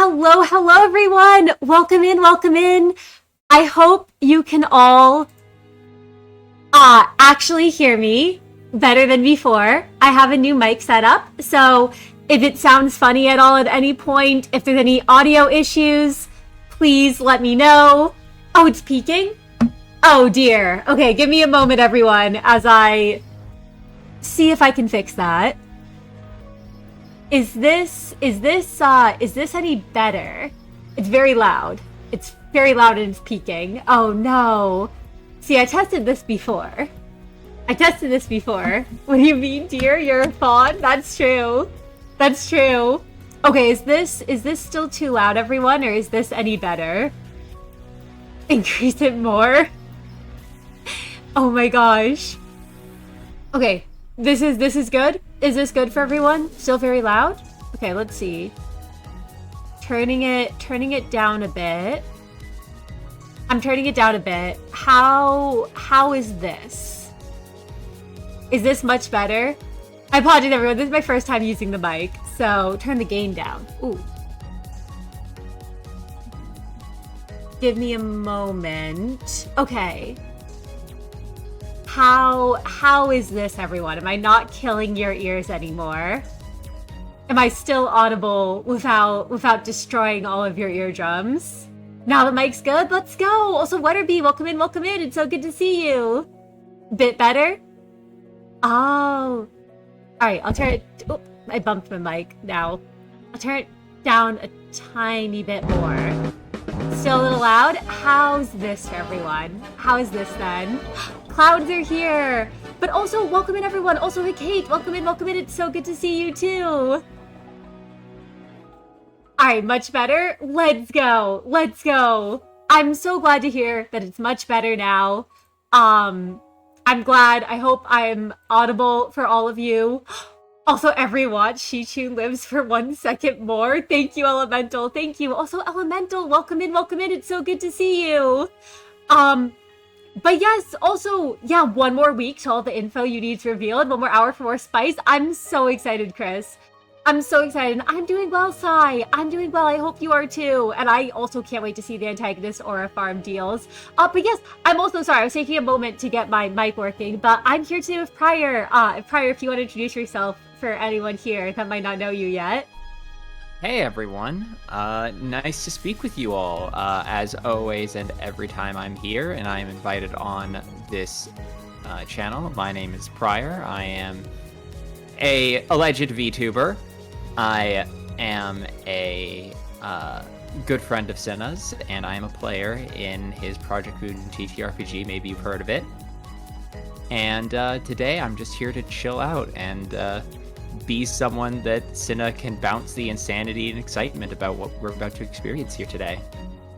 Hello, hello everyone! Welcome in, welcome in. I hope you can all actually hear me better than before. I have a new mic set up, so if it sounds funny at all at any point, if there's any audio issues, please let me know. Oh, it's peaking? Oh dear. Okay, give me a moment everyone as I see if I can fix that. Is this any better? It's very loud. It's very loud and it's peaking. Oh no. See, I tested this before. What do you mean, dear? You're a fawn? That's true. That's true. Okay, is this still too loud, everyone, or is this any better? Increase it more? Oh my gosh. Okay, this is good? Is this good for everyone? Still very loud? Okay, let's see. Turning it down a bit. I'm turning it down a bit. How is this? Is this much better? I apologize everyone, this is my first time using the mic, so turn the gain down. Ooh. Give me a moment. Okay. How is this, everyone? Am I not killing your ears anymore? Am I still audible without destroying all of your eardrums? Now the mic's good, let's go! Also, Wetterbee, welcome in, welcome in. It's so good to see you. Bit better? Oh. Alright, I'll turn it... Oh, I bumped my mic now. I'll turn it down a tiny bit more. Still a little loud? How's this for everyone? How is this then? Clouds are here! But also, welcome in everyone! Also, hey Kate, welcome in, welcome in! It's so good to see you too! Alright, much better? Let's go! Let's go! I'm so glad to hear that it's much better now. I'm glad. I hope I'm audible for all of you. Also, every watch, Shichu lives for 1 second more. Thank you, Elemental. Thank you. Also, Elemental, welcome in, welcome in. It's so good to see you. But yes, also, yeah, 1 more week till all the info you need revealed. 1 more hour for more spice. I'm so excited, Chris. I'm so excited. I'm doing well, Sai. I'm doing well. I hope you are too. And I also can't wait to see the Antagonist Aura Farm deals. But yes, I'm also sorry. I was taking a moment to get my mic working. But I'm here today with Prior. Prior, if you want to introduce yourself for anyone here that might not know you yet. Hey everyone, nice to speak with you all, as always and every time I'm here and I'm invited on this channel. My name is Prior. I am a alleged VTuber. I am a good friend of Cinna's, and I am a player in his Project Moon TTRPG, maybe you've heard of it. And today I'm just here to chill out and be someone that Cinna can bounce the insanity and excitement about what we're about to experience here today.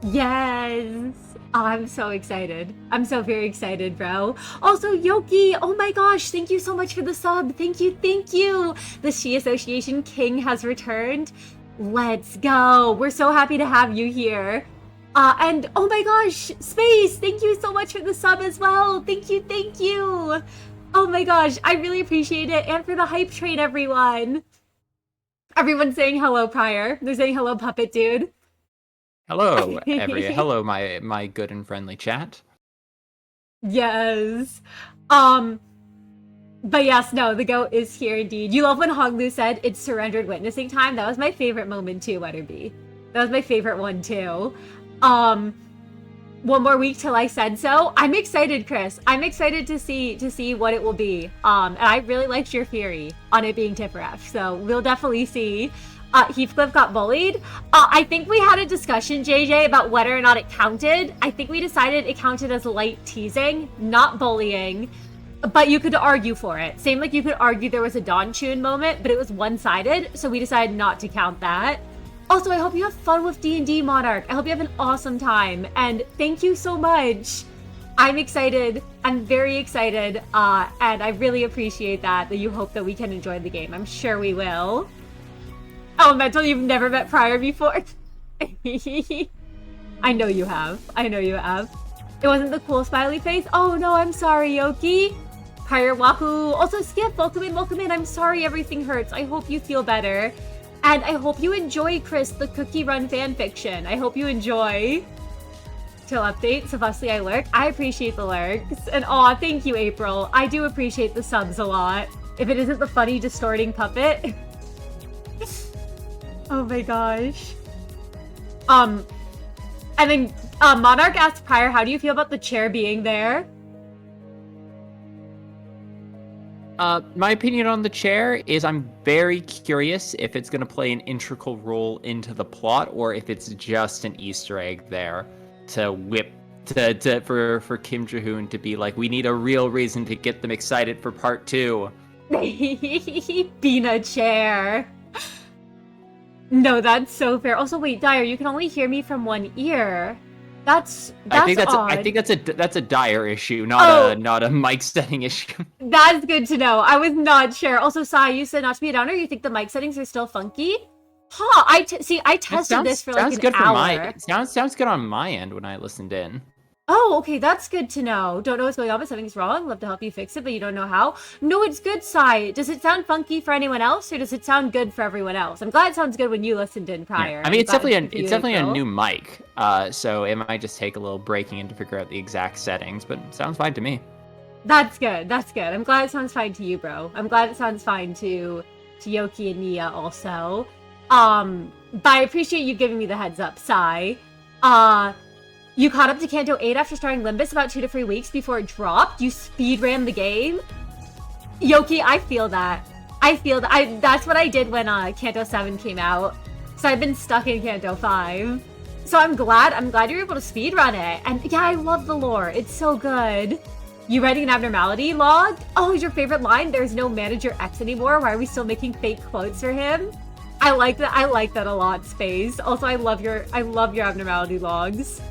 Yes! Oh, I'm so excited. I'm so very excited, bro. Also, Yoki, oh my gosh, thank you so much for the sub. Thank you, thank you. The She Association King has returned. Let's go. We're so happy to have you here. And oh my gosh, Space, thank you so much for the sub as well. Thank you, thank you. Oh my gosh, I really appreciate it. And for the hype train, everyone. Everyone's saying hello, Prior. They're saying hello, Puppet Dude. Hello, hello, my good and friendly chat. Yes. But yes, no, the goat is here indeed. You love when Honglu said it's surrendered witnessing time. That was my favorite moment too, Wetterbee. That was my favorite one too. 1 more week till I said so. I'm excited, Chris. I'm excited to see what it will be. And I really liked your theory on it being Tipperef. So we'll definitely see. Heathcliff got bullied. I think we had a discussion, JJ, about whether or not it counted. I think we decided it counted as light teasing, not bullying. But you could argue for it. Same like you could argue there was a Dawn Chun moment, but it was one-sided, so we decided not to count that. Also, I hope you have fun with D&D, Monarch. I hope you have an awesome time, and thank you so much. I'm excited. I'm very excited, and I really appreciate that you hope that we can enjoy the game. I'm sure we will. Elemental, you've never met Prior before? I know you have. I know you have. It wasn't the cool smiley face? Oh no, I'm sorry, Yoki. Prior Wahoo. Also, Skip, welcome in, welcome in. I'm sorry everything hurts. I hope you feel better. And I hope you enjoy, Chris, the Cookie Run fanfiction. I hope you enjoy. Till update, so Fussly, I lurk. I appreciate the lurks. And aw, thank you, April. I do appreciate the subs a lot. If it isn't the funny, distorting puppet. Oh my gosh. And then Monarch asked Prior, how do you feel about the chair being there? My opinion on the chair is I'm very curious if it's going to play an integral role into the plot or if it's just an Easter egg there to whip for Kim Ji-hoon to be like, we need a real reason to get them excited for part 2. Bina chair. No, that's so fair. Also, wait, Dyer, you can only hear me from one ear. That's odd. I think that's a Dyer issue, not a mic setting issue. That's good to know. I was not sure. Also, Sai, you said not to be a downer. You think the mic settings are still funky? Huh? I tested this for like an hour. Sounds good on my end when I listened in. Oh, okay, that's good to know. Don't know what's going on, but something's wrong. Love to help you fix it, but you don't know how. No, it's good, Sai. Does it sound funky for anyone else, or does it sound good for everyone else? I'm glad it sounds good when you listened in prior. Yeah. I mean, it's definitely a new mic, so it might just take a little breaking in to figure out the exact settings, but it sounds fine to me. That's good. That's good. I'm glad it sounds fine to you, bro. I'm glad it sounds fine to Yoki and Nia also. But I appreciate you giving me the heads up, Sai. You caught up to Canto 8 after starting Limbus about 2 to 3 weeks before it dropped? You speed ran the game? Yoki, I feel that. That's what I did when Canto 7 came out. So I've been stuck in Canto 5. So I'm glad you're able to speed run it. And yeah, I love the lore. It's so good. You writing an abnormality log? Oh, your favorite line? There's no Manager X anymore. Why are we still making fake quotes for him? I like that a lot, Space. Also, I love your abnormality logs.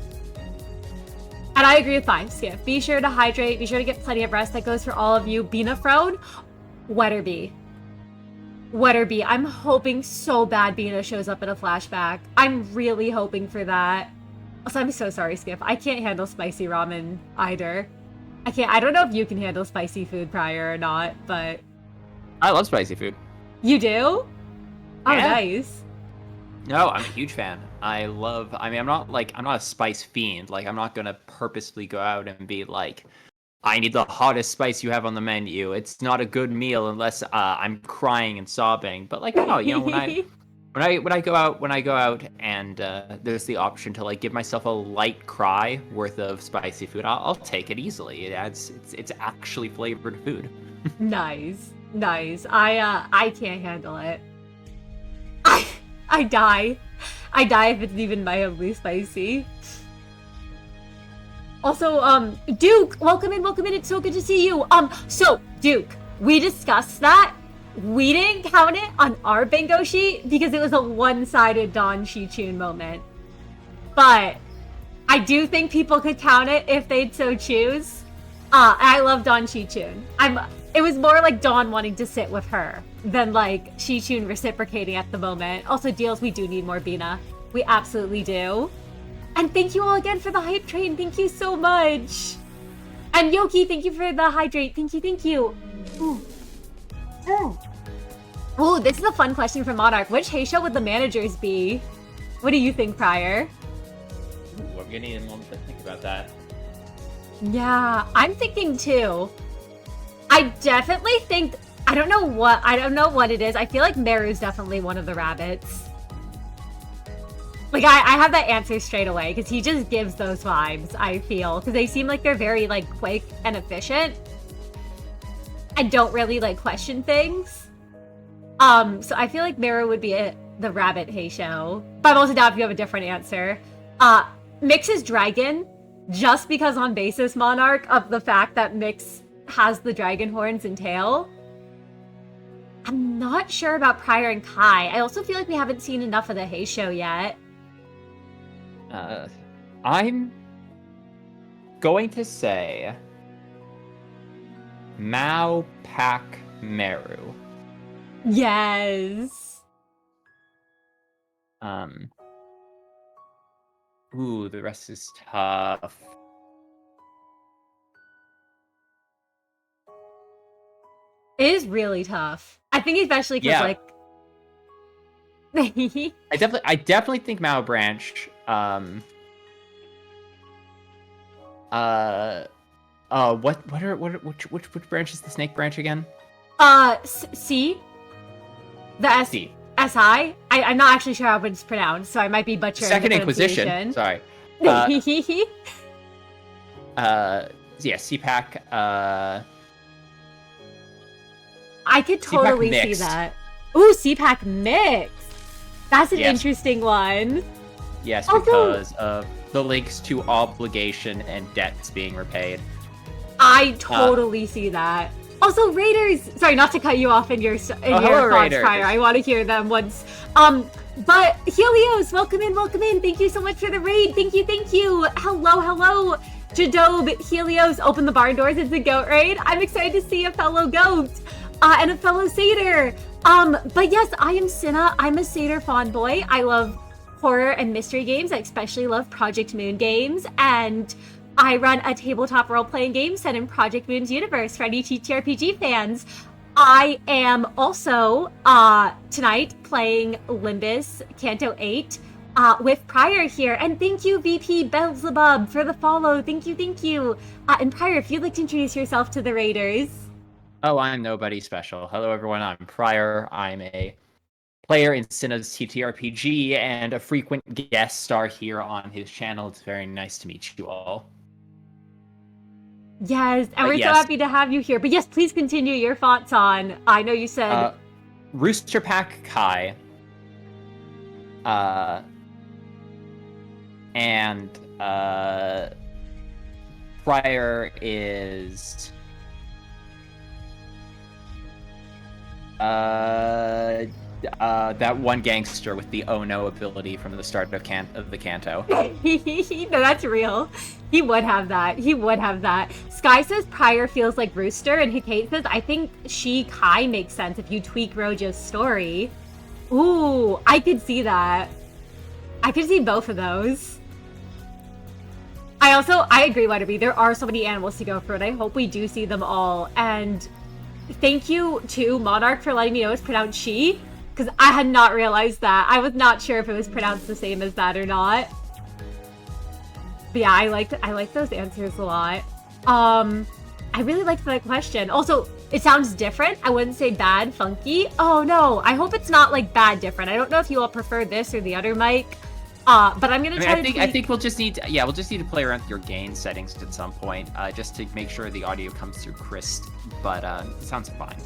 And I agree with fine, Skiff. Be sure to hydrate. Be sure to get plenty of rest. That goes for all of you. Bina Frode, Wetterby. I'm hoping so bad Bina shows up in a flashback. I'm really hoping for that. Also, I'm so sorry, Skiff. I can't handle spicy ramen either. I don't know if you can handle spicy food prior or not, but... I love spicy food. You do? Oh, yeah. Nice. No, I'm a huge fan. I'm not a spice fiend. Like, I'm not gonna purposely go out and be like, I need the hottest spice you have on the menu. It's not a good meal unless I'm crying and sobbing. But like, no, you know, when I go out and there's the option to like give myself a light cry worth of spicy food, I'll take it easily. It's actually flavored food. Nice. I can't handle it. I die if it's even mildly spicy. Also, Duke, welcome in. It's so good to see you. So, Duke, we discussed that. We didn't count it on our bingo sheet because it was a one-sided Don Shi-chun moment. But I do think people could count it if they'd so choose. I love Don Shi-chun. It was more like Dawn wanting to sit with her than like Shi-chun reciprocating at the moment. Also, Deals, we do need more Bina. We absolutely do. And thank you all again for the hype train. Thank you so much. And Yoki, thank you for the hydrate. Thank you. Ooh, this is a fun question from Monarch. Which Heisho would the managers be? What do you think, Prior? Ooh, I'm gonna need a moment to think about that. Yeah, I'm thinking too. I definitely think I don't know what it is. I feel like Meru's definitely one of the rabbits. Like I have that answer straight away because he just gives those vibes, I feel. Because they seem like they're very like quick and efficient. And don't really like question things. So I feel like Meru would be the rabbit Heisho. But I'm also down if you have a different answer. Mix is dragon, just because on basis Monarch of the fact that Mix has the dragon horns and tail. I'm not sure about Prior and Kai. I also feel like we haven't seen enough of the Heisho yet. I'm going to say Mao, Pak, Meru. Yes. Ooh, the rest is tough. It is really tough. I think especially because, like... I definitely think Mao Branch. Which branch is the snake branch again? C, the S C. SI. I'm not actually sure how it's pronounced, so I might be butchering Second the Inquisition. pronunciation. Sorry. Yeah, CPAC. I could CPAC totally see mixed. that. Ooh, CPAC mix. That's an Yes. interesting one. Yes, Also- because of the links to obligation and debts being repaid. I totally see that. Also, Raiders. Sorry, not to cut you off in your hello, thoughts, Raiders. Prior. I want to hear them once. But Helios, welcome in, welcome in. Thank you so much for the raid. Thank you, thank you. Hello, hello. Jadob, Helios, open the barn doors. It's a goat raid. I'm excited to see a fellow goat and a fellow satyr. But yes, I am Cinna. I'm a satyr fawn boy. I love horror and mystery games. I especially love Project Moon games, and I run a tabletop role-playing game set in Project Moon's universe for any TTRPG fans. I am also tonight playing Limbus Canto 8 with Prior here, and thank you VP Beelzebub for the follow. Thank you, thank you. And Prior, if you'd like to introduce yourself to the Raiders. Oh, I'm nobody special. Hello, everyone. I'm Prior. I'm a player in Cinna's TTRPG and a frequent guest star here on his channel. It's very nice to meet you all. Yes, and we're yes. so happy to have you here. But yes, please continue your thoughts on. I know you said Rooster Pack Kai. And Prior is that one gangster with the oh no ability from the start of the Canto. No, that's real. He would have that. He would have that. Sky says Prior feels like Rooster, and Hikate says, I think she Kai makes sense if you tweak Roja's story. Ooh, I could see that. I could see both of those. I agree, Weatherby. There are so many animals to go through, and I hope we do see them all. And thank you to Monarch for letting me know it's pronounced she, because I had not realized that. I was not sure if it was pronounced the same as that or not. But yeah, I liked those answers a lot. I really liked that question. Also, it sounds different. I wouldn't say bad, funky. Oh no, I hope it's not like bad different. I don't know if you all prefer this or the other mic. But I'm gonna try to. I think we'll just need to play around with your gain settings at some point, just to make sure the audio comes through crisp. But it sounds fine.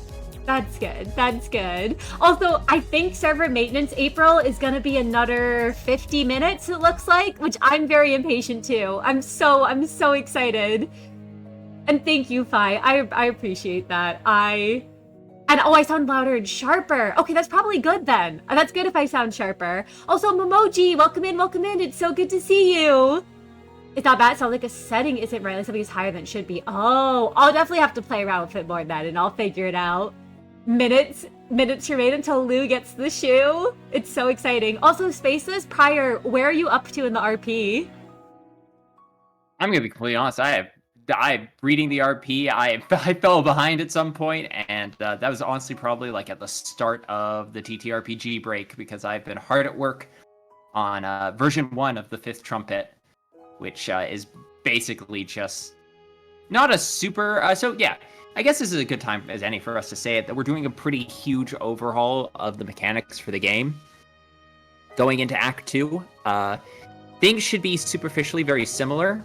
That's good. That's good. Also, I think server maintenance April is gonna be another 50 minutes. It looks like, which I'm very impatient too. I'm so excited. And thank you, Fi. I appreciate that. I sound louder and sharper. Okay, that's probably good then. That's good if I sound sharper. Also, Momoji, welcome in, welcome in. It's so good to see you. It's not bad. It sounds like a setting isn't right. Like something is higher than it should be. Oh, I'll definitely have to play around with it more then, and I'll figure it out. Minutes remain until Lou gets the shoe. It's so exciting. Also, Spaceless, Prior, where are you up to in the RP? I'm gonna be completely honest. I'm reading the RP. I fell behind at some point, and that was honestly probably like at the start of the TTRPG break, because I've been hard at work on version 1 of the 5th Trumpet, which is basically just not a super. So yeah, I guess this is a good time as any for us to say it, that we're doing a pretty huge overhaul of the mechanics for the game. Going into Act 2, things should be superficially very similar.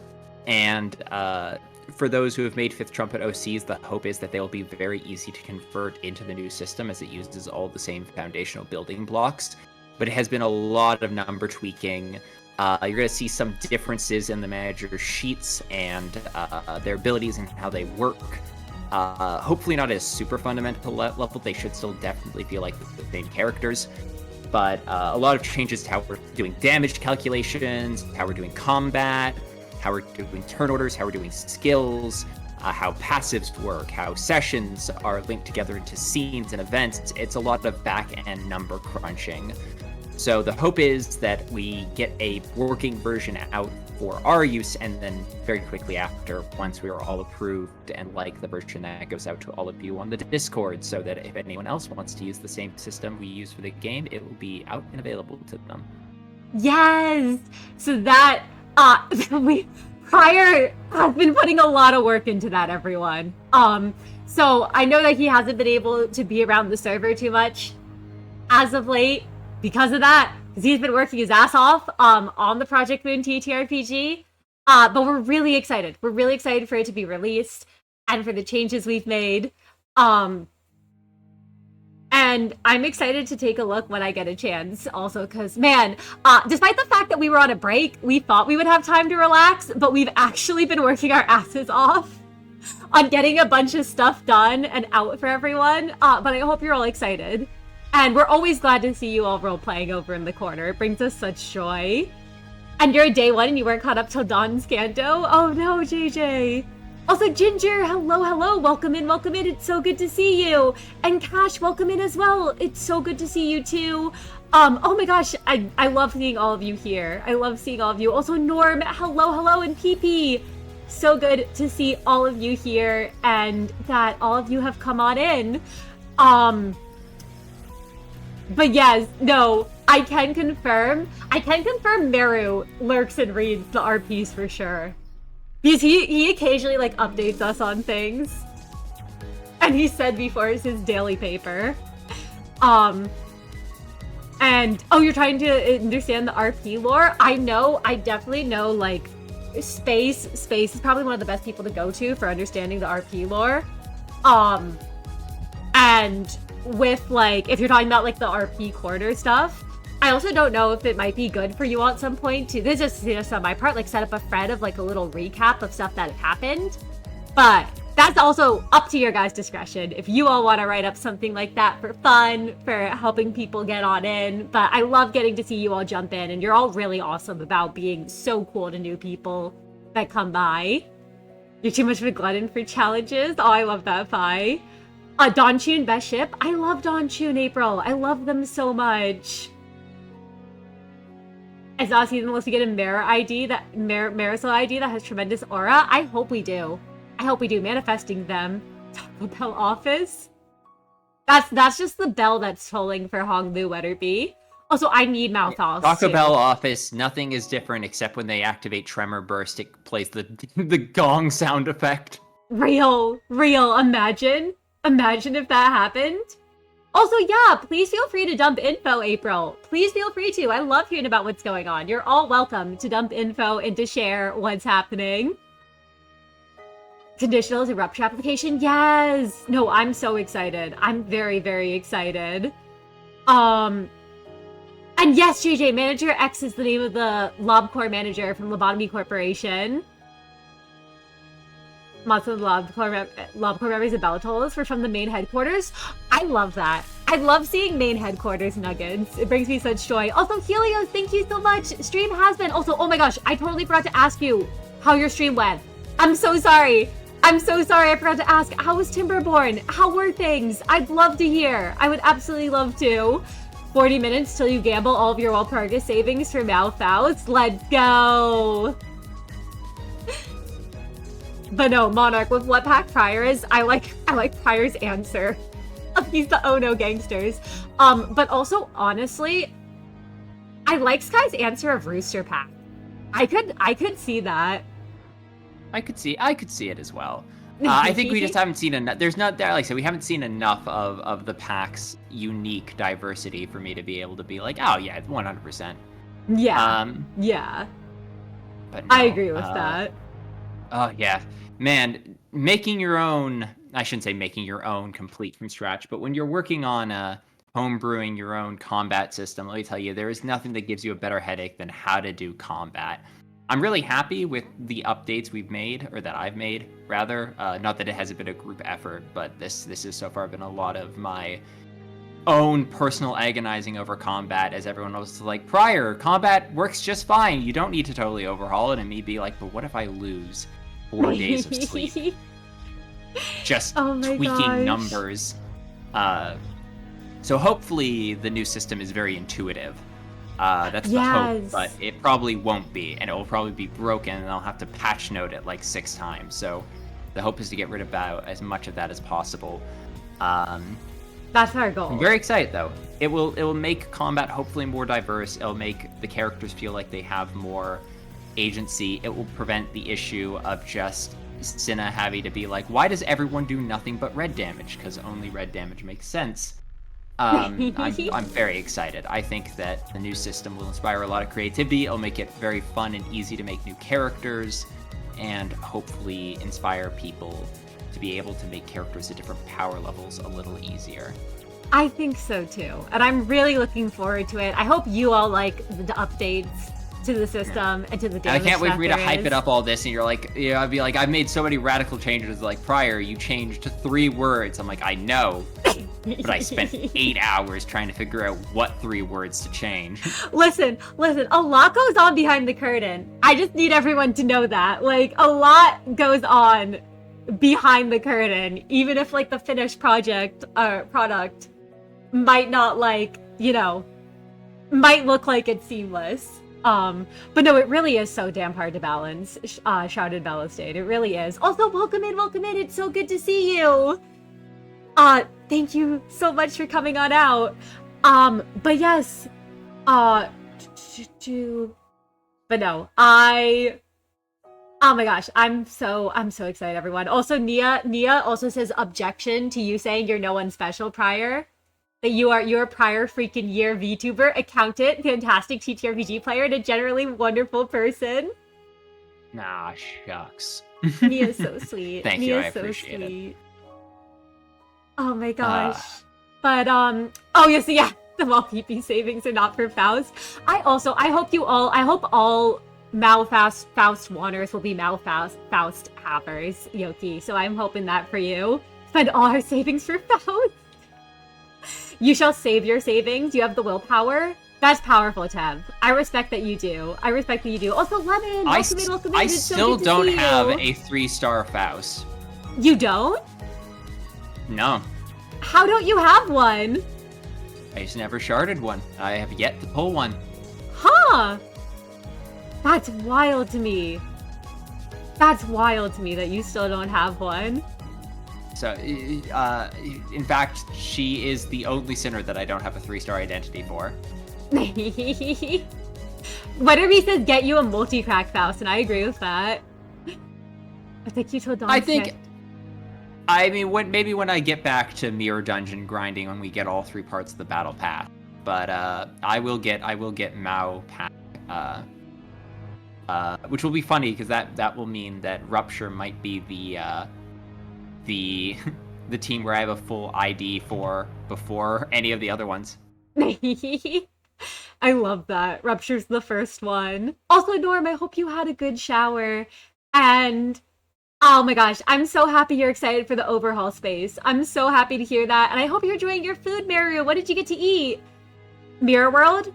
And for those who have made 5th Trumpet OCs, the hope is that they will be very easy to convert into the new system, as it uses all the same foundational building blocks. But it has been a lot of number tweaking. You're going to see some differences in the manager's sheets and their abilities and how they work. Hopefully not at a super fundamental level. They should still definitely feel like the same characters. But a lot of changes to how we're doing damage calculations, how we're doing combat, how we're doing turn orders, how we're doing skills, how passives work, how sessions are linked together into scenes and events. It's a lot of back-end number crunching. So the hope is that we get a working version out for our use, and then very quickly after, once we are all approved and like the version, that goes out to all of you on the Discord, so that if anyone else wants to use the same system we use for the game, it will be out and available to them. Yes! So that, Prior has been putting a lot of work into that, everyone. So I know that he hasn't been able to be around the server too much as of late because of that, because he's been working his ass off on the Project Moon TTRPG. But we're really excited. We're really excited for it to be released and for the changes we've made. And I'm excited to take a look when I get a chance also, because, man, despite the fact that we were on a break, we thought we would have time to relax, but we've actually been working our asses off on getting a bunch of stuff done and out for everyone. But I hope you're all excited. And we're always glad to see you all role-playing over in the corner. It brings us such joy. And you're day one and you weren't caught up till Dawn's Canto? Oh no, JJ. Also, Ginger, hello. Welcome in. It's so good to see you. And Cash, welcome in as well. It's so good to see you too. Oh my gosh, I love seeing all of you here. I love seeing all of you. Also, Norm, hello, and PP. So good to see all of you here and that all of you have come on in. But yes, no, I can confirm Meru lurks and reads the RPs for sure. Because he occasionally, like, updates us on things. And he said before it's his daily paper. And, oh, you're trying to understand the RP lore? I definitely know, like, Space is probably one of the best people to go to for understanding the RP lore. And with, like, if you're talking about, like, the RP quarter stuff, I also don't know if it might be good for you at some point to, this is just on my part, like, set up a thread of, like, a little recap of stuff that happened. But that's also up to your guys' discretion if you all want to write up something like that for fun, for helping people get on in. But I love getting to see you all jump in, and you're all really awesome about being so cool to new people that come by. You're too much of a glutton for challenges. Oh, I love that, Phi. Don Chun, best ship. I love Don Chun, April. I love them so much. As last season, unless we get a Marisol ID that has tremendous aura. I hope we do. Manifesting them. Taco Bell office. That's just the bell that's tolling for Hong Lu Wetterby. Also, I need Mouthos. Taco Bell office, nothing is different except when they activate Tremor Burst, it plays the gong sound effect. Real. Imagine if that happened. Also, yeah, please feel free to dump info, April. Please feel free to. I love hearing about what's going on. You're all welcome to dump info and to share what's happening. Conditional to rupture application? Yes! No, I'm so excited. I'm very, very excited. And yes, JJ, Manager X is the name of the LobCorp manager from Lobotomy Corporation. Lots of LobCorp members of Bellatols were from the main headquarters. I love that. I love seeing main headquarters nuggets. It brings me such joy. Also, Helios, thank you so much. Stream has been. Also, oh my gosh, I totally forgot to ask you how your stream went. I'm so sorry. I forgot to ask. How was Timberborn? How were things? I'd love to hear. I would absolutely love to. 40 minutes till you gamble all of your Walpurga savings for Malphouts. Let's go. But no, Monarch, with what pack Prior is, I like Prior's answer. He's the oh no gangsters. But also, honestly, I like Sky's answer of Rooster Pack. I could see that. I could see it as well. I think we just haven't seen enough. Like I said, we haven't seen enough of the pack's unique diversity for me to be able to be like, oh yeah, 100%. Yeah. Yeah. But no, I agree with that. Oh yeah, man, making your own. I shouldn't say making your own complete from scratch, but when you're working on homebrewing your own combat system, let me tell you, there is nothing that gives you a better headache than how to do combat. I'm really happy with the updates we've made, or that I've made, rather. Not that it hasn't been a group effort, but this has so far been a lot of my own personal agonizing over combat, as everyone was like, Prior, combat works just fine. You don't need to totally overhaul it, and me be like, but what if I lose 4 days of sleep? Just tweaking numbers. So hopefully the new system is very intuitive. That's the hope, Yes. but it probably won't be, and it will probably be broken, and I'll have to patch note it like 6 times. So the hope is to get rid of about as much of that as possible. That's our goal. I'm very excited though. It will make combat hopefully more diverse. It'll make the characters feel like they have more agency. It will prevent the issue of just Cinna having to be like, why does everyone do nothing but red damage? Because only red damage makes sense. I'm very excited. I think that the new system will inspire a lot of creativity. It'll make it very fun and easy to make new characters, and hopefully inspire people to be able to make characters at different power levels a little easier. I think so too, and I'm really looking forward to it. I hope you all like the updates to the system and to the damage. And I can't wait for you to there hype is. it up all this, and you're like, yeah, I'd be like, I've made so many radical changes. Like prior, you changed 3 words. I'm like, I know, but I spent 8 hours trying to figure out what 3 words to change. Listen, a lot goes on behind the curtain. I just need everyone to know that. Like, a lot goes on behind the curtain, even if like the finished product might not, like, you know, might look like it's seamless. But no, it really is so damn hard to balance Shrouded Balustrade. It really is. Also, welcome in. It's so good to see you. Thank you so much for coming on out. But yes, but no, oh my gosh, I'm so excited, everyone. Also, Nia also says objection to you saying you're no one special prior. That you're a prior freaking year VTuber, accountant, fantastic TTRPG player, and a generally wonderful person. Nah, shucks. Nia's so sweet. Thank you, I Nia's so appreciate sweet. Oh my gosh. But oh yes, yeah. The Mal PP savings are not for Faust. I hope all Malfaust Wanners will be Faust havers, Yoki. So I'm hoping that for you. Spend all our savings for Faust. You shall save your savings. You have the willpower. That's powerful, Tev. I respect that you do. Also, Lemon, welcome in. I It's so still good to don't see have you. a 3-star Faust. You don't? No. How don't you have one? I just never sharded one. I have yet to pull one. Huh. That's wild to me. That you still don't have one. So, in fact, she is the only sinner that I don't have a 3-star identity for. Whatever says get you a multi-crack Faust, and I agree with that. I think you told Don. I mean, maybe when I get back to Mirror Dungeon grinding, when we get all 3 parts of the battle pass. But I will get Mao pack, which will be funny because that will mean that Rupture might be the team where I have a full ID for before any of the other ones. I love that. Rupture's the first one. Also, Norm, I hope you had a good shower. And oh my gosh, I'm so happy you're excited for the overhaul space. I'm so happy to hear that. And I hope you're enjoying your food, Mario. What did you get to eat? Mirror World?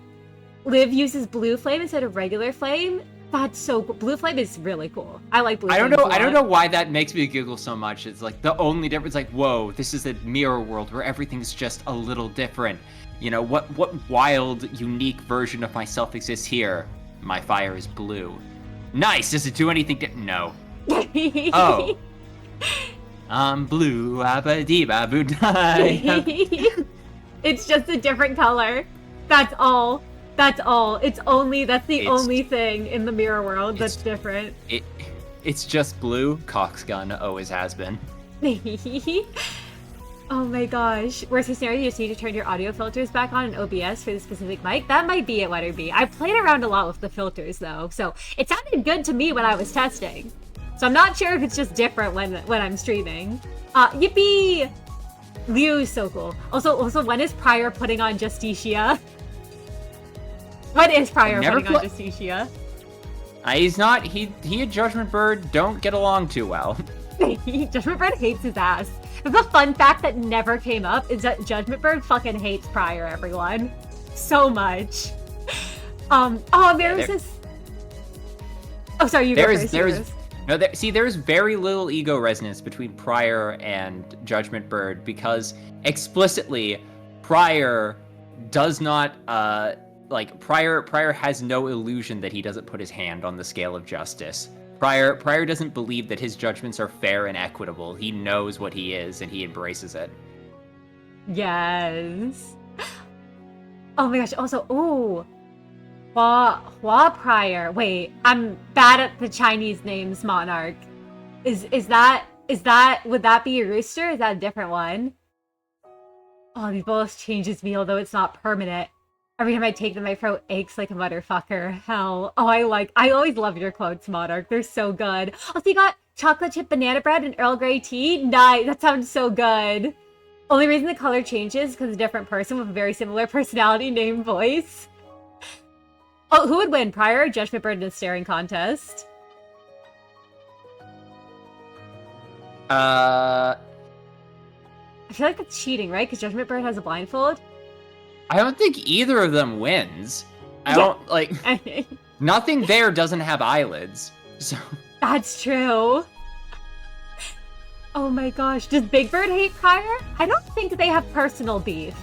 Liv uses blue flame instead of regular flame. That's so cool. Blue flame is really cool. I like blue flame. I don't know why that makes me giggle so much. It's like the only difference, like, whoa, this is a mirror world where everything's just a little different. You know, what wild, unique version of myself exists here? My fire is blue. Nice, does it do anything no. Oh. I'm blue, abba-dee-ba-boo-die. It's just a different color. That's all. That's the only thing in the mirror world that's different. It's just blue. Coxgun always has been. Oh my gosh. Worst case scenario, you just need to turn your audio filters back on in OBS for the specific mic. That might be it, Weatherby. I played around a lot with the filters though, so it sounded good to me when I was testing. So I'm not sure if it's just different when I'm streaming. Yippee! Liu is so cool. Also, when is Prior putting on Justicia? What is Prior putting on Justicia? He's not. He and Judgment Bird don't get along too well. Judgment Bird hates his ass. That's a fun fact that never came up, is that Judgment Bird fucking hates Prior, everyone. So much. There's this... Oh, sorry, you go first. There's very little ego resonance between Prior and Judgment Bird because explicitly Prior does not like Pryor has no illusion that he doesn't put his hand on the scale of justice. Pryor doesn't believe that his judgments are fair and equitable. He knows what he is, and he embraces it. Yes. Oh my gosh. Also, ooh. Hua Pryor. Wait, I'm bad at the Chinese names, Monarch. Is that would that be a rooster? Is that a different one? Oh, these both changes me, although it's not permanent. Every time I take them, my throat aches like a motherfucker. Hell. Oh, I always love your quotes, Monarch. They're so good. Oh, so you got chocolate chip banana bread and Earl Grey tea? Nice. That sounds so good. Only reason the color changes is because a different person with a very similar personality, name, voice. Oh, who would win, Pryor or Judgment Bird in a staring contest? I feel like that's cheating, right? Because Judgment Bird has a blindfold. I don't think either of them wins. I don't, like... Nothing there doesn't have eyelids, so... That's true. Oh my gosh. Does Big Bird hate Pryor? I don't think they have personal beef.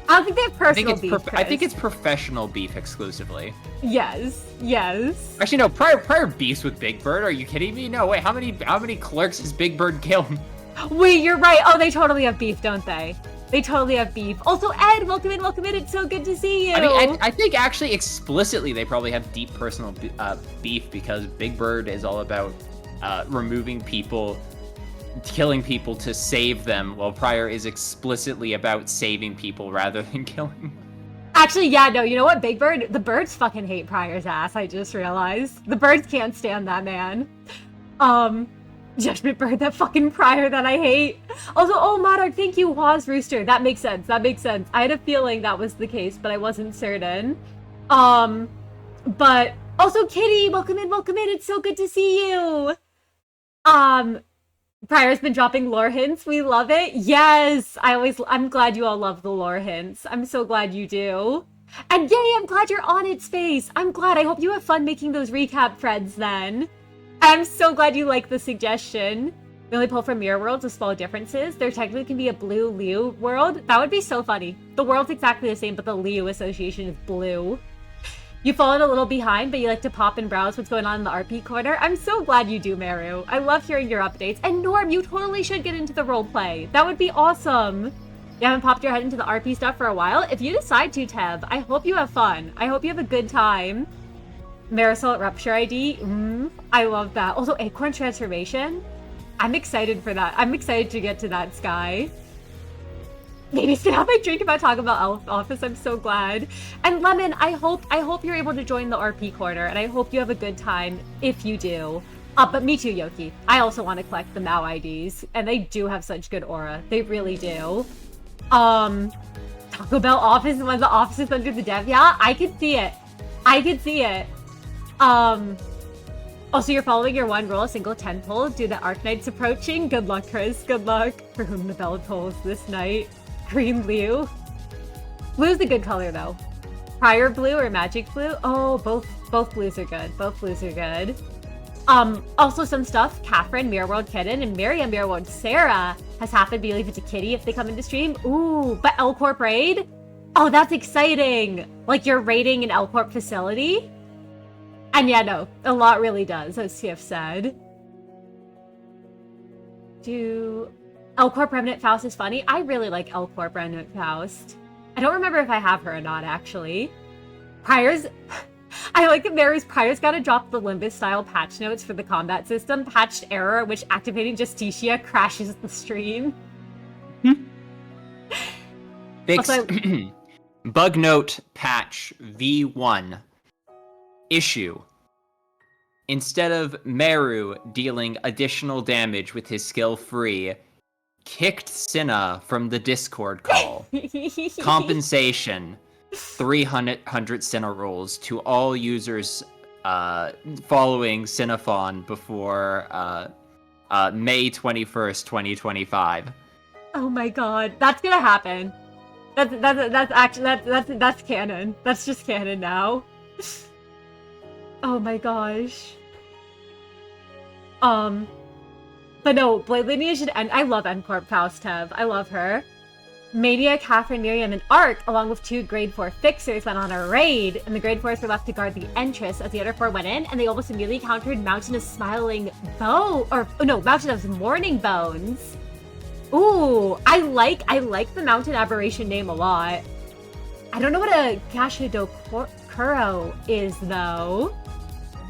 I don't think they have personal beef, I think it's professional beef exclusively. Yes. Yes. Actually, no. Pryor beefs with Big Bird. Are you kidding me? No. Wait. How many clerks has Big Bird killed? Wait, you're right. Oh, they totally have beef, don't they? They totally have beef. Also, Ed, welcome in, welcome in. It's so good to see you. I mean, I think actually explicitly they probably have deep personal beef because Big Bird is all about removing people, killing people to save them, while Pryor is explicitly about saving people rather than killing. Actually, yeah, no, you know what, Big Bird? The birds fucking hate Pryor's ass, I just realized. The birds can't stand that man. Judgment Bird, that fucking Pryor that I hate. Also, oh, Monarch, thank you, Hua's Rooster. That makes sense, that makes sense. I had a feeling that was the case, but I wasn't certain. But, also, Kitty, welcome in, it's so good to see you. Pryor's been dropping lore hints. We love it. Yes, I'm glad you all love the lore hints. I'm so glad you do. And yay, I'm glad you're on its face. I'm glad. I hope you have fun making those recap threads then. I'm so glad you like the suggestion. We only pull from mirror worlds with small differences. There technically can be a blue Liu world. That would be so funny. The world's exactly the same, but the Liu association is blue. You fallen a little behind, but you like to pop and browse what's going on in the RP corner. I'm so glad you do, Meru. I love hearing your updates. And Norm, you totally should get into the roleplay. That would be awesome. You haven't popped your head into the RP stuff for a while? If you decide to, Tev, I hope you have fun. I hope you have a good time. Marisol at Rupture ID. I love that. Also, Acorn Transformation. I'm excited for that. I'm excited to get to that, Sky. Maybe still have my drink about talking about Elf Office. I'm so glad. And Lemon, I hope you're able to join the RP corner, and I hope you have a good time if you do. But me too, Yoki. I also want to collect the Mao IDs, and they do have such good aura. They really do. Taco Bell Office is one of the offices under the dev. Yeah, I could see it. I could see it. Also, you're following your one rule, a single 10 pull. Do the Arc Knight's approaching. Good luck, Chris. Good luck. For whom the bell tolls this night. Green blue. Blue's a good color, though. Prior blue or magic blue? Oh, both blues are good. Both blues are good. Also some stuff. Catherine, Mirror World Kitten, and Miriam, Mirror World Sarah has happened. Be leave it to Kitty if they come into stream. Ooh, but L Corp raid? Oh, that's exciting. Like you're raiding an L Corp facility? And yeah, no, a lot really does, as TF said. L Corp Remnant Faust is funny. I really like L Corp Remnant Faust. I don't remember if I have her or not, actually. Pryor's... I like that Pryor's gotta drop the Limbus style patch notes for the combat system. Patched error, which activating Justicia crashes the stream. Fix Also, bug note patch V1 issue. Instead of Meru dealing additional damage with his skill free, kicked Cinna from the Discord call. Compensation. 300 Cinna rolls to all users following Cinnafon before May 21st, 2025. oh my god, that's gonna happen. That's canon. That's just canon now. Oh my gosh. But no, Blade Lineage should end. I love N Corp Faust Tev. I love her. Mania, Catherine, Miriam, and Ark, along with 2 grade 4 fixers, went on a raid, and the grade 4s were left to guard the entrance as the other 4 went in, and they almost immediately countered Mountain of Smiling Mountain of Mourning Bones. Ooh, I like the Mountain Aberration name a lot. I don't know what a Kashidokuro is, though.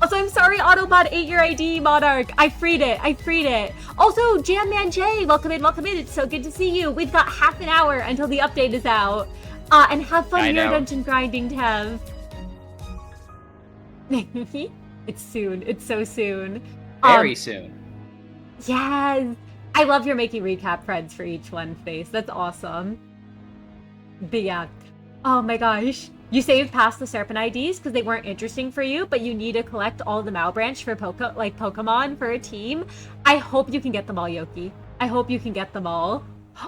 Also, I'm sorry, Autobot ate your ID, Monarch. I freed it. Also, Jam Man J, welcome in. It's so good to see you. We've got half an hour until the update is out. And have fun Mirror Dungeon grinding, Tev. It's soon. It's so soon. Very soon. Yes. I love your making recap threads for each one, Face. That's awesome. But yeah. Oh my gosh. You saved past the Serpent IDs because they weren't interesting for you, but you need to collect all the Malbranch for Pokemon for a team. I hope you can get them all, Yoki. I hope you can get them all.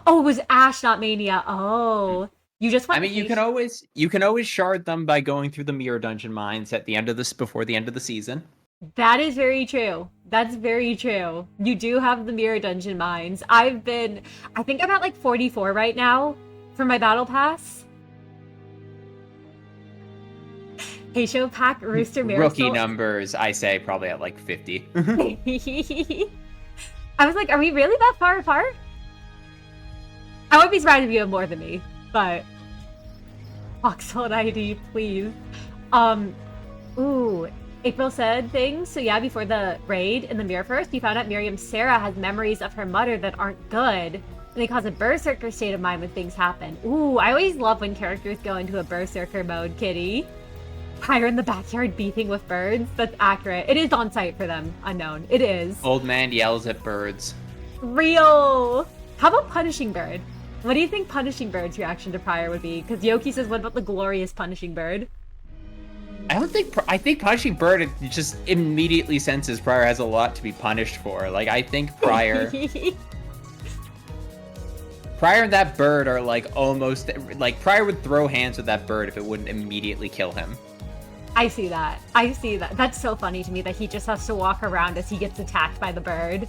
Oh, it was Ash, not Mania. Oh. You just went. I mean, you can always shard them by going through the Mirror Dungeon mines at the end of before the end of the season. That is very true. That's very true. You do have the Mirror Dungeon mines. I think I'm at like 44 right now for my battle pass. Heisho Pack, Rooster Marisol. Rookie numbers, I say, probably at like 50. I was like, are we really that far apart? I would be surprised if you have more than me, but Foxhold ID, please. Ooh, April said things. So yeah, before the raid in the Mirror First, you found out Miriam Sarah has memories of her mother that aren't good. And they cause a berserker state of mind when things happen. Ooh, I always love when characters go into a berserker mode, Kitty. Fire in the backyard beefing with birds. That's accurate. It is on site for them. Unknown. It is. Old man yells at birds. Real. How about Punishing Bird? What do you think Punishing Bird's reaction to Prior would be? Because Yoki says, what about the glorious Punishing Bird? I think Punishing Bird just immediately senses Prior has a lot to be punished for. Like, I think Prior... Prior and that bird are like almost... Like, Prior would throw hands with that bird if it wouldn't immediately kill him. I see that. That's so funny to me that he just has to walk around as he gets attacked by the bird.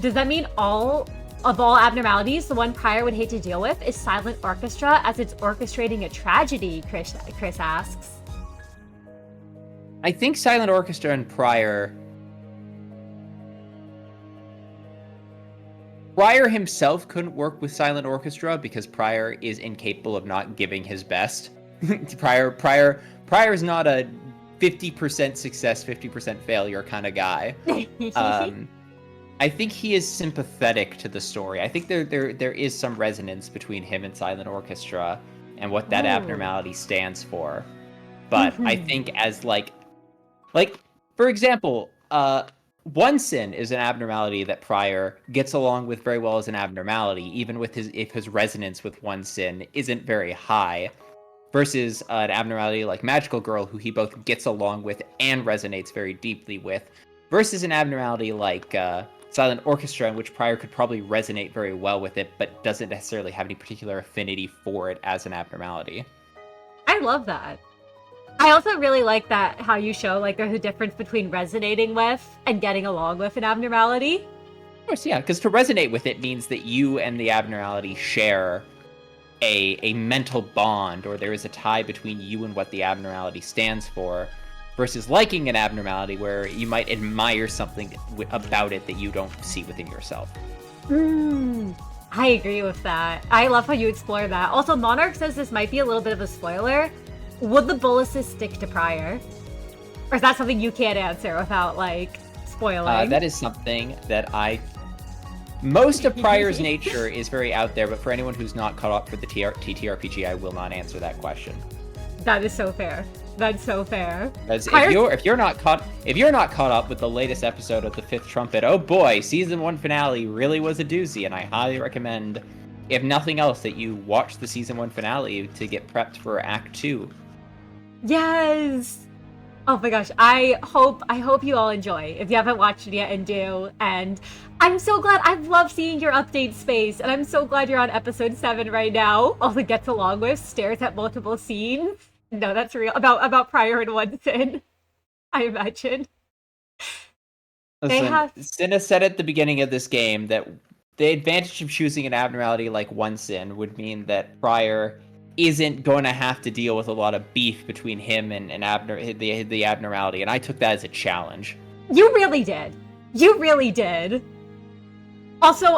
Does that mean all abnormalities, the one Prior would hate to deal with is Silent Orchestra, as it's orchestrating a tragedy, Chris asks. I think Silent Orchestra and Prior himself couldn't work with Silent Orchestra because Prior is incapable of not giving his best. Prior is not a 50% success, 50% failure kind of guy. I think he is sympathetic to the story. I think there is some resonance between him and Silent Orchestra and what that abnormality stands for. But I think as like for example, One Sin is an abnormality that Prior gets along with very well as an abnormality, even with if his resonance with One Sin isn't very high. Versus an abnormality like Magical Girl, who he both gets along with and resonates very deeply with. Versus an abnormality like Silent Orchestra, in which Prior could probably resonate very well with it, but doesn't necessarily have any particular affinity for it as an abnormality. I love that. I also really like that how you show like there's a difference between resonating with and getting along with an abnormality. Of course, yeah, because to resonate with it means that you and the abnormality share a mental bond, or there is a tie between you and what the abnormality stands for, versus liking an abnormality where you might admire something about it that you don't see within yourself. I agree with that. I love how you explore that. Also, Monarch says this might be a little bit of a spoiler. Would the boluses stick to Prior? Or is that something you can't answer without, like, spoiling? That is something that most of Prior's nature is very out there, but for anyone who's not caught up for the TTRPG, I will not answer that question. That is so fair. That's so fair. Because if you're not caught up with the latest episode of The Fifth Trumpet, oh boy, season 1 finale really was a doozy, and I highly recommend, if nothing else, that you watch the season 1 finale to get prepped for Act 2. Yes. Oh my gosh, I hope you all enjoy. If you haven't watched it yet, and do. And I'm so glad. I've loved seeing your update space, and I'm so glad you're on episode 7 right now. All the gets along with, stares at multiple scenes. No, that's real. About Prior and One Sin, I imagine. Listen, Cinna said at the beginning of this game that the advantage of choosing an abnormality like one sin would mean that Pryor isn't going to have to deal with a lot of beef between him and the abnormality, and I took that as a challenge. You really did. You really did. Also,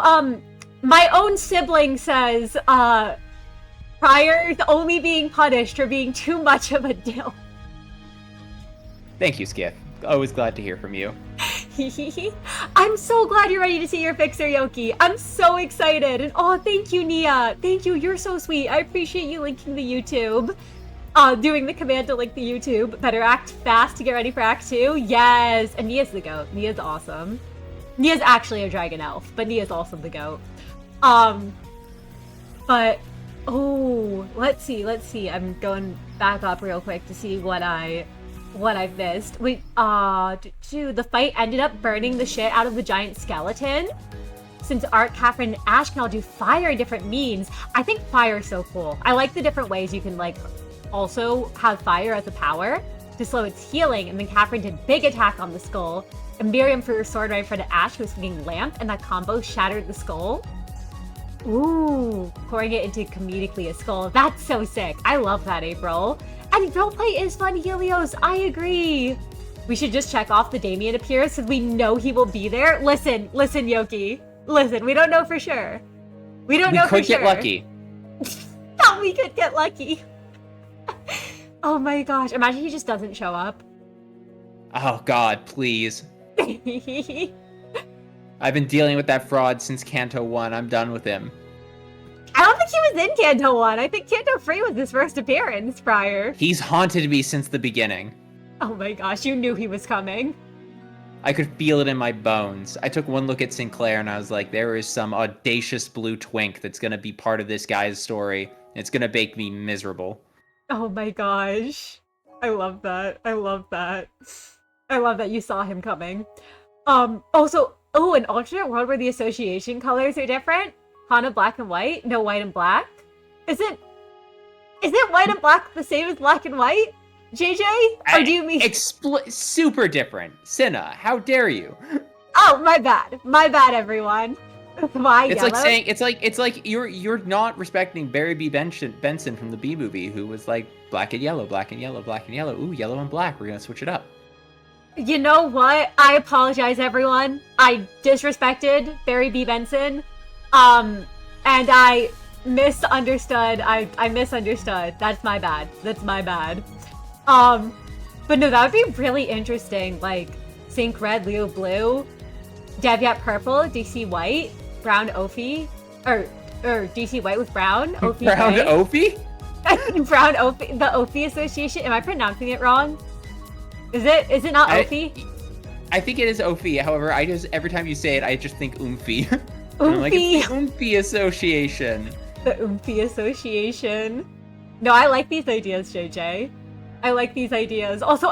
my own sibling says, Pryor's only being punished for being too much of a dill. Thank you, Skiff. Always glad to hear from you. I'm so glad you're ready to see your fixer, Yoki. I'm so excited. And oh, thank you, Nia. Thank you. You're so sweet. I appreciate you linking the YouTube. Doing the command to link the YouTube. Better act fast to get ready for Act 2. Yes. And Nia's the goat. Nia's awesome. Nia's actually a dragon elf, but Nia's also the goat. But oh, let's see. I'm going back up real quick to see what I've missed. Wait, the fight ended up burning the shit out of the giant skeleton. Since Art, Catherine, and Ash can all do fire in different means, I think fire is so cool. I like the different ways you can, like, also have fire as a power to slow its healing, and then Catherine did big attack on the skull, and Miriam threw her sword right in front of Ash, who was swinging lamp, and that combo shattered the skull. Ooh, pouring it into comedically a skull. That's so sick. I love that, April. And roleplay is fun, Helios. I agree. We should just check off the Damien appears because we know he will be there. Listen, Yoki. Listen, we don't know for sure. We don't know for sure. We could get lucky. Oh, we could get lucky. Oh my gosh. Imagine he just doesn't show up. Oh God, please. I've been dealing with that fraud since Canto 1. I'm done with him. I don't think he was in Canto 1. I think Canto 3 was his first appearance prior. He's haunted me since the beginning. Oh my gosh, you knew he was coming. I could feel it in my bones. I took one look at Sinclair and I was like, there is some audacious blue twink that's going to be part of this guy's story. It's going to make me miserable. Oh my gosh. I love that. I love that. I love that you saw him coming. Also, an alternate world where the association colors are different? Hana black and white? No white and black? Is it white and black the same as black and white? JJ? Or do you mean... super different. Cinna, how dare you? Oh, my bad. My bad, everyone. Why it's yellow? Like saying it's like you're not respecting Barry B. Benson from the B movie, who was like black and yellow, black and yellow, black and yellow. Ooh, yellow and black. We're gonna switch it up. You know what? I apologize, everyone. I disrespected Barry B. Benson. And I misunderstood. I misunderstood. That's my bad. That's my bad. But no, that would be really interesting. Like, Sync Red, Leo Blue, Devyat Purple, DC White, Brown Ophi, or DC White with Brown, Ophi Brown Gray. Ophi? Brown Ophi, the Ophi Association. Am I pronouncing it wrong? Is it not Ophi? I think it is Ophi. However, every time you say it, I just think Oomphy. Oomphy. Like, it's the Oomphy Association. The Oomphy Association. No, I like these ideas, JJ. I like these ideas. Also,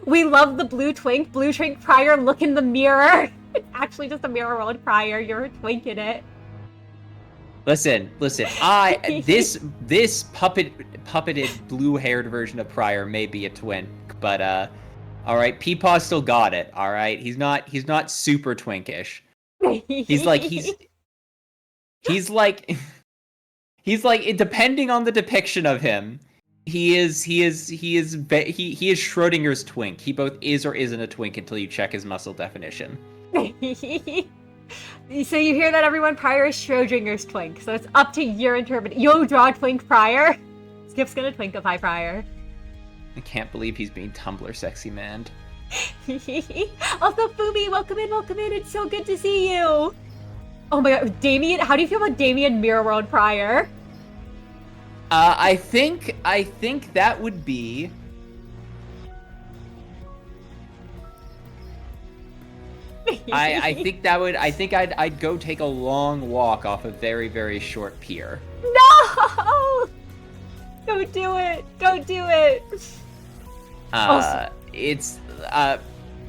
we love the blue twink. Blue twink prior, look in the mirror. It's actually just a mirror world prior. You're a twink in it. Listen. This puppeted blue-haired version of Pryor may be a twink, but all right, Peepaw still got it. All right, he's not super twinkish. He's like depending on the depiction of him, he is Schrodinger's twink. He both is or isn't a twink until you check his muscle definition. So you hear that, everyone? Pryor is Schrodinger's twink. So it's up to your interpretation. Yo, draw twink Pryor. Skip's gonna twinkify Pryor. I can't believe he's being Tumblr sexy man. Also, Fumi, welcome in. It's so good to see you. Oh my god, Damien, how do you feel about Damien Mirror World Pryor? I think that would be. I think I'd go take a long walk off a very, very short pier. No! Don't do it.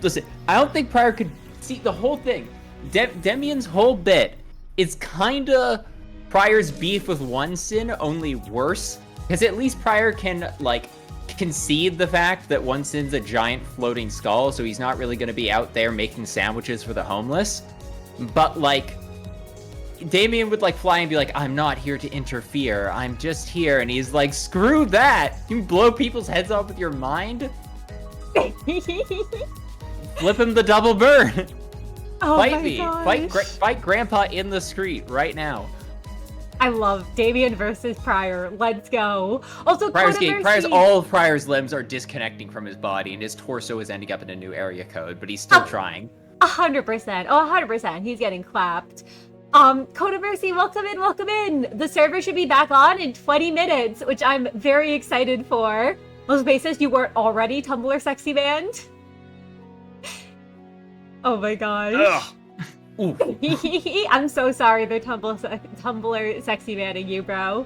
Listen, I don't think Pryor could see the whole thing. Demian's whole bit is kinda Pryor's beef with one sin, only worse. Because at least Pryor can, like, concede the fact that one sin's a giant floating skull, so he's not really going to be out there making sandwiches for the homeless. But, like, Damien would, like, fly and be like, I'm not here to interfere. I'm just here. And he's like, screw that. You blow people's heads off with your mind? Flip him the double burn. Oh Fight my me. gosh. Fight Grandpa in the street right now. I love Damien versus Pryor. Let's go. Also, All of Pryor's limbs are disconnecting from his body, and his torso is ending up in a new area code, but he's still trying. 100%. Oh, 100%. He's getting clapped. Code of Mercy, welcome in, welcome in. The server should be back on in 20 minutes, which I'm very excited for. Those bases, you weren't already Tumblr sexy band? Oh my gosh. I'm so sorry they're Tumblr sexy manning you, bro.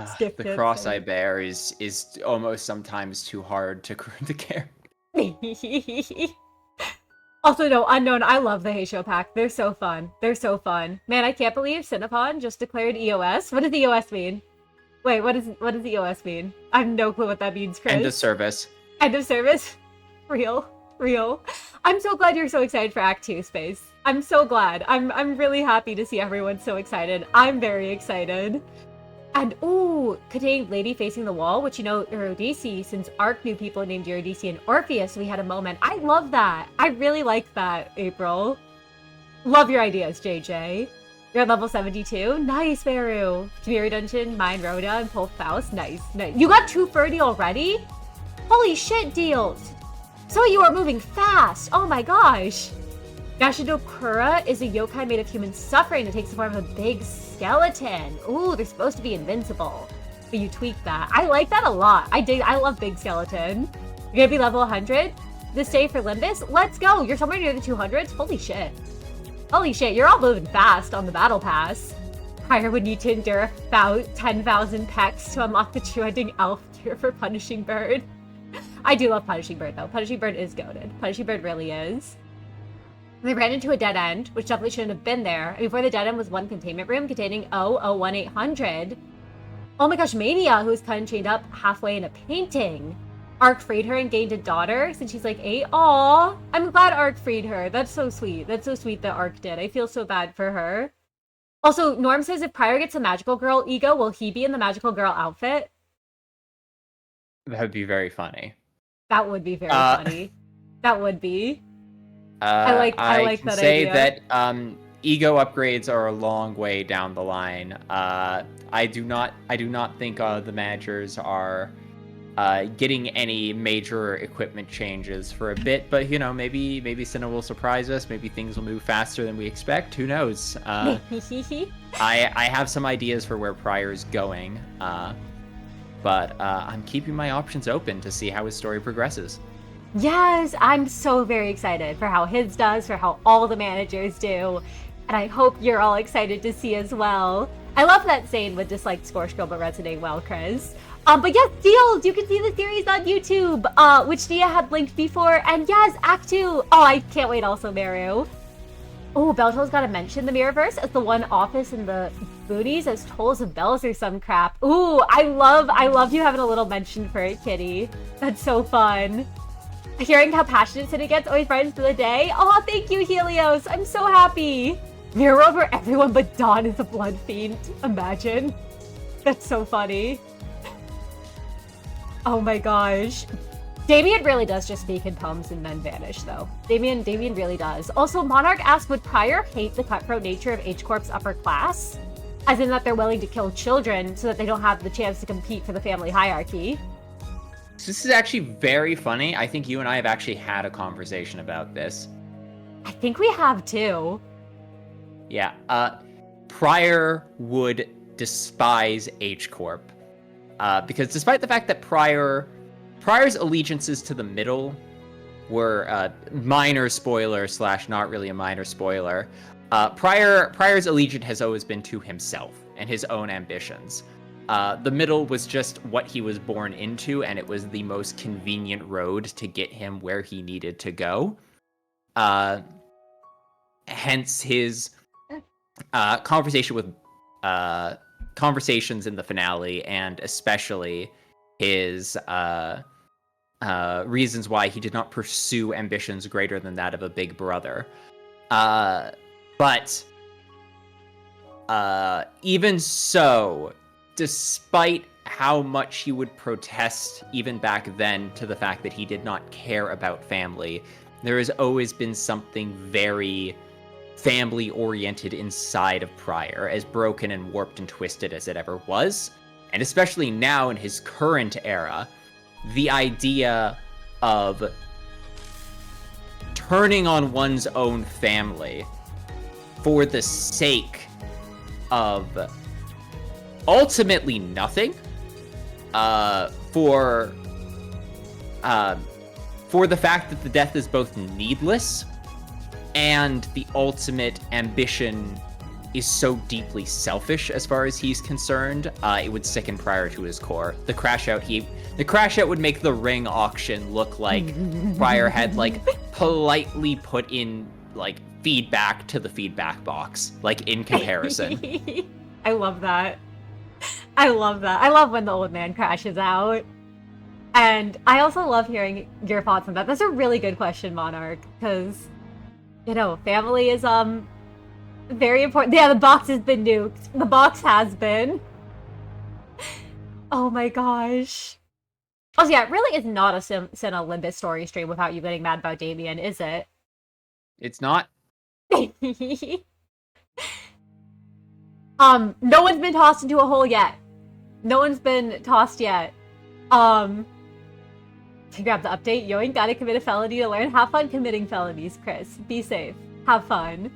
The cross I bear is almost sometimes too hard to carry. Also, no, Unknown, I love the Heisho pack. They're so fun. They're so fun. Man, I can't believe Cinnapon just declared EOS. What does EOS mean? Wait, what does EOS mean? I have no clue what that means, Chris. End of service. End of service? Real. I'm so glad you're so excited for Act 2, Space. I'm so glad. I'm really happy to see everyone so excited. I'm very excited. And, ooh, containing Lady Facing the Wall, which, you know, Eurydice, since Arc knew people named Eurydice and Orpheus, we had a moment. I love that. I really like that, April. Love your ideas, JJ. You're at level 72. Nice, Beru. Community Dungeon, Mine Rhoda, and Pull Faust. Nice. You got 230 already? Holy shit, deals. So you are moving fast. Oh my gosh. Yashidokura is a yokai made of human suffering that takes the form of a big skeleton. Ooh, they're supposed to be invincible. But you tweak that. I like that a lot. I love big skeleton. You're gonna be level 100 this day for Limbus? Let's go. You're somewhere near the 200s? Holy shit. Holy shit, you're all moving fast on the battle pass. Pryor would need to endure about 10,000 pecs to unlock the true ending elf tier for Punishing Bird. I do love Punishing Bird, though. Punishing Bird is goated. Punishing Bird really is. They ran into a dead end, which definitely shouldn't have been there. And before the dead end was one containment room containing 001-800. Oh my gosh, Mania, who's cut and chained up halfway in a painting. Arc freed her and gained a daughter since she's like 8. Aw, I'm glad Arc freed her. That's so sweet. That's so sweet that Arc did. I feel so bad for her. Also, Norm says if Pryor gets a magical girl ego, will he be in the magical girl outfit? That would be very funny. That would be very funny. That would be. I like that idea. I can say that ego upgrades are a long way down the line. I do not think the managers are getting any major equipment changes for a bit, but you know, maybe Cinna will surprise us. Maybe things will move faster than we expect. Who knows? I have some ideas for where Pryor's going, but I'm keeping my options open to see how his story progresses. Yes, I'm so very excited for how his does, for how all the managers do, and I hope you're all excited to see as well. I love that Zane would dislike Scorch Girl but resonate well, Chris. But yes, Deals, you can see the series on YouTube, which Nia had linked before, and yes, Act 2. Oh, I can't wait also, Meru. Oh, Belto's gotta mention the Mirrorverse as the one office in the boonies as tolls of bells or some crap. Ooh, I love you having a little mention for it, Kitty. That's so fun. Hearing how passionate Cinna gets always brightens the day. Oh, thank you, Helios. I'm so happy. Mirror over everyone but Dawn is a blood fiend. Imagine. That's so funny. Oh my gosh. Damien really does just speak in poems and then vanish, though. Damien really does. Also, Monarch asked, would Pryor hate the cutthroat nature of H-Corp's upper class? As in that they're willing to kill children so that they don't have the chance to compete for the family hierarchy. This is actually very funny. I think you and I have actually had a conversation about this. I think we have too. Yeah. Pryor would despise H-Corp. Because despite the fact that Pryor's allegiances to the middle were minor spoiler / not really a minor spoiler, Pryor's allegiance has always been to himself and his own ambitions. The middle was just what he was born into, and it was the most convenient road to get him where he needed to go. Hence his conversations in the finale, and especially his reasons why he did not pursue ambitions greater than that of a big brother. But even so, despite how much he would protest even back then to the fact that he did not care about family, there has always been something very family-oriented inside of Pryor, as broken and warped and twisted as it ever was. And especially now in his current era, the idea of turning on one's own family for the sake of ultimately nothing, for the fact that the death is both needless and the ultimate ambition is so deeply selfish as far as he's concerned, it would sicken Pryor to his core. The crash out would make the ring auction look like Pryor had like politely put in like feedback to the feedback box, like in comparison. I love that. I love that. I love when the old man crashes out. And I also love hearing your thoughts on that. That's a really good question, Monarch, because, you know, family is, very important. Yeah, the box has been nuked. The box has been. Oh my gosh. Oh, yeah, it really is not a Cinna Limbus story stream without you getting mad about Damien, is it? It's not. No one's been tossed into a hole yet. No one's been tossed yet. To grab the update, you ain't gotta commit a felony to learn. Have fun committing felonies, Chris. Be safe. Have fun.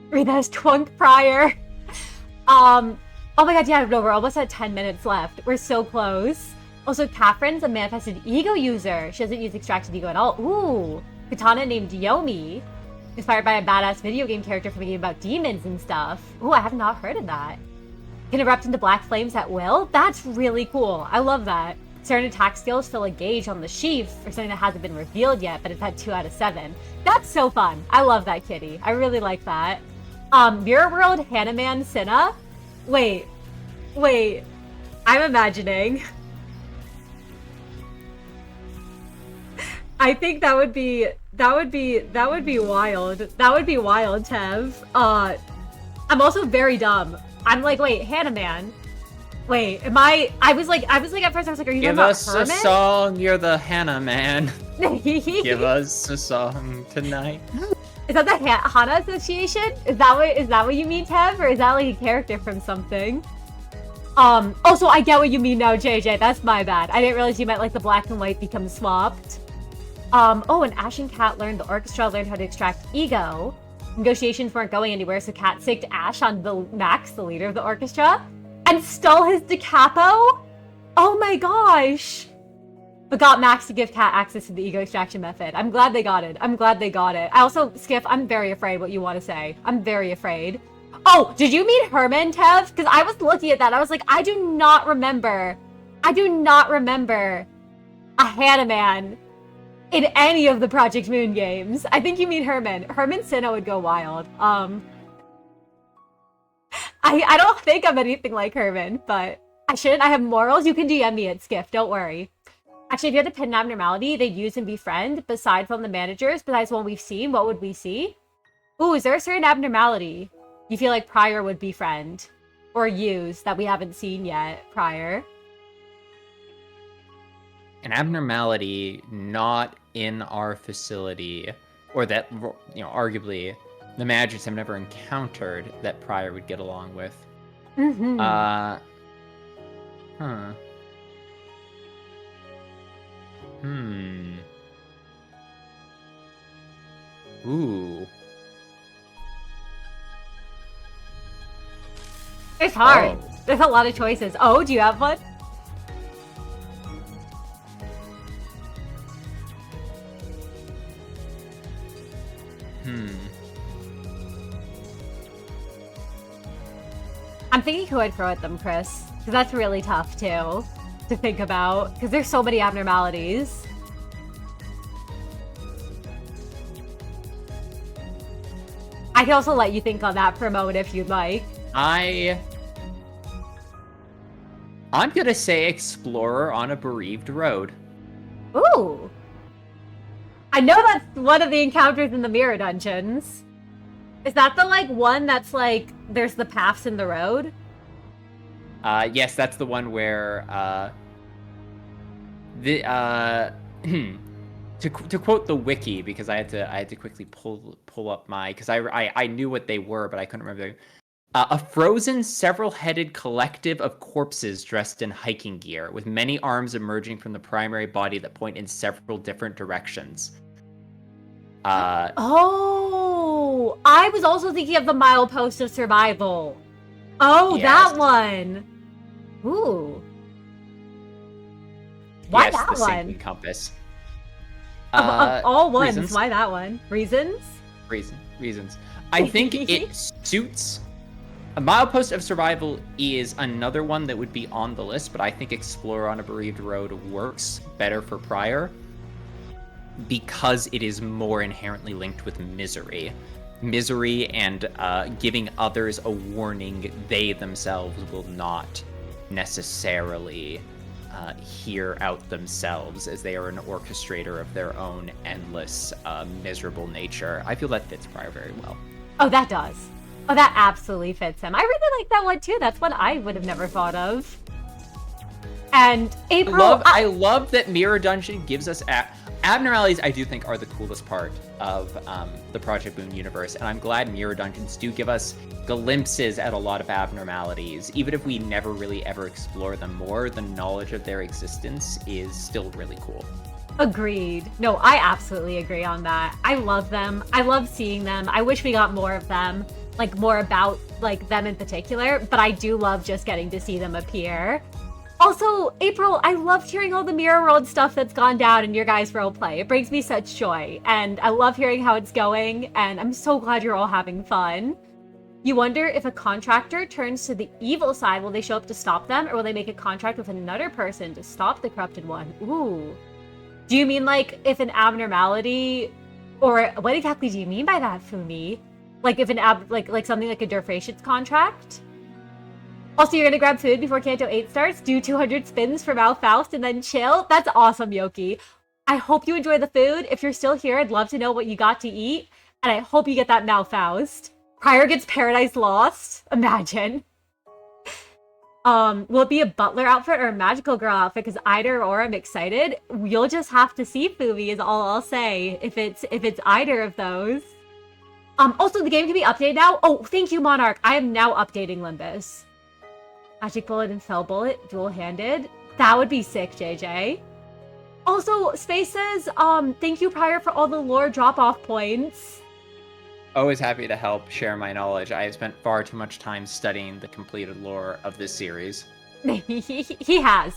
Read that as Twunk Pryor. Oh my god, yeah, no, we're almost at 10 minutes left. We're so close. Also, Catherine's a manifested ego user. She doesn't use extracted ego at all. Ooh. Katana named Yomi. Inspired by a badass video game character from a game about demons and stuff. Ooh, I have not heard of that. Can erupt into black flames at will? That's really cool. I love that. Certain attack skills fill a gauge on the sheath for something that hasn't been revealed yet, but it's had 2 out of 7. That's so fun. I love that kitty. I really like that. Mirror World Hanaman Cinna? Wait. I'm imagining. I think that would be wild. That would be wild, Tev. I'm also very dumb. I'm like, wait, Hanaman. Wait, I was like at first I was like, are you talking about Herman? Give us a song, you're the Hannah Man. Give us a song tonight. Is that the Hana Association? Is that what you mean, Tev? Or is that like a character from something? Also, I get what you mean now, JJ. That's my bad. I didn't realize you meant like the black and white become swapped. Oh, and Ashen Cat learned the orchestra learned how to extract ego. Negotiations weren't going anywhere, so Cat sicked Ash on the Max, the leader of the orchestra, and stole his da capo? Oh my gosh! But got Max to give Cat access to the ego extraction method. I'm glad they got it. I also, Skiff, I'm very afraid what you want to say. I'm very afraid. Oh, did you mean Herman, Tev? Because I was looking at that. I was like, I do not remember a Hanaman in any of the Project Moon games. I think you mean Herman. Herman Cinna would go wild. I don't think I'm anything like Herman, but I shouldn't. I have morals. You can DM me at Skiff. Don't worry. Actually, if you had to pin an abnormality they'd use and befriend, besides from the managers, besides one we've seen, what would we see? Ooh, is there a certain abnormality you feel like Pryor would befriend? Or use that we haven't seen yet, Pryor? An abnormality not in our facility, or that, you know, arguably the magics have never encountered that Pryor would get along with. Mm-hmm. Ooh. It's hard. Oh. There's a lot of choices. Oh, do you have one? I'm thinking who I'd throw at them, Chris. Because that's really tough, too, to think about. Because there's so many abnormalities. I can also let you think on that for a moment if you'd like. I'm gonna say Explorer on a Bereaved Road. Ooh, I know that's one of the encounters in the mirror dungeons. Is that the, like, one that's, like, there's the paths in the road? Yes, that's the one where, to quote the wiki, because I had to quickly pull up my, because I knew what they were, but I couldn't remember. A frozen, several-headed collective of corpses dressed in hiking gear, with many arms emerging from the primary body that point in several different directions. Oh, I was also thinking of the milepost of survival. Oh, yes. that one. Ooh. Why yes, that the one? sinking compass. Of all ones, reasons. why that one? Reasons? Reasons. I think it suits. A milepost of survival is another one that would be on the list, but I think Explorer on a Bereaved Road works better for Prior because it is more inherently linked with misery. Misery and giving others a warning they themselves will not necessarily hear out themselves, as they are an orchestrator of their own endless, miserable nature. I feel that fits Prior very well. Oh, that does. Oh, that absolutely fits him. I really like that one too. That's one I would have never thought of. And April, I love that Mirror Dungeon gives us abnormalities. I do think are the coolest part of the Project Boon universe, and I'm glad Mirror Dungeons do give us glimpses at a lot of abnormalities. Even if we never really ever explore them more, the knowledge of their existence is still really cool. Agreed. No, I absolutely agree on that. I love them. I love seeing them. I wish we got more of them, like more about like them in particular, but I do love just getting to see them appear. Also, April, I loved hearing all the Mirror World stuff that's gone down in your guys' roleplay. It brings me such joy, and I love hearing how it's going, and I'm so glad you're all having fun. You wonder if a contractor turns to the evil side, will they show up to stop them, or will they make a contract with another person to stop the corrupted one? Ooh. Do you mean like if an abnormality, or what exactly do you mean by that, Fumi? Like if an like something like a Durfratius contract? Also, you're gonna grab food before Canto 8 starts, do 200 spins for Malfaust, and then chill? That's awesome, Yoki. I hope you enjoy the food. If you're still here, I'd love to know what you got to eat, and I hope you get that Malfaust. Prior gets Paradise Lost. Imagine. Will it be a butler outfit or a magical girl outfit? Because either or, I'm excited. You'll just have to see, Fumi, is all I'll say. If it's either of those. Also, the game can be updated now. Oh, thank you, Monarch. I am now updating Limbus. Magic Bullet and Fell Bullet, dual-handed. That would be sick, JJ. Also, Spaces, thank you, Prior, for all the lore drop-off points. Always happy to help share my knowledge. I have spent far too much time studying the completed lore of this series. He has.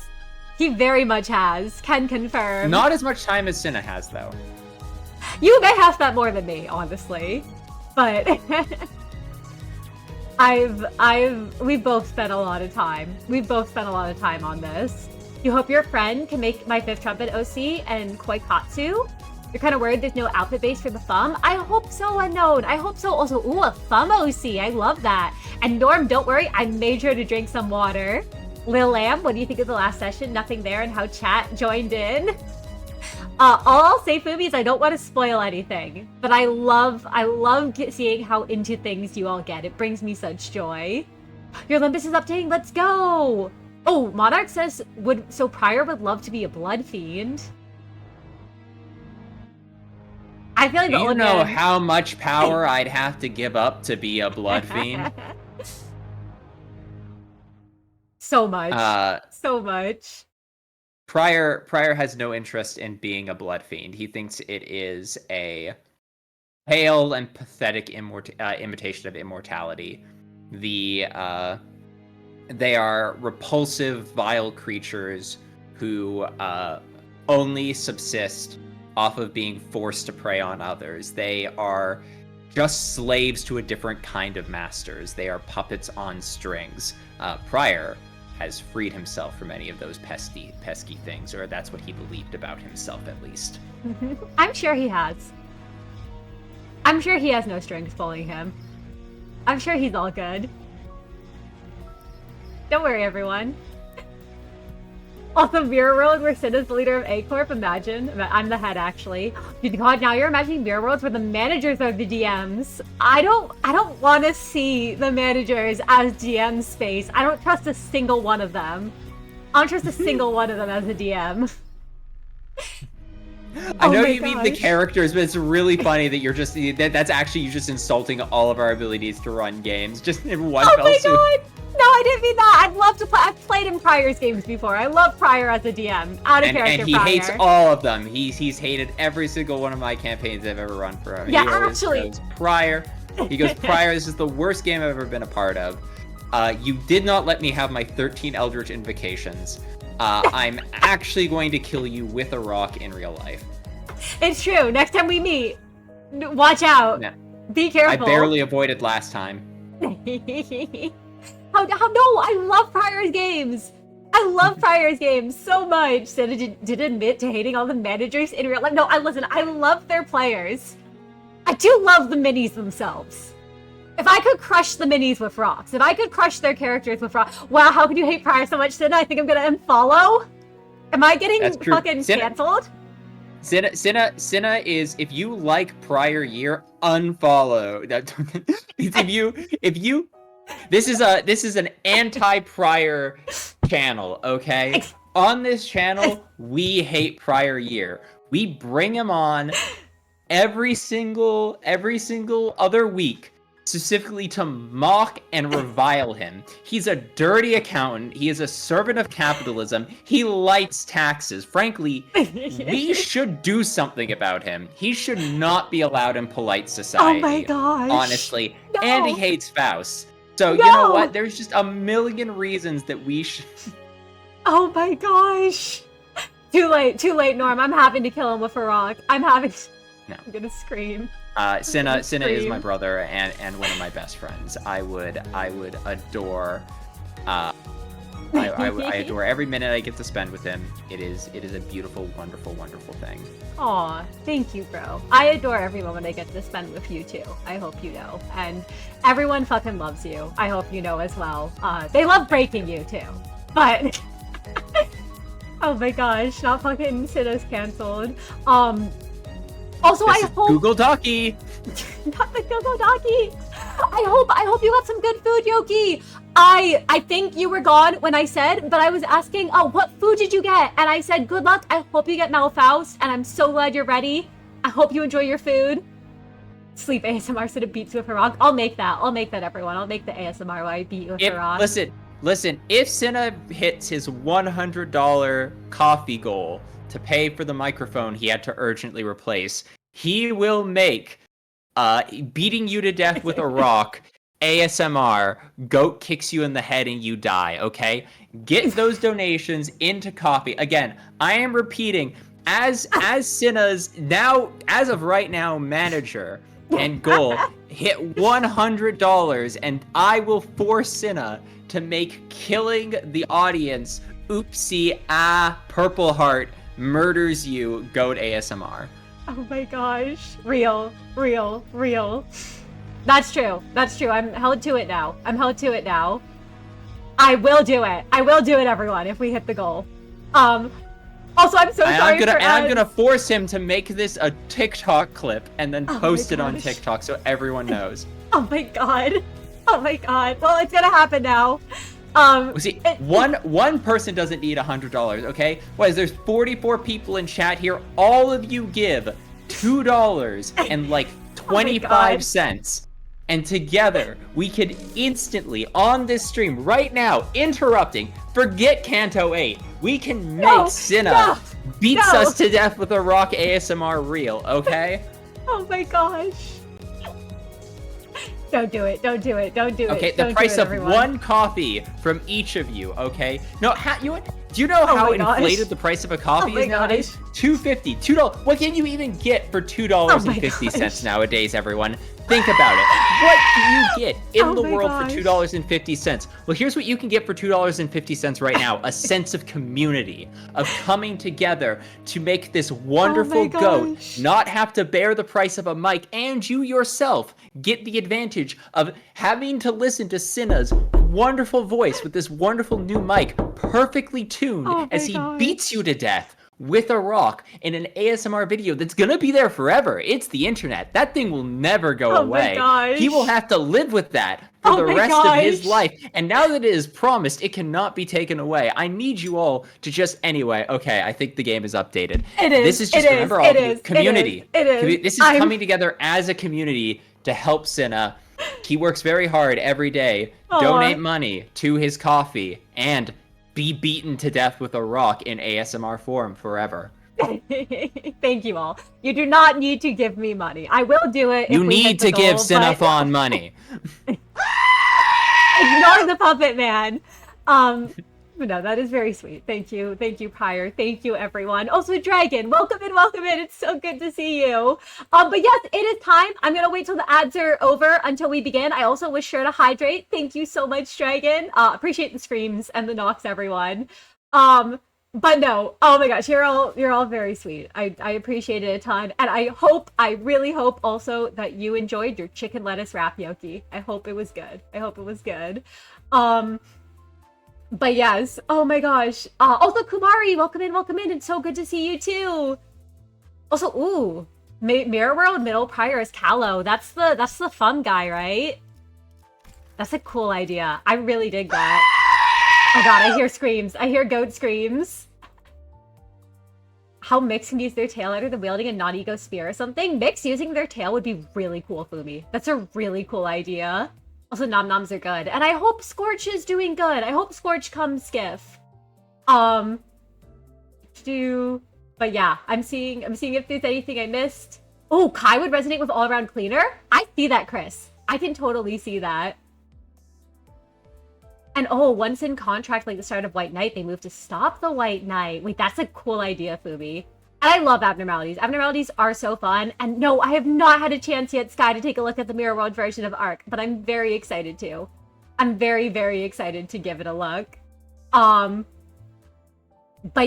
He very much has. Can confirm. Not as much time as Cinna has, though. You may have spent more than me, honestly. But we've both spent a lot of time. We've both spent a lot of time on this. You hope your friend can make my 5th trumpet OC and Koikatsu? You're kind of worried there's no outfit base for the thumb? I hope so, Unknown. I hope so. Also, ooh, a thumb OC. I love that. And Norm, don't worry. I made sure to drink some water. Lil Lamb, what do you think of the last session? Nothing there and how chat joined in? All I'll say, Fumi, is I don't want to spoil anything. But I love seeing how into things you all get. It brings me such joy. Your Limbus is updating. Let's go. Oh, Monarch says, Prior would love to be a blood fiend. I feel like do you know how much power I'd have to give up to be a blood fiend? So much. So much. Prior has no interest in being a blood fiend. He thinks it is a pale and pathetic imitation of immortality. They are repulsive, vile creatures who only subsist off of being forced to prey on others. They are just slaves to a different kind of masters. They are puppets on strings. Prior has freed himself from any of those pesky things, or that's what he believed about himself, at least. I'm sure he has. I'm sure he has no strings pulling him. I'm sure he's all good. Don't worry, everyone. Also, Mirror World where Sid is the leader of A Corp. Imagine. I'm the head, actually. God, now you're imagining Mirror Worlds where the managers are the DMs. I don't want to see the managers as DM space. I don't trust a single one of them. I don't trust a single one of them as a DM. I know you mean the characters, but it's really funny that you're just that's actually you just insulting all of our abilities to run games just in one fell swoop. Oh my god! No, I didn't mean that. I'd love to play. I've played in Pryor's games before. I love Pryor as a DM. Out of character, and he Pryor. hates all of them. He's hated every single one of my campaigns I've ever run for him. Yeah, he actually. Goes, Pryor. He goes, Pryor, this is the worst game I've ever been a part of. You did not let me have my 13 Eldritch Invocations. I'm actually going to kill you with a rock in real life. It's true. Next time we meet, watch out. No. Be careful. I barely avoided last time. How no, I love Pryor's games. I love Pryor's games so much. Sid did admit to hating all the managers in real life. No, I love their players. I do love the minis themselves. If I could crush the minis with rocks, if I could crush their characters with rocks, wow, how can you hate Pryor so much, Sid? I think I'm gonna unfollow. Am I getting fucking canceled? Cinna is, if you like prior year, unfollow. if you this is an anti-prior channel, okay? On this channel, we hate prior year. We bring him on every single other week, specifically to mock and revile him. He's a dirty accountant. He is a servant of capitalism. He lights taxes. Frankly, we should do something about him. He should not be allowed in polite society. Oh my gosh. Honestly. No. And he hates Faust. So, No. you know what? There's just a million reasons that we should... Oh my gosh. Too late, Norm. I'm having to kill him with a rock. No. I'm gonna scream. Cinna is my brother and one of my best friends. I would adore I adore every minute I get to spend with him. It is a beautiful, wonderful, wonderful thing. Aw, thank you, bro. I adore every moment I get to spend with you too. I hope you know. And everyone fucking loves you. I hope you know as well. They love breaking you too. But oh my gosh, not fucking Sidda's canceled. Also, This I is hope Google Docky. not the Google Docky. I hope you got some good food, Yoki. I think you were gone when I said, but I was asking, oh, what food did you get? And I said, good luck. I hope you get Malfaust, and I'm so glad you're ready. I hope you enjoy your food. Sleep ASMR Sidda beats you with a rock. I'll make that, everyone. I'll make the ASMR while I beat you with a rock. Listen, if Cinna hits his $100 coffee goal to pay for the microphone he had to urgently replace, he will make beating you to death with a rock ASMR, goat kicks you in the head and you die, okay? Get those donations into coffee. Again, I am repeating, as Cinna's now, as of right now, manager and goal, hit $100 and I will force Cinna to make killing the audience oopsie purple heart murders you goat ASMR. Oh my gosh. Real. That's true. I'm held to it now. I will do it, everyone, if we hit the goal. Also, I'm so sorry I'm gonna force him to make this a TikTok clip and then post it on TikTok so everyone knows. Oh my god. Well, it's gonna happen now. See, one person doesn't need $100, okay? There's 44 people in chat here. All of you give $2 and like 25 cents. And together, we could instantly, on this stream, right now, interrupting, forget Canto 8. We can make Cinna beats us to death with a rock ASMR reel, okay? Oh my gosh. Don't do it. Okay, the price of one coffee from each of you, okay? No, do you know how inflated the price of a coffee is nowadays? $2.50, $2. What can you even get for $2.50 nowadays, everyone? Think about it. What do you get in the world for $2.50? Well, here's what you can get for $2.50 right now. A sense of community, of coming together to make this wonderful goat not have to bear the price of a mic, and you yourself get the advantage of having to listen to Cinna's wonderful voice with this wonderful new mic, perfectly tuned as he beats you to death with a rock in an ASMR video that's gonna be there forever. It's the internet. That thing will never go away. My gosh. He will have to live with that for the rest of his life. And now that it is promised, it cannot be taken away. I need you all to just, anyway, okay, I think the game is updated. It is. This is just, remember, all the community. It is. This is coming together as a community to help Cinna. He works very hard every day, donate money to his coffee, and be beaten to death with a rock in ASMR form forever. Thank you all. You do not need to give me money. I will do it. You need to give Cinnafon money. Ignore the puppet man. But no, that is very sweet. Thank you, Pyre. Thank you, everyone. Also, Dragon, welcome in. It's so good to see you. But yes, it is time. I'm gonna wait till the ads are over until we begin. I also was sure to hydrate. Thank you so much, Dragon. Appreciate the screams and the knocks, everyone. But no, oh my gosh, you're all very sweet. I appreciate it a ton, and I really hope also that you enjoyed your chicken lettuce wrap gnocchi. I hope it was good. But yes, oh my gosh. Also, Kumari, welcome in. It's so good to see you too. Also, ooh, Mirror World Middle Prior is Callow. That's the fun guy, right? That's a cool idea. I really dig that. Oh god, I hear screams. I hear goat screams. How Mix can use their tail either than wielding a non-ego spear or something? Mix using their tail would be really cool, Fumi. That's a really cool idea. Also, nom-noms are good. And I hope Scorch is doing good. I hope Scorch comes skiff. But yeah, I'm seeing if there's anything I missed. Oh, Kai would resonate with all-around cleaner? I see that, Chris. I can totally see that. And oh, once in contract, like the start of White Knight, they move to stop the White Knight. Wait, that's a cool idea, Fubi. And I love abnormalities. Abnormalities are so fun. And no, I have not had a chance yet, Sky, to take a look at the Mirror World version of Arc, but I'm very excited to. I'm very, very excited to give it a look. But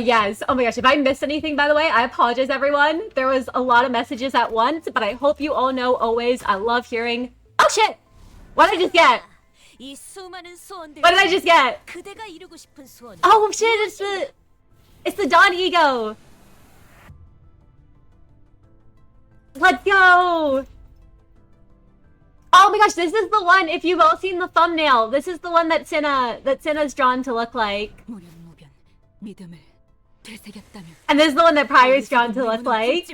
yes, oh my gosh, if I missed anything, by the way, I apologize, everyone. There was a lot of messages at once, but I hope you all know always I love hearing... Oh shit! What did I just get? What did I just get? Oh shit, it's the Dawn Ego! Let's go! Oh my gosh, this is the one, if you've all seen the thumbnail, this is the one that Cinna's drawn to look like. And this is the one that Prior's drawn to look like.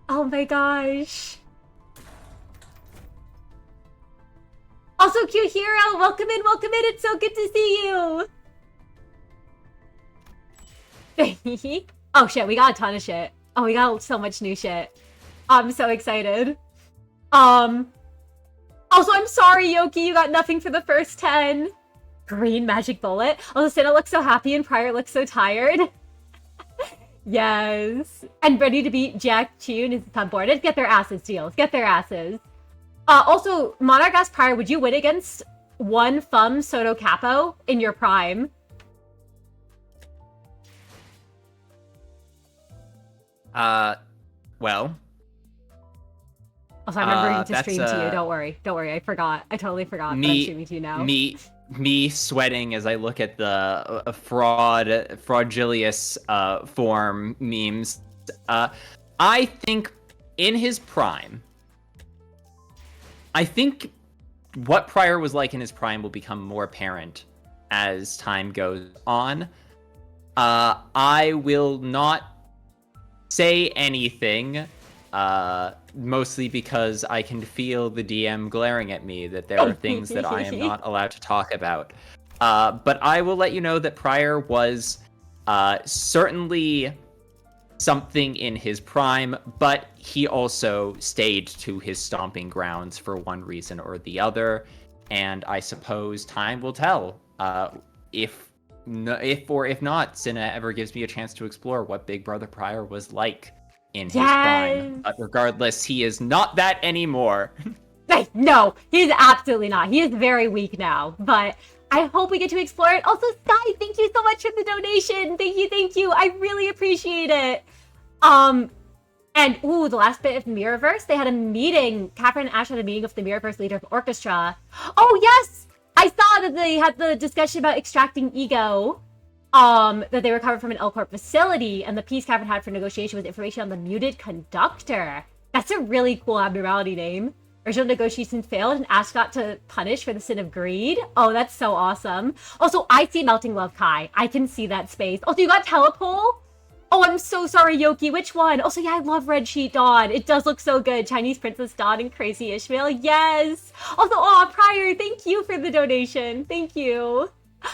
Oh my gosh. Also, Cute Hero, welcome in, it's so good to see you! Oh shit, we got a ton of shit. Oh, we got so much new shit. I'm so excited. Also, I'm sorry, Yoki, you got nothing for the first 10. Green magic bullet. Also, Cinna looks so happy and Prior looks so tired. Yes. And ready to beat Jack Chun is boarded. Get their asses, Deals. Get their asses. Also, Monarch asked Prior, would you win against one Thumb Soto Capo in your prime? Well. Also, I'm remembering to stream to you. Don't worry. I forgot. I totally forgot. But I'm streaming to you now. Me sweating as I look at the fraudulous form memes. I think in his prime, I think what Prior was like in his prime will become more apparent as time goes on. I will not say anything, mostly because I can feel the DM glaring at me that there are things that I am not allowed to talk about. But I will let you know that Prior was certainly something in his prime, but he also stayed to his stomping grounds for one reason or the other, and I suppose time will tell if or if not, Cinna ever gives me a chance to explore what Big Brother Prior was like in his prime. But regardless, he is not that anymore. No, he's absolutely not. He is very weak now, but I hope we get to explore it. Also, Sky, thank you so much for the donation. Thank you. I really appreciate it. And And, ooh, the last bit of Mirrorverse, they had a meeting. Catherine and Ash had a meeting with the Mirrorverse leader of Orchestra. Oh, yes! I saw that they had the discussion about extracting ego, that they recovered from an Corp facility, and the piece Catherine had for negotiation was information on the muted conductor. That's a really cool abnormality name. Original negotiations failed, and Ash got to punish for the sin of greed. Oh, that's so awesome. Also, I see Melting Love Kai. I can see that space. Also, you got Telepole? Oh, I'm so sorry, Yoki. Which one? Also, yeah, I love Red Sheet Dawn. It does look so good. Chinese Princess Dawn and Crazy Ishmael. Yes. Also, aw, Prior, thank you for the donation. Thank you.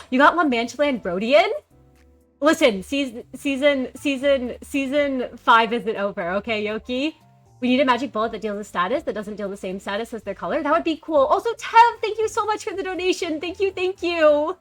You got La Manchaland Rodian? Listen, season 5 isn't over, okay, Yoki? We need a magic bullet that deals a status that doesn't deal the same status as their color. That would be cool. Also, Tev, thank you so much for the donation. Thank you, thank you.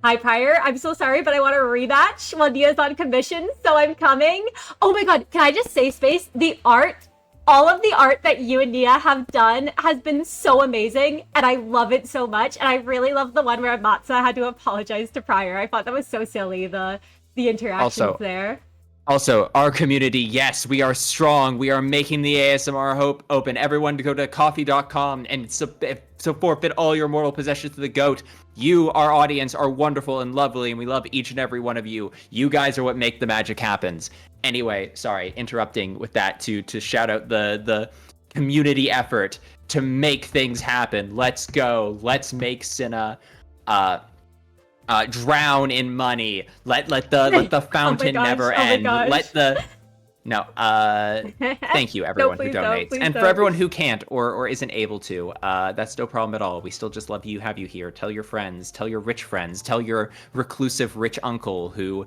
Hi, Prior. I'm so sorry, but I want a rematch while Nia's on commission, so I'm coming. Oh my god, can I just say, Space? The art, all of the art that you and Nia have done has been so amazing, and I love it so much. And I really love the one where Matza had to apologize to Prior. I thought that was so silly, the interactions there. Also, our community, yes, we are strong. We are making the ASMR Hope open. Everyone to go to coffee.com and so forfeit all your mortal possessions to the GOAT. You, our audience, are wonderful and lovely, and we love each and every one of you. You guys are what make the magic happens. Anyway, sorry, interrupting with that to shout out the community effort to make things happen. Let's go. Let's make Cinna drown in money. Let the fountain never end. Let the thank you everyone who donates, and for everyone who can't or isn't able to. That's no problem at all. We still just love you, have you here. Tell your friends, tell your rich friends, tell your reclusive rich uncle who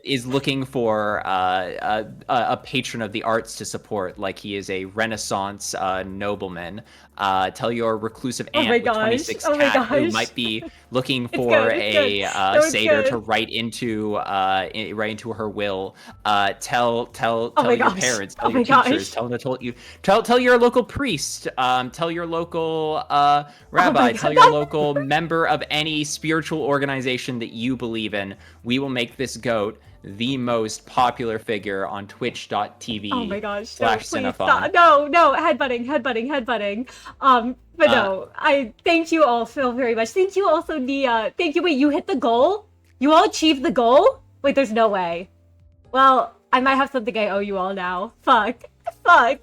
is looking for a patron of the arts to support, like he is a Renaissance nobleman. Tell your reclusive aunt with 26 cat who might be looking for a satyr to write into her will. Tell your parents, tell your teachers, tell your local priest, tell your local rabbi, tell your local member of any spiritual organization that you believe in. We will make this GOAT the most popular figure on twitch.tv. Oh my gosh, no, please stop. No, headbutting. But no, I thank you all so very much. Thank you also, Nia. Thank you. Wait, you hit the goal? You all achieved the goal? Wait, there's no way. Well, I might have something I owe you all now. Fuck. Let's go,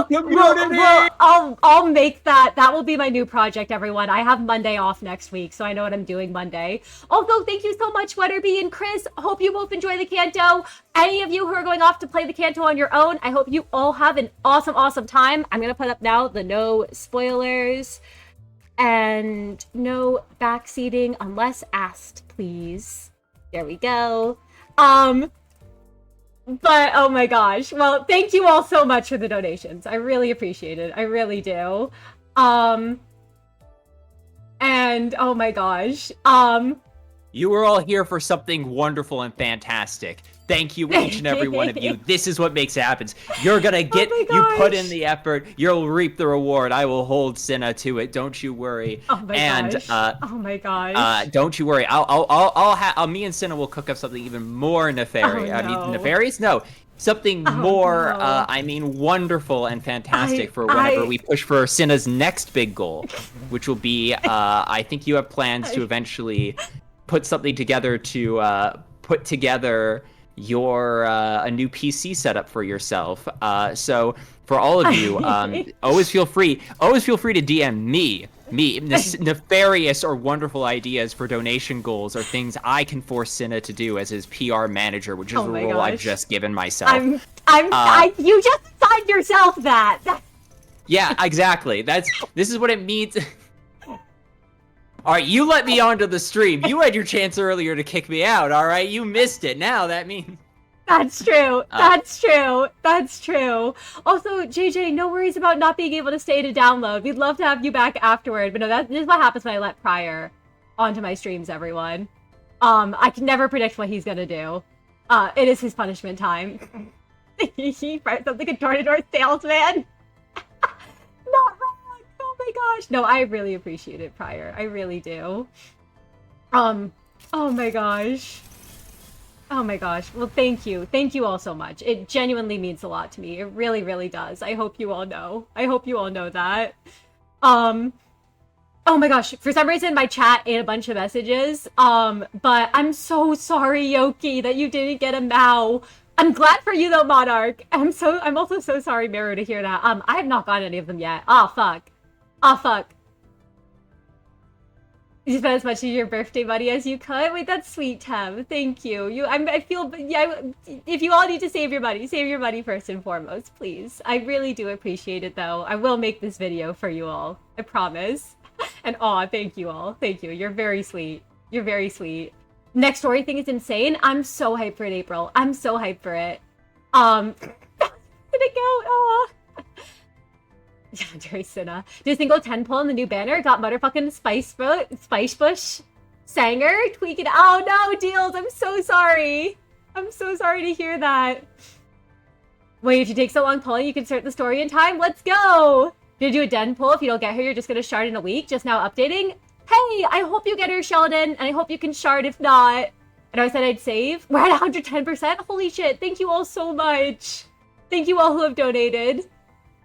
community! I'll make that. That will be my new project, everyone. I have Monday off next week, so I know what I'm doing Monday. Also, thank you so much, Wetterby and Chris. Hope you both enjoy the Canto. Any of you who are going off to play the Canto on your own, I hope you all have an awesome time. I'm going to put up now the no spoilers and no backseating unless asked, please. There we go. But, oh my gosh. Well, thank you all so much for the donations. I really appreciate it. I really do. And, oh my gosh. You were all here for something wonderful and fantastic. Thank you, each and every one of you. This is what makes it happen. You're gonna get, you put in the effort, you'll reap the reward. I will hold Cinna to it. Don't you worry. Oh my gosh. Oh my gosh. Don't you worry. Me and Cinna will cook up something even more nefarious. Oh, no. I mean, nefarious? No. Something more, I mean, wonderful and fantastic for whenever we push for Cinna's next big goal, which will be, I think you have plans to eventually put something together to put together your a new PC setup for yourself. So for all of you, always feel free to DM me nefarious or wonderful ideas for donation goals or things I can force Cinna to do as his PR manager, which is a role I've just given myself. You just assigned yourself that. Yeah, exactly. This is what it means. All right, you let me onto the stream. You had your chance earlier to kick me out, all right? You missed it. Now that means... That's true. That's true. Also, JJ, no worries about not being able to stay to download. We'd love to have you back afterward. But no, this is what happens when I let Prior onto my streams, everyone. I can never predict what he's gonna do. It is his punishment time. He sounds like a door-to-door salesman. Not wrong. Oh my gosh. No, I really appreciate it, Prior. I really do. Oh my gosh. Oh my gosh. Well, thank you. Thank you all so much. It genuinely means a lot to me. It really, really does. I hope you all know. I hope you all know that. Um, oh my gosh. For some reason, my chat ate a bunch of messages. But I'm so sorry, Yoki, that you didn't get a Mao. I'm glad for you though, Monarch. I'm also so sorry, Meru, to hear that. I have not gotten any of them yet. Oh fuck. Oh fuck. You spent as much of your birthday money as you could. Wait, that's sweet, Tem. Thank you. I feel, yeah. If you all need to save your money first and foremost, please. I really do appreciate it, though. I will make this video for you all. I promise. And aw, thank you all. Thank you. You're very sweet. You're very sweet. Next story thing is insane. I'm so hyped for it, April. I'm so hyped for it. Did it go? Aw. Yeah, Jerry Sinna. Did a single 10 pull in the new banner? Got motherfucking Spice Bush Sanger tweaking. Oh no, Deals. I'm so sorry. I'm so sorry to hear that. Wait, if you take so long pulling, you can start the story in time? Let's go! Did you do a den pull? If you don't get her, you're just gonna shard in a week? Just now updating? Hey, I hope you get her, Sheldon, and I hope you can shard if not. I know I said I'd save. We're at 110%? Holy shit, thank you all so much. Thank you all who have donated.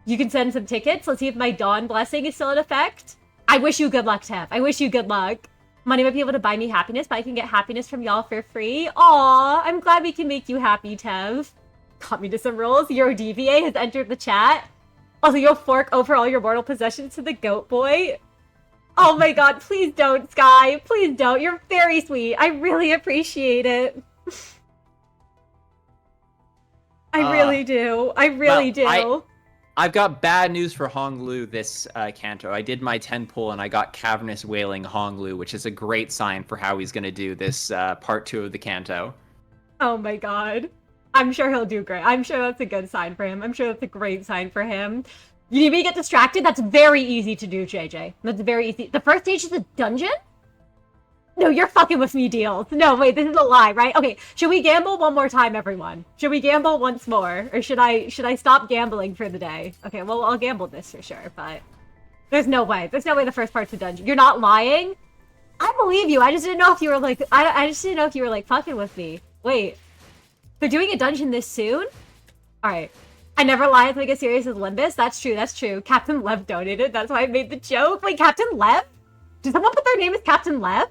You can send some tickets. Let's see if my Dawn blessing is still in effect. I wish you good luck, Tev. I wish you good luck. Money might be able to buy me happiness, but I can get happiness from y'all for free. Aw, I'm glad we can make you happy, Tev. Got me to some rules. EuroDVA has entered the chat. Also, you'll fork over all your mortal possessions to the goat boy. Oh my god, please don't, Sky. Please don't. You're very sweet. I really appreciate it. I really do. I really do. I've got bad news for Honglu this Canto. I did my 10 pull and I got Cavernous Wailing Honglu, which is a great sign for how he's going to do this part 2 of the Canto. Oh my god. I'm sure he'll do great. I'm sure that's a good sign for him. I'm sure that's a great sign for him. You need me to get distracted? That's very easy to do, JJ. That's very easy. The first stage is a dungeon? No, you're fucking with me, Deals. No, wait, this is a lie, right? Okay, should we gamble one more time, everyone? Should we gamble once more? Or should I stop gambling for the day? Okay, well, I'll gamble this for sure, but... There's no way. There's no way the first part's a dungeon. You're not lying? I believe you. I just didn't know if you were, like... I just didn't know if you were, like, fucking with me. Wait. They're doing a dungeon this soon? Alright. I never lie until I get serious as Limbus. That's true, that's true. Captain Lev donated. That's why I made the joke. Wait, Captain Lev? Did someone put their name as Captain Lev?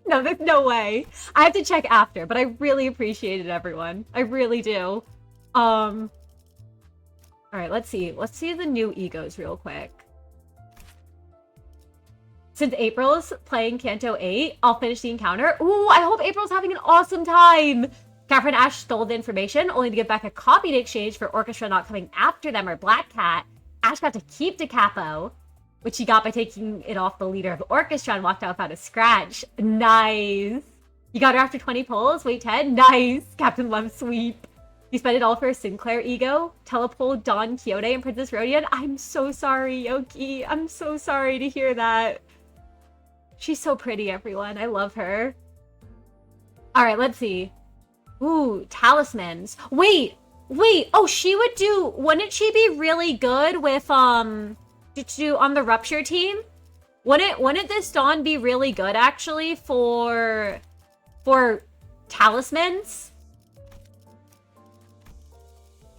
No, there's no way. I have to check after, but I really appreciate it, everyone. I really do. Alright, let's see. Let's see the new egos real quick. Since April's playing Canto 8, I'll finish the encounter. Ooh, I hope April's having an awesome time! Catherine Ash stole the information, only to give back a copy in exchange for Orchestra not coming after them or Black Cat. Ash got to keep Da Capo, which he got by taking it off the leader of Orchestra and walked out without a scratch. Nice. You got her after 20 pulls? Wait, 10? Nice. Captain Love sweep. You spent it all for a Sinclair ego? Telepole, Don Quixote, and Princess Rodian? I'm so sorry, Yoki. I'm so sorry to hear that. She's so pretty, everyone. I love her. Alright, let's see. Ooh, talismans. Wait. Oh, she would do... Wouldn't she be really good with, to do on the Rupture team? Wouldn't this Dawn be really good, actually, for talismans?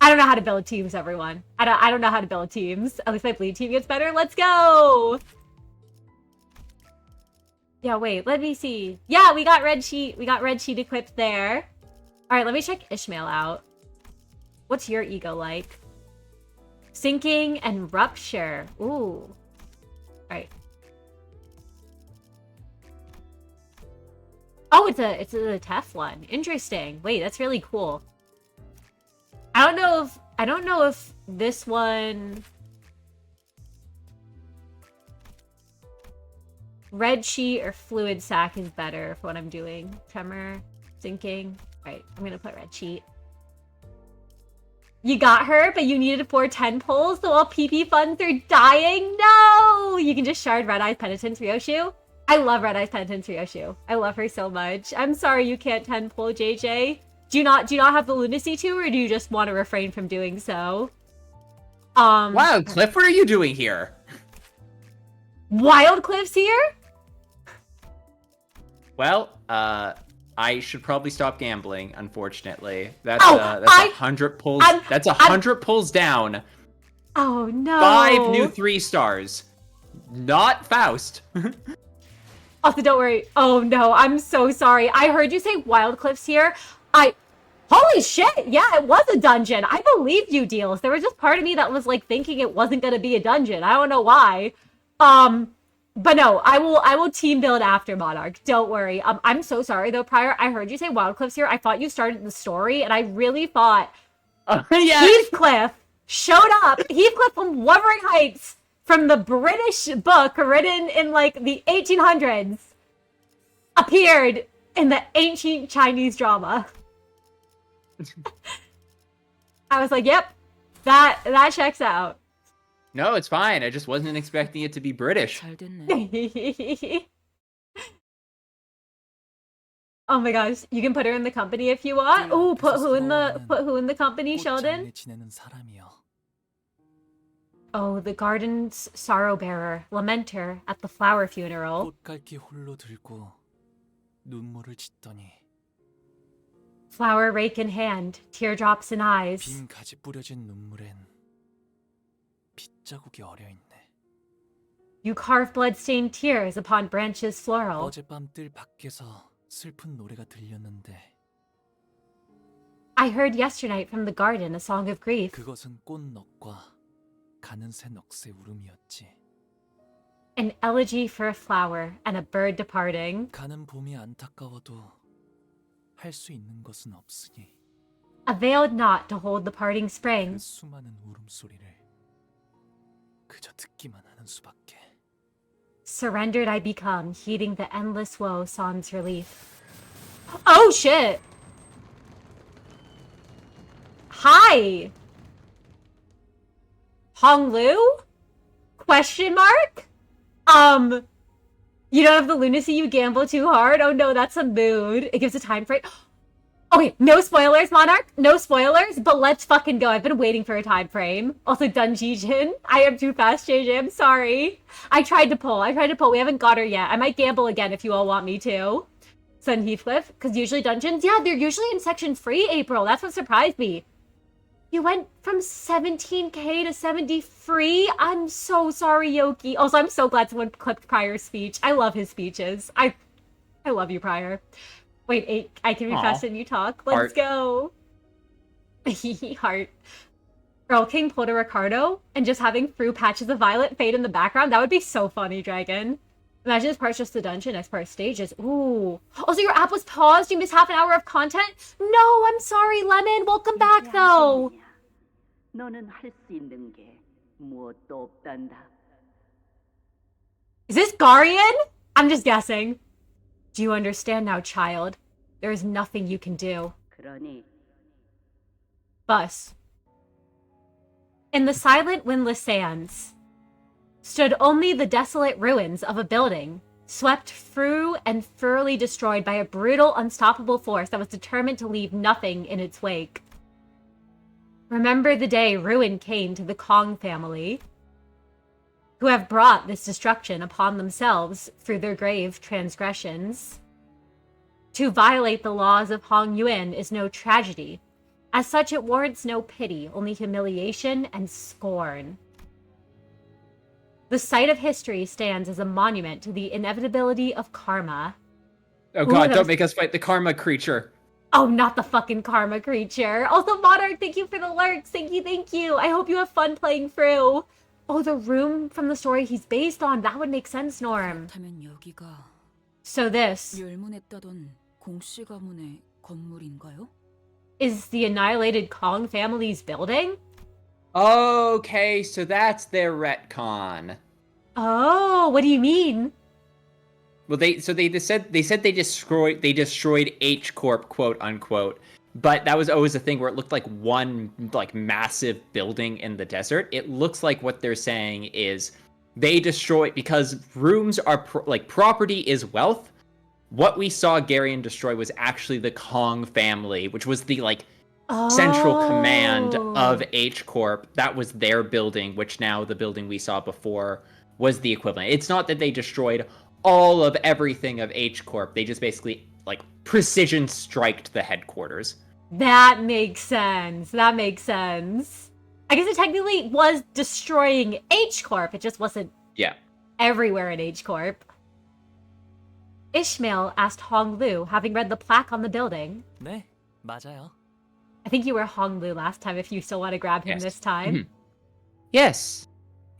I don't know how to build teams, everyone. I don't know how to build teams. At least my bleed team gets better. Let's go! Yeah, wait, let me see. Yeah, we got red sheet. We got red sheet equipped there. Alright, let me check Ishmael out. What's your ego like? Sinking and Rupture. Ooh. Alright. Oh, it's a Teflon. Interesting. Wait, that's really cool. I don't know if this one... Red sheet or fluid sac is better for what I'm doing. Tremor, sinking. Alright, I'm gonna put red sheet. You got her, but you needed 410 pulls, so all PP funds are dying? No! You can just shard Red Eyes Penitence Ryoshu. I love Red Eyes Penitence Ryoshu. I love her so much. I'm sorry you can't 10 pull, JJ. Do you not have the lunacy to, or do you just want to refrain from doing so? Wow, Cliff, what are you doing here? Wild Cliff's here? Well, I should probably stop gambling, unfortunately. That's Oh, that's 100 pulls. That's 100 pulls down. Oh no. 5 new 3-stars. Not Faust. Also, don't worry. Oh no, I'm so sorry. I heard you say Wild Cliffs here. Holy shit! Yeah, it was a dungeon. I believed you, Deals. There was just part of me that was like thinking it wasn't gonna be a dungeon. I don't know why. But no, I will team build after Monarch. Don't worry. I'm so sorry though, Prior. I heard you say Wild Cliffs here. I thought you started the story, and I really thought Yeah. Heathcliff showed up. Heathcliff from Wuthering Heights, from the British book written in like the 1800s, appeared in the ancient Chinese drama. I was like, yep, that checks out. No, it's fine. I just wasn't expecting it to be British. Oh my gosh, you can put her in the company if you want. Oh, put who in the company, Sheldon? Oh, the garden's sorrow bearer, lamenter at the flower funeral. Flower rake in hand, teardrops in eyes. You carve blood-stained tears upon branches floral. I heard yesternight from the garden a song of grief. An elegy for a flower and a bird departing. Availed not to hold the parting spring. Surrendered I become, heeding the endless woe sans relief. Oh shit! Hi! Honglu? Question mark? You don't have the lunacy, you gamble too hard? Oh no, that's a mood. It gives a time frame. Okay, no spoilers, Monarch. No spoilers, but let's fucking go. I've been waiting for a time frame. Also, Dungeon. I am too fast, JJ. I'm sorry. I tried to pull. We haven't got her yet. I might gamble again if you all want me to. Sun Heathcliff, because usually dungeons, yeah, they're usually in section free, April. That's what surprised me. You went from 17k to 70 free? I'm so sorry, Yoki. Also, I'm so glad someone clipped Prior's speech. I love his speeches. I love you, Prior. Wait, I can be fast and you talk. Let's go. Heart. Earl King pulled a Ricardo and just having through patches of violet fade in the background. That would be so funny, Dragon. Imagine this part's just the dungeon, next part stages. Ooh. Also, your app was paused? You missed half an hour of content? No, I'm sorry, Lemon. Welcome back, though. Is this Garion? I'm just guessing. Do you understand now, child? There is nothing you can do. Bus. In the silent, windless sands stood only the desolate ruins of a building, swept through and thoroughly destroyed by a brutal, unstoppable force that was determined to leave nothing in its wake. Remember the day ruin came to the Kong family, who have brought this destruction upon themselves through their grave transgressions. To violate the laws of Hong Yuan is no tragedy. As such, it warrants no pity, only humiliation and scorn. The site of history stands as a monument to the inevitability of karma. Oh god, don't make us fight the karma creature. Oh, not the fucking karma creature. Also, Monarch, thank you for the lurks. Thank you. I hope you have fun playing through. Oh, the room from the story he's based on. That would make sense, Norm. So this is the annihilated Kong family's building? Okay, so that's their retcon. Oh, what do you mean? Well, they said they destroyed H Corp, quote unquote. But that was always a thing where it looked like one massive building in the desert. It looks like what they're saying is they destroyed because rooms are property is wealth. What we saw GARION destroy was actually the Kong family, which was the central command of H Corp. That was their building, which now the building we saw before was the equivalent. It's not that they destroyed all of everything of H Corp. They just basically like precision striked the headquarters. That makes sense. That makes sense. I guess it technically was destroying H Corp. It just wasn't everywhere in H Corp. Ishmael asked Hong Lu, having read the plaque on the building. 네, 맞아요. I think you were Hong Lu last time, if you still want to grab him this time. Mm-hmm. Yes,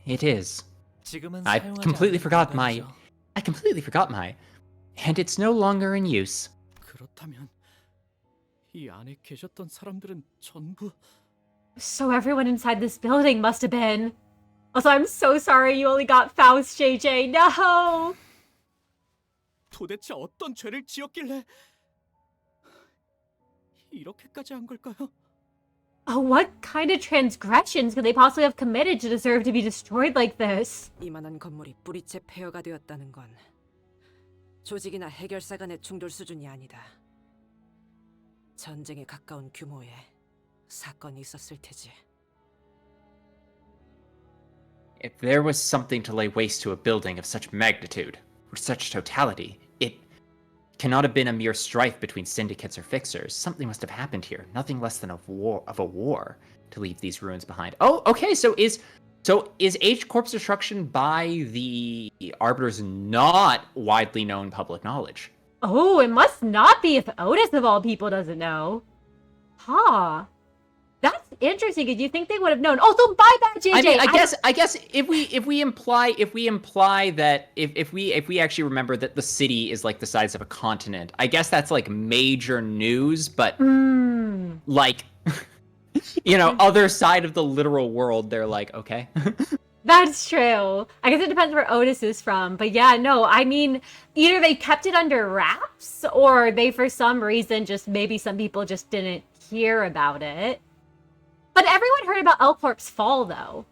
it is. 지금은 I 사용하지 completely 않는 forgot 공간이죠. my... And it's no longer in use. 그렇다면 이 안에 계셨던 사람들은 전부 So everyone inside this building must have been... Also, I'm so sorry you only got Faust, JJ. No! 도대체 어떤 죄를 지었길래 이렇게까지 한 걸까요? Oh, what kind of transgressions could they possibly have committed to deserve to be destroyed like this? 이만한 건물이 뿌리째 폐허가 되었다는 건 조직이나 해결사 간의 충돌 수준이 아니다. 전쟁에 가까운 규모의 사건이 있었을 테지. If there was something to lay waste to a building of such magnitude, or such totality, it cannot have been a mere strife between syndicates or fixers. Something must have happened here. Nothing less than a war to leave these ruins behind. Oh, okay, so is H Corp's destruction by the Arbiters not widely known public knowledge? Oh, it must not be if Otis of all people doesn't know. Huh. That's interesting, because you think they would have known. Oh, so buy that, JJ. I mean, I guess if we imply that if we actually remember that the city is like the size of a continent, I guess that's like major news. But like, you know, other side of the literal world, they're like, okay. That's true. I guess it depends where Otis is from. But yeah, no, I mean, either they kept it under wraps, or they, for some reason, just maybe some people just didn't hear about it. But everyone heard about L Corp's fall, though.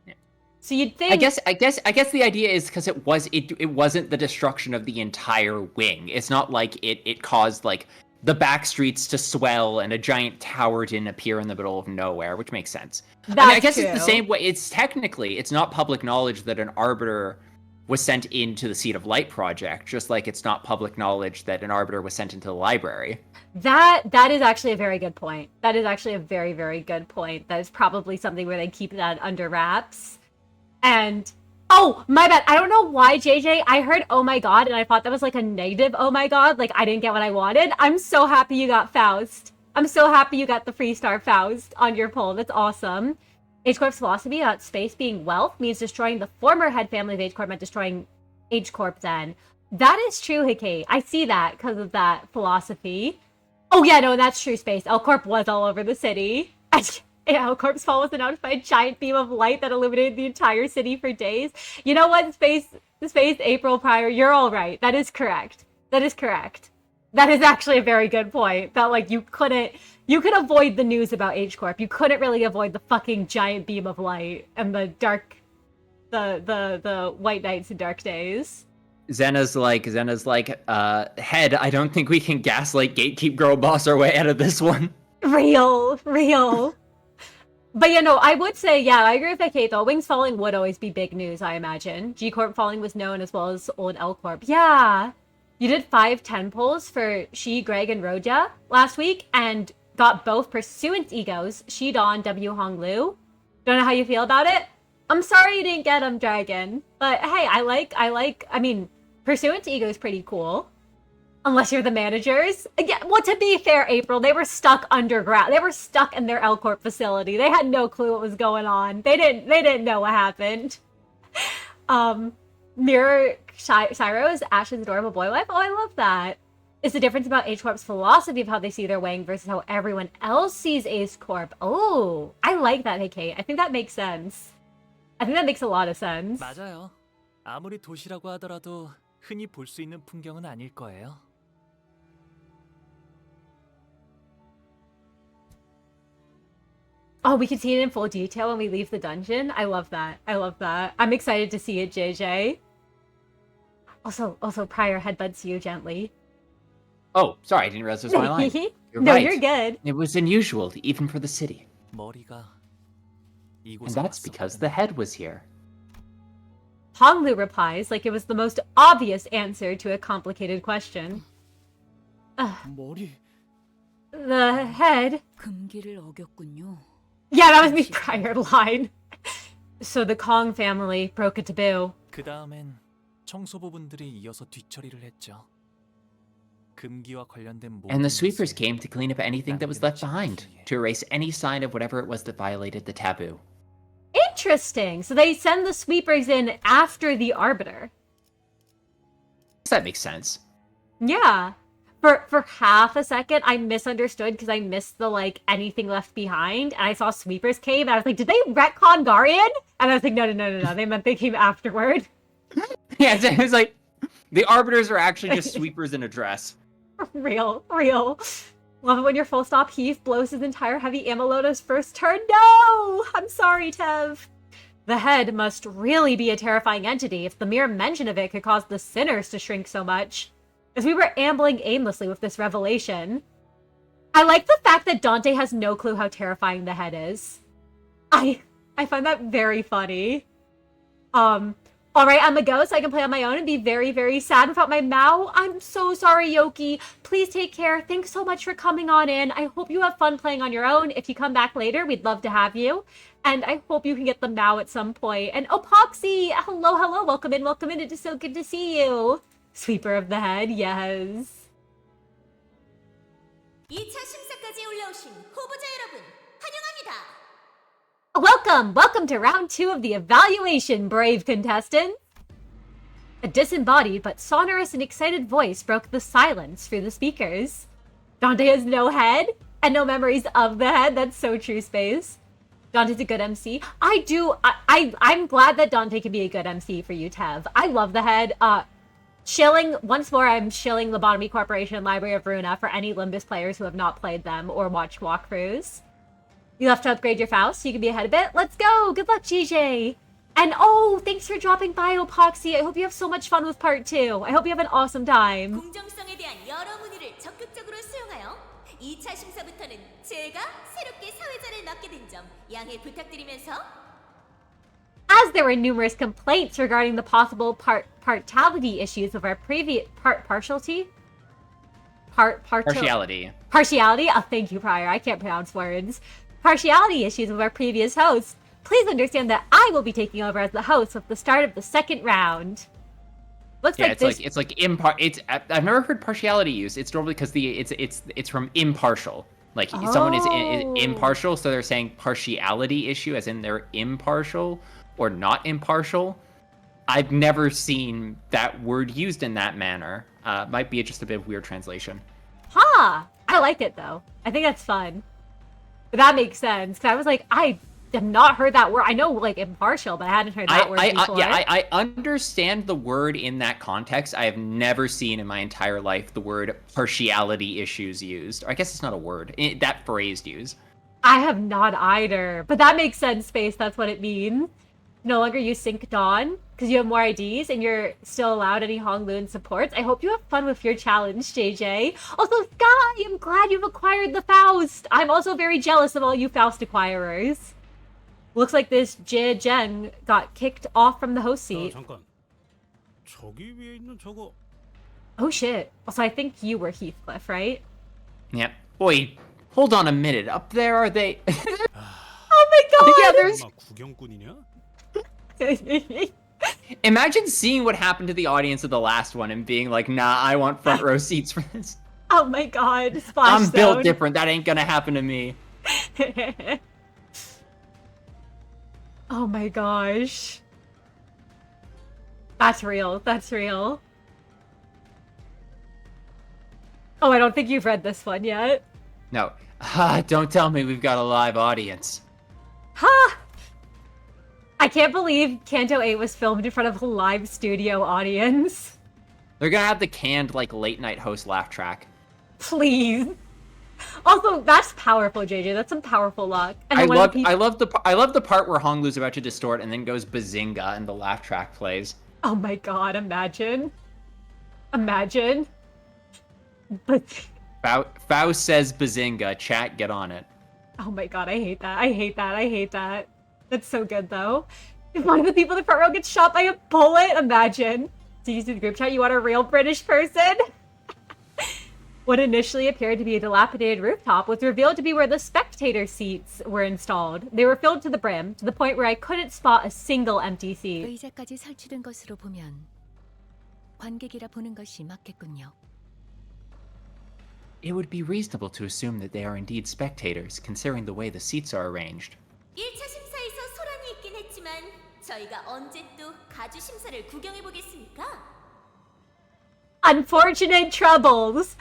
Yeah. So you'd think. I guess the idea is because it wasn't the destruction of the entire wing. It's not like it caused like the back streets to swell and a giant tower didn't appear in the middle of nowhere, which makes sense. I guess true. It's the same way. It's not public knowledge that an arbiter was sent into the Seed of Light project, just like it's not public knowledge that an arbiter was sent into the library. That is actually a very good point. That is actually a very, very good point. That is probably something where they keep that under wraps. And oh, my bad. I don't know why, JJ. I heard oh my god, and I thought that was like a negative oh my god. Like I didn't get what I wanted. I'm so happy you got Faust. I'm so happy you got the Freestar Faust on your poll. That's awesome. H Corp's philosophy about space being wealth means destroying the former head family of H Corp meant destroying H Corp then. That is true, Hikate. I see that because of that philosophy. Oh yeah, no, that's true, Space. L Corp was all over the city. L Corp's fall was announced by a giant beam of light that illuminated the entire city for days. You know what, Space April Prior, you're all right. That is correct. That is correct. That is actually a very good point. That like you could avoid the news about H Corp. You couldn't really avoid the fucking giant beam of light and the White Nights and Dark Days. Zena's like, head, I don't think we can gaslight gatekeep girl boss our way out of this one. Real. But you know, I would say, yeah, I agree with that, Kate, though. Wings falling would always be big news, I imagine. G Corp falling was known as well as old L Corp. Yeah. You did 5 10 polls for She, Greg, and Roja last week, and got both Pursuant egos, She, Dawn, W, Hong Lu. Don't know how you feel about it? I'm sorry you didn't get them, Dragon. But hey, I mean, Pursuant ego is pretty cool. Unless you're the managers. Again, well, to be fair, April, they were stuck underground. They were stuck in their L Corp facility. They had no clue what was going on. They didn't know what happened. Mirror Cyro's Ash's adorable boy life. Oh, I love that. It's the difference about H Corp's philosophy of how they see their wing versus how everyone else sees Ace Corp. Oh, I like that, hey Kate. I think that makes sense. I think that makes a lot of sense. 맞아요. 아무리 도시라고 하더라도 흔히 볼 수 있는 풍경은 아닐 거예요. Oh, we can see it in full detail when we leave the dungeon. I love that. I'm excited to see it, JJ. Also, Prior headbutts you gently. Oh, sorry, I didn't realize this was my line. You're no, right. You're good. It was unusual, even for the city. 머리가 And that's because the head was here. Honglu replies like it was the most obvious answer to a complicated question. 머리. The head. 금기를 어겼군요. Yeah, that was the prior line. So the Kong family broke a taboo. 그 다음엔 청소부분들이 이어서 뒤처리를 했죠. 금기와 관련된 모든 And the sweepers 것을 came to clean up anything that was left behind, to erase any sign of whatever it was that violated the taboo. Interesting. So they send the sweepers in after the Arbiter. Does that make sense? Yeah. For half a second, I misunderstood because I missed the, like, anything left behind, and I saw sweepers came, and I was like, did they retcon GARION? And I was like, no. They meant they came afterward. Yeah, it was like, the arbiters are actually just sweepers in a dress. Real. Love it when your full stop Heath blows his entire heavy ammo load his first turn. No! I'm sorry, Tev. The head must really be a terrifying entity if the mere mention of it could cause the sinners to shrink so much. As we were ambling aimlessly with this revelation, I like the fact that Dante has no clue how terrifying the head is. I find that very funny. Alright, I'm a ghost. I can play on my own and be very, very sad without my Mao. I'm so sorry, Yoki. Please take care. Thanks so much for coming on in. I hope you have fun playing on your own. If you come back later, we'd love to have you. And I hope you can get the Mao at some point. And Opoxy, hello. Welcome in. It is so good to see you. Sweeper of the head, yes. 2차 심사까지 올라오신 후보자 여러분, 환영합니다. Welcome to round 2 of the evaluation, brave contestants. A disembodied but sonorous and excited voice broke the silence through the speakers. Dante has no head and no memories of the head. That's so true, Space. Dante's a good MC. I'm glad that Dante can be a good MC for you, Tev. I love the head. Once more, I'm shilling Lobotomy Corporation and Library of Runa for any Limbus players who have not played them or watched walkthroughs. You have to upgrade your Faust so you can be ahead of it. Let's go! Good luck, GJ! And thanks for dropping by, Opoxy. I hope you have so much fun with part 2. I hope you have an awesome time. 공정성에 대한 여러 문의를 적극적으로 수용하여 2차 심사부터는 제가 새롭게 사회자를 맡게 된 점 양해 부탁드리면서 As there were numerous complaints regarding the possible partiality issues of our previous partiality. Partiality. Oh, thank you, Prior. I can't pronounce words. Partiality issues of our previous host. Please understand that I will be taking over as the host with the start of the second round. Looks Yeah, like it's like I've never heard partiality used. It's normally because it's from impartial. Like someone is impartial, so they're saying partiality issue, as in they're impartial or not impartial. I've never seen that word used in that manner. Might be just a bit of weird translation. Huh. I like it though. I think that's fun. But that makes sense. Cause I was like, I have not heard that word. I know like impartial, but I hadn't heard that word before. I understand the word in that context. I have never seen in my entire life the word partiality issues used. Or I guess it's not a word. That phrase used. I have not either. But that makes sense, Space. That's what it means. No longer use Sync Dawn because you have more IDs and you're still allowed any Hong Loon supports. I hope you have fun with your challenge, JJ. Also, Sky, I'm glad you've acquired the Faust. I'm also very jealous of all you Faust acquirers. Looks like this Jie Jen got kicked off from the host seat. 잠깐. 저기 위에 있는 저거. Oh shit. Also, I think you were Heathcliff, right? Yep. Wait, hold on a minute. Up there, are they? Oh my god! Yeah, there's. 구경꾼이냐? Imagine seeing what happened to the audience of the last one and being like, nah, I want front row seats for this. Oh my god, Splash I'm built Zone. different. That ain't gonna happen to me. Oh my gosh. That's real. That's real. Oh, I don't think you've read this one yet. No. Don't tell me we've got a live audience. Ha! I can't believe Canto 8 was filmed in front of a live studio audience. They're gonna have the canned, like, late night host laugh track. Please. Also, that's powerful, JJ. That's some powerful luck. And I then love the part where Honglu's about to distort and then goes bazinga and the laugh track plays. Oh my god, imagine. Imagine. But Faust says bazinga. Chat, get on it. oh my god, I hate that. I hate that. I hate that. That's so good though. If one of the people in the front row gets shot by a bullet, imagine. So you see the group chat, you want a real British person? What initially appeared to be a dilapidated rooftop was revealed to be where the spectator seats were installed. They were filled to the brim, to the point where I couldn't spot a single empty seat. 의자까지 설치된 것으로 보면 관객이라 보는 것이 맞겠군요. It would be reasonable to assume that they are indeed spectators, considering the way the seats are arranged. 1차 심사에서 소란이 있긴 했지만 저희가 언제 또 가주 심사를 구경해 보겠습니까? Unfortunate troubles.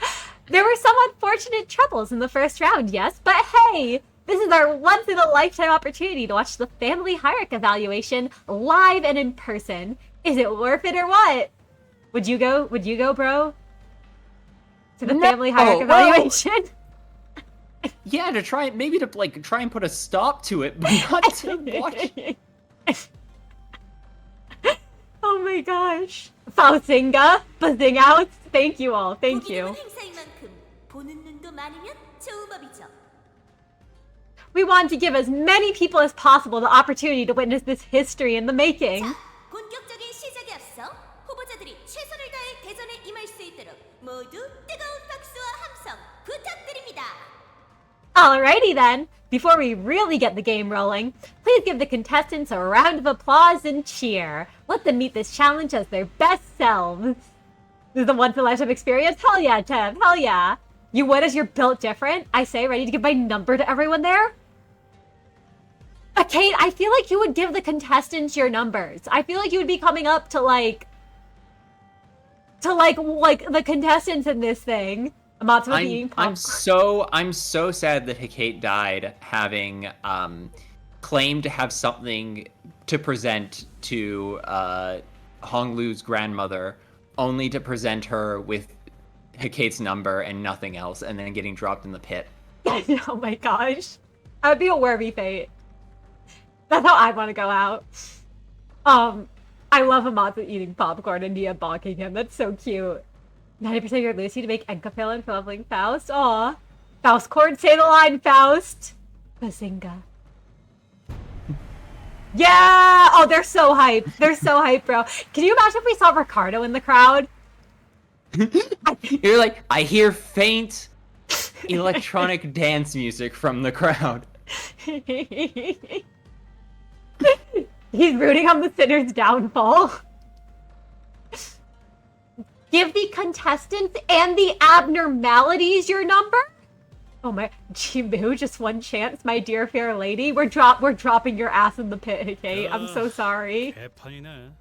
There were some unfortunate troubles in the first round, yes, but hey, this is our once-in-a-lifetime opportunity to watch the family hierarchy evaluation live and in person. Is it worth it or what? Would you go, bro? To the family hierarchy evaluation? Yeah, to try and put a stop to it, but not to watch. Oh my gosh. Fausinga, buzzing out. Thank you all. Thank 보기 you. 드문 행사인 만큼 보는 눈도 많으면 좋은 법이죠. We want to give as many people as possible the opportunity to witness this history in the making. 자, 본격적인 시작에 앞서 후보자들이 최선을 다해 대전에 임할 수 있도록 모두 뜨거운 박수와 함성 부탁드립니다. Alrighty then, before we really get the game rolling, please give the contestants a round of applause and cheer. Let them meet this challenge as their best selves. This is a once-in-a-lifetime experience? Hell yeah, Tev, hell yeah. You would as you're built different, I say, ready to give my number to everyone there? Kate, I feel like you would give the contestants your numbers. I feel like you would be coming up to like the contestants in this thing. I'm so sad that Hecate died having claimed to have something to present to Honglu's grandmother, only to present her with Hecate's number and nothing else, and then getting dropped in the pit. Oh my gosh. That would be a worthy fate. That's how I'd want to go out. I love Amatsu eating popcorn and Nia bonking him. That's so cute. 90% of your Lucy to make Enkapillin for leveling Faust. Aw. Faust Cord, say the line, Faust. Bazinga. Yeah! Oh, they're so hype. They're so hype, bro. Can you imagine if we saw Ricardo in the crowd? You're like, I hear faint electronic dance music from the crowd. He's rooting on the sinner's downfall. Give the contestants and the abnormalities your number? Oh my, Jimu, just one chance, my dear fair lady. We're dropping your ass in the pit, okay? I'm so sorry. 개판이네.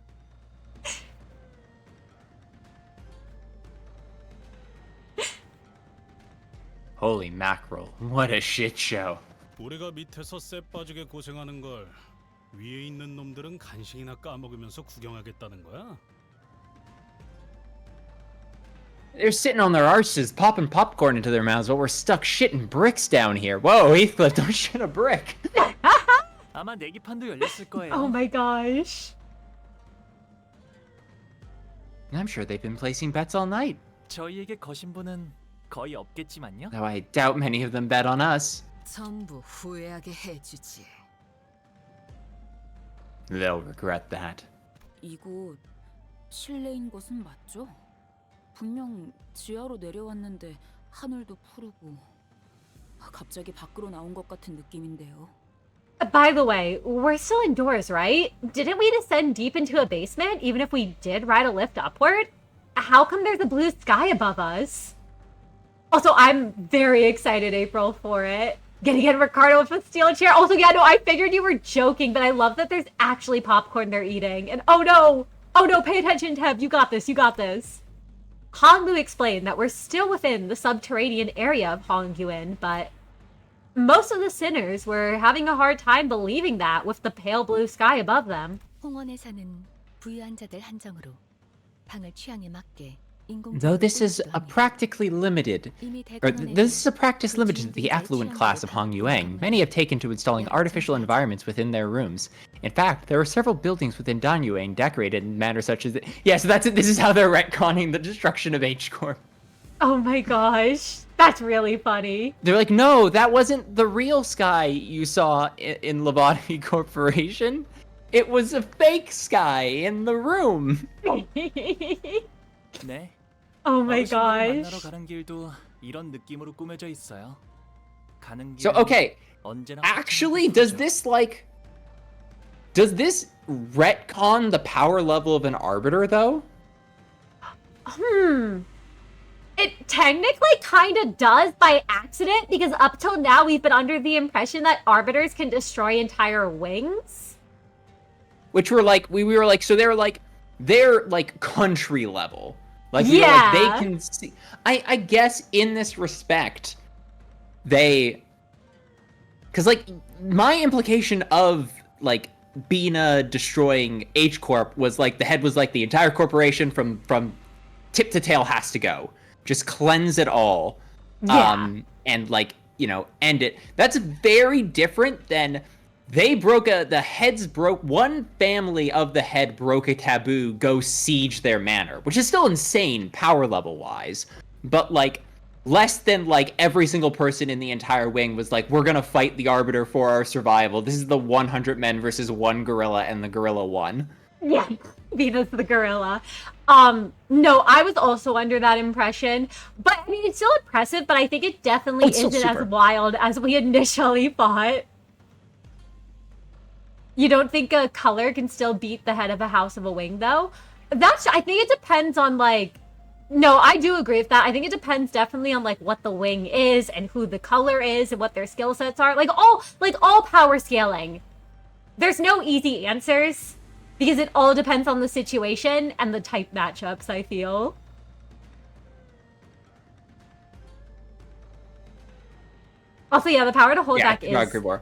Holy mackerel, what a shit show. 우리가 밑에서 쎄 빠지게 고생하는 걸 위에 있는 놈들은 간식이나 까먹으면서 구경하겠다는 거야? They're sitting on their arses, popping popcorn into their mouths while we're stuck shitting bricks down here. Whoa, Heathcliff, don't shit a brick. 아마 내기판도 열렸을 거예요. Oh my gosh. I'm sure they've been placing bets all night, 저희에게 거신 분은 거의 없겠지만요. though I doubt many of them bet on us. 전부 후회하게 해주지. They'll regret that. 이곳 실내인 것은 맞죠? 분명 지하로 내려왔는데 하늘도 푸르고 갑자기 밖으로 나온 것 같은 느낌인데요. By the way, we're still indoors, right? Didn't we descend deep into a basement, even if we did ride a lift upward? How come there's a blue sky above us? Also, I'm very excited, April, for it. Getting in Ricardo with a steel chair. Also, yeah, no, I figured you were joking, but I love that there's actually popcorn they're eating. And oh no, pay attention, Teb. You got this, you got this. Honglu explained that we're still within the subterranean area of Hongyuin, but most of the sinners were having a hard time believing that with the pale blue sky above them. 홍원에 사는 부유한 자들 한정으로 방을 취향에 맞게 Though this is a practically limited, this is a practice limited to the affluent class of Hongyuang, many have taken to installing artificial environments within their rooms. In fact, there are several buildings within Danyuang decorated in manners such as... Yeah, so that's it. This is how they're retconning the destruction of H-Corp. Oh my gosh, that's really funny. They're like, no, that wasn't the real sky you saw in Lobotomy Corporation. It was a fake sky in the room. 네, Oh my 어르신들을 만나러 gosh. 가는 길도 이런 느낌으로 꾸며져 있어요. 가는 So 길은 okay, 언제나 actually, 화창한 does this retcon the power level of an arbiter though? It technically kind of does by accident, because up till now we've been under the impression that arbiters can destroy entire wings. Which were like we were like so they're like country level. Like we were like they Yeah. can see. I guess in this respect, they, because like my implication of like Bina destroying H Corp was like the head was like the entire corporation from tip to tail has to go. Just cleanse it all. Yeah. And like, you know, end it. That's very different than the heads broke, one family of the head broke a taboo, go siege their manor, which is still insane power level wise, but like less than like every single person in the entire wing was like, we're gonna fight the arbiter for our survival. This is the 100 men versus one gorilla, and the gorilla won. Yeah. Venus the gorilla. No, I was also under that impression, but I mean, it's still impressive, but I think it definitely It's still isn't super. as wild as we initially thought. You don't think a color can still beat the head of a house of a wing, though? I think it depends on, like... No, I do agree with that. I think it depends definitely on, like, what the wing is and who the color is and what their skill sets are. Like all power scaling. There's no easy answers, because it all depends on the situation and the type matchups, I feel. Also, yeah, the power to hold back no, I agree more.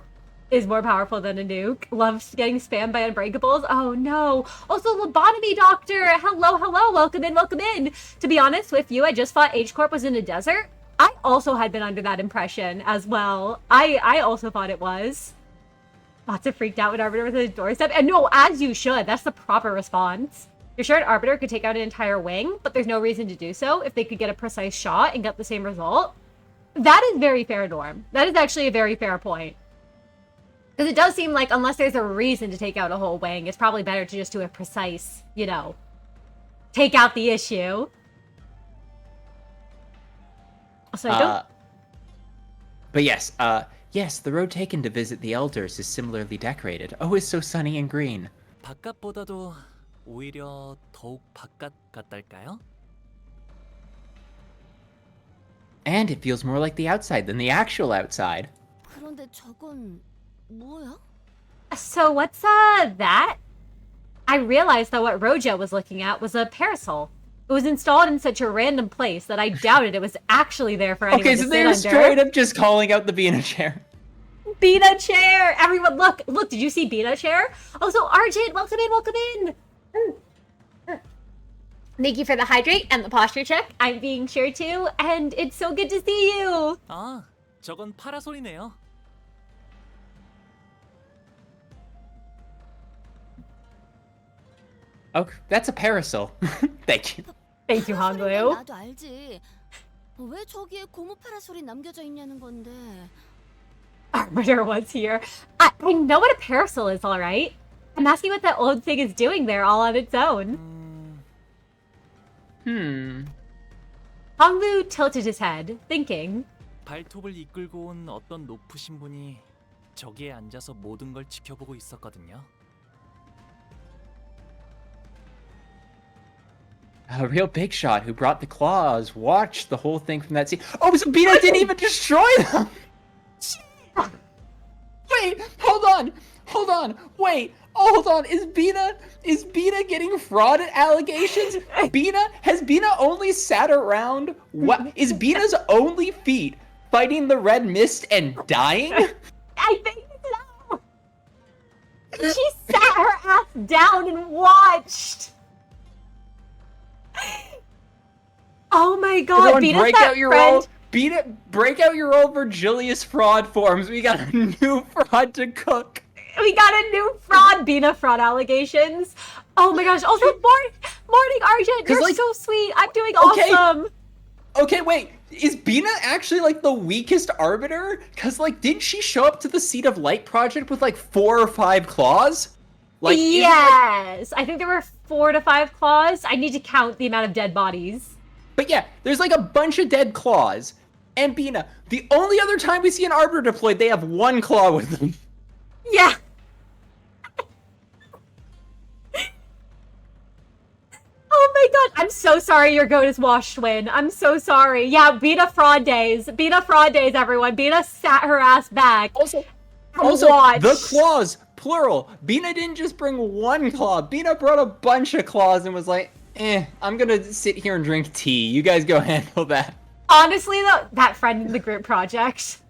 is more powerful than a nuke. Loves getting spammed by unbreakables. Oh no. Also, lobotomy doctor. Hello, hello. Welcome in, welcome in. To be honest with you, I just thought H Corp was in a desert. I also had been under that impression as well. I also thought it was. Lots of freaked out when Arbiter was at his doorstep. And no, as you should. That's the proper response. You're sure an Arbiter could take out an entire wing, but there's no reason to do so if they could get a precise shot and get the same result. That is very fair, Norm. That is actually a very fair point. Because it does seem like unless there's a reason to take out a whole wing, it's probably better to just do a precise, you know, take out the issue. Also, I don't... But yes, yes, the road taken to visit the elders is similarly decorated. Oh, it's so sunny and green. 바깥보다도 오히려 더욱 바깥 같달까요? And it feels more like the outside than the actual outside. 그런데 저건 뭐야? So what's, that? I realized that what Roja was looking at was a parasol. It was installed in such a random place that I doubted it was actually there for anyone Okay, to so sit they're under. straight up just calling out the Bina chair. Bina chair! Everyone, look! Look, did you see Bina chair? Also, Arjun, welcome in, welcome in! Thank you for the hydrate and the posture check. I'm being sure to, and it's so good to see you! 아, 저건 파라솔이네요. Oh, that's a parasol. Thank you. Thank you, 파라솔이면 Honglu. 나도 알지. 왜 저기에 고무 파라솔이 남겨져 있냐는 건데. Arbiter was here. I know what a parasol is, alright? I'm asking what that old thing is doing there all on its own. Honglu tilted his head, thinking. 발톱을 이끌고 온 어떤 높으신 분이 저기에 앉아서 모든 걸 지켜보고 있었거든요. A real big shot who brought the claws watched the whole thing from that scene. Oh, so Bina didn't even destroy them! Wait, hold on, wait, hold on, is Bina getting fraud allegations? Has Bina only sat around, what, is Bina's only feat fighting the red mist and dying? I think so! She sat her ass down and watched! Oh my god, Everyone Bina's break that out your friend. old, break out your old Virgilius fraud forms, we got a new fraud to cook. We got a new fraud, Bina fraud allegations. Oh my gosh, also morning Arjun, you're like, so sweet. I'm doing okay. awesome. Okay, wait, is Bina actually like the weakest arbiter? Cause like, didn't she show up to the Seed of Light project with like 4 or 5 claws? Like, yes, I think there were 4 to 5 claws. I need to count the amount of dead bodies. But yeah, there's like a bunch of dead claws. And Bina, the only other time we see an Arbiter deployed, they have one claw with them. Yeah. Oh my god, I'm so sorry your goat is washed, Win. I'm so sorry. Yeah, Bina fraud days. Bina fraud days, everyone. Bina sat her ass back. Also, watched. the claws, plural. Bina didn't just bring one claw. Bina brought a bunch of claws and was like, I'm gonna sit here and drink tea. You guys go handle that. Honestly, though, that friend in the group project.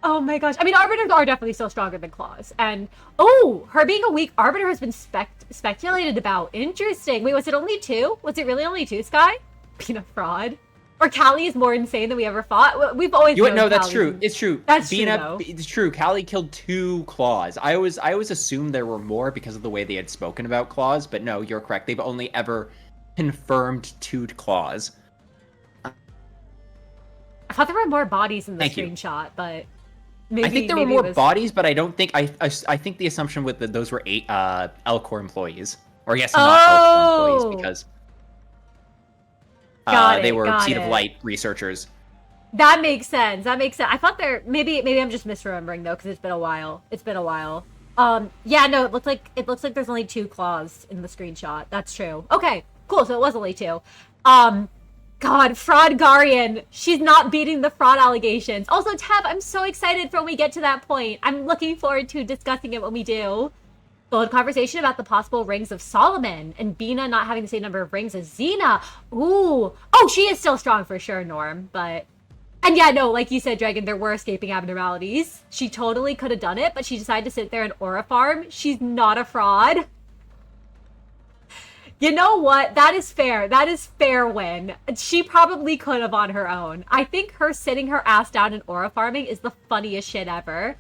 Oh my gosh. I mean, Arbiters are definitely still stronger than Claws. And, oh, her being a weak Arbiter has been speculated about. Interesting. Wait, was it only 2? Was it really only 2, Sky? Being a fraud? Or Callie is more insane than we ever thought? We've always known No, that's Callie's- true. It's true. That's Bina, true, though. it's true. Callie killed 2 claws. I always assumed there were more because of the way they had spoken about claws, but no, you're correct. They've only ever confirmed 2 claws. I thought there were more bodies in the Thank you. screenshot, but maybe I think there were maybe more it was... bodies, but I don't think I think the assumption with those were 8 Elcor employees, or yes, not Elcor employees because they were Seed of Light researchers. That makes sense. That makes sense. I thought there maybe I'm just misremembering though because it's been a while. Yeah, no, it looks like there's only 2 claws in the screenshot. That's true. Okay, cool. So it was only 2. God, fraud Garion. She's not beating the fraud allegations. Also, Tev, I'm so excited for when we get to that point. I'm looking forward to discussing it when we do. Bold conversation about the possible rings of Solomon and Bina not having the same number of rings as Xena. Ooh. Oh, she is still strong for sure, Norm, but... And yeah, no, like you said, Dragon, there were escaping abnormalities. She totally could have done it, but she decided to sit there and aura farm. She's not a fraud. You know what? That is fair. That is fair win. She probably could have on her own. I think her sitting her ass down and aura farming is the funniest shit ever.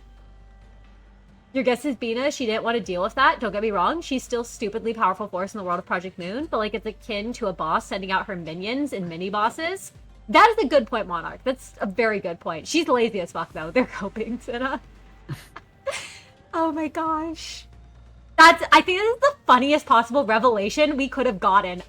Your guess is Bina. She didn't want to deal with that. Don't get me wrong. She's still stupidly powerful force in the world of Project Moon, but like it's akin to a boss sending out her minions and mini bosses. That is a good point, Monarch. That's a very good point. She's lazy as fuck, though. They're hoping, Sina. Oh my gosh. I think this is the funniest possible revelation we could have gotten.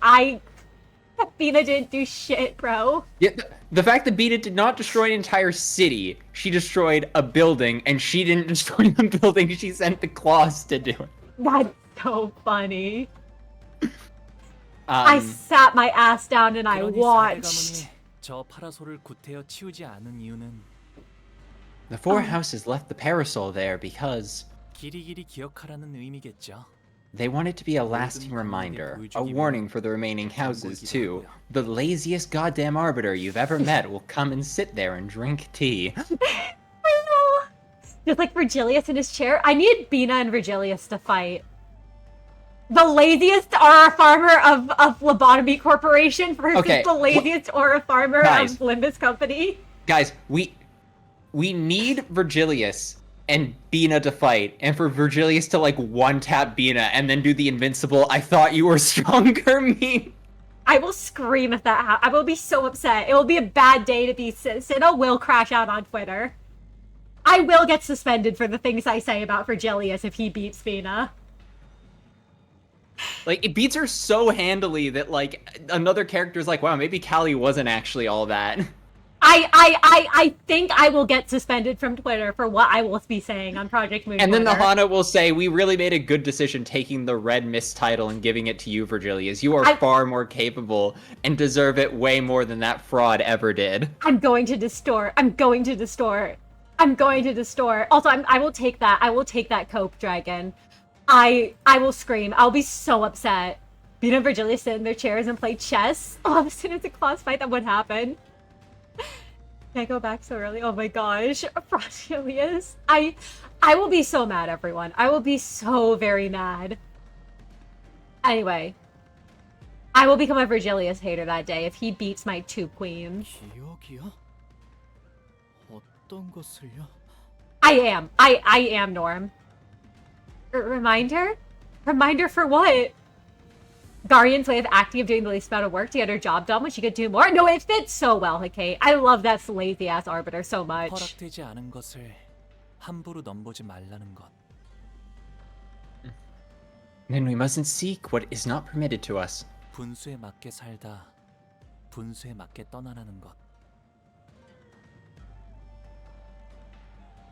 Bina didn't do shit, bro. Yeah, the fact that Bina did not destroy an entire city, she destroyed a building, and she didn't destroy the building, she sent the claws to do it. That's so funny. I sat my ass down and I watched. 저 파라솔을 구태여 치우지 않은 이유는 The 4 houses left the parasol there because 길이길이 기억하라는 의미겠죠. they want it to be a lasting reminder, a warning for the remaining houses too. The laziest goddamn arbiter you've ever met will come and sit there and drink tea. Just like Virgilius in his chair. I need Bina and Virgilius to fight. The laziest aura farmer of Lobotomy Corporation versus the laziest aura farmer of Limbus Company. Guys, we need Virgilius and Bina to fight, and for Virgilius to like one-tap Bina and then do the invincible "I thought you were stronger" meme. I will scream if that happens. I will be so upset. It will be a bad day to be Sina will crash out on Twitter. I will get suspended for the things I say about Virgilius if he beats Bina. Like, it beats her so handily that, like, another character's like, wow, maybe Callie wasn't actually all that. I think I will get suspended from Twitter for what I will be saying on Project Moon. And then Nahana will say, we really made a good decision taking the Red Mist title and giving it to you, Virgilius. You are far more capable and deserve it way more than that fraud ever did. I'm going to distort. Also, I will take that. I will take that cope, Dragon. I will scream. I'll be so upset. Bina and Virgilius sit in their chairs and play chess. Oh, as soon as a class fight, that would happen. Can I go back so early? Oh my gosh. Virgilius. I will be so mad, everyone. I will be so very mad. Anyway. I will become a Virgilius hater that day if he beats my 2 queens. 기억이요? 어떤 것을요? I am, Norm. Reminder? Reminder for what? Garion's way of acting of doing the least amount of work to get her job done when she could do more? No, it fits so well, Hikate. I love that lazy-ass Arbiter so much. 허락되지 않은 것을 함부로 넘보지 말라는 것. Then we mustn't seek what is not permitted to us. 분수에 맞게 살다 분수에 맞게 떠나라는 것.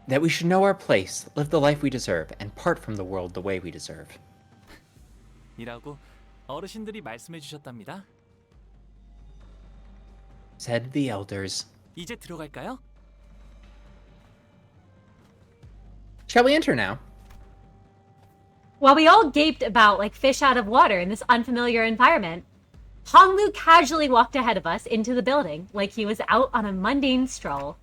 That we should know our place, live the life we deserve, and part from the world the way we deserve. 이라고 어르신들이 말씀해 주셨답니다. Said the elders. 이제 들어갈까요? Shall we enter now? While we all gaped about like fish out of water in this unfamiliar environment, Honglu casually walked ahead of us into the building like he was out on a mundane stroll.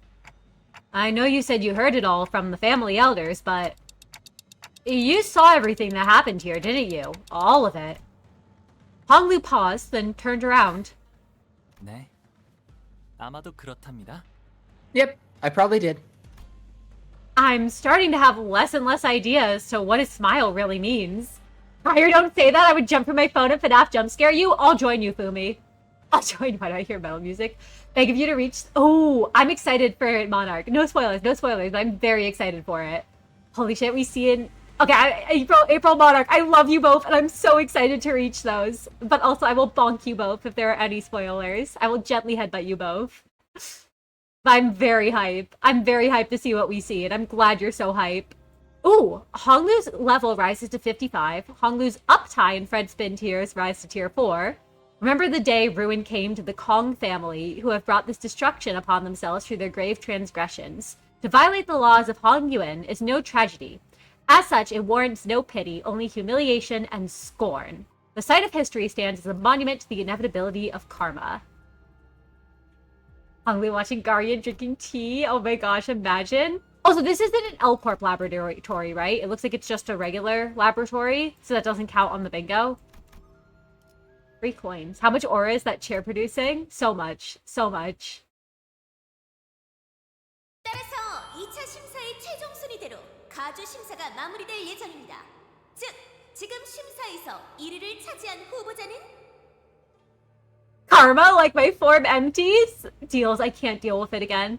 I know you said you heard it all from the family elders, but you saw everything that happened here, didn't you? All of it. Honglu paused, then turned around. 네. 아마도 그렇답니다. Yep, I probably did. I'm starting to have less and less ideas to what a smile really means. Prior, don't say that. I would jump for my phone if FNAF jump scare you. I'll join you, Fumi. I'll join. Why do I hear metal music? Beg of you to reach. Oh, I'm excited for Monarch. No spoilers, no spoilers. I'm very excited for it. Holy shit, we see it. Okay, April Monarch. I love you both, and I'm so excited to reach those. But also, I will bonk you both if there are any spoilers. I will gently headbutt you both. But I'm very hype. I'm very hyped to see what we see, and I'm glad you're so hype. Ooh, Honglu's level rises to 55. Honglu's uptie and Fred Spin tiers rise to tier 4. Remember the day ruin came to the Kong family, who have brought this destruction upon themselves through their grave transgressions. To violate the laws of Hong Yuan is no tragedy. As such, it warrants no pity, only humiliation and scorn. The site of history stands as a monument to the inevitability of karma. Honglu watching GARION drinking tea. Oh my gosh, imagine. Also, this isn't an L Corp laboratory, right? It looks like it's just a regular laboratory, so that doesn't count on the bingo. 3 coins. How much aura is that chair producing? So much. So much. 따라서 2차 심사의 최종 순위대로 가주 심사가 마무리될 예정입니다. 즉, 지금 심사에서 1위를 차지한 후보자는 Karma, like my form empties? Deals, I can't deal with it again.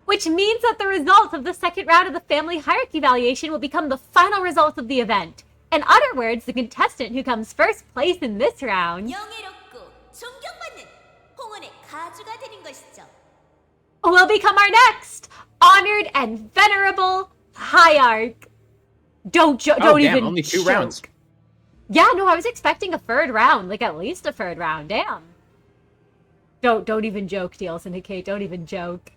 Which means that the results of the second round of the family hierarchy evaluation will become the final results of the event. In other words, the contestant who comes first place in this round 영예롭고 존경받는 홍원의 가주가 되는 것이죠. will become our next honored and venerable hierarch. Don't Damn, even only 2 joke. rounds. Yeah, no, I was expecting a 3rd round, like at least a 3rd round. Damn. Don't even joke, Deal Syndicate. Don't even joke.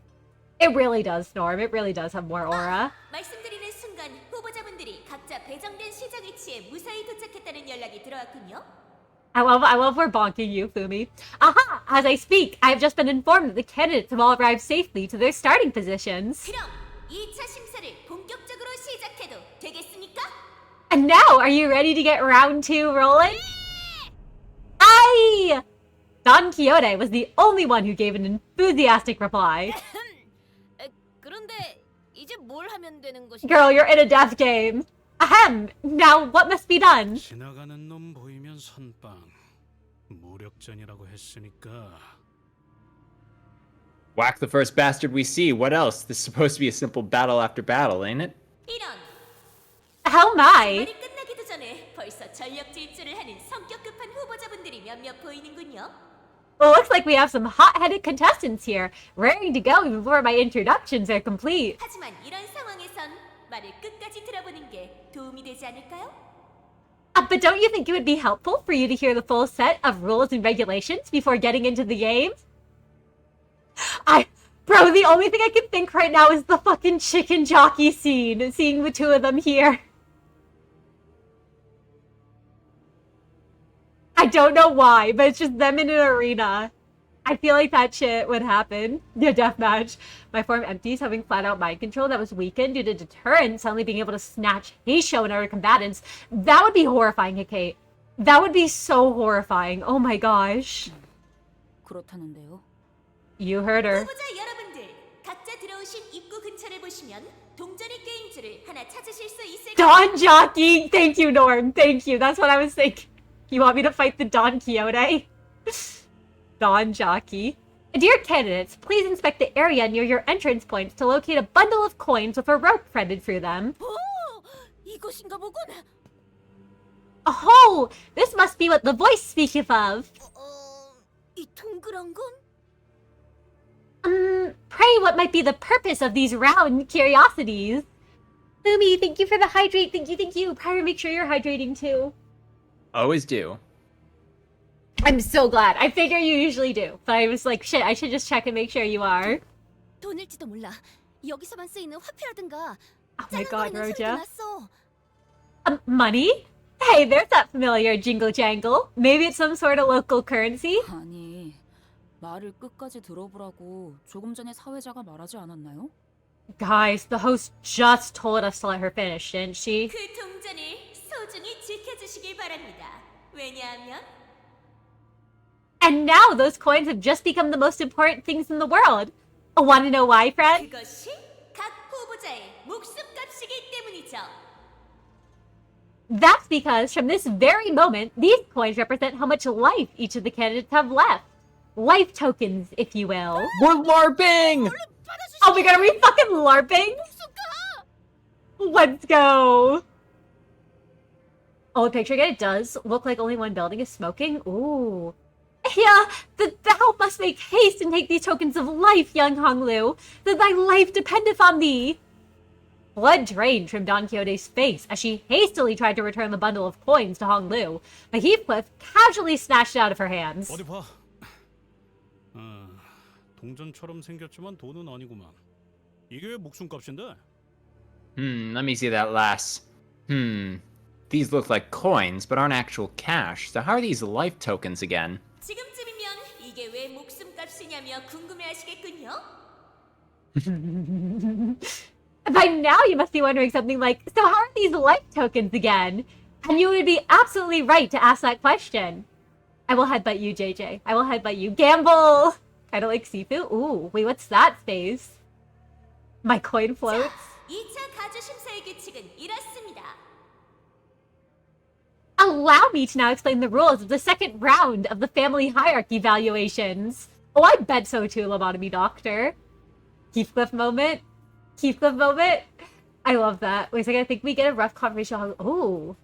It really does, Norm. It really does have more aura. 말씀드리는 순간 후보자분들이 각자 배정된 시작 위치에 무사히 도착했다는 연락이 들어왔군요. I love we're bonking you, Fumi. Aha! As I speak, I have just been informed that the candidates have all arrived safely to their starting positions. 그럼 2차 심사를 본격적으로 시작해도 되겠습니까? And now, are you ready to get round 2 rolling? Aye! Don Quixote was the only one who gave an enthusiastic reply. 그런데 이제 뭘 하면 되는 것인가? Girl, you're in a death game. Ahem! Now, what must be done? 지나가는 놈 보이면 선빵. 무력전이라고 했으니까. Whack the first bastard we see. What else? This is supposed to be a simple battle after battle, ain't it? 이런 How my? 말이 끝나기도 전에 벌써 전력 질주를 하는 성격 급한 후보자분들이 몇몇 보이는군요. Well, looks like we have some hot-headed contestants here, raring to go even before my introductions are complete. 하지만 이런 상황에선 말을 끝까지 들어보는 게 도움이 되지 않을까요? But don't you think it would be helpful for you to hear the full set of rules and regulations before getting into the game? Bro, the only thing I can think right now is the fucking chicken jockey scene, seeing the 2 of them here. I don't know why, but it's just them in an arena. I feel like that shit would happen. Yeah, deathmatch. My form empties, having flat-out mind control that was weakened due to deterrent, suddenly being able to snatch Heisho and other combatants. That would be horrifying, Hikate. That would be so horrifying. Oh my gosh. 그렇다는데요. You heard her. 후보자 여러분들, 각자 들어오신 입구 근처를 보시면 동전의 게임줄을 하나 찾으실 수 있을 Don Jockey! Thank you, Norm. Thank you. That's what I was thinking. You want me to fight the Don Quixote? Don Jockey. Dear candidates, please inspect the area near your entrance points to locate a bundle of coins with a rope threaded through them. 오, 이것인가 보군. Oh, this must be what the voice speaketh of. 이 동그란 건? Pray what might be the purpose of these round curiosities? Fumi, thank you for the hydrate. Thank you. Prior, make sure you're hydrating too. Always do. I'm so glad. I figure you usually do. But I was like, shit, I should just check and make sure you are. 돈일지도 몰라. 여기서만 쓰이는 화폐라든가. Oh my god, 짤랑거리는 소리도 Roja. 났어. Money? Hey, there's that familiar jingle jangle. Maybe it's some sort of local currency? 아니, 말을 끝까지 들어보라고 조금 전에 사회자가 말하지 않았나요? Guys, the host just told us to let her finish, didn't she? 그 동전을 소중히 지켜주시길 바랍니다. 왜냐하면 And now those coins have just become the most important things in the world. Wanna know why, friend? 그것이 각 후보자의 목숨값이기 때문이죠. That's because from this very moment, these coins represent how much life each of the candidates have left. Life tokens, if you will. We're LARPing! Oh my god, are we fucking LARPing? Let's go! Oh, the picture again, it does look like only one building is smoking. Ooh. Yeah, thou must make haste and take these tokens of life, young Honglu, that thy life dependeth on thee. Blood drained from Don Quixote's face as she hastily tried to return the bundle of coins to Honglu, but Heathcliff casually snatched it out of her hands. 어디 봐. 동전처럼 생겼지만 돈은 아니구만. 이게 왜 목숨값인데? Let me see that last. These look like coins, but aren't actual cash. So how are these life tokens again? 지금쯤이면 이게 왜 목숨값이냐며 궁금해하시겠군요. By now you must be wondering something like, so how are these life tokens again? And you would be absolutely right to ask that question. I will headbutt you, JJ. I will headbutt you. Gamble! Kind of like Sifu. Ooh, wait, what's that face? My coin floats. 2차 가주 심사의 규칙은 이렇습니다. Allow me to now explain the rules of the second round of the family hierarchy valuations. Oh, I bet so too, lobotomy doctor. Heathcliff moment. Heathcliff moment. I love that. Wait a second, I think we get a rough confirmation. Oh.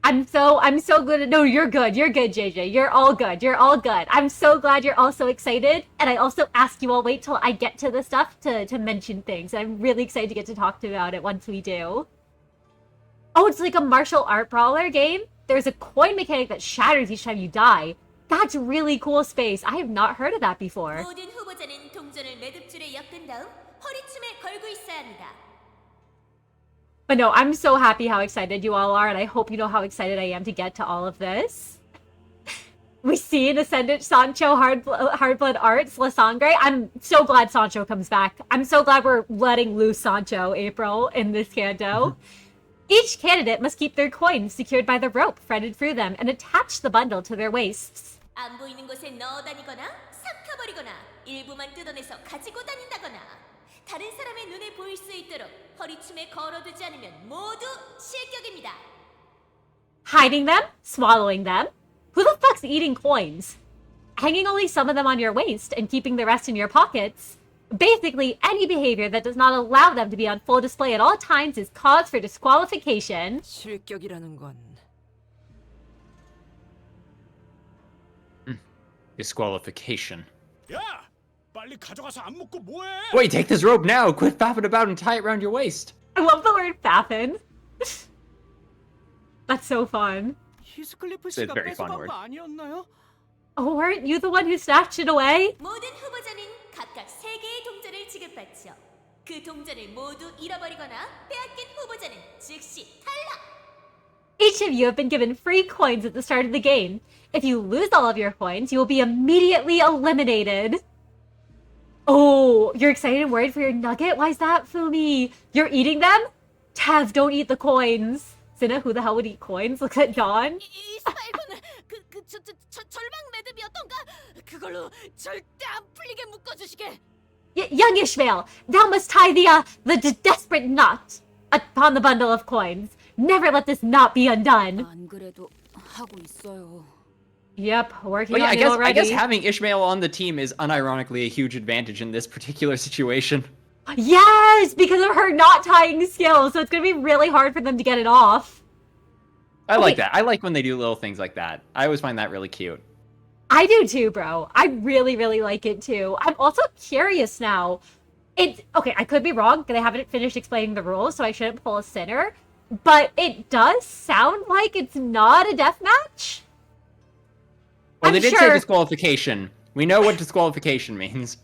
I'm so good. No, you're good. You're good, JJ. You're all good. You're all good. I'm so glad you're all so excited. And I also ask you all wait till I get to the stuff to mention things. I'm really excited to get to talk about it once we do. Oh, it's like a martial art brawler game? There's a coin mechanic that shatters each time you die. That's really cool space. I have not heard of that before. 모든 후보자는 동전을 매듭줄에 엮은 다음 허리춤에 걸고 있어야 합니다. But no, I'm so happy how excited you all are, and I hope you know how excited I am to get to all of this. We see an Ascendant Sancho Hardblood Arts, La Sangre. I'm so glad Sancho comes back. I'm so glad we're letting loose Sancho, April, in this Canto. Each candidate must keep their coins secured by the rope threaded through them and attach the bundle to their waists. 안 보이는 곳에 넣어 다니거나 삼켜버리거나 일부만 뜯어내서 가지고 다닌다거나 다른 사람의 눈에 보일 수 있도록 허리춤에 걸어두지 않으면 모두 실격입니다. Hiding them? Swallowing them? Who the fuck's eating coins? Hanging only some of them on your waist and keeping the rest in your pockets? Basically, any behavior that does not allow them to be on full display at all times is cause for disqualification. 실격이라는 건 Disqualification. 야! 빨리 가져가서 안 묶고 뭐해? Wait, take this rope now! Quit faffing about and tie it around your waist! I love the word faffin. That's so fun. 히스클리프 It's a 씨가 very fun 뺏어간 word. 거 아니었나요? Oh, weren't you the one who snatched it away? 모든 후보자는 각각 3개의 동전을 지급받죠. 그 동전을 모두 잃어버리거나 빼앗긴 후보자는 즉시 탈락! Each of you have been given free coins at the start of the game. If you lose all of your coins, you will be immediately eliminated. Oh, you're excited and worried for your nugget? Why is that, Fumi? You're eating them? Tev, don't eat the coins. Sinna, who the hell would eat coins? Looks at Dawn. 이스마일은 절망 매듭이었던가? 그걸로 절대 안 풀리게 묶어주시게! Young Ishmael, thou must tie the desperate knot upon the bundle of coins. Never let this knot be undone. 안 그래도 하고 있어요. Yep, working Well, yeah, on it I already. guess having Ishmael on the team is unironically a huge advantage in this particular situation. Yes, because of her not tying skills, so it's gonna be really hard for them to get it off. I like Okay. that. I like when they do little things like that. I always find that really cute. I do too, bro. I really, really like it too. I'm also curious now. It's okay, I could be wrong because I haven't finished explaining the rules, so I shouldn't pull a sinner. But it does sound like it's not a death match. Well, I'm they did sure... say disqualification. We know what disqualification means.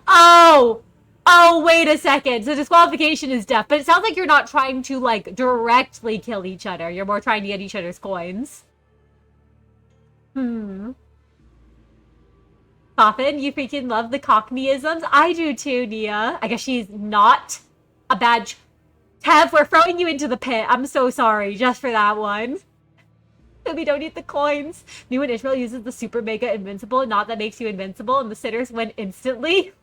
Oh! Oh, wait a second. So disqualification is death, but it sounds like you're not trying to, like, directly kill each other. You're more trying to get each other's coins. Coffin, you freaking love the Cockneyisms? I do too, Nia. I guess she's not a bad... Tev, we're throwing you into the pit. I'm so sorry, just for that one. We don't need the coins. New and Ishmael uses the super mega invincible, not that makes you invincible, and the sinners win instantly.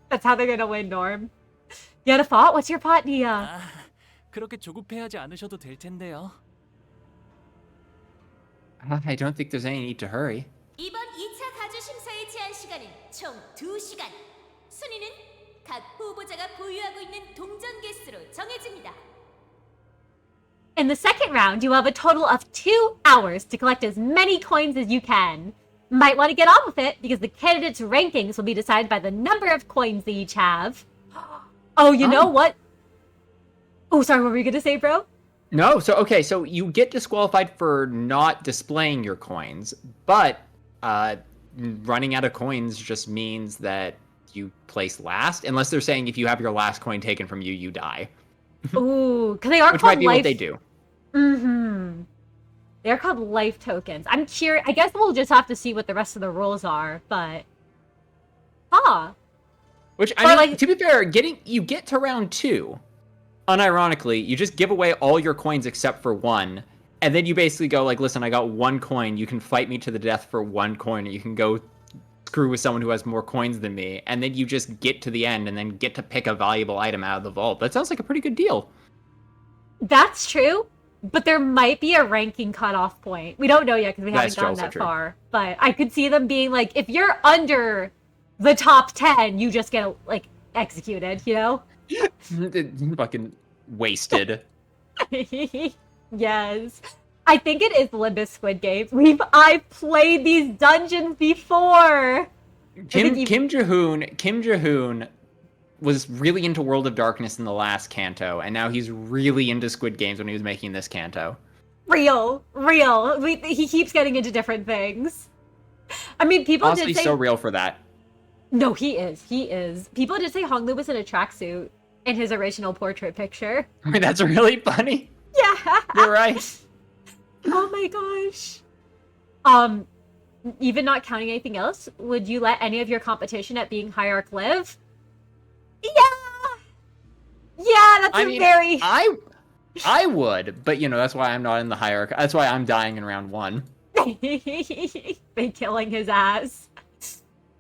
That's how they're gonna win, Norm. You had a thought? What's your pot, Nia? 그렇게 조급해하지 않으셔도 될 텐데요. I don't think there's any need to hurry. 이번 2차 가주 심사의 제한 시간은 총 2시간. 순위는 각 후보자가 보유하고 있는 동전 개수로 정해집니다. In the second round, you have a total of 2 hours to collect as many coins as you can. Might want to get on with it, because the candidates' rankings will be decided by the number of coins they each have. Oh, you know what? Oh, sorry, what were you going to say, bro? No, so you get disqualified for not displaying your coins, but running out of coins just means that you place last, unless they're saying if you have your last coin taken from you, you die. Ooh, because they are Which called might be life... what they do. They're called life tokens. I'm curious. I guess we'll just have to see what the rest of the rules are, but... Which, I mean, to be fair, you get to round 2. Unironically, you just give away all your coins except for one, and then you basically go like, listen, I got 1 coin, you can fight me to the death for 1 coin, or you can go screw with someone who has more coins than me, and then you just get to the end and then get to pick a valuable item out of the vault. That sounds like a pretty good deal. That's true, but there might be a ranking cutoff point. We don't know yet because we haven't gotten that far, but I could see them being like, if you're under the top 10, you just get, like, executed, you know? Fucking wasted. Yes. I think it is Limbus Squid Games. I've played these dungeons before. Kim Jae-hoon was really into World of Darkness in the last Canto, and now he's really into Squid Games when he was making this Canto. Real. He keeps getting into different things. I mean, people Honestly, did say... so real for that. No, he is. People did say Honglu was in a tracksuit in his original portrait picture. I mean, that's really funny. Yeah. You're right. Oh my gosh. Even not counting anything else, would you let any of your competition at being Hierarch live? Yeah, that's very... I would, but you know, that's why I'm not in the hierarchy. That's why I'm dying in round 1. They killing his ass.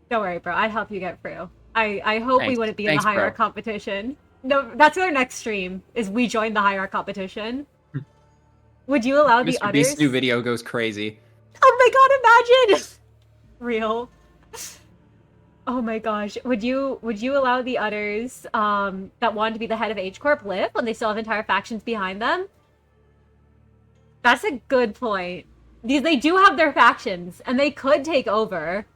Don't worry, bro. I'd help you get through. I hope we wouldn't be in the hierarch competition. No, that's our next stream, is we join the hierarch competition. Would you allow the Mr. others... Beast's new video goes crazy. Oh my god, imagine! Real. Oh my gosh. Would you allow the others that wanted to be the head of H Corp live when they still have entire factions behind them? That's a good point. They do have their factions, and they could take over.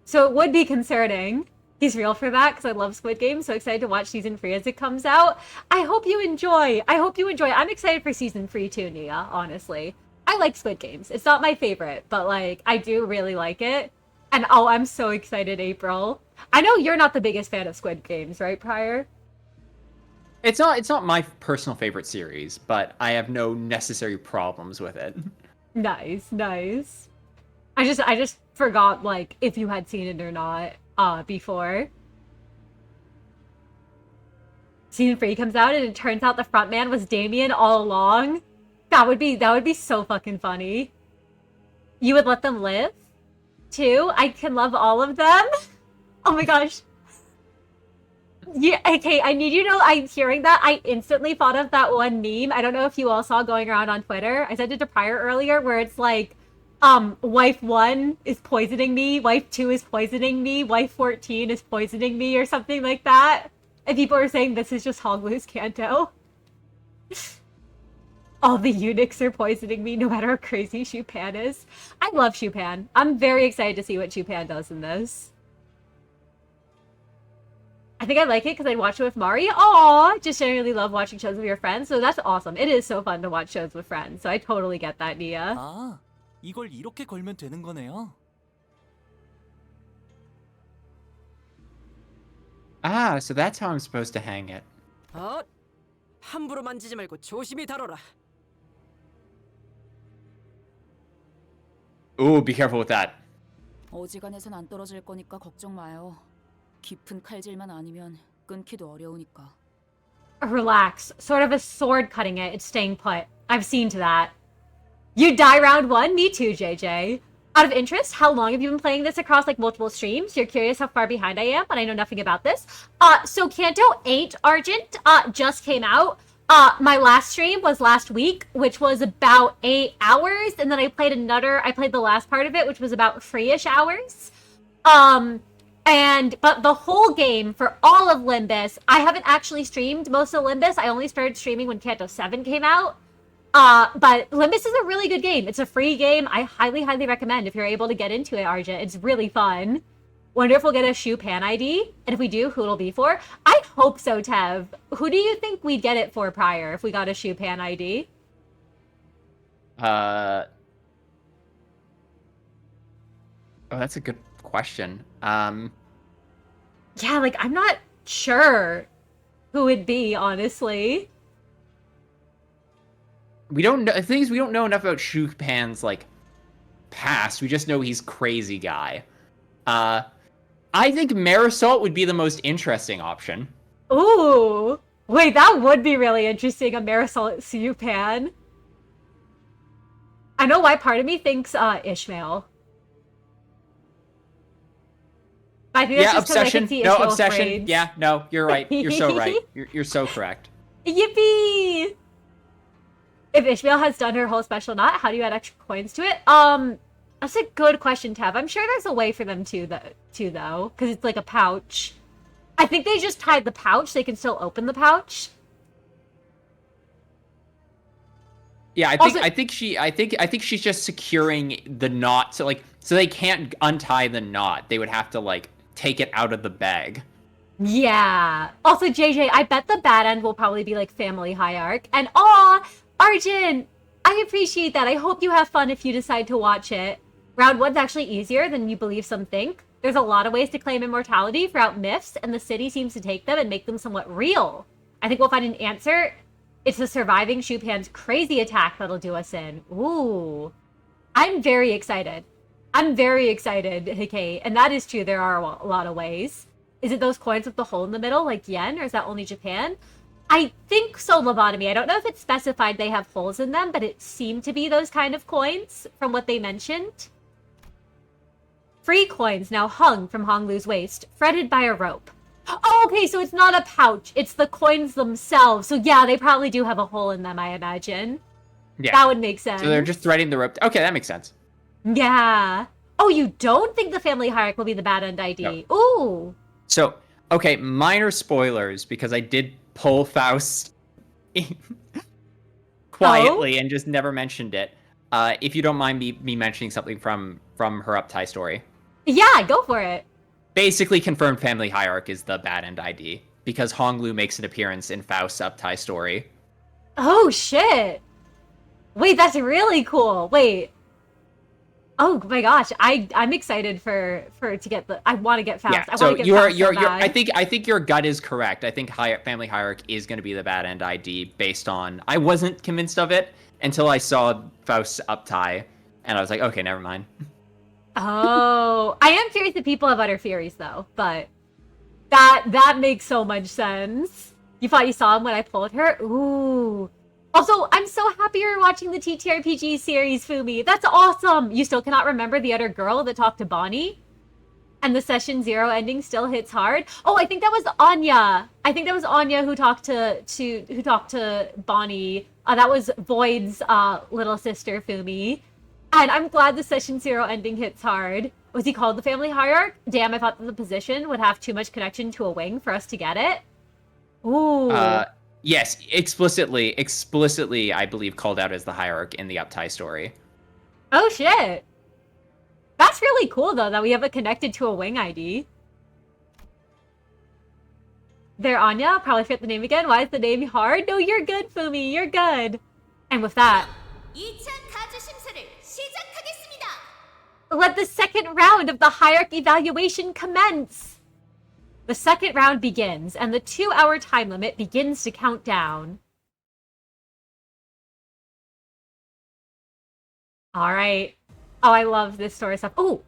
So it would be concerning. He's real for that, because I love Squid Game. So excited to watch Season 3 as it comes out. I hope you enjoy. I'm excited for Season 3 too, Nia, honestly. I like Squid Games. It's not my favorite, but, like, I do really like it. And, oh, I'm so excited, April. I know you're not the biggest fan of Squid Games, right, Prior? It's not my personal favorite series, but I have no necessary problems with it. Nice. I just forgot, like, if you had seen it or not, before. Season 3 comes out and it turns out the frontman was Damien all along. That would be so fucking funny. You would let them live? Too? I can love all of them? Oh my gosh. Yeah, okay, I need you to know, I'm hearing that. I instantly thought of that one meme. I don't know if you all saw going around on Twitter. I sent it to Prior earlier, where it's like, wife 1 is poisoning me, wife 2 is poisoning me, wife 14 is poisoning me, or something like that. And people are saying this is just Honglu's Canto. All the eunuchs are poisoning me, no matter how crazy Shupan is. I love Shupan. I'm very excited to see what Shupan does in this. I think I like it because I'd watch it with Mari. Aw, just generally love watching shows with your friends, so that's awesome. It is so fun to watch shows with friends, so I totally get that, Nia. 아, 이걸 이렇게 걸면 되는 거네요. Ah, so that's how I'm supposed to hang it. 함부로 만지지 말고 조심히 다뤄라. Ooh, be careful with that. 어지간해선 안 떨어질 거니까 걱정 마요. 깊은 칼질만 아니면 끊기도 어려우니까. Relax. Sort of a sword cutting it. It's staying put. I've seen to that. You die round 1? Me too, JJ. Out of interest, how long have you been playing this across like multiple streams? You're curious how far behind I am, but I know nothing about this. So Canto 8 Argent just came out. My last stream was last week, which was about 8 hours, and then I played the last part of it, which was about 3-ish hours. But the whole game for all of Limbus, I haven't actually streamed most of Limbus. I only started streaming when Canto 7 came out. But Limbus is a really good game. It's a free game. I highly, highly recommend if you're able to get into it, Argent. It's really fun. Wonder if we'll get a Shupan ID, and if we do, who it'll be for. I hope so, Tev. Who do you think we'd get it for prior if we got a Shupan ID? Oh, that's a good question. Yeah, like, I'm not sure who it'd be, honestly. We don't know. The thing is, we don't know enough about Shupan's, like, past. We just know he's crazy guy. I think Marisol would be the most interesting option. Ooh. Wait, that would be really interesting, a Marisol Shupan. I know why part of me thinks Ishmael. I think that's just 'cause I can see No, Ishmael's obsession. braids. Yeah, no, you're right. You're so right. You're so correct. Yippee! If Ishmael has done her whole special knot, how do you add extra coins to it? That's a good question, Tab. I'm sure there's a way for them to, though, because it's like a pouch. I think they just tied the pouch. They can still open the pouch. Yeah, Also- I think she's just securing the knot, so they can't untie the knot. They would have to like take it out of the bag. Yeah. Also, JJ, I bet the bad end will probably be like family hierarch. And aw, Arjun, I appreciate that. I hope you have fun if you decide to watch it. Round 1's actually easier than you believe some think. There's a lot of ways to claim immortality throughout myths, and the city seems to take them and make them somewhat real. I think we'll find an answer. It's the surviving Shupan's crazy attack that'll do us in. Ooh. I'm very excited. I'm very excited, Hikei. And that is true, there are a lot of ways. Is it those coins with the hole in the middle, like yen, or is that only Japan? I think so, Lobotomy. I don't know if it's specified they have holes in them, but it seemed to be those kind of coins from what they mentioned. Free coins now hung from Honglu's waist, fretted by a rope. Oh, okay, so it's not a pouch. It's the coins themselves. So yeah, they probably do have a hole in them, I imagine. Yeah. That would make sense. So they're just threading the rope. Okay, that makes sense. Yeah. Oh, you don't think the family hierarch will be the bad end ID? No. Ooh. So, okay, minor spoilers, because I did pull Faust quietly and just never mentioned it. If you don't mind me mentioning something from her Uptie story. Yeah, go for it. Basically confirmed family hierarch is the bad end ID, because Honglu makes an appearance in Faust's Uptie story. Oh, shit. Wait, that's really cool. Wait. Oh my gosh, I'm excited for to get the. I want to get Faust. Yeah, I so want to get Faust so you're bad. I think your gut is correct. I think family hierarch is going to be the bad end ID based on. I wasn't convinced of it until I saw Faust's Uptie, and I was like, okay, never mind. Oh, I am curious if people have other theories though, but that makes so much sense. You thought you saw him when I pulled her? Ooh. Also, I'm so happy you're watching the TTRPG series, Fumi. That's awesome! You still cannot remember the other girl that talked to Bonnie? And the session 0 ending still hits hard? Oh, I think that was Anya. I think that was Anya who talked to Bonnie. That was Void's little sister, Fumi. And I'm glad the session 0 ending hits hard. Was he called the family hierarch? Damn, I thought that the position would have too much connection to a wing for us to get it. Ooh. Yes, explicitly, I believe, called out as the hierarch in the Uptai story. Oh shit. That's really cool though that we have it connected to a wing ID. There, Anya. Probably forget the name again. Why is the name hard? No, you're good, Fumi. You're good. And with that, 2차 가주 심사를 시작하겠습니다. let the second round of the hierarch evaluation commence. The second round begins, and the 2-hour time limit begins to count down. Alright. Oh, I love this sort of stuff. Oh!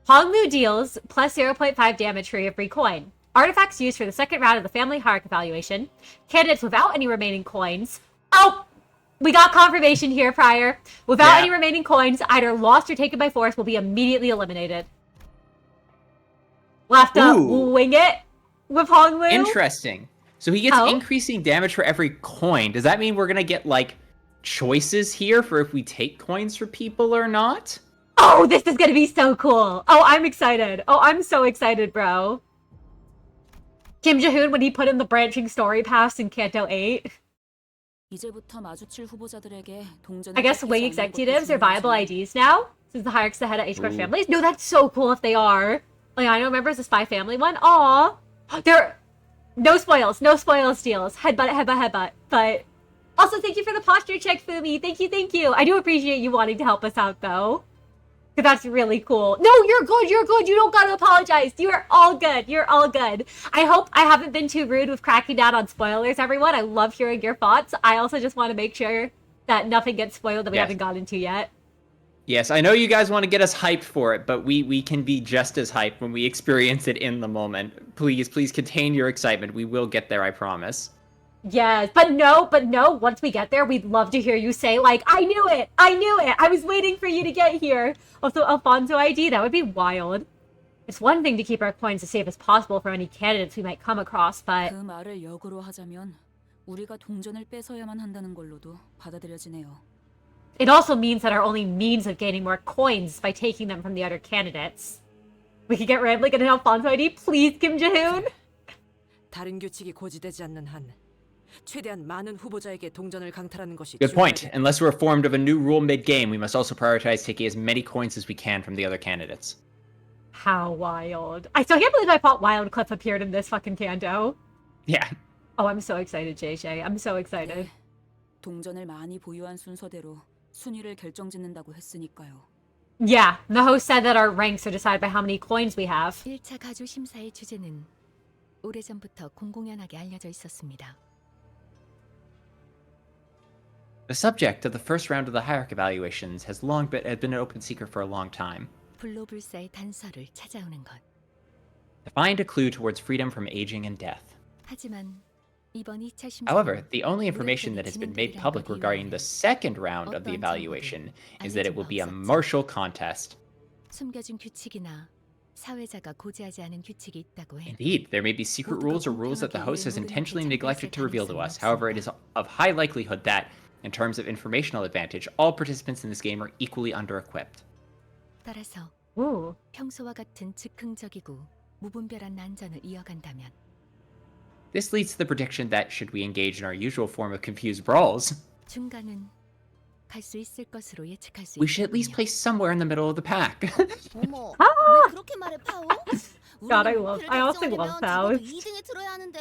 Honglu deals plus 0.5 damage for every coin. Artifacts used for the second round of the family hierarch evaluation. Candidates without any remaining coins. Oh! We got confirmation here, Prior. Without any remaining coins, either lost or taken by force will be immediately eliminated. We'll have to wing it with Honglu. Interesting. So he gets increasing damage for every coin. Does that mean we're gonna get, like, choices here for if we take coins for people or not? Oh, this is gonna be so cool. Oh, I'm excited. Oh, I'm so excited, bro. Kim Jae-hoon, when he put in the branching story paths in Canto 8. 이제부터 마주칠 후보자들에게 동전을 I guess wing 뺏기지 않는 executives 것도 are viable 중요하지만 IDs now, since the hierarchs the head of each of our families. No, that's so cool if they are. Like, I don't remember, is the spy family one? Aw. There. No spoils, deals. Headbutt. But also, thank you for the posture check, Fumi. Thank you. I do appreciate you wanting to help us out, though. Because that's really cool. No, you're good. You don't gotta apologize. You're all good. I hope I haven't been too rude with cracking down on spoilers, everyone. I love hearing your thoughts. I also just want to make sure that nothing gets spoiled that we haven't gotten to yet. Yes, I know you guys want to get us hyped for it, but we can be just as hyped when we experience it in the moment. Please contain your excitement. We will get there, I promise. Yes, but no, once we get there, we'd love to hear you say, like, I knew it! I was waiting for you to get here! Also, Alfonso ID, that would be wild. It's one thing to keep our coins as safe as possible for any candidates we might come across, but... 그 말을 역으로 하자면 우리가 동전을 뺏어야만 한다는 걸로도 받아들여지네요. It also means that our only means of gaining more coins is by taking them from the other candidates. We could get rambling and an Alfonso ID, please, Kim Jae-hoon? 다른 규칙이 고지되지 않는 한 최대한 많은 후보자에게 동전을 강탈하는 것이 Good point. 중요하겠다. Unless we're informed of a new rule mid-game, we must also prioritize taking as many coins as we can from the other candidates. How wild. I still can't believe I thought Wild Cliff appeared in this fucking Canto. Yeah. Oh, I'm so excited, JJ. I'm so excited. 네, 동전을 많이 보유한 순서대로 순위를 결정짓는다고 했으니까요. Yeah, the host said that our ranks are decided by how many coins we have. 1차 가주 심사의 주제는 오래전부터 공공연하게 알려져 있었습니다. The subject of the first round of the hierarch evaluations has been an open secret for a long time. 불로불사의 단서를 찾아오는 것. To find a clue towards freedom from aging and death. 하지만 이번 2차 심사는 However, the only information that has been made public regarding the second round of the evaluation is that it will be a martial contest. 숨겨진 규칙이나 사회자가 고지하지 않은 규칙이 있다고 해. Indeed, there may be secret rules or rules that the host has intentionally neglected to reveal to us. However, it is of high likelihood that, in terms of informational advantage, all participants in this game are equally under-equipped. 따라서 Ooh. 평소와 같은 즉흥적이고 무분별한 난전을 이어간다면 This leads to the prediction that, should we engage in our usual form of confused brawls, 중간은 갈 수 있을 것으로 예측할 수 we should at least 있군요. place somewhere in the middle of the pack. 어머, 아! 왜 그렇게 말해, 파오? God, I also love Faust. 2등에 들어야 하는데.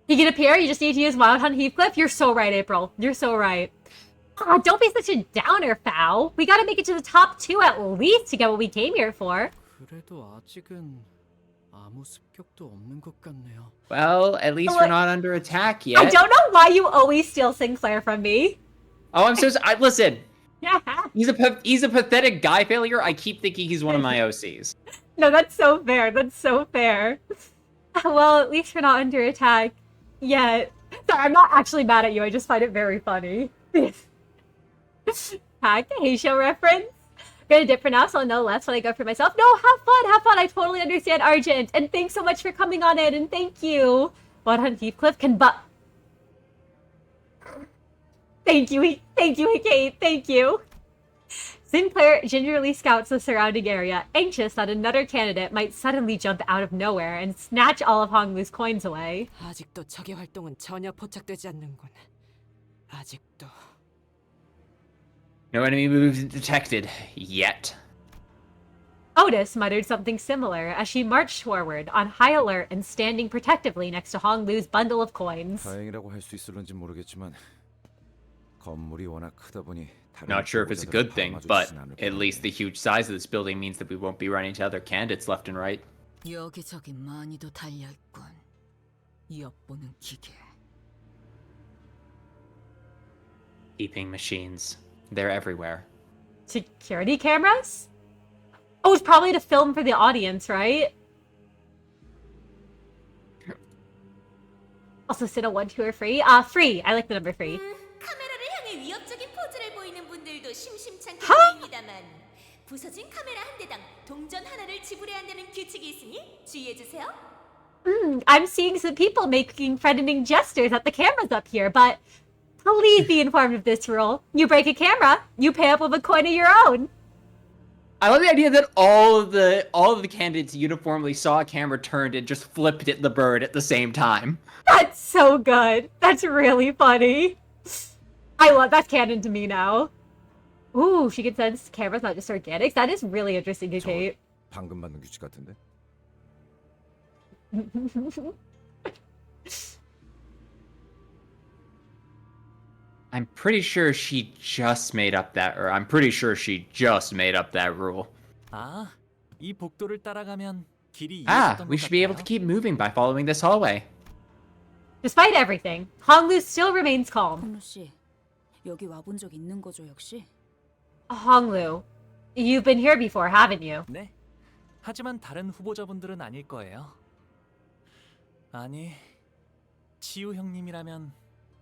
He can appear, you just need to use Wild Hunt Heathcliff. You're so right, April. You're so right. Ah, don't be such a downer, Fow. We gotta make it to the top 2 at least to get what we came here for. 그래도 아직은 아무 습격도 없는 것 같네요. Well, at least What? we're not under attack I yet. don't know why you always steal Sinclair from me. Oh, I'm so listen, Yeah. he's a pathetic guy failure. I keep thinking he's one of my OCs. No, that's so fair. That's so fair. Well, at least we're not under attack yet. Sorry, I'm not actually mad at you. I just find it very funny. Hack, Heisho reference. Gonna dip for now, so I'll know less when I go for myself. No, have fun. I totally understand, Argent. And thanks so much for coming on in, and thank you. What on Heathcliff can Thank you, Kate. Thank you. Sinclair gingerly scouts the surrounding area, anxious that another candidate might suddenly jump out of nowhere and snatch all of Honglu's coins away. 아직도 적의 활동은 전혀 포착되지 않는군. 아직도. No enemy moves detected yet. Otis muttered something similar as she marched forward, on high alert and standing protectively next to Honglu's bundle of coins. 다행이라고 할 수 있을런지 모르겠지만 건물이 워낙 크다 보니 Not sure if it's a good thing, but at least the huge size of this building means that we won't be running into other candidates left and right. 여기저기 많이도 달려 있군. 엿보는 기계. Keeping machines. They're everywhere. Security cameras? Oh, it's probably to film for the audience, right? Also, Sinnoh 1, 2 are free? Free. I like the number 3. 카메라를 향해 위협적인 포즈를 보이는 분들도 심심찮게 하? 보입니다만 부서진 카메라 한 대당 동전 하나를 지불해야 한다는 규칙이 있으니 주의해주세요. I'm seeing some people making threatening gestures at the cameras up here, but please be informed of this rule. You break a camera, you pay up with a coin of your own. I love the idea that all of the candidates uniformly saw a camera turned and just flipped at the bird at the same time. That's so good. That's really funny. I love that's canon to me now. Ooh, she can sense cameras, not just organics. That is really interesting to Kate. 방금 만든 규칙 같은데? I'm pretty sure she just made up that rule. 아, 이 복도를 따라가면 길이 Ah, 이어졌던 we 것 should be able to 같아요. keep moving by following this hallway. Despite everything, Honglu still remains calm. 홍루 씨, 여기 와본 적 있는 거죠 역시? Honglu, you've been here before, haven't you? 네. 하지만 다른 후보자분들은 아닐 거예요. 아니, 치유 형님이라면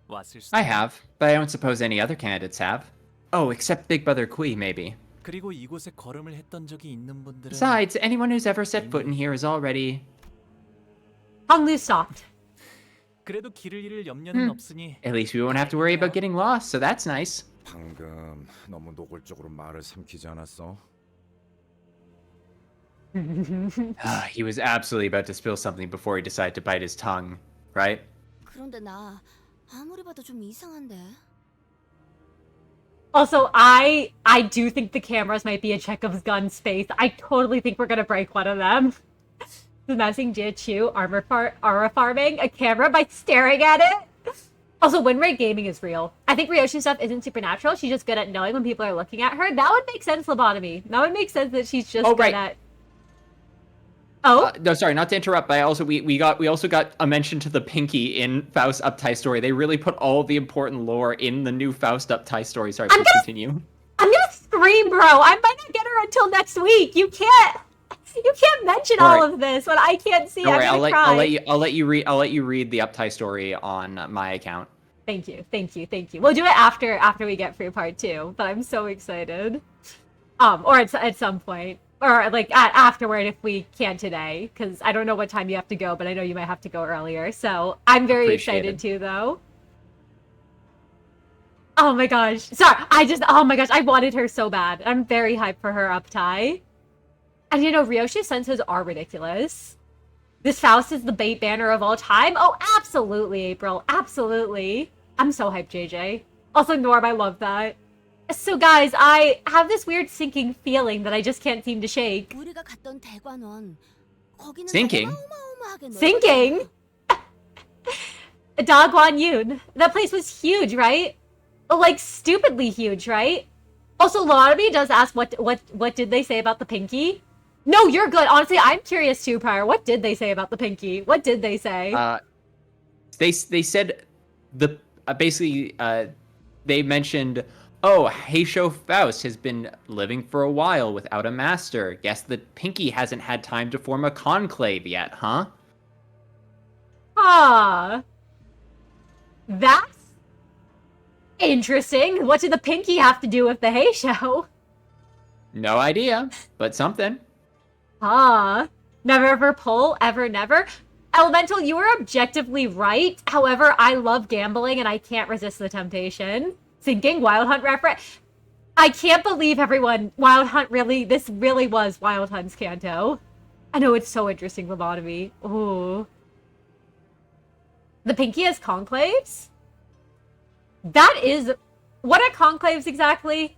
왔을 수도. I have, but I don't suppose any other candidates have. Oh, except Big Brother Kui, maybe. 그리고 이곳에 걸음을 했던 적이 있는 분들은 Besides, anyone who's ever set foot in here is already... Honglu stopped. 그래도 길을 잃을 염려는 없으니 At least we won't have to worry about getting lost, so that's nice. 방금 너무 노골적으로 말을 삼키지 않았어? He was absolutely about to spill something before he decided to bite his tongue, right? 그런데 나 아무리 봐도 좀 이상한데. Also, I do think the cameras might be a Chekhov's gun space. I totally think we're gonna break one of them. Messing Jia Chu aura farming a camera by staring at it. Also, win rate gaming is real. I think Ryoshi's stuff isn't supernatural. She's just good at knowing when people are looking at her. That would make sense, lobotomy. That would make sense that she's just good right. at. Oh, No, sorry, not to interrupt, but we also got a mention to the Pinky in Faust Uptie story. They really put all the important lore in the new Faust Uptie story. Sorry, please continue. I'm gonna scream, bro. I might not get her until next week. You can't mention all of this when I can't see. Don't worry, I'm I'll gonna cry. let you read the Uptie story on my account. Thank you. We'll do it after we get through part 2. But I'm so excited. Or at some point, or like afterward if we can today, because I don't know what time you have to go, but I know you might have to go earlier. So I'm very excited too, though. Oh my gosh! Sorry, oh my gosh, I wanted her so bad. I'm very hyped for her Uptie. And you know, Ryoshi's senses are ridiculous. This Faust is the bait banner of all time? Oh, absolutely, April. Absolutely. I'm so hyped, JJ. Also, Norm, I love that. So, guys, I have this weird sinking feeling that I just can't seem to shake. 우리가 갔던 대관원. 거기는 Sinking? 어마어마하게 넓었잖아. Sinking? Dagwon Yoon. That place was huge, right? Like, stupidly huge, right? Also, Lobotomy does ask what did they say about the Pinky? No, you're good. Honestly, I'm curious too, Prior. What did they say about the Pinky? What did they say? They said they mentioned, oh, Heisho Faust has been living for a while without a master. Guess the Pinky hasn't had time to form a conclave yet, huh? Ah. That's interesting. What did the Pinky have to do with the Heisho? No idea, but something. Ah. Never ever pull, ever never. Elemental, you were objectively right. However, I love gambling and I can't resist the temptation. Sinking, Wild Hunt reference. I can't believe everyone. Wild Hunt really. This really was Wild Hunt's Canto. I know it's so interesting, lobotomy. Ooh. The Pinky has conclaves? That is. What are conclaves exactly?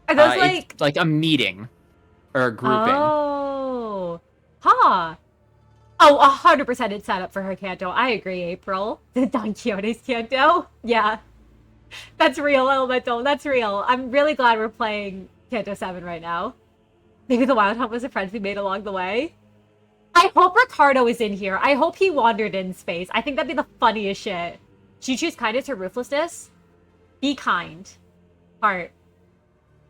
Are those It's like a meeting or a grouping. Oh. Huh. Oh, 100% it's set up for her Canto. I agree, April. Don Quixote's Canto? Yeah. That's real, Elemental. That's real. I'm really glad we're playing Canto 7 right now. Maybe the Wild Hunt was a friend we made along the way. I hope Ricardo is in here. I hope he wandered in space. I think that'd be the funniest shit. Should you choose kindness or ruthlessness? Be kind. Heart.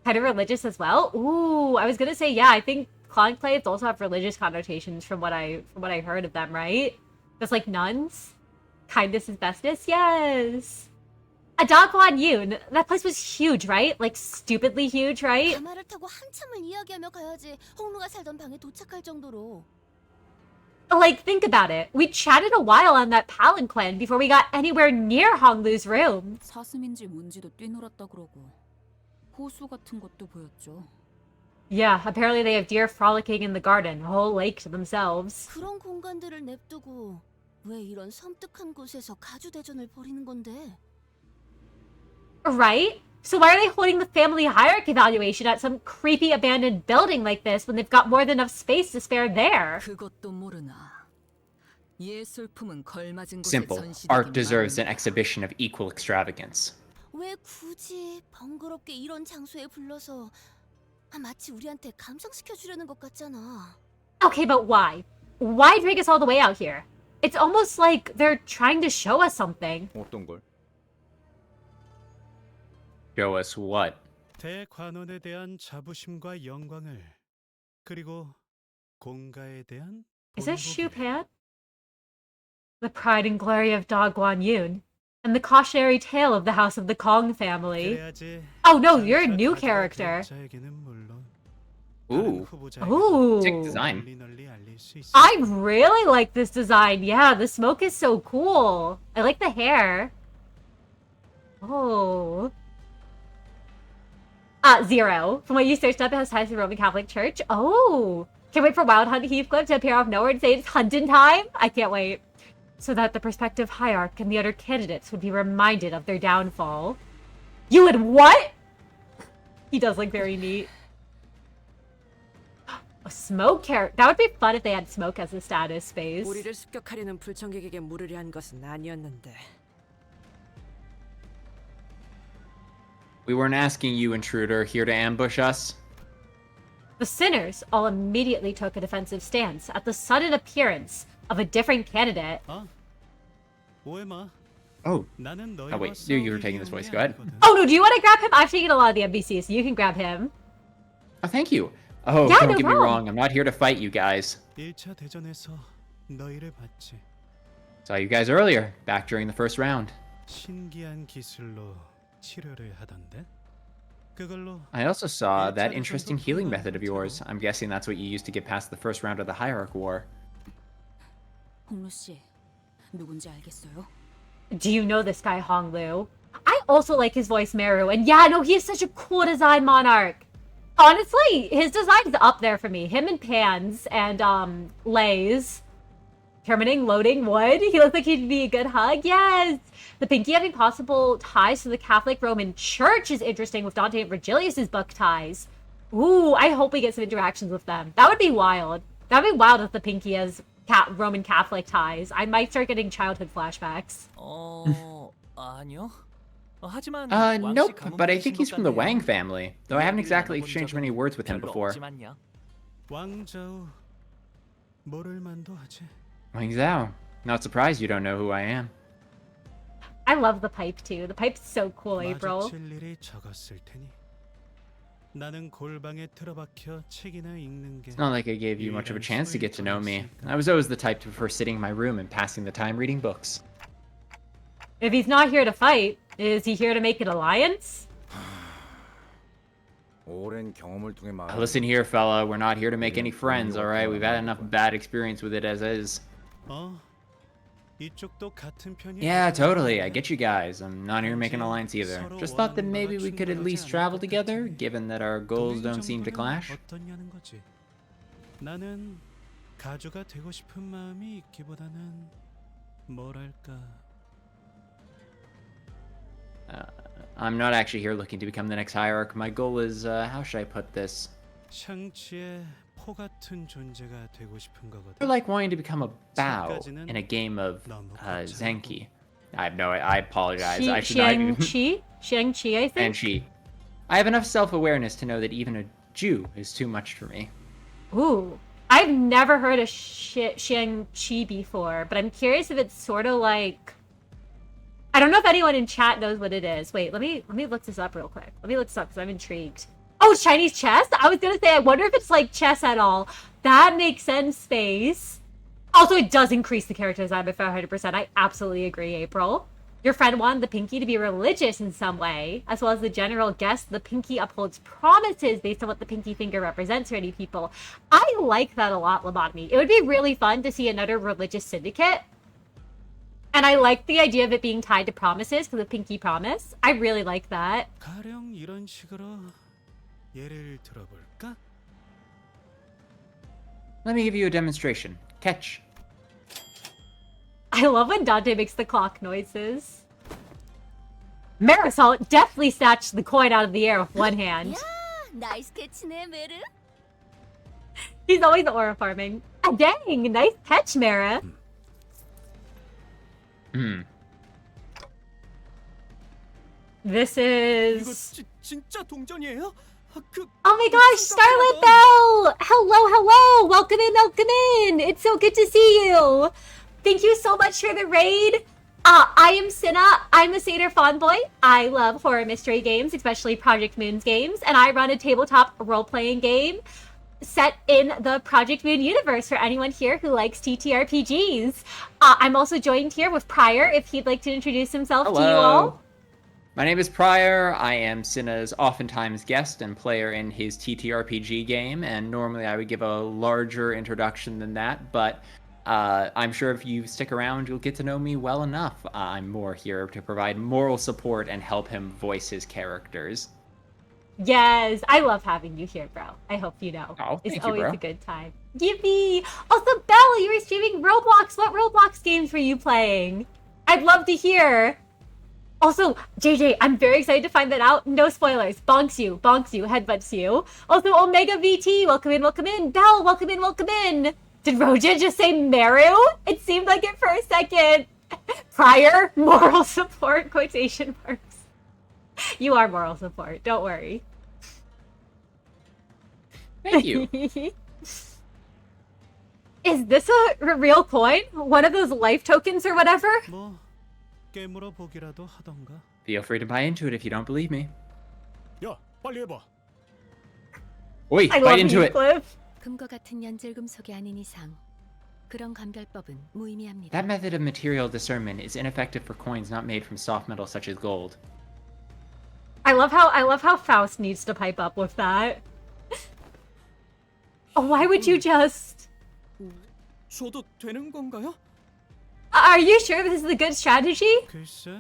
Kind of religious as well? Ooh, I was gonna say, yeah, I think conclaves also have religious connotations from what I heard of them, right? Just like nuns? Kindness is bestness? Yes! Adagwan Yoon, that place was huge, right? Like, stupidly huge, right? 가마를 타고 한참을 이야기하며 가야지 홍루가 살던 방에 도착할 정도로. Like, think about it. We chatted a while on that palanquin before we got anywhere near Honglu's room. 사슴인지 뭔지도 뛰놀았다 그러고 호수 같은 것도 보였죠. Yeah, apparently they have deer frolicking in the garden, a whole lake to themselves. 그런 공간들을 냅두고 왜 이런 섬뜩한 곳에서 가주대전을 벌이는 건데? Right? So why are they holding the family hierarchy evaluation at some creepy abandoned building like this when they've got more than enough space to spare there? 그것도 모르나. 예술품은 걸맞은 곳에 Simple. 전시되긴 Art deserves an 마련이다. exhibition of equal extravagance. 왜 굳이 번거롭게 이런 장소에 불러서 마치 우리한테 감상시켜 주려는 것 같잖아. Okay, but why? Why drag us all the way out here? It's almost like they're trying to show us something. 어떤 걸? Show us what? 대관원에 대한 자부심과 영광을 그리고 공가에 대한 Is this 본보기를. Shupan? The pride and glory of Dagwan Yoon, and the cautionary tale of the House of the Kong family. 그래야지 Oh no, you're a 장차 new 가져갈 character. 기획자에게는 물론 Ooh. 다른 후보자에게도 Ooh. Sick design. 널리 알릴 수 있어. I really like this design. Yeah, the smoke is so cool. I like the hair. Oh. 0. From what you searched up, it has ties to the Roman Catholic Church. Oh. Can't wait for Wild Hunt Heathcliff to appear out of nowhere and say it's hunting time. I can't wait. So that the prospective hierarch and the other candidates would be reminded of their downfall. You would what? He does look very neat. A smoke character. That would be fun if they had smoke as a status phase. 우리를 습격하려는 불청객에게 물으려 한 것은 아니었는데. We weren't asking you, intruder, here to ambush us. The sinners all immediately took a defensive stance at the sudden appearance of a different candidate. 아, 오해 마. Oh. 나는 Oh, 너희와 wait. You were 싸우기 taking this 위한 voice. 게 Go ahead. 아니거든. Oh no, do you want to grab him? I've taken a lot of the NPCs, so you can grab him. Oh, thank you. Oh, Yeah, don't no get me problem. wrong. I'm not here to fight you guys. 1차 대전에서 너희를 봤지. Saw you guys earlier, back during the first round. 신기한 기술로 치료를 하던데. 그걸로 I also saw that interesting healing method of yours. I'm guessing that's what you used to get past the first round of the Hierarch War. 홍루 씨, 누군지 알겠어요? Do you know this guy, Hong Lu? I also like his voice, Meru, and yeah, no, he has such a cool design, Monarch. Honestly, his design is up there for me. Him and Pans and, Lay's. Terminating, loading, wood. He looks like he'd be a good hug. Yes! The Pinky having possible ties to the Catholic Roman Church is interesting with Dante and Virgilius' book ties. Ooh, I hope we get some interactions with them. That would be wild. That would be wild if the Pinky has Roman Catholic ties. I might start getting childhood flashbacks. 아니요. 하지만 Nope, but I think he's from the Wang family, though I haven't exactly exchanged many words with him before. 왕자우 모를 만도 하지. Wang Zhao. Not surprised you don't know who I am. I love the pipe too. The pipe's so cool, April. 마주칠 일이 적었을 테니. 나는 골방에 틀어박혀 책이나 읽는 게. It's not like I gave you much of a chance to get to know me. I was always the type to prefer sitting in my room and passing the time reading books. If he's not here to fight, is he here to make an alliance? 오랜 경험을 통해 말. Listen here, fella. We're not here to make any friends, alright? We've had enough bad experience with it as is. 이쪽도 같은 편이 Yeah, totally. I get you guys. I'm not here to make an alliance either. Just thought that maybe we could at least travel together, given that our goals don't seem to clash. 어떠냐는 거지. 나는 가주가 되고 싶은 마음이 있기보다는 뭐랄까. I'm not actually here looking to become the next hierarch. My goal is, how should I put this? 샹치의 포 같은 존재가 되고 싶은 They're 거거든. like wanting to become a Bao in a game of Zenki. I apologize. I should not even... Shang-Chi, I think. And she. I have enough self-awareness to know that even a Jew is too much for me. Ooh. I've never heard of Shang-Chi before, but I'm curious if it's sort of like... I don't know if anyone in chat knows what it is. Wait, let me look this up real quick. Let me look this up because I'm intrigued. Oh, it's Chinese chess? I was gonna say, I wonder if it's like chess at all. That makes sense, Space. Also, it does increase the character design by 500%. I absolutely agree, April. Your friend wanted the Pinky to be religious in some way, as well as the general guess the Pinky upholds promises based on what the Pinky finger represents for any people. I like that a lot, Lobotomy. It would be really fun to see another religious syndicate. And I like the idea of it being tied to promises, because of Pinky Promise. I really like that. 가령 이런 식으로 예를 들어볼까? Let me give you a demonstration. Catch. I love when Dante makes the clock noises. Marisol definitely snatched the coin out of the air with one hand. 야, 나이스 캐치네, 메르. He's always aura farming. Ah, dang, nice catch, Mara. This is... 진짜 동전이에요? Oh my gosh, Starlit Bell! Hello! Welcome in! It's so good to see you! Thank you so much for the raid! I am Cinna. I'm a Satyr Fawnboy. I love horror mystery games, especially Project Moon's games, and I run a tabletop role-playing game set in the Project Moon universe for anyone here who likes TTRPGs. I'm also joined here with Pryor, if he'd like to introduce himself to you all. My name is Pryor. I am Cinna's oftentimes guest and player in his TTRPG game, and normally I would give a larger introduction than that, but I'm sure if you stick around, you'll get to know me well enough. I'm more here to provide moral support and help him voice his characters. Yes, I love having you here, bro. I hope you know. Oh, it's thank always you, bro. a good time. Yippee! Also, Belle, you were streaming Roblox. What Roblox games were you playing? I'd love to hear. Also, JJ, I'm very excited to find that out. No spoilers. Bonks you, headbutts you. Also, Omega VT, welcome in. Belle, welcome in. Did Roja just say Meru? It seemed like it for a second. Prior moral support, quotation marks. You are moral support, don't worry. Thank you. Is this a real coin? One of those life tokens or whatever? 뭐 깨물어 보기라도 하던가. Feel free to buy into it if you don't believe me. 야, 빨리 해봐. Oi, I bite love into you, it. Cliff. 금과 같은 연질금속이 아닌 이상 그런 감별법은 무의미합니다. That method of material discernment is ineffective for coins not made from soft metal such as gold. I love how Faust needs to pipe up with that. Oh, why would you just... 줘도 되는 건가요? Are you sure this is a good strategy? 글쎄,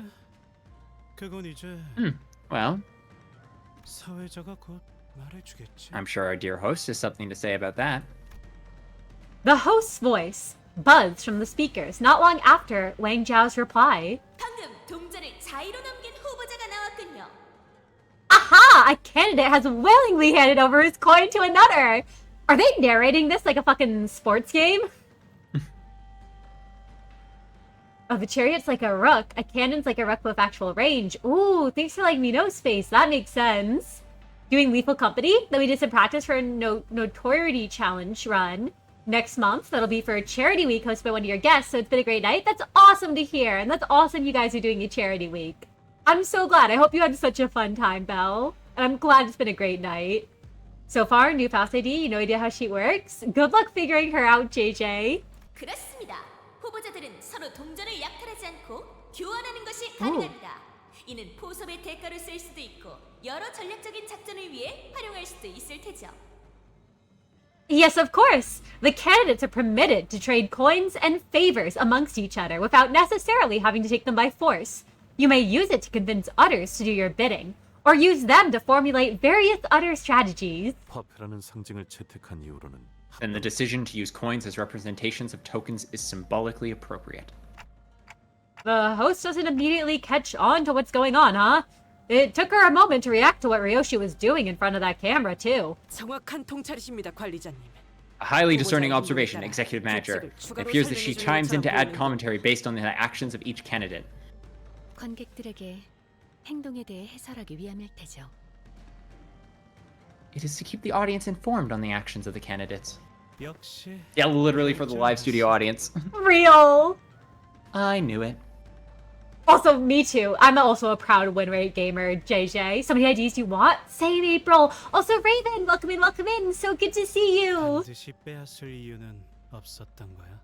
그건 이제 Well, 사회자가 곧 말해주겠지. I'm sure our dear host has something to say about that. The host's voice buzzed from the speakers not long after Wang Zhao's reply. 방금 동전을 자의로 넘긴 후보자가 나왔군요. Aha! A candidate has willingly handed over his coin to another! Are they narrating this like a fucking sports game? Oh, the chariot's like a rook. A cannon's like a rook with actual range. Ooh, thanks for letting me know, Space. That makes sense. Doing Lethal Company? Then we did some practice for a Notoriety Challenge run next month. That'll be for a charity week hosted by one of your guests, so it's been a great night. That's awesome to hear, and that's awesome you guys are doing a charity week. I'm so glad. I hope you had such a fun time, Belle. And I'm glad it's been a great night. So far, new Faust ID, you no idea how she works? Good luck figuring her out, JJ. 그렇습니다. 후보자들은 서로 동전을 약탈하지 않고 교환하는 것이 가능합니다. 이는 포섭의 대가로 쓸 수도 있고 여러 전략적인 작전을 위해 활용할 수도 있을 테죠. Yes, of course. The candidates are permitted to trade coins and favors amongst each other without necessarily having to take them by force. You may use it to convince others to do your bidding, or use them to formulate various other strategies. 화폐라는 상징을 채택한 이후로는 And the decision to use coins as representations of tokens is symbolically appropriate. The host doesn't immediately catch on to what's going on, huh? It took her a moment to react to what Ryoshi was doing in front of that camera, too. 정확한 통찰이십니다, 관리자님. A highly discerning observation, Executive Manager. It appears that she chimes in to add commentary based on the actions of each candidate. 관객들에게 행동에 대해 해설하기 위함일 테죠. It is to keep the audience informed on the actions of the candidates. 역시 Yeah, literally for the live studio audience. Real! I knew it. Also, me too. I'm also a proud win rate gamer, JJ. So many IDs you want? Same, April. Also, Raven, welcome in, welcome in. So good to see you. 반드시 빼앗을 이유는 없었던 거야.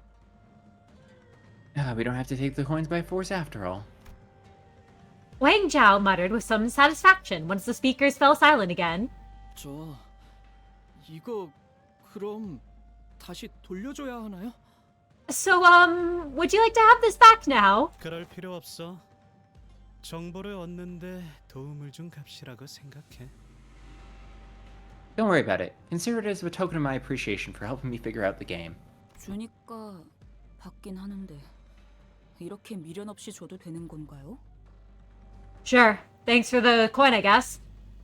We don't have to take the coins by force after all. Wang Zhao muttered with some satisfaction once the speakers fell silent again. 저 이거 그럼 다시 돌려줘야 하나요? So, would you like to have this back now? 그럴 필요 없어. 정보를 얻는데 도움을 준 값이라고 생각해. Don't worry about it. Consider it as a token of my appreciation for helping me figure out the game. 주니까 받긴 하는데 이렇게 미련 없이 줘도 되는 건가요? Sure. Thanks for the coin, I guess.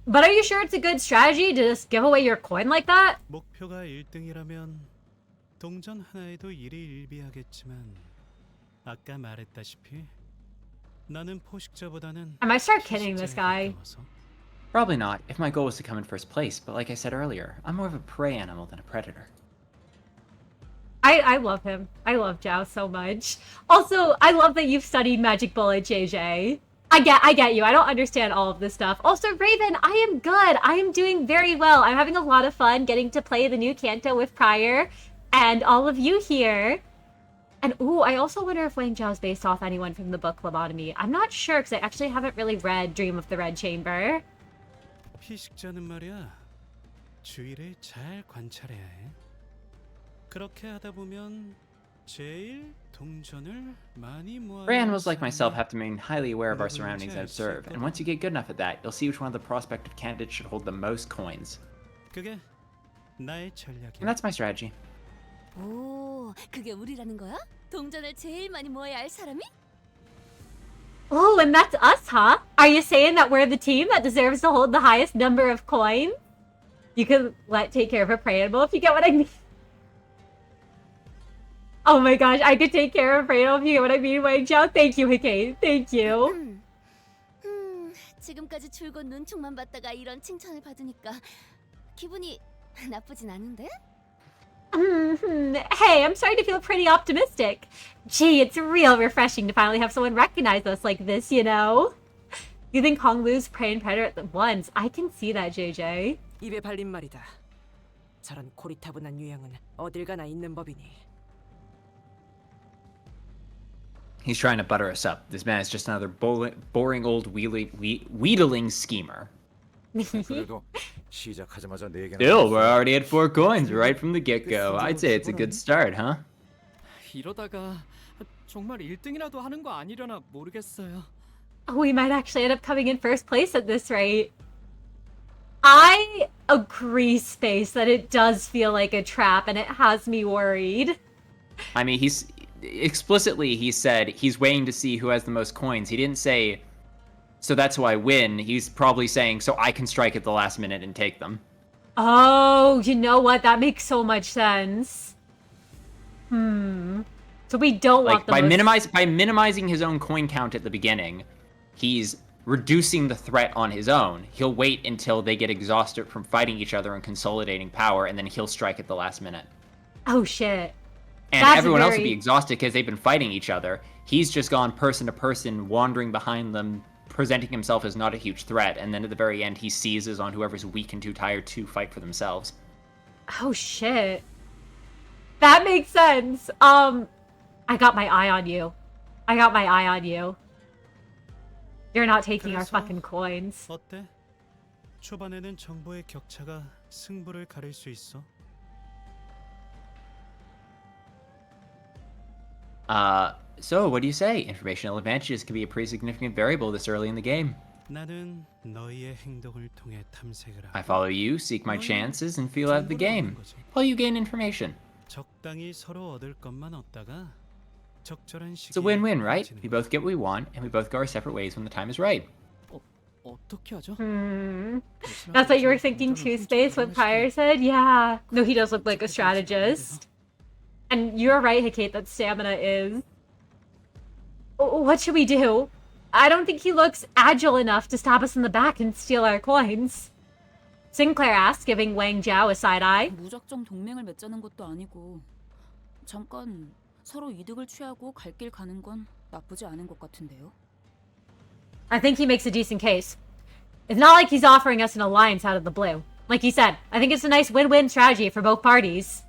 But are you sure it's a good strategy to just give away your coin like that? 목표가 1등이라면 동전 하나에도 일희일비하겠지만 아까 말했다시피 나는 포식자보다는 I might start kidding this guy. Probably not, if my goal was to come in first place, but like I said earlier, I'm more of a prey animal than a predator. I love him. I love Zhao so much. Also, I love that you've studied Magic Bullet, JJ. I get you. I don't understand all of this stuff. Also, Raven, I am good. I am doing very well. I'm having a lot of fun getting to play the new Canto with Prior and all of you here. And ooh, I also wonder if Wang Zhao is based off anyone from the book Lobotomy. I'm not sure because I actually haven't really read Dream of the Red Chamber. 피식자는 말이야. 주위를 잘 관찰해야 해. 그렇게 하다 보면 제일 동전을 많이 모아. Ryan was like myself have to remain highly aware of our surroundings and observe, and once you get good enough at that, you'll see which one of the prospective candidates should hold the most coins. 그게 나의 전략이야. And that's my strategy. 오, 그게 우리라는 거야? 동전을 제일 많이 모아야 할 사람이? Oh, and that's us, huh? Are you saying that we're the team that deserves to hold the highest number of coins? You could take care of a prey animal if you get what I mean. Oh my gosh, I could take care of a prey animal if you get what I mean, Wang Zhao. Thank you, Hikane. Thank you. 지금까지 줄곧 눈총만 받다가 이런 칭찬을 받으니까 기분이 나쁘진 않은데? Hey, I'm starting to feel pretty optimistic. Gee, it's real refreshing to finally have someone recognize us like this, you know? You think Hong Lu's prey and predator at once? I can see that, JJ. 입에 발린 말이다. 저런 고리타분한 유형은 어딜 가나 있는 법이니. He's trying to butter us up. This man is just another boring old wheedling schemer. 그래도 시작하자마자 4개나. Still, we're already at 4 coins right from the get-go. I'd say it's a good start, huh? 이러다가 정말 1등이라도 하는 거 아니려나 모르겠어요. We might actually end up coming in first place at this rate. I agree, Space, that it does feel like a trap and it has me worried. I mean, he said he's waiting to see who has the most coins. He didn't say, so that's who I win. He's probably saying, so I can strike at the last minute and take them. Oh, you know what? That makes so much sense. So we don't want the by minimizing his own coin count at the beginning, he's reducing the threat on his own. He'll wait until they get exhausted from fighting each other and consolidating power, and then he'll strike at the last minute. Oh shit. And That's everyone else will be exhausted because they've been fighting each other. He's just gone person to person, wandering behind them, presenting himself as not a huge threat, and then at the very end he seizes on whoever's weak and too tired to fight for themselves. Oh shit. That makes sense. I got my eye on you. I got my eye on you. You're not taking our fucking coins. 어때? 초반에는 정보의 격차가 승부를 가릴 수 있어. So what do you say? Informational advantages can be a pretty significant variable this early in the game. 나는 너희의 행동을 통해 탐색을 I 하고 follow you, seek my chances, and feel out of the game, while you gain information. 적당히 서로 얻을 것만 얻다가 적절한 It's a 시기에 win-win, right? 헤어지는 We both get what we want, and we both go our separate ways when the time is right. 어떻게 하죠? That's what you were thinking too, Space, what Pryor said? Yeah. No, he does look like a strategist. And you're right, Hecate, that stamina is. What should we do? I don't think he looks agile enough to stab us in the back and steal our coins. Sinclair asks, giving Wang Jiao a side-eye. 무작정 동맹을 맺자는 것도 아니고 잠깐 서로 이득을 취하고 갈 길 가는 건 나쁘지 않은 것 같은데요. I think he makes a decent case. It's not like he's offering us an alliance out of the blue. Like he said, I think it's a nice win-win strategy for both parties.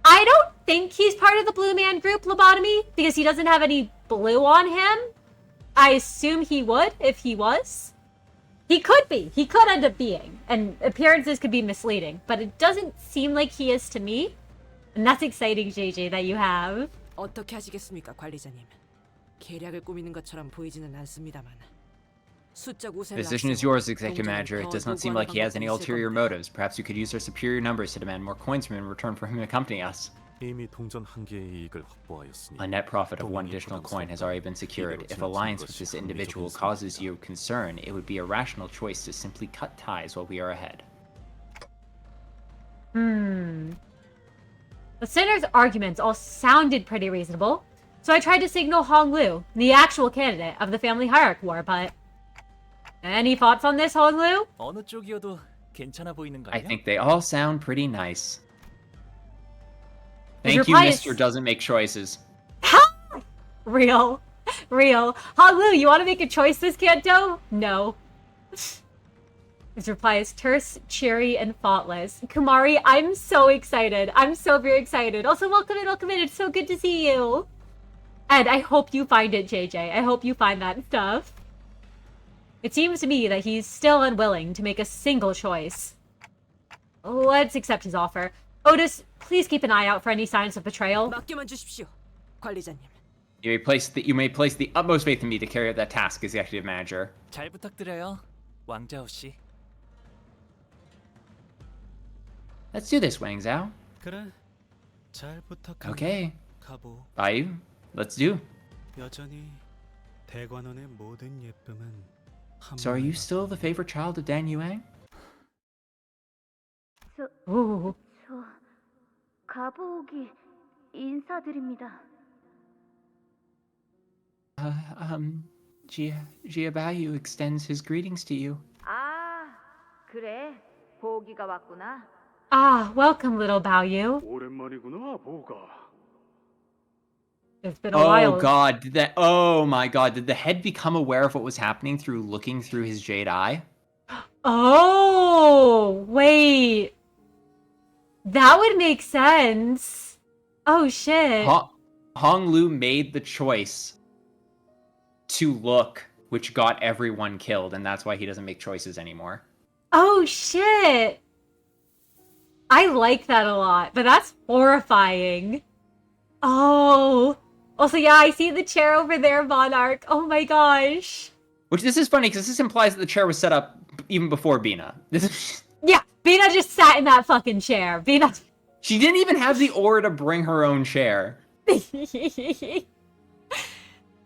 I don't think he's part of the Blue Man Group, Lobotomy, because he doesn't have any blue on him. I assume he would if he was. He could be. He could end up being. And appearances could be misleading. But it doesn't seem like he is to me. And that's exciting, JJ, that you have. 어떻게 하시겠습니까, 관리자님? 계략을 꾸미는 것처럼 보이지는 않습니다만. 숫자 The 우세를 decision is 앞세워 yours, Executive 동전을 Manager. It 더 does not seem 요구하는 like he has any 방법도 있을 ulterior 겁니다. motives. Perhaps you could use our superior numbers to demand more coins from him in return for him to accompany us. 이미 동전 한 개의 이익을 확보하였으니 A net profit of one additional coin has already been secured. If alliance with this individual causes you concern, it would be a rational choice to simply cut ties while we are ahead. The Sinner's arguments all sounded pretty reasonable, so I tried to signal Hong Lu, the actual candidate of the family hierarchy war, but... Any thoughts on this, Hong Lu? 어느 쪽이어도 괜찮아 보이는가요? I think they all sound pretty nice. His Thank you, reply is- Mr. Doesn't Make Choices. Real. Hong Lu, you want to make a choice this Canto? No. His reply is terse, cheery, and thoughtless. Kumari, I'm so excited. I'm so very excited. Also, welcome in. It's so good to see you. And I hope you find it, JJ. I hope you find that stuff. It seems to me that he's still unwilling to make a single choice. Let's accept his offer. Otis, please keep an eye out for any signs of betrayal. 맡겨만 주십시오, 관리자님. You may place the utmost faith in me to carry out that task, Executive Manager. 잘 부탁드려요, 왕자오 씨. Let's do this, Wang Zhao. 그래. 잘 부탁한다. Okay. 가보. Bye. Let's do. 여전히 대관원의 모든 예쁨은 한 So are you 번에 still the favorite child of Dan Yuang? Ooh. 가보기 인사드립니다. Jia Bayu extends his greetings to you. 아, 그래. 보기가 왔구나. Ah, welcome, little Baoyu. 오랜만이구나, 보가. It's been a while. Oh my god, did the head become aware of what was happening through looking through his jade eye? Oh, wait. That would make sense. Oh, shit. Hong Lu made the choice to look, which got everyone killed, and that's why he doesn't make choices anymore. Oh, shit. I like that a lot, but that's horrifying. Oh. Also, yeah, I see the chair over there, Monarch. Oh my gosh. Which, this is funny, because this implies that the chair was set up even before Bina. Yeah, Bina just sat in that fucking chair. Bina... She didn't even have the aura to bring her own chair.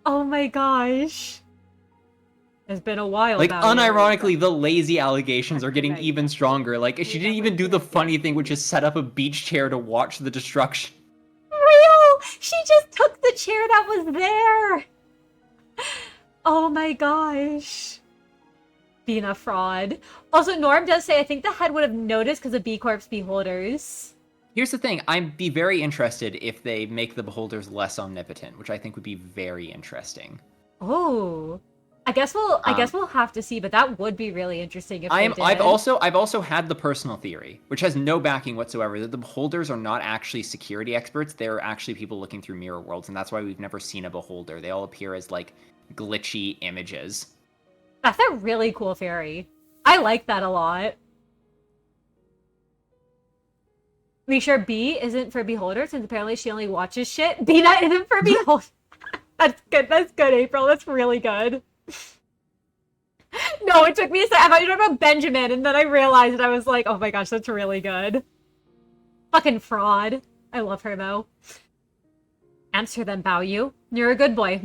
Oh my gosh. It's been a while. Like, about it. unironically, the lazy allegations are getting even stronger. Like, she didn't even do the funny thing, which is set up a beach chair to watch the destruction. Real! She just took the chair that was there! Oh my gosh. Being a fraud. Also, Norm does say, I think the head would have noticed because of B Corp's beholders. Here's the thing, I'd be very interested if they make the beholders less omnipotent, which I think would be very interesting. Oh. I guess we'll have to see, but that would be really interesting if they did. I've also had the personal theory, which has no backing whatsoever, that the beholders are not actually security experts. They're actually people looking through mirror worlds, and that's why we've never seen a beholder. They all appear as like glitchy images. That's a really cool theory. I like that a lot. Make sure B isn't for Beholder, since apparently she only watches shit. Bina isn't for Beholder. That's good, April. That's really good. No, it took me a second. I thought you were talking about Benjamin, and then I realized and I was like, oh my gosh, that's really good. Fucking fraud. I love her, though. Answer them, Bao Yu. You're a good boy,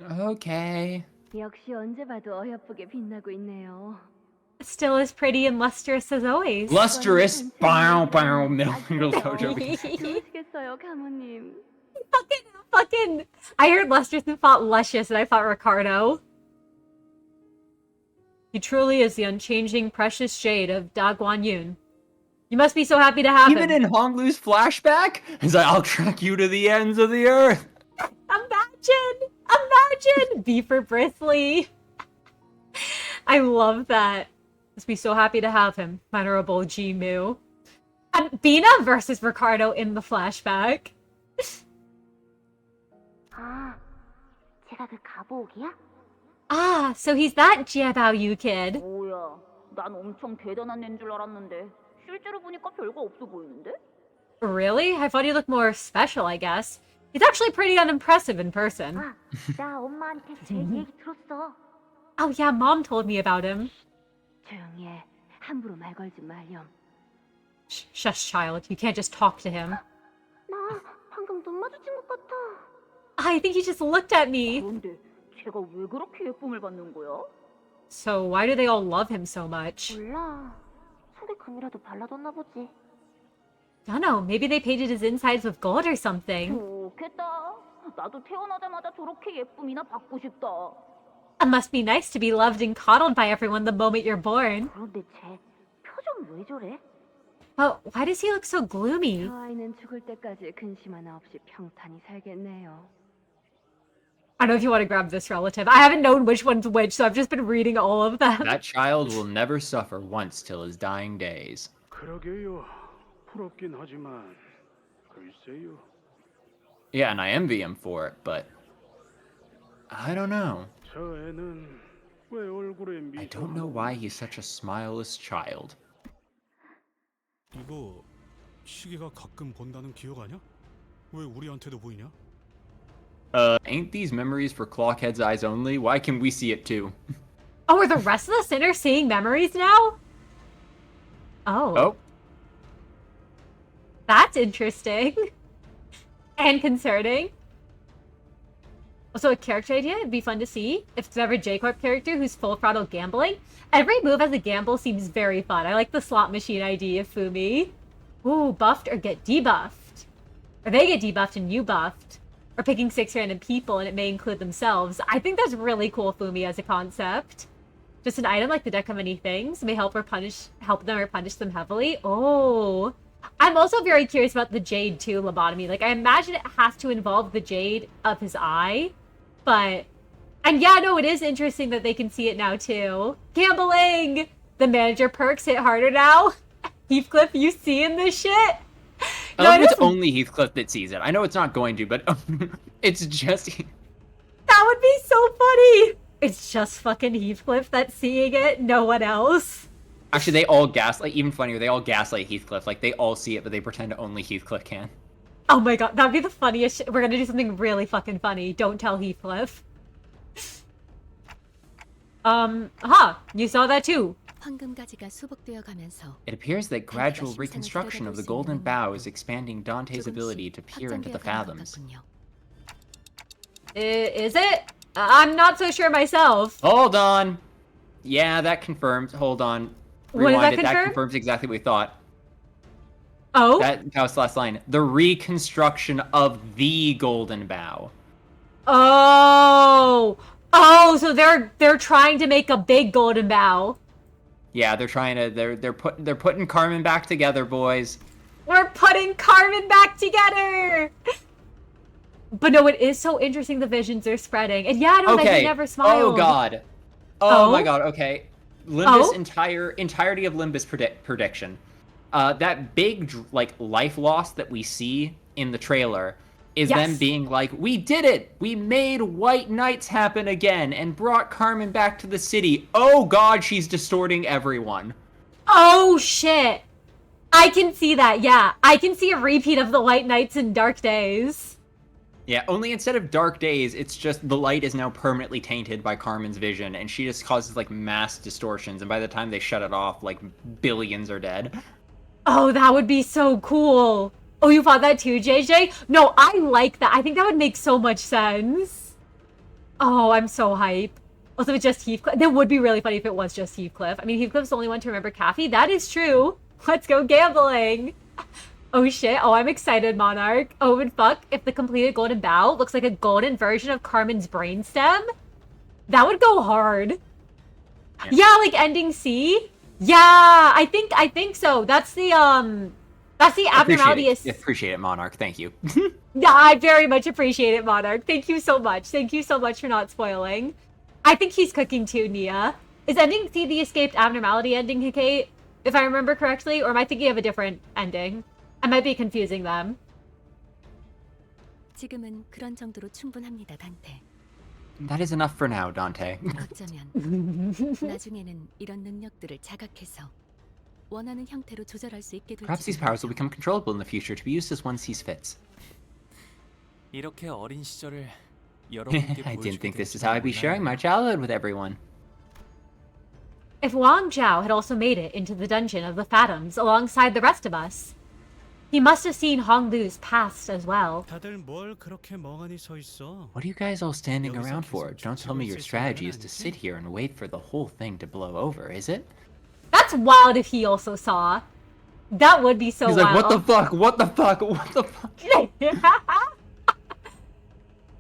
Okay. 역시 언제 봐도 어여쁘게 빛나고 있네요. Still as pretty and lustrous as always. Lustrous. Bow, bow, middle dojo. 좋으시겠어요, 가모님. Fucking. I heard lustrous and thought luscious, and I thought Ricardo. He truly is the unchanging, precious shade of Da Guan Yun. You must be so happy to have Even him. in Honglu's flashback, he's like, I'll track you to the ends of the earth. Imagine! B for Bristly. I love that. Must be so happy to have him, venerable Jimu. And Bina versus Ricardo in the flashback. 아, 제가 그 가보옥이야? Ah, so he's that Jiabao Yu kid. 뭐야, 난 엄청 대단한 애인 줄 알았는데 실제로 보니까 별거 없어 보이는데? Really? I thought he looked more special, I guess. He's actually pretty unimpressive in person. 아, 나 엄마한테 제 얘기 들었어. Oh yeah, Mom told me about him. 조용히 해. 함부로 말 걸지 마렴. Shush, child. You can't just talk to him. 나 방금 눈 마주친 것 같아. I think he just looked at me. 그런데 제가 왜 그렇게 예쁨을 받는 거야? So why do they all love him so much? 몰라. 속에 금이라도 발라뒀나 보지. Dunno, maybe they painted his insides with gold or something. 좋겠다. 나도 태어나자마자 저렇게 예쁨이나 받고 싶다. It must be nice to be loved and coddled by everyone the moment you're born. 그런데 쟤 표정 왜 저래? But why does he look so gloomy? 저 아이는 죽을 때까지 근심 하나 없이 평탄히 살겠네요. I don't know if you want to grab this relative. I haven't known which one's which, so I've just been reading all of them. That child will never suffer once till his dying days. 그러게요. 부럽긴 하지만 글쎄요. Yeah, and I envy him for it, but I don't know. 저 애는 왜 얼굴에 미소? I don't know why he's such a smileless child. 이거 시계가 가끔 본다는 기억 아니야? 왜 우리한테도 보이냐? Ain't these memories for Clockhead's eyes only? Why can we see it too? Oh, are the rest of the sinners seeing memories now? Oh. Oh. That's interesting. And concerning. Also, a character idea it'd be fun to see. If it's ever J-Corp character who's full throttle gambling. Every move as a gamble seems very fun. I like the slot machine idea of Fumi. Ooh, buffed or get debuffed. Or they get debuffed and you buffed. Or picking 6 random people and it may include themselves. I think that's really cool, Fumi, as a concept. Just an item like the deck of many things may help them or punish them heavily. Oh. I'm also very curious about the Jade too, lobotomy. Like, I imagine it has to involve the Jade of his eye. But, and yeah, no, it is interesting that they can see it now too. Gambling! The manager perks hit harder now. Heathcliff, you seeing this shit? I love it's only Heathcliff that sees it. I know it's not going to, but it's just... That would be so funny! It's just fucking Heathcliff that's seeing it, no one else. Actually, they all gaslight, even funnier, they all gaslight Heathcliff. Like, they all see it, but they pretend only Heathcliff can. Oh my god, that'd be the funniest shit. We're gonna do something really fucking funny. Don't tell Heathcliff. You saw that too. 황금가지가 수복되어 가면서 It appears that gradual reconstruction of the golden bow is expanding Dante's ability to peer into the fathoms. Is it? I'm not so sure myself. Hold on. Yeah, that confirms. Hold on. What does that Rewind it. confirm? That confirms exactly what we thought. Oh? That was the last line. The reconstruction of the golden bow. Oh! Oh, so they're trying to make a big golden bow. Yeah, they're trying to. They're putting Carmen back together, boys. We're putting Carmen back together. But no, it is so interesting. The visions are spreading, and yeah, no, that he never smiled. Oh god. Oh my god. Okay. Limbus entirety of Limbus prediction. That big like life loss that we see in the trailer is them being like, we did it! We made White Knights happen again and brought Carmen back to the city. Oh god, she's distorting everyone. Oh shit. I can see that, yeah. I can see a repeat of the White Nights and Dark Days. Yeah, only instead of dark days, it's just the light is now permanently tainted by Carmen's vision, and she just causes, like, mass distortions, and by the time they shut it off, like, billions are dead. Oh, that would be so cool. Oh, you thought that too, JJ? No, I like that. I think that would make so much sense. Oh, I'm so hype. Also, if it's just Heathcliff. That would be really funny if it was just Heathcliff. I mean, Heathcliff's the only one to remember Kathy. That is true. Let's go gambling. Oh shit, oh I'm excited, Monarch. Oh and fuck, if the completed golden bow looks like a golden version of Carmen's brainstem, that would go hard. Yeah, like ending C? Yeah, I think so. That's the abnormality. Appreciate it, Monarch, thank you. Yeah, I very much appreciate it, Monarch. Thank you so much. Thank you so much for not spoiling. I think he's cooking too, Nia. Is ending C the escaped abnormality ending, Hikate? If I remember correctly, or am I thinking of a different ending? I might be confusing them. 지금은 그런 정도로 충분합니다, 단테. That is enough for now, Dante. 어쩌면 나중에는 이런 능력들을 자각해서 원하는 형태로 조절할 수 있게 될지. Perhaps these powers will become controllable in the future to be used as one sees fits. 이렇게 어린 시절을 여러분께 I didn't 보여주게 think this is 될지는 how I'd be sharing my childhood with everyone. If Wang Zhao had also made it into the dungeon of the Phantoms alongside the rest of us, he must have seen Hong Lu's past as well. 다들 뭘 그렇게 멍하니 서 있어? What are you guys all standing around for? Don't tell me your strategy is to sit here and wait for the whole thing to blow over, is it? That's wild if he also saw. That would be so He's wild. like, what the fuck? What the fuck? What the fuck?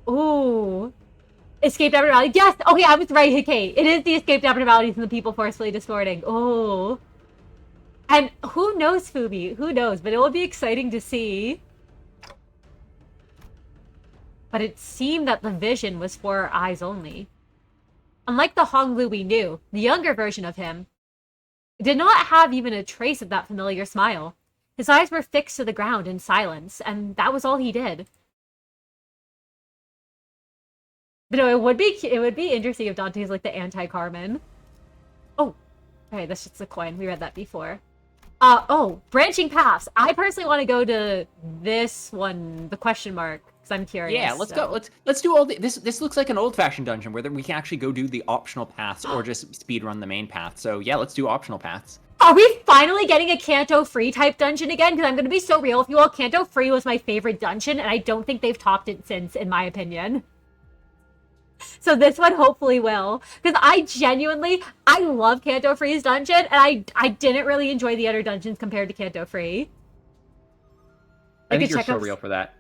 Ooh. Escaped abnormality. Yes! Okay, I was right, Hikate. It is the escaped abnormalities and the people forcefully distorting. Oh. And who knows, Fubi? Who knows? But it will be exciting to see. But it seemed that the vision was for eyes only. Unlike the Hong Lu we knew, the younger version of him did not have even a trace of that familiar smile. His eyes were fixed to the ground in silence, and that was all he did. But no, it would be interesting if Dante's like the anti-Carmen. Oh, okay, that's just a coin. We read that before. Oh, branching paths. I personally want to go to this one, the question mark, because I'm curious. Yeah, let's go. Let's do all the. This looks like an old-fashioned dungeon where we can actually go do the optional paths or just speed run the main path. So yeah, let's do optional paths. Are we finally getting a Canto free type dungeon again? Because I'm gonna be so real with you all. Canto free was my favorite dungeon, and I don't think they've topped it since, in my opinion. So this one hopefully will. Because I love Canto Free's dungeon, and I didn't really enjoy the other dungeons compared to Canto Free. I think you're so real for that.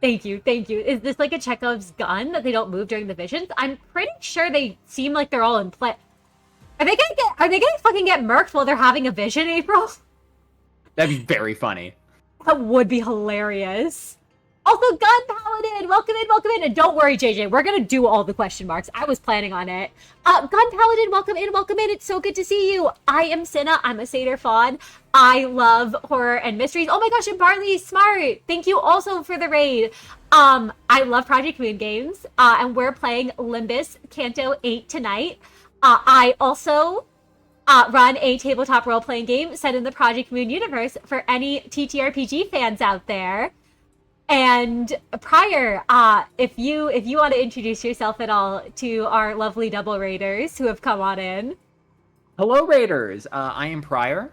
Thank you. Is this like a Chekhov's gun that they don't move during the visions? I'm pretty sure they seem like they're all in play. Are they gonna fucking get murked while they're having a vision, April? That'd be very funny. That would be hilarious. Also, Gun Paladin, welcome in. And don't worry, JJ, we're gonna do all the question marks. I was planning on it. Gun Paladin, welcome in. It's so good to see you. I am Cinna. I'm a Satyr Fawn. I love horror and mysteries. Oh my gosh, and Barley Smart. Thank you also for the raid. I love Project Moon games. And we're playing Limbus Canto 8 tonight. I also run a tabletop role-playing game set in the Project Moon universe for any TTRPG fans out there. And Prior, if you want to introduce yourself at all to our lovely double raiders who have come on in. Hello, raiders. I am Prior.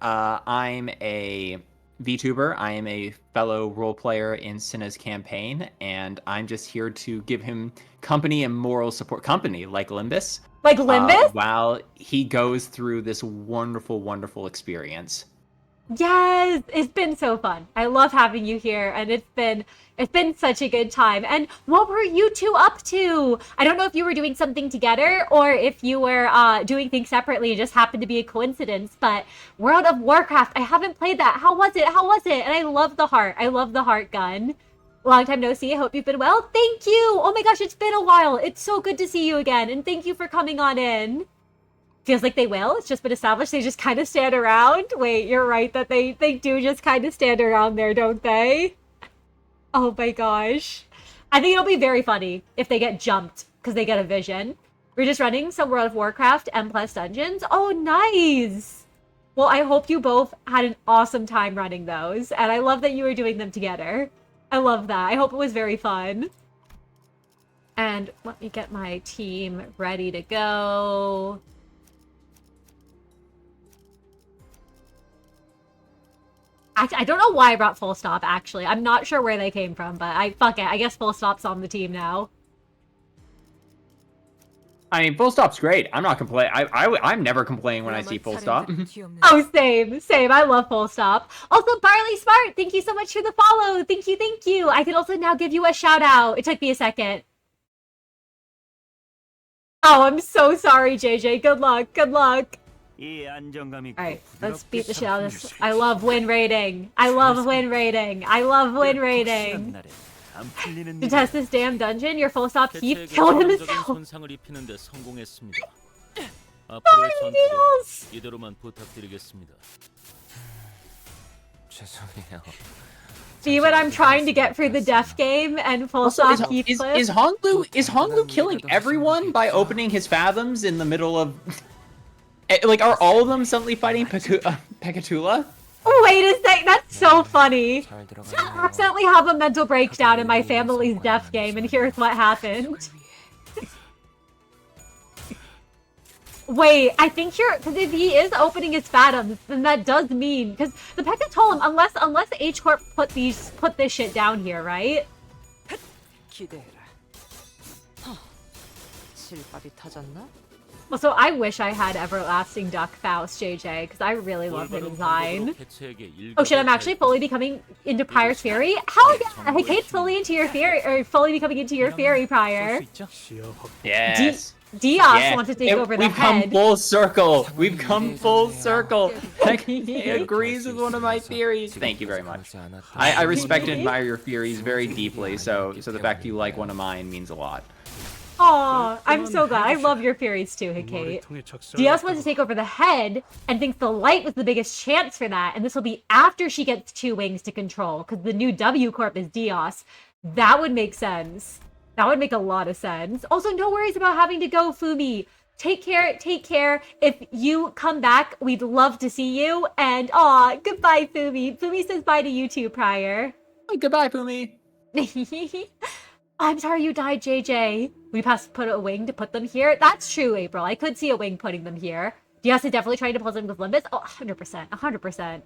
I'm a VTuber. I am a fellow role player in Cinna's campaign, and I'm just here to give him company and moral support. Company, like Limbus. Like Limbus? While he goes through this wonderful, wonderful experience. Yes, it's been so fun. I love having you here, and it's been such a good time. And what were you two up to? I don't know if you were doing something together or if you were doing things separately. It just happened to be a coincidence. But World of Warcraft, I haven't played that. How was it? And I love the heart. I love the heart gun. Long time no see. I hope you've been well. Thank you. Oh my gosh, it's been a while. It's so good to see you again, and thank you for coming on in. Feels like they will. It's just been established. They just kind of stand around. Wait, you're right that they do just kind of stand around there, don't they? Oh my gosh. I think it'll be very funny if they get jumped because they get a vision. We're just running some World of Warcraft M+ dungeons. Oh, nice. Well, I hope you both had an awesome time running those, and I love that you were doing them together. I love that. I hope it was very fun. And let me get my team ready to go. I don't know why I brought Full Stop, actually. I'm not sure where they came from, but fuck it. I guess Full Stop's on the team now. I mean, Full Stop's great. I'm not complaining. I'm never complaining when I see Full Stop. Oh, same. I love Full Stop. Also, Barley Smart, thank you so much for the follow. Thank you. I can also now give you a shout out. It took me a second. Oh, I'm so sorry, JJ. Good luck. Alright, let's beat the shit out of this. I love win rating. To test this damn dungeon, your Full Stop Heath killed himself. 손상을 입히는데 성공했습니다. 앞으로의 Sorry, 전투도 Dios. 이대로만 부탁드리겠습니다. 죄송해요. See what I'm trying to get through the deaf game and Full Also, Stop Heath clip? is Honglu killing everyone by opening his fathoms in the middle of... Like, are all of them suddenly fighting Pekatula? Wait a sec, that's so funny. I accidentally have a mental breakdown in my family's deaf game, and here's what happened. Wait, I think because if he is opening his fathoms, then that does mean, because the Pekatolim, unless H Corp put this shit down here, right? Also, I wish I had Everlasting Duck Faust JJ, because I really love the design. Oh shit, I'm actually fully becoming into Prior's Fury? Hell yeah! Hey, Kate's fully into your Fury, or fully becoming into your Fury, Prior. Yes. Dios wants to take over the We've head. come full circle. We've come full circle. He agrees with one of my theories. Thank you very much. I respect and admire your theories very deeply, so the fact you like one of mine means a lot. Aw, I'm so glad. I love your theories too, Kate. Dios wants to take over the head and thinks the light was the biggest chance for that, and this will be after she gets 2 wings to control, because the new W Corp is Dios. That would make sense. That would make a lot of sense. Also, no worries about having to go, Fumi. Take care. If you come back, we'd love to see you. And goodbye, Fumi. Fumi says bye to you too, Prior. Oh, goodbye, Fumi. I'm sorry you died, JJ. We put a wing to put them here. That's true, April. I could see a wing putting them here. Diaz is definitely trying to pull them with Limbus. Oh, 100%.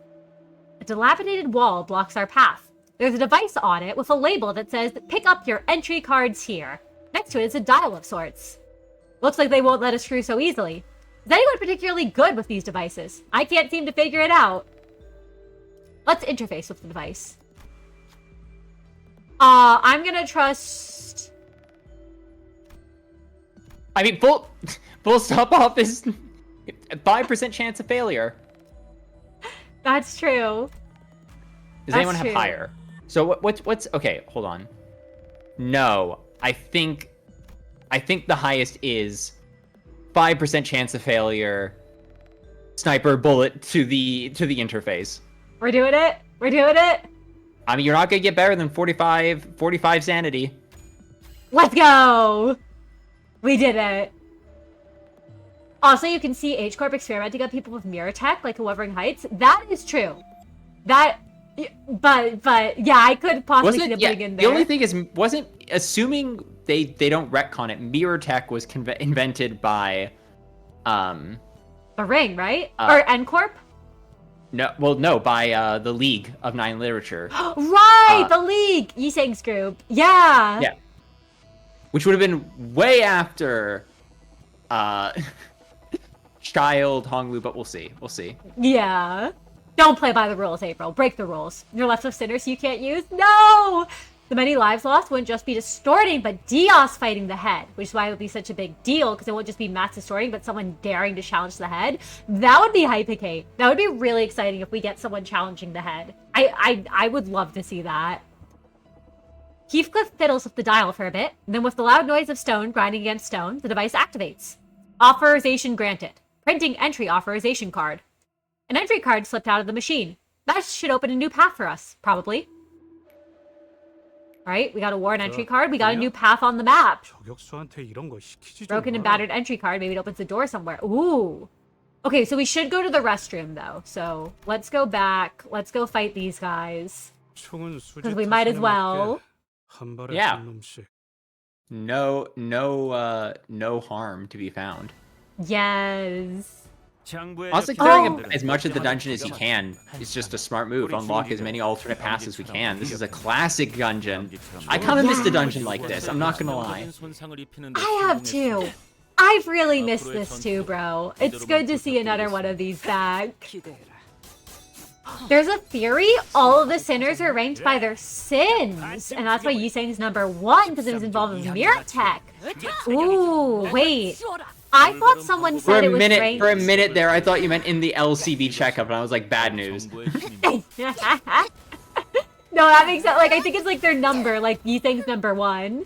A dilapidated wall blocks our path. There's a device on it with a label that says, pick up your entry cards here. Next to it is a dial of sorts. Looks like they won't let us through so easily. Is anyone particularly good with these devices? I can't seem to figure it out. Let's interface with the device. I'm gonna trust... I mean, full stop off is 5% chance of failure. That's true. Does anyone have higher? So what's okay, hold on. No, I think the highest is 5% chance of failure. Sniper bullet to the interface. We're doing it. I mean, you're not gonna get better than 45 sanity. Let's go. We did it. Also, you can see H Corp experimenting on people with mirror tech, like Wuthering Heights. That is true. But yeah, I could possibly see them putting in there. The only thing is, assuming they don't retcon it, mirror tech was invented by The Ring, right? Or N Corp? No, by the League of Nine Literature. Right, the League! Yiseng's group. Yeah. Yeah. Which would have been way after Child Honglu, but we'll see. Yeah. Don't play by the rules, April. Break the rules. You're left with sinners you can't use? No! The many lives lost wouldn't just be distorting, but Dios fighting the head, which is why it would be such a big deal, because it won't just be mass distorting, but someone daring to challenge the head. That would be hypicate. That would be really exciting if we get someone challenging the head. I would love to see that. Heathcliff fiddles with the dial for a bit, and then with the loud noise of stone grinding against stone, the device activates. Authorization granted. Printing entry authorization card. An entry card slipped out of the machine. That should open a new path for us, probably. Alright, we got a war and entry card. We got a new path on the map. Broken and battered entry card. Maybe it opens the door somewhere. Ooh. Okay, so we should go to the restroom though. So let's go back. Let's go fight these guys. Because we might as well. Yeah. No harm to be found. Yes. Also, clearing as much of the dungeon as you can is just a smart move. Unlock as many alternate paths as we can. This is a classic dungeon. I kind of missed a dungeon like this, I'm not gonna lie. I have too. I've really missed this too, bro. It's good to see another one of these back. There's a theory all of the sinners are ranked by their sins, and that's why Yiseng's #1 because it was involved with mirror tech. Ooh, wait. I thought someone said it was ranked. For a minute there, I thought you meant in the LCB checkup, and I was like, bad news. No, that makes sense. Like, I think it's like their number, like Yiseng's #1.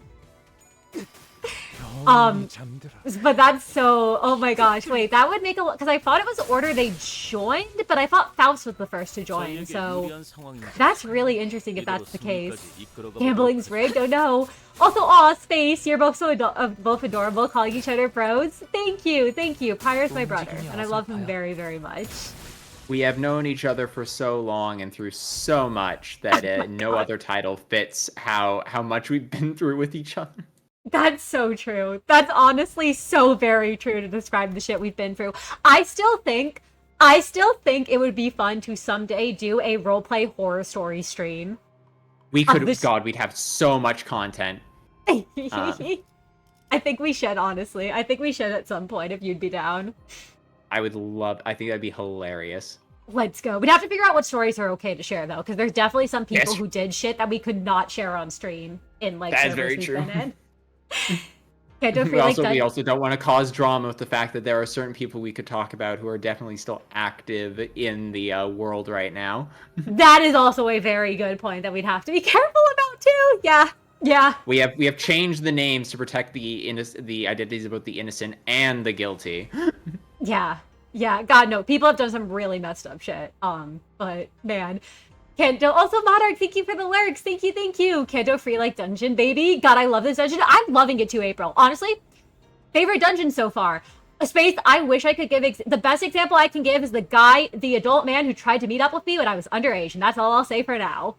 But that's so, oh my gosh, wait, that would make a lot, because I thought it was order they joined, but I thought Faust was the first to join, so that's really interesting if that's the case. Gambling's rigged, oh no. Also, aw, Space, you're both so both adorable, calling each other bros. Thank you, thank you. Pryor's my brother, and I love him very, very much. We have known each other for so long and through so much that no other title fits how much we've been through with each other. That's so true. That's honestly so very true to describe the shit we've been through. I still think it would be fun to someday do a roleplay horror story stream. We could, God, we'd have so much content. I think we should, honestly. I think we should at some point if you'd be down. I think that'd be hilarious. Let's go. We'd have to figure out what stories are okay to share, though, because there's definitely some people who did shit that we could not share on stream in, like, that's servers very we've true. been in. Okay, we also don't want to cause drama with the fact that there are certain people we could talk about who are definitely still active in the world right now. That is also a very good point that we'd have to be careful about too. Yeah. We have changed the names to protect the identities of both the innocent and the guilty. Yeah. God, no. People have done some really messed up shit. But man. Canto, also Monarch, thank you for the lurks. Thank you. Canto free like dungeon, baby. God, I love this dungeon. I'm loving it too, April. Honestly, favorite dungeon so far. A Space, I wish I could give the best example I can give is the adult man who tried to meet up with me when I was underage, and that's all I'll say for now.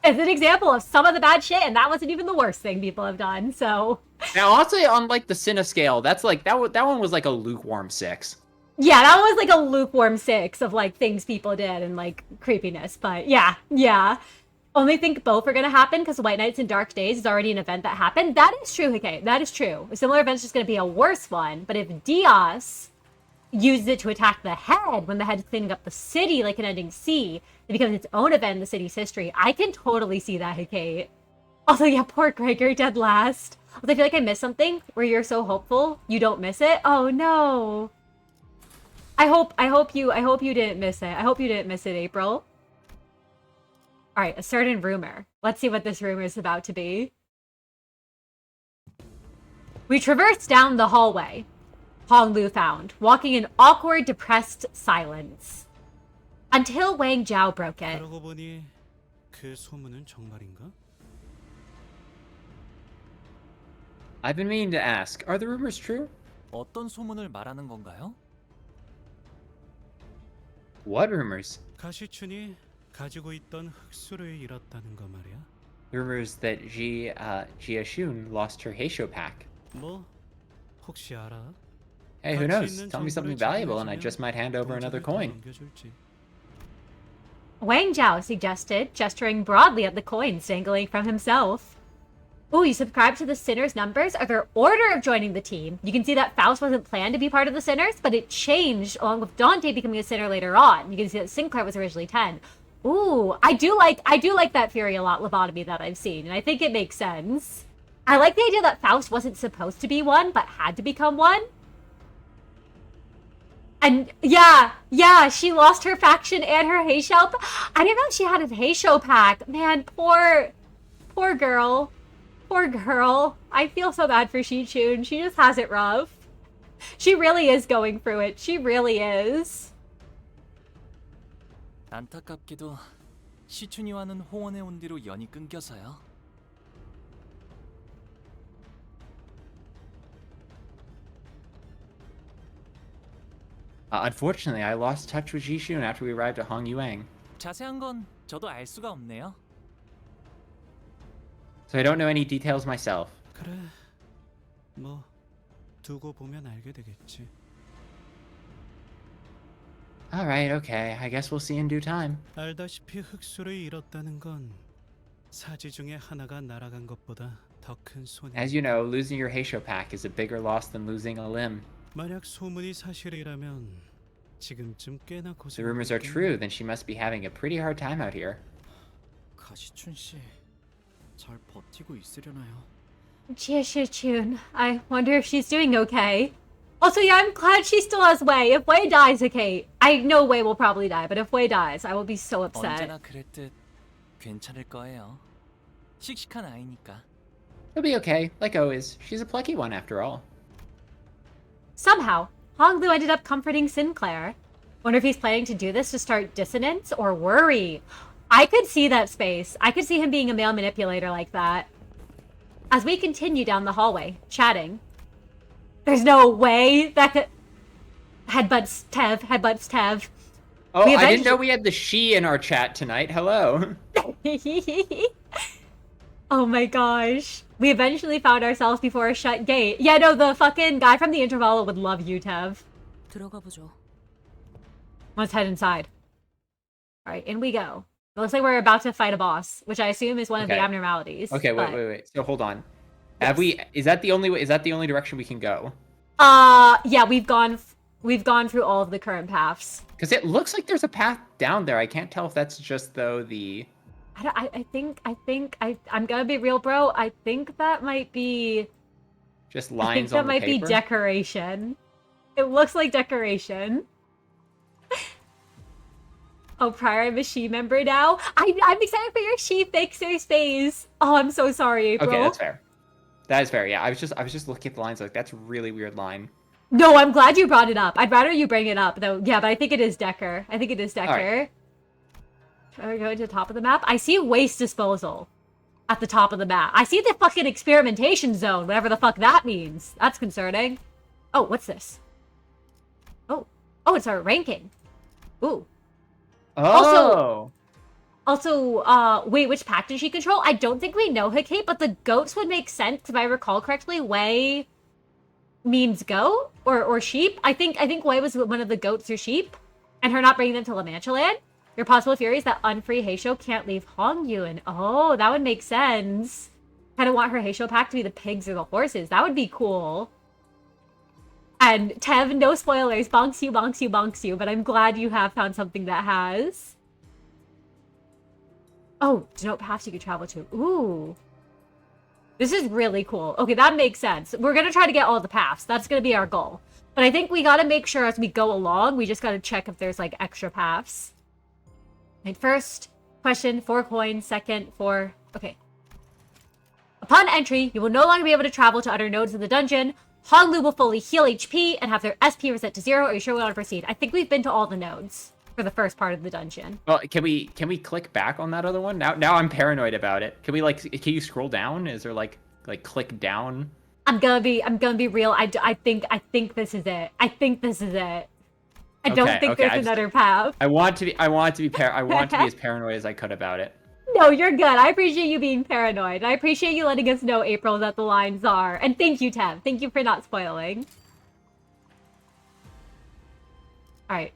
It's an example of some of the bad shit, and that wasn't even the worst thing people have done. So now, honestly, on like the Cinna scale, that's like that one was like a lukewarm 6. Yeah, that was like a lukewarm 6 of like things people did and like creepiness. But yeah. Only think both are gonna happen because White Nights and Dark Days is already an event that happened. That is true, okay. That is true. A similar event's just gonna be a worse one. But if Diaz uses it to attack the head when the head's cleaning up the city like an ending C, it becomes its own event in the city's history. I can totally see that, Kate. Also, yeah, poor Gregor dead last. Also, I feel like I missed something where you're so hopeful you don't miss it. Oh no. I hope you didn't miss it. I hope you didn't miss it, April. Alright, a certain rumor. Let's see what this rumor is about to be. We traversed down the hallway. Hong Lu found, walking in awkward, depressed silence. Until Wang Zhao broke it. 그러고 보니 그 소문은 정말인가? I've been meaning to ask, are the rumors true? 어떤 소문을 말하는 건가요? What rumors? 가시춘이 가지고 있던 흑수를 잃었다는 거 말이야. Rumors that Jia lost her Heisho pack. 뭐 혹시 알아? Hey, who knows? Tell me something valuable and I just might hand over another coin. Wang Zhao suggested, gesturing broadly at the coins dangling from himself. Ooh, you subscribe to the Sinners numbers? Are their order of joining the team? You can see that Faust wasn't planned to be part of the Sinners, but it changed along with Dante becoming a Sinner later on. You can see that Sinclair was originally 10. Ooh, I do like that theory a lot, Lobotomy, that I've seen, and I think it makes sense. I like the idea that Faust wasn't supposed to be one, but had to become one. And yeah, she lost her faction and her Heisho. I didn't know she had a Heisho pack. Man, poor girl. Poor girl. I feel so bad for Shichun. She just has it rough. She really is going through it. She really is. 안타깝게도 시춘이와는 호원에 온 뒤로 연이 끊겨서요. Unfortunately, I lost touch with Jishun after we arrived at Hongyuang, 자세한 건 저도 알 수가 없네요. so I don't know any details myself. 그래. 뭐 두고 보면 알게 되겠지. Alright, okay. I guess we'll see in due time. 알다시피 흑수를 잃었다는 건 사지 중에 하나가 날아간 것보다 더 큰 손해. As you know, losing your Heisho pack is a bigger loss than losing a limb. 만약 소문이 사실이라면 지금쯤 꽤나 If 고생. the rumors are true, then she must be having a pretty hard time out here. 가시춘 씨, 잘 버티고 있으려나요? Jishun. I wonder if she's doing okay. Also, yeah, I'm glad she still has Wei. If Wei dies, okay, I know Wei will probably die, but if Wei dies, I will be so upset. 언제나 그랬듯 괜찮을 거예요. 씩씩한 아이니까. It'll be okay, like always. She's a plucky one after all. Somehow, Honglu ended up comforting Sinclair. Wonder if he's planning to do this to start dissonance or worry. I could see that space. I could see him being a male manipulator like that. As we continue down the hallway, chatting. There's no way that could... Headbutts Tev. Oh, I didn't know we had the she in our chat tonight. Hello. Oh my gosh. We eventually found ourselves before a shut gate. Yeah, no, the fucking guy from the interval would love you, Tev. 들어가 보죠. Let's head inside. Alright, in we go. It looks like we're about to fight a boss, which I assume is one of the Okay. abnormalities. Okay, but- wait. So hold on. Have we? Is that the only way? Is that the only direction we can go? Yeah, we've gone through all of the current paths. Because it looks like there's a path down there. I can't tell if that's just though the. I'm gonna be real, bro. I think that might be. Just I think lines that on the might paper. be decoration. It looks like decoration. Oh, Prior, I'm a she member now. I'm excited for your she fixer's phase. Oh, I'm so sorry, April. Okay, that's fair. That is fair. Yeah, I was just looking at the lines like that's a really weird line. No, I'm glad you brought it up. I'd rather you bring it up, though. Yeah, but I think it is Decker. I think it is Decker. We're going to the top of the map. I see waste disposal at the top of the map. I see the fucking experimentation zone, whatever the fuck that means. That's concerning. Oh, what's this? Oh, it's our ranking. Ooh. Oh. Also, wait, which pack did she control? I don't think we know her, Kate, but the goats would make sense if I recall correctly. Wei means goat or sheep. I think Wei was one of the goats or sheep, and her not bringing them to La Mancha Land. Your possible theory is that unfree Heisho can't leave Hongyuan. Oh, that would make sense. Kind of want her Heisho pack to be the pigs or the horses. That would be cool. And Tev, no spoilers. Bonks you, but I'm glad you have found something that has. Oh, denote paths you could travel to. Ooh. This is really cool. Okay, that makes sense. We're going to try to get all the paths. That's going to be our goal. But I think we got to make sure as we go along, we just got to check if there's, like, extra paths. Right, first question, 4 coins. Second, 4... Okay. Upon entry, you will no longer be able to travel to other nodes of the dungeon. Honglu will fully heal HP and have their SP reset to 0. Are you sure we want to proceed? I think we've been to all the nodes for the first part of the dungeon. Well, can we click back on that other one? Now I'm paranoid about it. Can you scroll down? Is there like click down? I'm gonna be real. I think this is it. I think this is it. I don't think there's another path. I want to be as paranoid as I could about it. No, you're good. I appreciate you being paranoid. I appreciate you letting us know, April, that the lines are. And thank you, Tev. Thank you for not spoiling. Alright.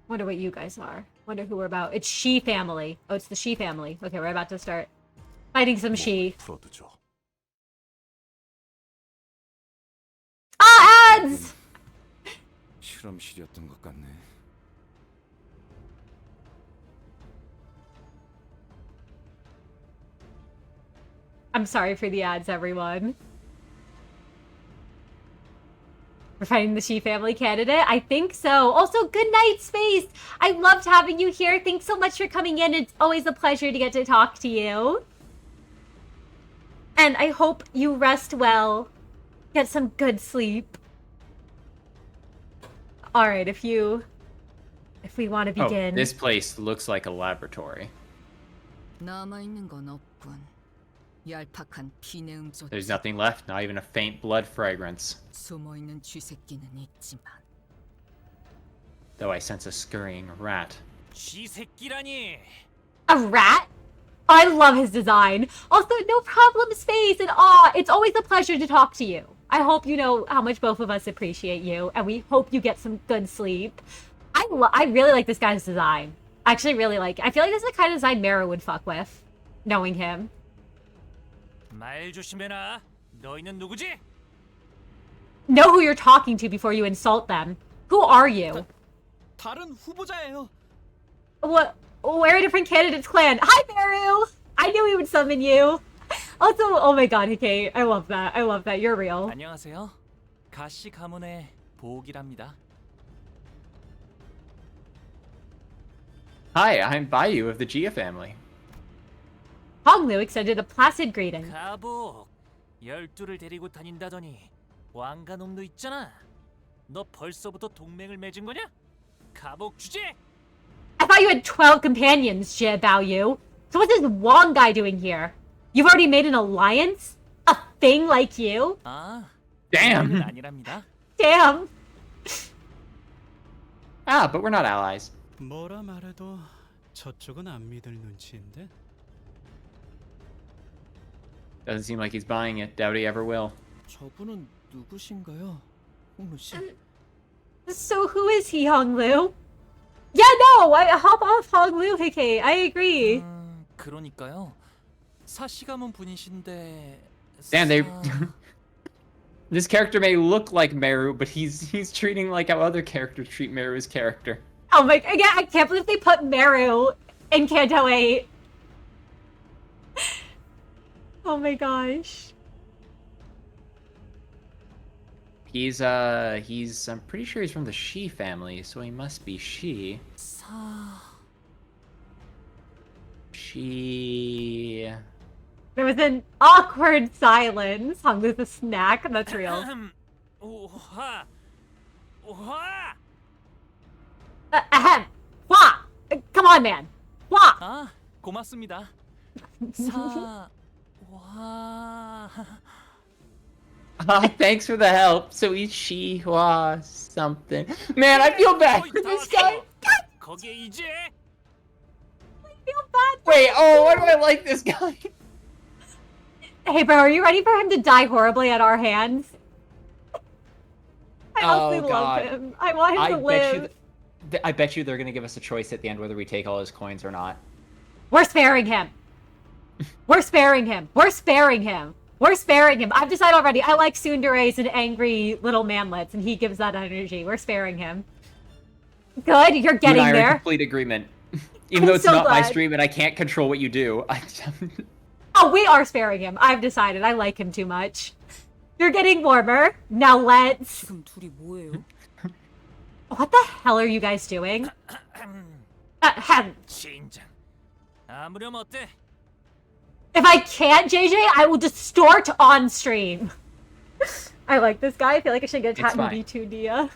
Wonder what you guys are. Wonder who we're about. It's She family. Oh, it's the She family. Okay, we're about to start fighting some She. Ah, ads! 실험실이었던 것 같네. I'm sorry for the ads, everyone. We're fighting the She family candidate? I think so. Also, good night, Space! I loved having you here. Thanks so much for coming in. It's always a pleasure to get to talk to you. And I hope you rest well. Get some good sleep. Alright, if we want to begin... Oh, this place looks like a laboratory. 남아있는 건 없군. 얄팍한 비내음조. There's nothing left, not even a faint blood fragrance. 숨어있는 쥐새끼는 있지만. Though I sense a scurrying rat. 쥐새끼라니. A rat? I love his design. Also, no problem, Space, and it's always a pleasure to talk to you. I hope you know how much both of us appreciate you, and we hope you get some good sleep. I really like this guy's design. I actually really like it. I feel like this is the kind of design Mara would fuck with, knowing him. 말 조심해라. 너희는 누구지? Know who you're talking to before you insult them. Who are you? 다른 후보자예요. What? We're a different candidate's clan. Hi, Maru! I knew he would summon you. Also, oh my god, Hikei. I love that. I love that. You're real. 안녕하세요. 가시 가문의 보옥이랍니다. Hi, I'm Bayou of the Gia family. Honglu extended a placid greeting. 가복. 12를 데리고 다닌다더니 왕가놈도 있잖아. 너 벌써부터 동맹을 맺은 거냐? 가복 주제. I thought you had 12 companions, Jie Baoyu. So what's this Wong guy doing here? You've already made an alliance? A thing like you? 아, Damn. 아니랍니다. Damn. Ah, but we're not allies. 뭐라 말해도 저쪽은 안 믿을 눈치인데. Doesn't seem like he's buying it. Doubt he ever will. 저분은 누구신가요, 홍루 씨? So who is he, Honglu? Yeah, no! Hop off Honglu, Hikei. I agree. 그러니까요. 사시 가문 분이신데. Damn, they. This character may look like Meru, but he's treating like how other characters treat Meru's character. Oh my, again, I can't believe they put Meru in Canto 8. Oh my gosh. He's I'm pretty sure he's from the Shi family, so he must be Shi. Shi. There was an awkward silence. Honglu's a snack. That's real. 오하. 오하. Ahem. Hua! Come on, man. Hua! 아, 고맙습니다. 사, 와. Thanks for the help. So he's Shi Hua something. Man, I feel bad for this guy. 거기에 이제. I feel bad. Wait, oh, why do I like this guy? Hey, bro, are you ready for him to die horribly at our hands? I honestly love God. him. I want him to live. I bet you they're gonna give us a choice at the end whether we take all his coins or not. We're sparing him. We're sparing him. We're sparing him. We're sparing him. I've decided already. I like tsunderes and angry little manlets, and he gives that energy. We're sparing him. Good, you're getting you and I are in there. complete agreement. Even though it's so not my glad. stream and I can't control what you do. Oh, we are sparing him. I've decided. I like him too much. You're getting warmer. Now let's... 지금 둘이 뭐예요? What the hell are you guys doing? 진정. 아무렴 어때? If I can't, JJ, I will distort on stream. I like this guy. I feel like I should get a It's tat fine. movie too, Dia.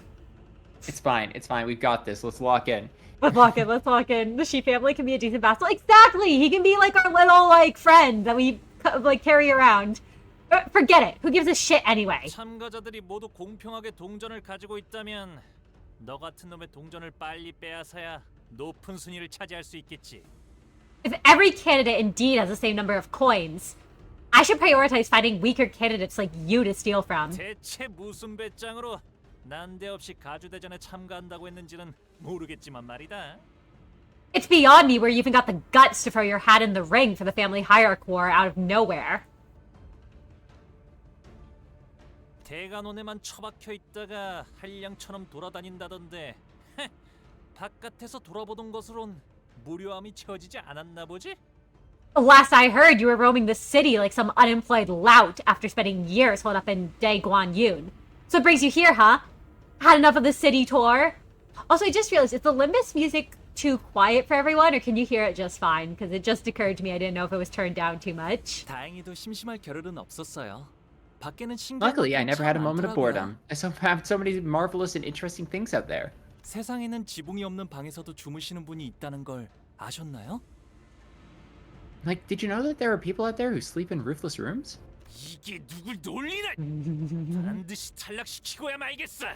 It's fine. It's fine. We've got this. Let's lock in. Let's lock in. Let's lock in. The She family can be a decent vassal. Exactly. He can be like our little friend that we carry around. Forget it. Who gives a shit anyway? 참가자들이 모두 공평하게 동전을 가지고 있다면 너 같은 놈의 동전을 빨리 빼앗아야 높은 순위를 차지할 수 있겠지. If every candidate indeed has the same number of coins, I should prioritize finding weaker candidates like you to steal from. 대체 무슨 배짱으로 난데없이 가주대전에 참가한다고 했는지는 모르겠지만 말이다. It's beyond me where you even got the guts to throw your hat in the ring for the family hierarch war out of nowhere. 대간원에만 처박혀 있다가 한량처럼 돌아다닌다던데 바깥에서 돌아보던 것으론 무료함이 채워지지 않았나 보지? Last I heard, you were roaming the city like some unemployed lout after spending years holed up in Daeguan-Yoon. So it brings you here, huh? Had enough of the city tour? Also, I just realized, is the Limbus music too quiet for everyone, or can you hear it just fine? Because it just occurred to me I didn't know if it was turned down too much. 다행히도 심심할 겨를은 없었어요. 밖에는 신기한 Luckily, I never had a 참 moment of 많더라고요. boredom. I have so many marvelous and interesting things out there. 세상에는 지붕이 없는 방에서도 주무시는 분이 있다는 걸 아셨나요? Like, did you know that there are people out there who sleep in roofless rooms? 이게 누굴 놀리나? 반드시 탈락시키고야 말겠어.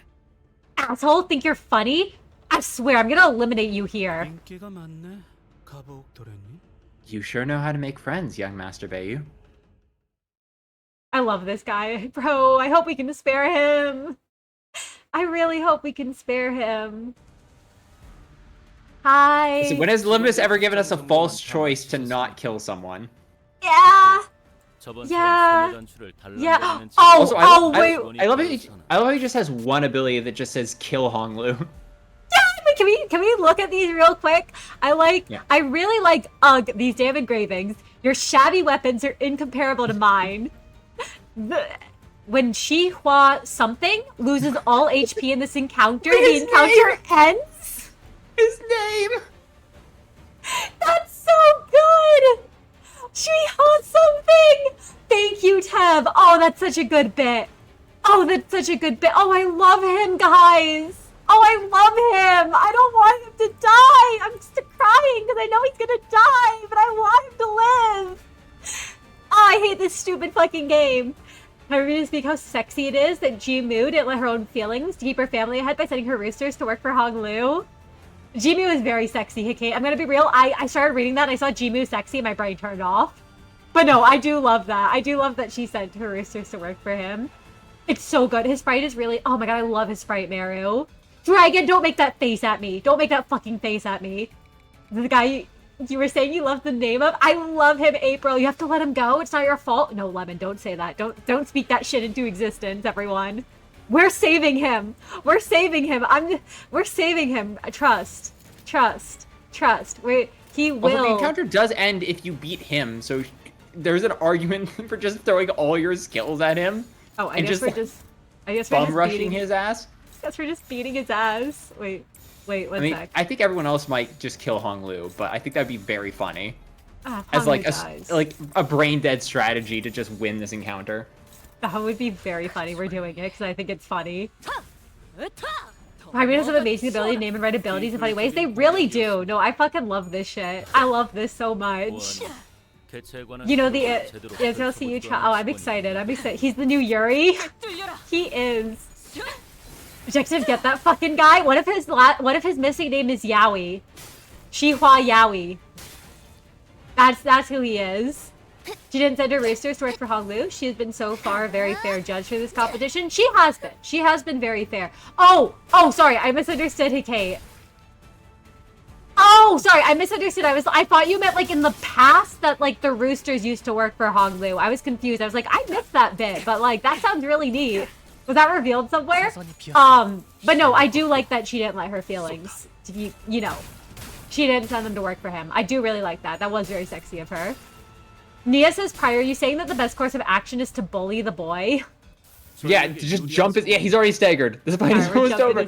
Asshole, think you're funny? I swear, I'm gonna eliminate you here. 인기가 많네. 가복 도련님. You sure know how to make friends, young Master Bayu. I love this guy. Bro, I hope we can spare him. I really hope we can spare him. Hi. Listen, when has Limbus ever given us a false choice to not kill someone? Yeah. Yeah. Yeah. Oh, Also, wait. I love how he just has one ability that just says kill Honglu. Yeah, can we look at these real quick? I really like these damn engravings. Your shabby weapons are incomparable to mine. When Shi Hua something loses all HP in this encounter, the encounter ends. His name. That's so good. Shi Hua something. Thank you, Teb. Oh, that's such a good bit. Oh, that's such a good bit. Oh, I love him, guys. Oh, I love him. I don't want him to die. I'm just crying because I know he's gonna die, but I want him to live. Oh, I hate this stupid fucking game. I really speak how sexy it is that Ji-Moo didn't let her own feelings to keep her family ahead by sending her roosters to work for Honglu. Ji-Moo is very sexy, Hikate. I'm gonna be real. I started reading that and I saw Ji-Moo sexy and my brain turned off. But no, I do love that. I do love that she sent her roosters to work for him. It's so good. His sprite is really... Oh my god, I love his sprite, Maru. Dragon, don't make that face at me. Don't make that fucking face at me. The guy you were saying you love the name of? I love him, April. You have to let him go. It's not your fault. No, Lemon, don't say that. Don't speak that shit into existence, everyone. We're saving him. We're saving him. We're saving him. Trust. Trust. Trust. He will. Also, the encounter does end if you beat him, so there's an argument for just throwing all your skills at him. Oh, I guess we're just bum rushing his ass. I guess we're just beating his ass. Wait, one sec. I think everyone else might just kill Honglu, but I think that'd be very funny. As like a brain dead strategy to just win this encounter. That would be very funny. We're doing it because I think it's funny. Pyramid has an amazing ability to name and write abilities in funny ways. They really do. No, I fucking love this shit. I love this so much. You know the SLCU trial. Oh, I'm excited. I'm excited. He's the new Yuri. He is. Objective, get that fucking guy. What if his missing name is Yaoi? Shihua Yaoi. That's who he is. She didn't send her roosters to work for Honglu. She has been so far a very fair judge for this competition. She has been. She has been very fair. Oh, sorry. I misunderstood, Hikate. Oh, sorry. I misunderstood. I thought you meant like in the past that like the roosters used to work for Honglu. I was confused. I was like, I missed that bit, but like that sounds really neat. Was that revealed somewhere? But no, I do like that she didn't let her feelings, you know, she didn't send them to work for him. I do really like that. That was very sexy of her. Nia says, Prior, are you saying that the best course of action is to bully the boy? Yeah, just jump his... Yeah, he's already staggered. This fight is almost over.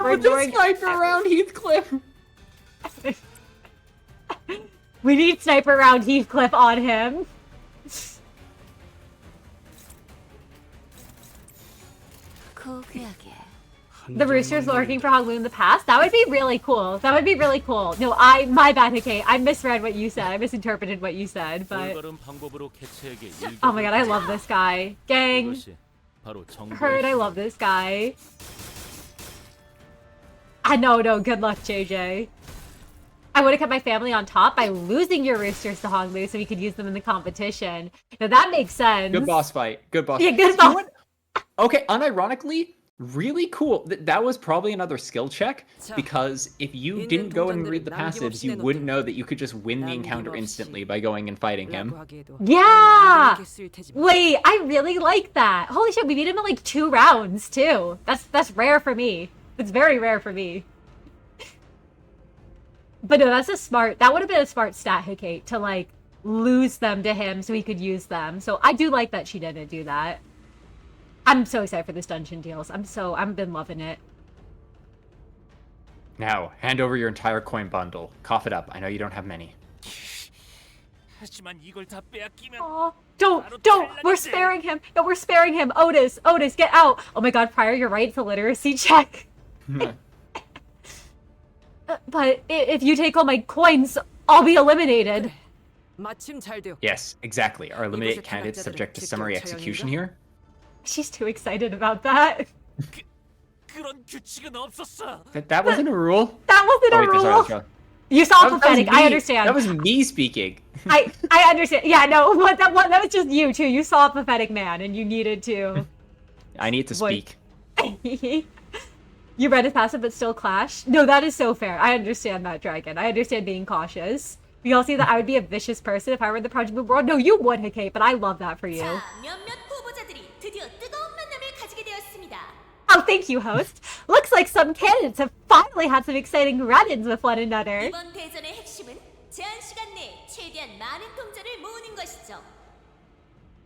We're doing sniper around Heathcliff. We need sniper around Heathcliff on him. The roosters lurking for Honglu in the past? That would be really cool. That would be really cool. No, my bad, Hikate. I misread what you said. I misinterpreted what you said, but... Oh my god, I love this guy. Gang. Heard, I love this guy. No, good luck, JJ. I would have kept my family on top by losing your roosters to Honglu so we could use them in the competition. Now that makes sense. Good boss fight. Good boss fight. Yeah, good boss. Okay, unironically, really cool. That was probably another skill check, because if you didn't go and read the passives, you wouldn't know that you could just win the encounter instantly by going and fighting him. Yeah! Wait, I really like that. Holy shit, we beat him in like 2 rounds, too. That's rare for me. It's very rare for me. But no, that would have been a smart stat, Hikate, to like lose them to him so he could use them. So I do like that she didn't do that. I'm so excited for this dungeon deals. I've been loving it. Now, hand over your entire coin bundle. Cough it up. I know you don't have many. Oh, don't! We're sparing him! No, we're sparing him! Otis, get out! Oh my god, Prior, you're right, it's a literacy check. But if you take all my coins, I'll be eliminated. 마침 잘 되었고. Yes, exactly. Are eliminated 이곳의 candidates subject to 탈락자들은 summary 직접 execution 처형인가? here? She's too excited about that. 그런 규칙은 없었어. That wasn't a rule. That wasn't Oh, a wait, rule. sorry, sorry. You saw That was pathetic. me. I understand. That was me speaking. I understand. Yeah, no, that was just you too. You saw a pathetic man, and you needed to. I need to speak. You read his passive, but still clash. No, that is so fair. I understand that, Dragon. I understand being cautious. We all see that I would be a vicious person if I were in the Project Blue world. No, you would, Hikate, but I love that for you. 자, 몇몇 후보자들이 드디어 뜨거운 만남을 가지게 되었습니다. Oh, thank you, host. Looks like some candidates have finally had some exciting run-ins with one another. 이번 대전의 핵심은 제한 시간 내에 최대한 많은 동전을 모으는 것이죠.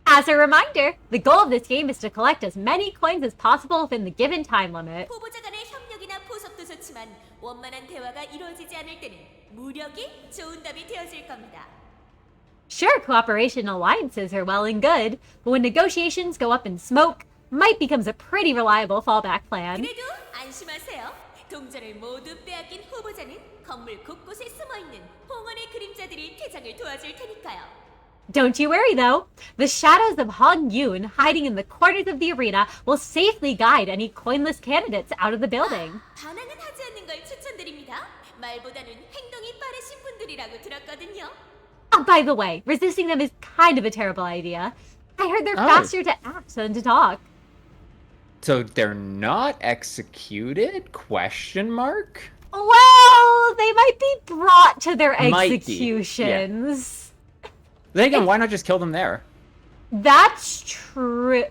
As a reminder, the goal of this game is to collect as many coins as possible within the given time limit. 후보자 간의 협력이나 포섭도 좋지만 원만한 대화가 이루어지지 않을 때는 무력이 좋은 답이 되어질 겁니다. Sure, cooperation and alliances are well and good, but when negotiations go up in smoke, might becomes a pretty reliable fallback plan. 그래도 안심하세요. 동전을 모두 빼앗긴 후보자는 건물 곳곳에 숨어있는 홍원의 그림자들이 퇴장을 도와줄 테니까요. Don't you worry though. The shadows of Hong Yoon hiding in the corners of the arena will safely guide any coinless candidates out of the building. 반항은 하지 않는 걸 추천드립니다. 말보다는 행동이 빠르신 분들이라고 들었거든요. Oh, by the way, resisting them is kind of a terrible idea. I heard they're Oh. faster to act than to talk. So they're not executed? Question mark? Well, they might be brought to their Might be, executions. Then again, why not just kill them there? That's true.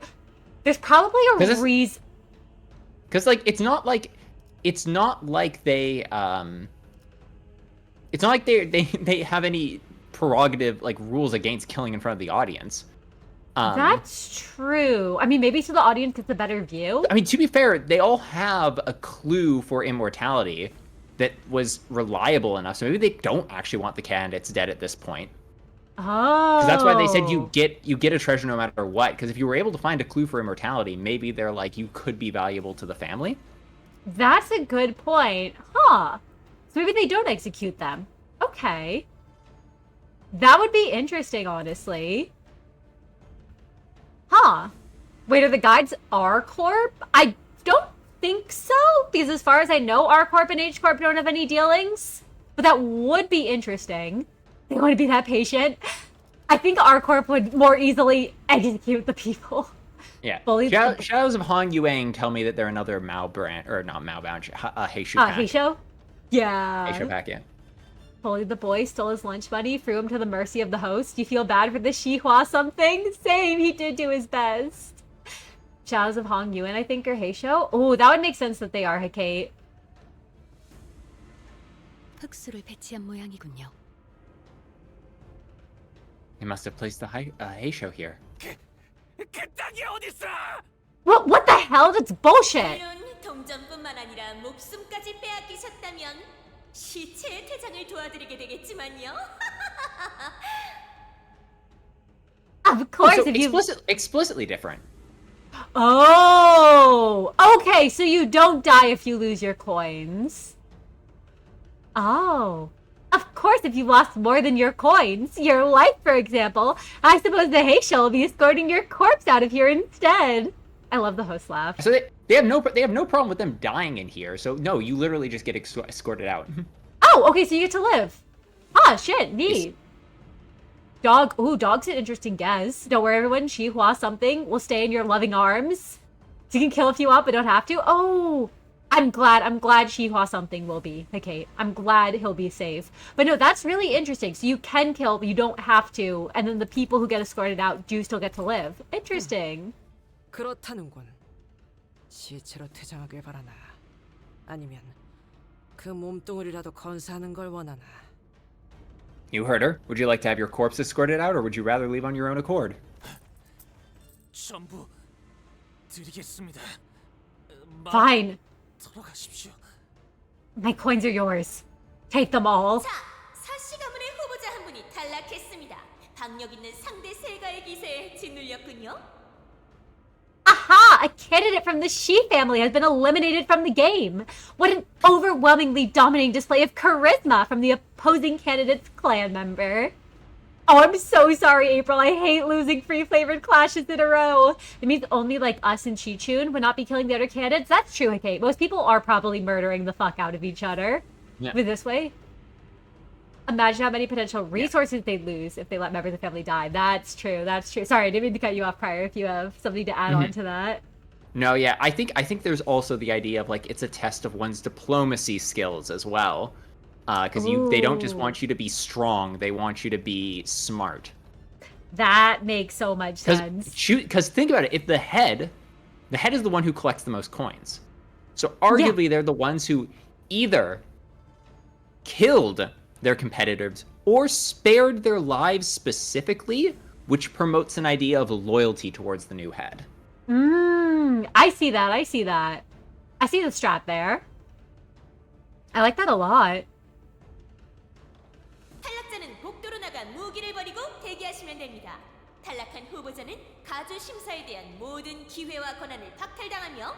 There's probably a 'Cause it's- reason. Because like it's not like they it's not like they have any prerogative like rules against killing in front of the audience. That's true. I mean, maybe so the audience gets a better view. I mean, to be fair, they all have a clue for immortality that was reliable enough. So maybe they don't actually want the candidates dead at this point. Oh. Because that's why they said you get a treasure no matter what. Because if you were able to find a clue for immortality, maybe they're like you could be valuable to the family. That's a good point. Huh. So maybe they don't execute them. Okay. That would be interesting, honestly. Huh. Wait, are the guides R Corp? I don't think so, because as far as I know, R Corp and H Corp don't have any dealings. But that would be interesting. They want to be that patient. I think R Corp would more easily execute the people. Yeah. Bully the- Shadows of Han Yuang tell me that they're another Mao brand, or not Mao branch, Heishu pack. Heisho? Yeah. Heishu pack, yeah. Bullied the boy, stole his lunch money, threw him to the mercy of the host. You feel bad for the Shihua something? Same, he did do his best. Shadows of Hong Yuan, I think, or Heisho? Oh, that would make sense that they are Hikate. 흑수를 배치한 모양이군요. They must have placed the Heisho here. 그딴 게 어딨어? What the hell? That's bullshit! 물론 동전뿐만 아니라 목숨까지 빼앗기셨다면 시체의 퇴장을 도와드리게 되겠지만요. Of course, So if you... explicitly different. Oh! Okay, so you don't die if you lose your coins. Oh. Of course, if you lost more than your coins, your life, for example, I suppose the Heisho will be escorting your corpse out of here instead. I love the host laugh. So they have no problem with them dying in here. So no, you literally just get escorted out. Oh, okay, so you get to live. Ah, shit, neat. Dog, ooh, dog's an interesting guess. Don't worry, everyone, Shihua something will stay in your loving arms. So you can kill if you want, but don't have to. Oh, I'm glad Shihua something will be. Okay, I'm glad he'll be safe. But no, that's really interesting. So you can kill, but you don't have to. And then the people who get escorted out do still get to live. Interesting. 그렇다는군. 시체로 퇴장하길 바라나. 아니면 그 몸뚱이라도 건사하는 걸 원하나. You heard her. Would you like to have your corpse escorted out, or would you rather leave on your own accord? 전부 드리겠습니다. Fine. 들어가십시오. My coins are yours. Take them all. 자, 사씨 가문의 후보자 한 분이 탈락했습니다. 박력 있는 상대 세가의 기세에 짓눌렸군요. Aha! A candidate from the Shi family has been eliminated from the game. What an overwhelmingly dominating display of charisma from the opposing candidate's clan member. Oh, I'm so sorry, April. I hate losing free flavored clashes in a row. It means only like us and Chi-Chun would not be killing the other candidates. That's true, okay. Most people are probably murdering the fuck out of each other. Yeah. But this way, imagine how many potential resources they'd lose if they let members of the family die. That's true. That's true. Sorry, I didn't mean to cut you off prior if you have something to add on to that. No, yeah, I think there's also the idea of like it's a test of one's diplomacy skills as well. Because they don't just want you to be strong, they want you to be smart. That makes so much sense. Because think about it, if the head is the one who collects the most coins. So arguably they're the ones who either killed their competitors or spared their lives specifically, which promotes an idea of loyalty towards the new head. I see that. I see that. I see the strat there. I like that a lot. 탈락자는 복도로 나가 무기를 버리고 대기하시면 됩니다. 탈락한 후보자는 가주 심사에 대한 모든 기회와 권한을 박탈당하며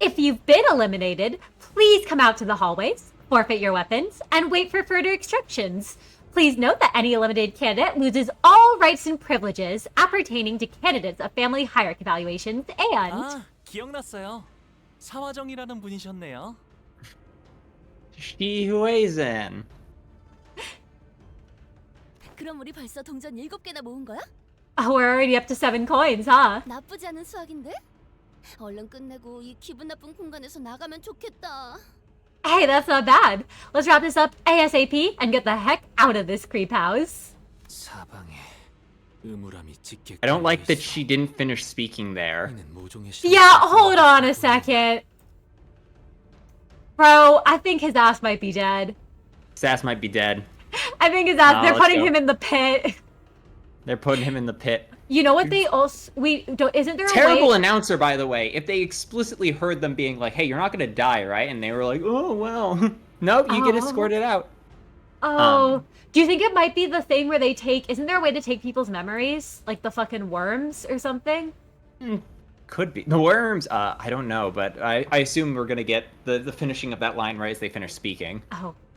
If you've been eliminated, please come out to the hallways, forfeit your weapons, and wait for further instructions. Please note that any eliminated candidate loses all rights and privileges appertaining to candidates of family hierarchy evaluations and... 아, 기억났어요. 사화정이라는 분이셨네요. 시후에이zen. 그럼 우리 벌써 동전 7개나 모은 거야? Oh, we're already up to 7 coins, huh? 나쁘지 않은 수학인데? 얼른 끝내고 이 기분 나쁜 공간에서 나가면 좋겠다. Hey, that's not bad. Let's wrap this up ASAP and get the heck out of this creep house. I don't like that she didn't finish speaking there. Yeah, hold on a second. Bro, I think his ass might be dead. His ass might be dead. I think his ass, they're putting him in the pit. They're putting him in the pit. You know what they also, isn't there a Terrible way... announcer, by the way. If they explicitly heard them being like, hey, you're not gonna die, right? And they were like, oh, well. Nope, you get escorted out. Oh, do you think it might be the thing where they take, isn't there a way to take people's memories? Like the fucking worms or something? Could be. The worms, I don't know, but I assume we're gonna get the finishing of that line right as they finish speaking.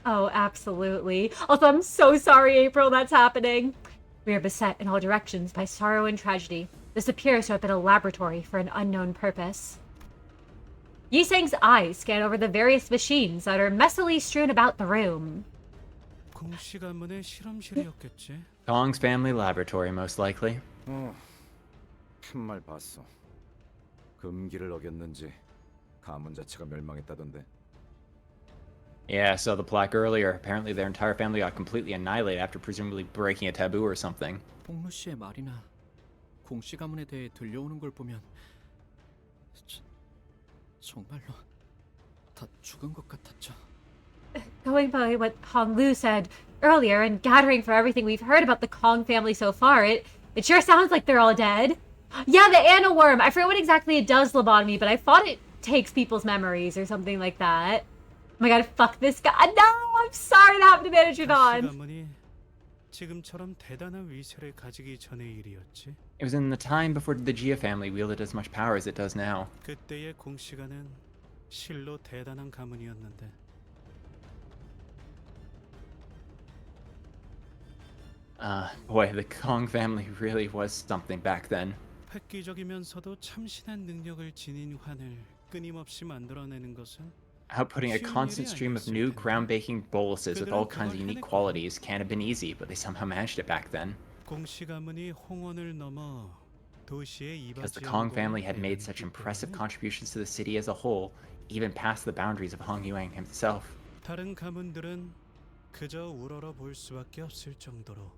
Oh, absolutely. Also, I'm so sorry, April, that's happening. We are beset in all directions by sorrow and tragedy. This appears to have been a laboratory for an unknown purpose. Yisang's eyes scan over the various machines that are messily strewn about the room. 공씨 가문의 실험실이었겠지. Kong's family laboratory, most likely. 한 말 봤어. 금기를 어겼는지 가문 자체가 멸망했다던데. Yeah, I saw the plaque earlier. Apparently their entire family got completely annihilated after presumably breaking a taboo or something. 폭루 씨의 말이나 공씨 가문에 대해 들려오는 걸 보면 정말로 다 죽은 것 같았죠. Going by what Hong Lu said earlier and gathering for everything we've heard about the Kong family so far, it sure sounds like they're all dead. Yeah, the Anna worm. I forget what exactly it does, lobotomy, but I thought it takes people's memories or something like that. Oh my god, fuck this guy. No, I'm sorry that happened to Manager Don. 가문이 지금처럼 대단한 위세를 가지기 전의 일이었지. It was in the time before the Jia family wielded as much power as it does now. 그때의 공씨가는 실로 대단한 가문이었는데. Boy, the Kong family really was something back then. 획기적이면서도 참신한 능력을 지닌 환을 끊임없이 만들어내는 것은 Outputting a constant stream of new groundbreaking boluses with all kinds of unique qualities can't have been easy, but they somehow managed it back then. 공씨 가문이 홍원을 넘어 도시의 Because the Kong family had made such impressive contributions to the city as a whole, even past the boundaries of Hong Yuang himself. 다른 가문들은 그저 우러러 볼 수밖에 없을 정도로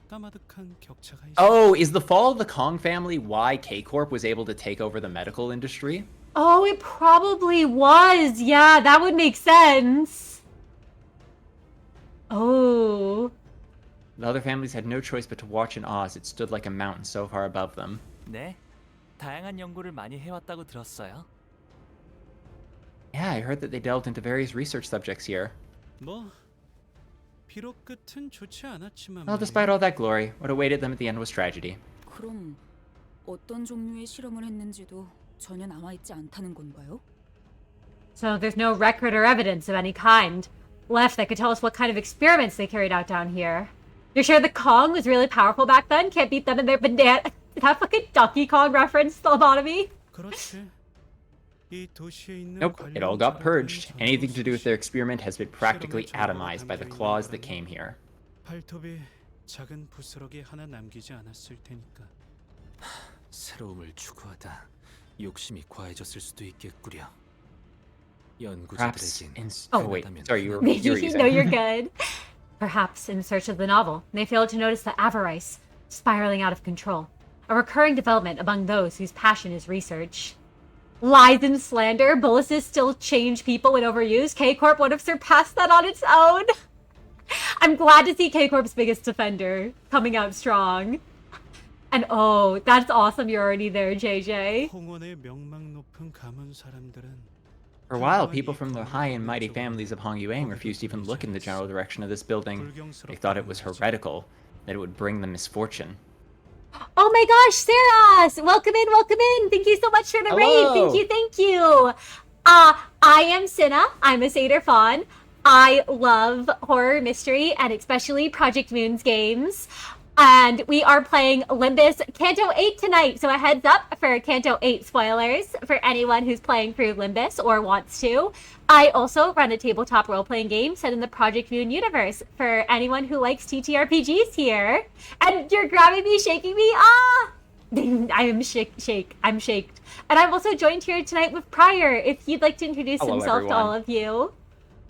까마득한 격차가 있어. Oh, is the fall of the Kong family why K-Corp was able to take over the medical industry? Oh, it probably was. Yeah, that would make sense. Oh. The other families had no choice but to watch in awe as it stood like a mountain so far above them. 네, 다양한 연구를 많이 해왔다고 들었어요. Yeah, I heard that they delved into various research subjects here. 뭐 비록 끝은 좋지 않았지만. Well, despite all that glory, what awaited them at the end was tragedy. 그럼 어떤 종류의 실험을 했는지도 전혀 남아 있지 않다는 건가요? So there's no record or evidence of any kind left that could tell us what kind of experiments they carried out down here. You're sure the Kong was really powerful back then? Can't beat them in their banana. Is that fucking Donkey Kong reference lobotomy? Nope, it all got purged. Anything to do with their experiment has been practically atomized by the claws that came here. 발톱에 작은 부스러기 하나 남기지 않았을 테니까. 새로움을 추구하다 욕심이 과해졌을 수도 있겠구려. Perhaps 연구자들에겐 in... Oh wait, sorry, you were No, you're good. Perhaps in search of the novel, they failed to notice the avarice spiraling out of control. A recurring development among those whose passion is research. Lies and slander, boluses still change people when overused. K-Corp would have surpassed that on its own. I'm glad to see K-Corp's biggest defender coming out strong. And oh, that's awesome you're already there, JJ. 홍원의 명망 높은 가문 사람들은 For a while, people from the high and mighty families of Hongyuang refused to even look in the general direction of this building. They thought it was heretical, that it would bring them misfortune. Oh my gosh, Sarah! Welcome in, welcome in! Thank you so much for the raid! Thank you! I am Cinna. I'm a Satyr Fawn. I love horror, mystery, and especially Project Moon's games. And we are playing Limbus Canto 8 tonight, so a heads up for Canto 8 spoilers for anyone who's playing through Limbus or wants to. I also run a tabletop role-playing game set in the Project Moon universe for anyone who likes TTRPGs here. And you're grabbing me, shaking me, ah! I am I'm shaked. And I'm also joined here tonight with Prior, if he'd like to introduce himself to all of you.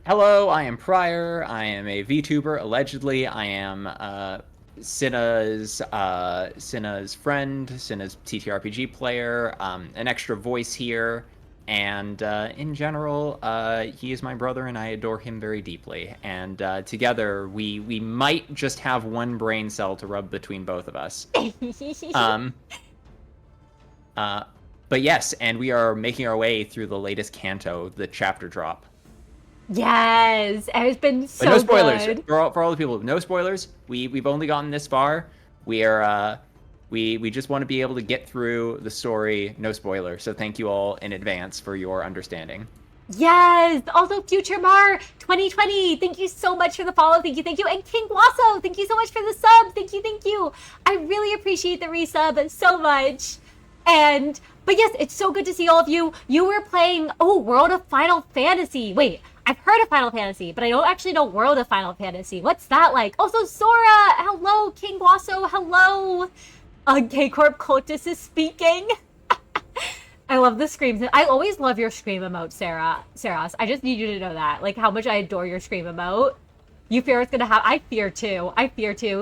Hello, I am Prior. I am a VTuber, allegedly. I am, Cinna's friend, Cinna's TTRPG player, an extra voice here, and in general, he is my brother and I adore him very deeply. And together, we might just have one brain cell to rub between both of us. But yes, and we are making our way through the latest Canto, the chapter drop. Yes, it has been so but no spoilers good. For all the people. No spoilers. We've only gotten this far. We just want to be able to get through the story. No spoiler. So thank you all in advance for your understanding. Yes. Also, Future Mar 2020. Thank you so much for the follow. Thank you. And King Guaso. Thank you so much for the sub. Thank you. I really appreciate the resub so much. But yes, it's so good to see all of you. You were playing World of Final Fantasy. Wait. I've heard of Final Fantasy, but I don't actually know World of Final Fantasy. What's that like? Also, Sora! Hello, King Guaso, hello! K-Corp Cultus is speaking. I love the screams. I always love your scream emote, Saras. I just need you to know that. Like, how much I adore your scream emote. You fear it's gonna have... I fear too.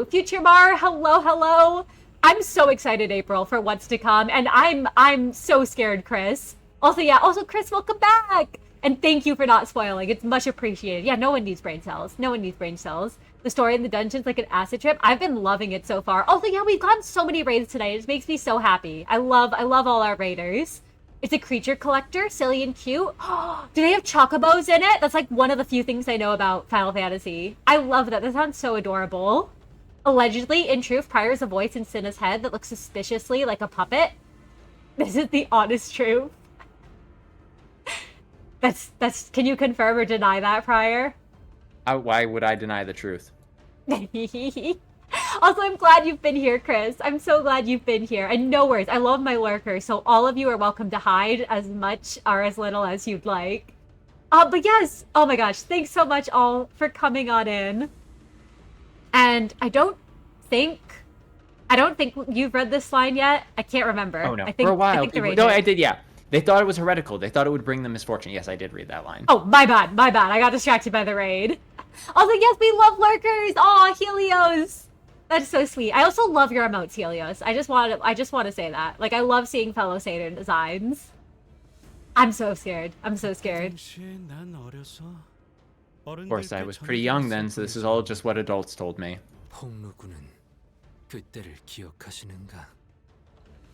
Future Mar, hello. I'm so excited, April, for what's to come. And I'm so scared, Chris. Also, Chris, welcome back! And thank you for not spoiling. It's much appreciated. Yeah, no one needs brain cells. The story in the dungeon's like an acid trip. I've been loving it so far. Also, yeah, we've gotten so many raids tonight. It makes me so happy. I love all our raiders. It's a creature collector, silly and cute. Do they have chocobos in it? That's like one of the few things I know about Final Fantasy. I love that. That sounds so adorable. Allegedly, in truth, Prior's a voice in Cinna's head that looks suspiciously like a puppet. This is the honest truth. That's. Can you confirm or deny that, Prior? Why would I deny the truth? Also, I'm glad you've been here, Chris. I'm so glad you've been here. And no worries, I love my lurkers, so all of you are welcome to hide as much or as little as you'd like. But yes, oh my gosh, thanks so much all for coming on in. And I don't think you've read this line yet. I can't remember. Oh no, I think, for a while. No, I did, yeah. They thought it was heretical. They thought it would bring them misfortune. Yes, I did read that line. Oh, my bad. I got distracted by the raid. Also, yes, we love lurkers. Aw, Helios. That's so sweet. I also love your emotes, Helios. I just want to say that. Like, I love seeing fellow Satyr designs. I'm so scared. Of course, I was pretty young then, so this is all just what adults told me.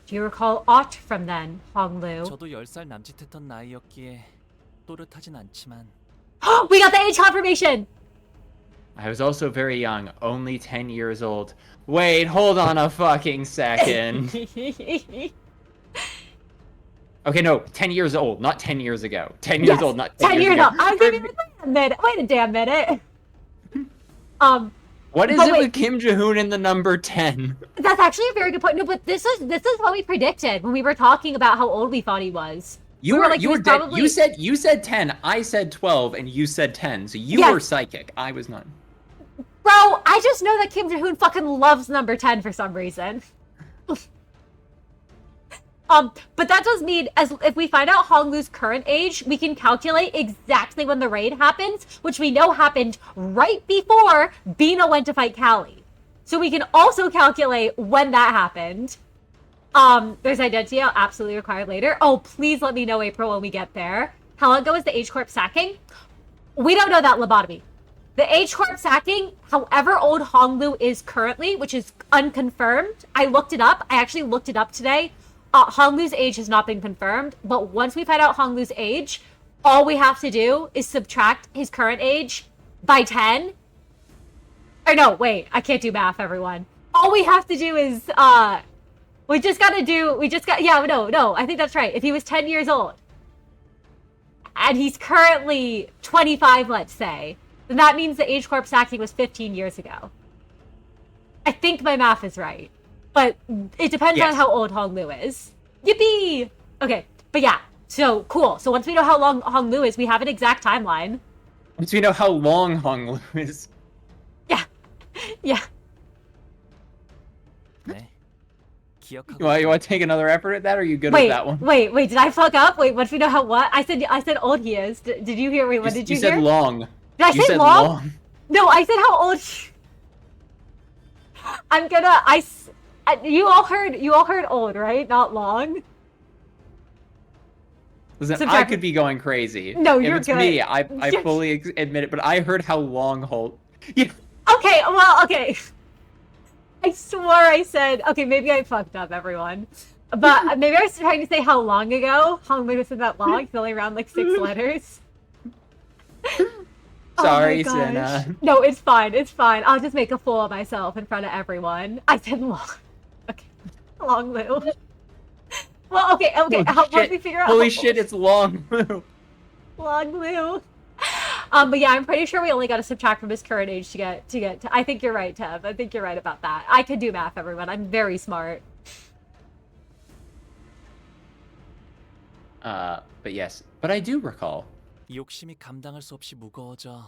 Do you recall aught from then, Honglu? 저도 10살 남짓했던 나이였기에 또렷하진 않지만. We got the age confirmation! I was also very young, only 10 years old. Wait, hold on a fucking second. Okay, no, 10 years old, not 10 years ago. 10 years old, not 10 years ago. I'm giving it a minute. Wait a damn minute. What is But it wait. with Kim Jong-un and the number 10? That's actually a very good point. No, but this is what we predicted when we were talking about how old we thought he was. You We were like, he was dead. probably- You said 10. I said 12, and you said 10. So you Yes. were psychic. I was not. Bro, I just know that Kim Jong-un fucking loves number 10 for some reason. But that does mean, as if we find out Honglu's current age, we can calculate exactly when the raid happens, which we know happened right before Bina went to fight Callie. So we can also calculate when that happened. There's identity I'll absolutely require later. Oh, please let me know, April, when we get there. How long ago was the H-Corp sacking? We don't know that, lobotomy. The H-Corp sacking, however old Honglu is currently, which is unconfirmed. I looked it up. I actually looked it up today. Honglu's age has not been confirmed, but once we find out Honglu's age, all we have to do is subtract his current age by 10. Or no, wait, I can't do math, everyone. All we have to do is, I think that's right. If he was 10 years old, and he's currently 25, let's say, then that means the H-Corp sacking was 15 years ago. I think my math is right. But it depends on how old Honglu is. Yippee! Okay, but yeah, so cool. So once we know how long Honglu is, we have an exact timeline. Once we know how long Honglu is. Yeah. Yeah. You want to take another effort at that, or are you good Wait, with that one? wait, did I fuck up? Wait, once we know how what? I said old he is. Did you hear? Wait, what did you hear? You said long. Did I You say said long? long. No, I said how old. You all heard old, right? Not long. Listen, Subtract- I could be going crazy. No, if you're it's good. me, I fully admit it, but I heard how long Holt. Okay, well, okay. I swore I said, okay, maybe I fucked up, everyone. But maybe I was trying to say how long ago. Honglu wasn't that long. It's only around like 6 letters. Sorry, oh my gosh. Senna. No, it's fine. It's fine. I'll just make a fool of myself in front of everyone. I said long. Okay. Long Lou. Well, okay. Once we figure out. Holy shit, it's long. Long Lou. But yeah, I'm pretty sure we only got to subtract from his current age to get to. I think you're right, Tev. I think you're right about that. I could do math, everyone. I'm very smart. But yes. But I do recall. 욕심이 감당할 수 없이 무거워져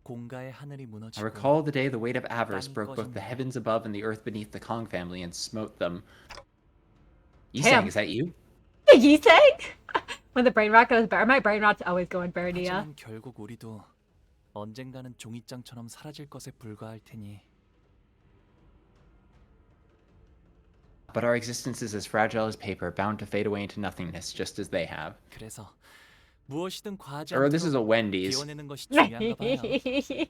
공가의 하늘이 I 무너지고 recall the day the weight of avarice broke both the heavens above and the earth beneath the Kong family and smote them. Yisang, is that you? Yisang? When the brain rot goes bare, my brain rot's always going bare, Nia. 하지만 결국 우리도 언젠가는 종이장처럼 사라질 것에 불과할 테니 But our existence is as fragile as paper, bound to fade away into nothingness, just as they have. 그래서 무엇이든 과하지 Or this is a 않도록 Wendy's. 비워내는 것이 중요한가 봐요.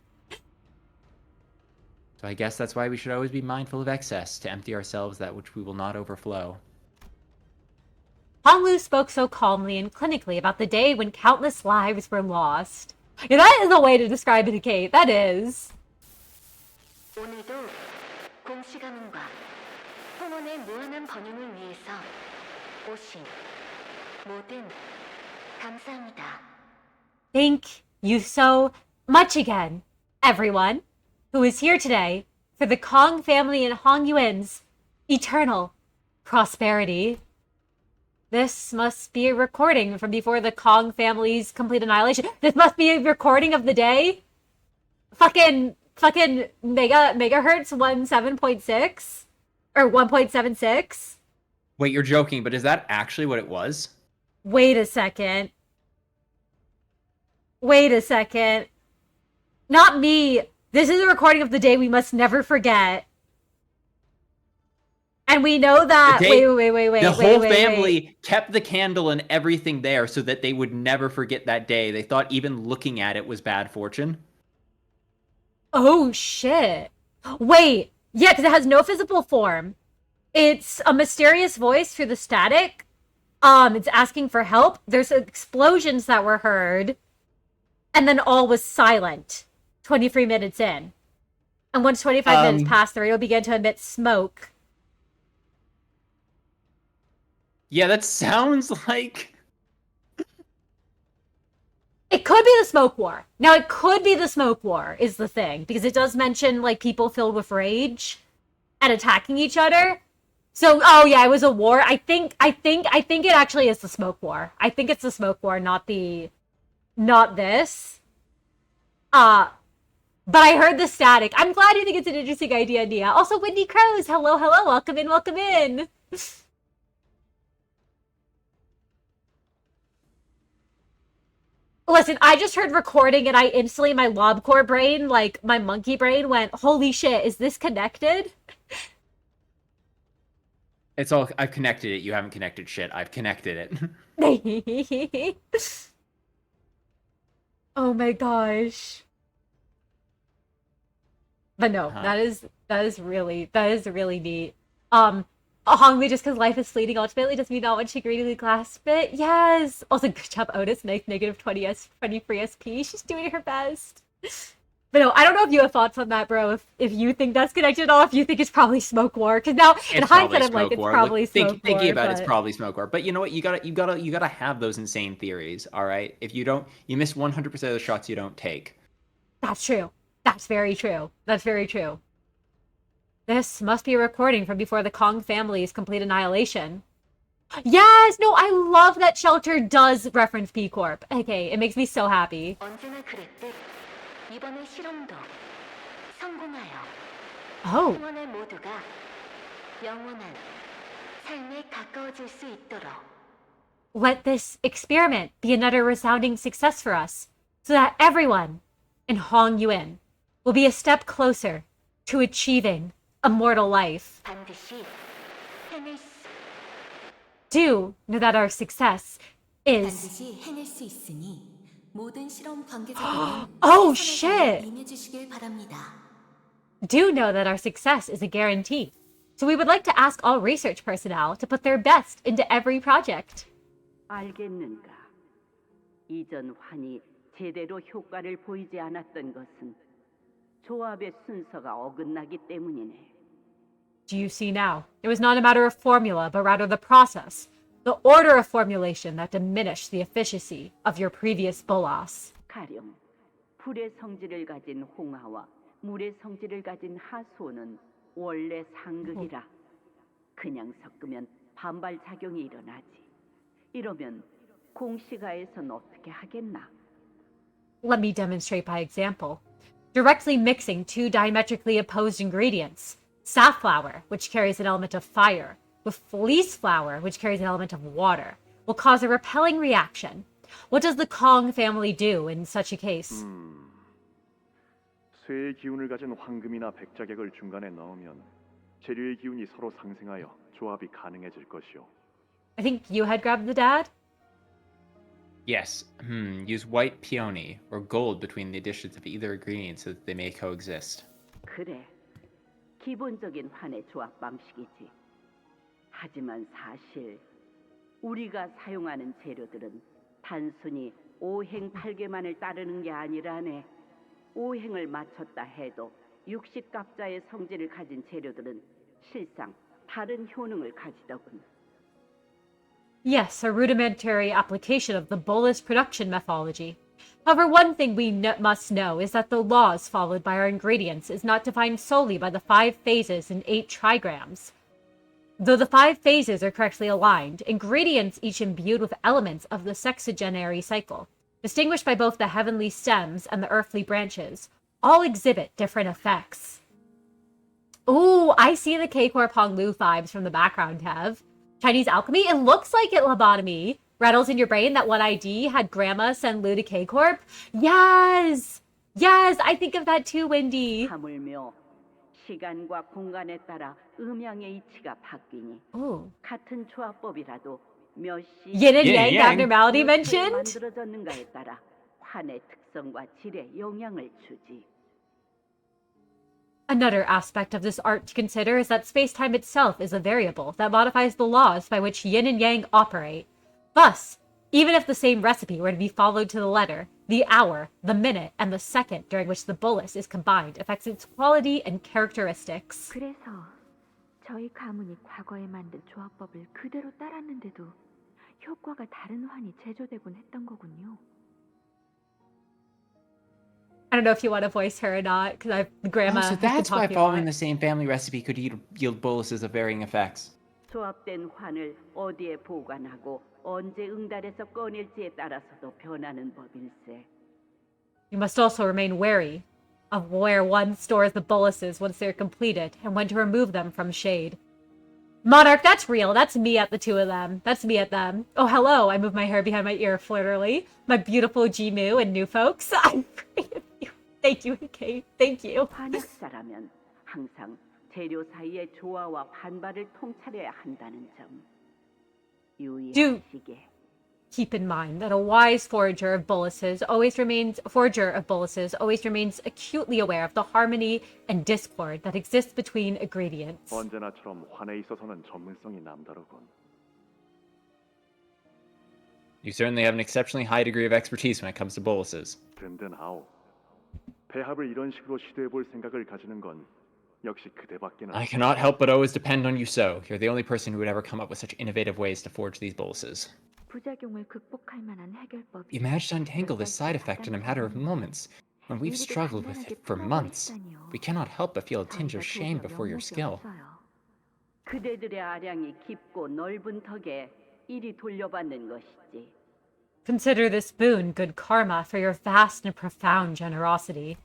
So I guess that's why we should always be mindful of excess, to empty ourselves that which we will not overflow. Honglu spoke so calmly and clinically about the day when countless lives were lost. Yeah, that is a way to describe it, Kate. That is. 오늘도 공시가문과 홍원의 무한한 번영을 위해서 오신 모든 감사합니다. Thank you so much again, everyone, who is here today for the Kong family and Hong Yuan's eternal prosperity. This must be a recording from before the Kong family's complete annihilation. This must be a recording of the day. Fucking megahertz 17.6 or 1.76. Wait, you're joking, but is that actually what it was? Wait a second. Wait a second. Not me. This is a recording of the day we must never forget. And we know that. The day- Wait. The whole family kept the candle and everything there so that they would never forget that day. They thought even looking at it was bad fortune. Oh, shit. Wait. Yeah, because it has no physical form. It's a mysterious voice through the static. It's asking for help. There's explosions that were heard. And then all was silent 23 minutes in. And once 25 minutes passed, the radio began to emit smoke. Yeah, that sounds like... It it could be the smoke war. Now, it could be the smoke war is the thing, because it does mention, like, people filled with rage and attacking each other. So, oh yeah, it was a war. I think it actually is the smoke war. I think it's the smoke war, not this. But I heard the static. I'm glad you think it's an interesting idea, Nia. Also, Windy Crows, hello, hello, welcome in, welcome in. Listen, I just heard recording and I instantly, my lobcore brain, like my monkey brain went, holy shit, is this connected? It's all, I've connected it. You haven't connected shit. I've connected it. Oh my gosh. But no, that is really neat. Hongli, just because life is fleeting ultimately does mean not want to greedily grasp it. Yes! Also, good job, Otis. Negative 20 free SP. She's doing her best. But no, I don't know if you have thoughts on that, bro. If you think that's connected at all, if you think it's probably smoke war. Because now, in hindsight, I'm like, it's probably smoke war. Thinking about it's probably smoke war. But you know what? You gotta have those insane theories, all right? If you don't, you miss 100% of the shots you don't take. That's true. That's very true. That's very true. This must be a recording from before the Kong family's complete annihilation. Yes! No, I love that Shelter does reference P Corp. Okay, it makes me so happy. 언제나 그랬듯 이번의 실험도 성공하여 Oh. 팀원의 모두가 영원한 삶에 가까워질 수 있도록. Let this experiment be another resounding success for us, so that everyone in Hong Yuan will be a step closer to achieving immortal life. 반드시 해낼 수. Do know that our success is. 반드시 해낼 수 있으니 모든 실험 관계자들은 Oh shit! 임해주시길 바랍니다. Do know that our success is a guarantee. So we would like to ask all research personnel to put their best into every project. 알겠는가? 이전 환이 제대로 효과를 보이지 않았던 것은 조합의 순서가 어긋나기 때문이네. Do you see now? It was not a matter of formula, but rather the process, the order of formulation that diminished the efficiency of your previous bolas. 가령 불의 성질을 가진 홍하와 물의 성질을 가진 하수는 원래 상극이라 그냥 섞으면 반발 작용이 일어나지. 이러면 공시가에선 어떻게 하겠나? Let me demonstrate by example. Directly mixing two diametrically opposed ingredients, safflower, which carries an element of fire, with fleece flour, which carries an element of water, will cause a repelling reaction. What does the Kong family do in such a case? 쇠의 기운을 가진 황금이나 백자객을 중간에 넣으면 재료의 기운이 서로 상생하여 조합이 가능해질 것이요. I think you had grabbed the dad? Yes. Use white peony or gold between the additions of either ingredient so that they may coexist. 그래. 기본적인 환의 조합 방식이지. 하지만 사실 우리가 사용하는 재료들은 단순히 오행팔계만을 따르는 게 아니라네. 오행을 맞췄다 해도 육식갑자의 성질을 가진 재료들은 실상 다른 효능을 가지더군. Yes, a rudimentary application of the bolus production methodology. However, one thing we must know is that the laws followed by our ingredients is not defined solely by the 5 phases and 8 trigrams. Though the 5 phases are correctly aligned, ingredients each imbued with elements of the sexagenary cycle, distinguished by both the heavenly stems and the earthly branches, all exhibit different effects. Ooh, I see the K-Corp Hong Lu vibes from the background, Tev. Chinese alchemy? It looks like it, lobotomy. Rattles in your brain that one ID had Grandma send Lu to K-Corp? Yes! Yes, I think of that too, Wendy. 하물며 시간과 공간에 따라 음양의 이치가 바뀌니 같은 조합법이라도 몇 시 Yin and Yang abnormality mentioned? 만들어졌는가에 따라 환의 특성과 질에 영향을 주지. Another aspect of this art to consider is that space-time itself is a variable that modifies the laws by which yin and yang operate. Thus, even if the same recipe were to be followed to the letter, the hour, the minute, and the second during which the bolus is combined affects its quality and characteristics. 그래서 저희 가문이 과거에 만든 조합법을 그대로 따랐는데도 효과가 다른 환이 제조되곤 했던 거군요. I don't know if you want to voice her or not, because Grandma Oh, so has been that's why talking a following lot. the same family recipe could yield boluses of varying effects. 조합된 환을 어디에 보관하고 언제 응달에서 꺼낼지에 따라서도 변하는 법일세. You must also remain wary of where one stores the boluses once they're completed, and when to remove them from shade. Monarch, that's real. That's me at the two of them. That's me at them. Oh, hello. I move my hair behind my ear flirtily. My beautiful Jimu and new folks. I'm afraid of you. Thank you, Kate. Thank you. 환약사라면 항상 재료 사이의 조화와 반발을 통찰해야 한다는 점 유의하시게. Keep in mind that a wise forager of boluses always remains acutely aware of the harmony and discord that exists between ingredients. 언제나처럼 환에 있어서는 전문성이 남다르군. You certainly have an exceptionally high degree of expertise when it comes to boluses. 든든하오. 배합을 이런 식으로 시도해볼 생각을 가지는 건 역시 그대밖에는. I cannot help but always depend on you so. You're the only person who would ever come up with such innovative ways to forge these boluses. 부작용을 극복할 만한 해결법이. You managed to untangle this side effect in a matter of moments. When we've struggled with it for months, we cannot help but feel a tinge of shame before your skill. 그대들의 아량이 깊고 넓은 덕에 이리 돌려받는 것이지. Consider this boon good karma for your vast and profound generosity.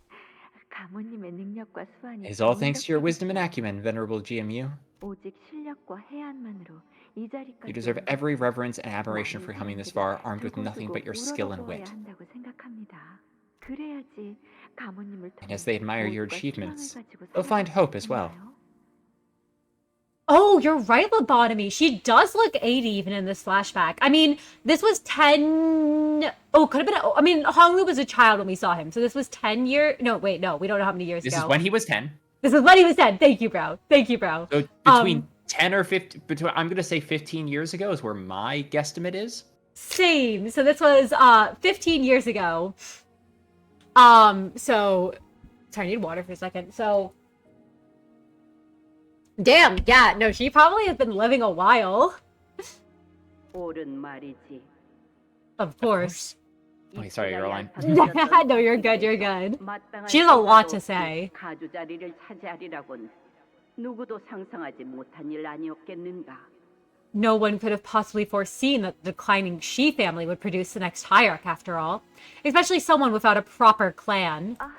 가모님의 능력과 수완이. It is all thanks to your wisdom and acumen, venerable GMU. 오직 실력과 해안만으로 이 자리까지. You deserve every reverence and admiration for coming this far, armed with nothing but your skill and wit. 한다고 생각합니다. 그래야지 가모님을 And as they admire your achievements, they'll find hope as well. Oh, you're right, Lobotomy. She does look 80 even in this flashback. I mean, this was 10... Oh, could have been... I mean, Honglu was a child when we saw him. So this was 10 years... No, wait, no. We don't know how many years ago. This is when he was 10. This is when he was 10. Thank you, bro. Thank you, bro. So between 10 or 15... I'm going to say 15 years ago is where my guesstimate is. Same. So this was 15 years ago. So... Sorry, I need water for a second. So... Damn, yeah, no, she probably has been living a while. 옳은 말이지. Of course. Oh, sorry, you're lying. No, you're good, you're good. She has a lot to say. 가주 자리를 차지하리라곤 누구도 상상하지 못한 일 아니었겠는가. No one could have possibly foreseen that the declining Shi family would produce the next hierarch, after all. Especially someone without a proper clan. 아,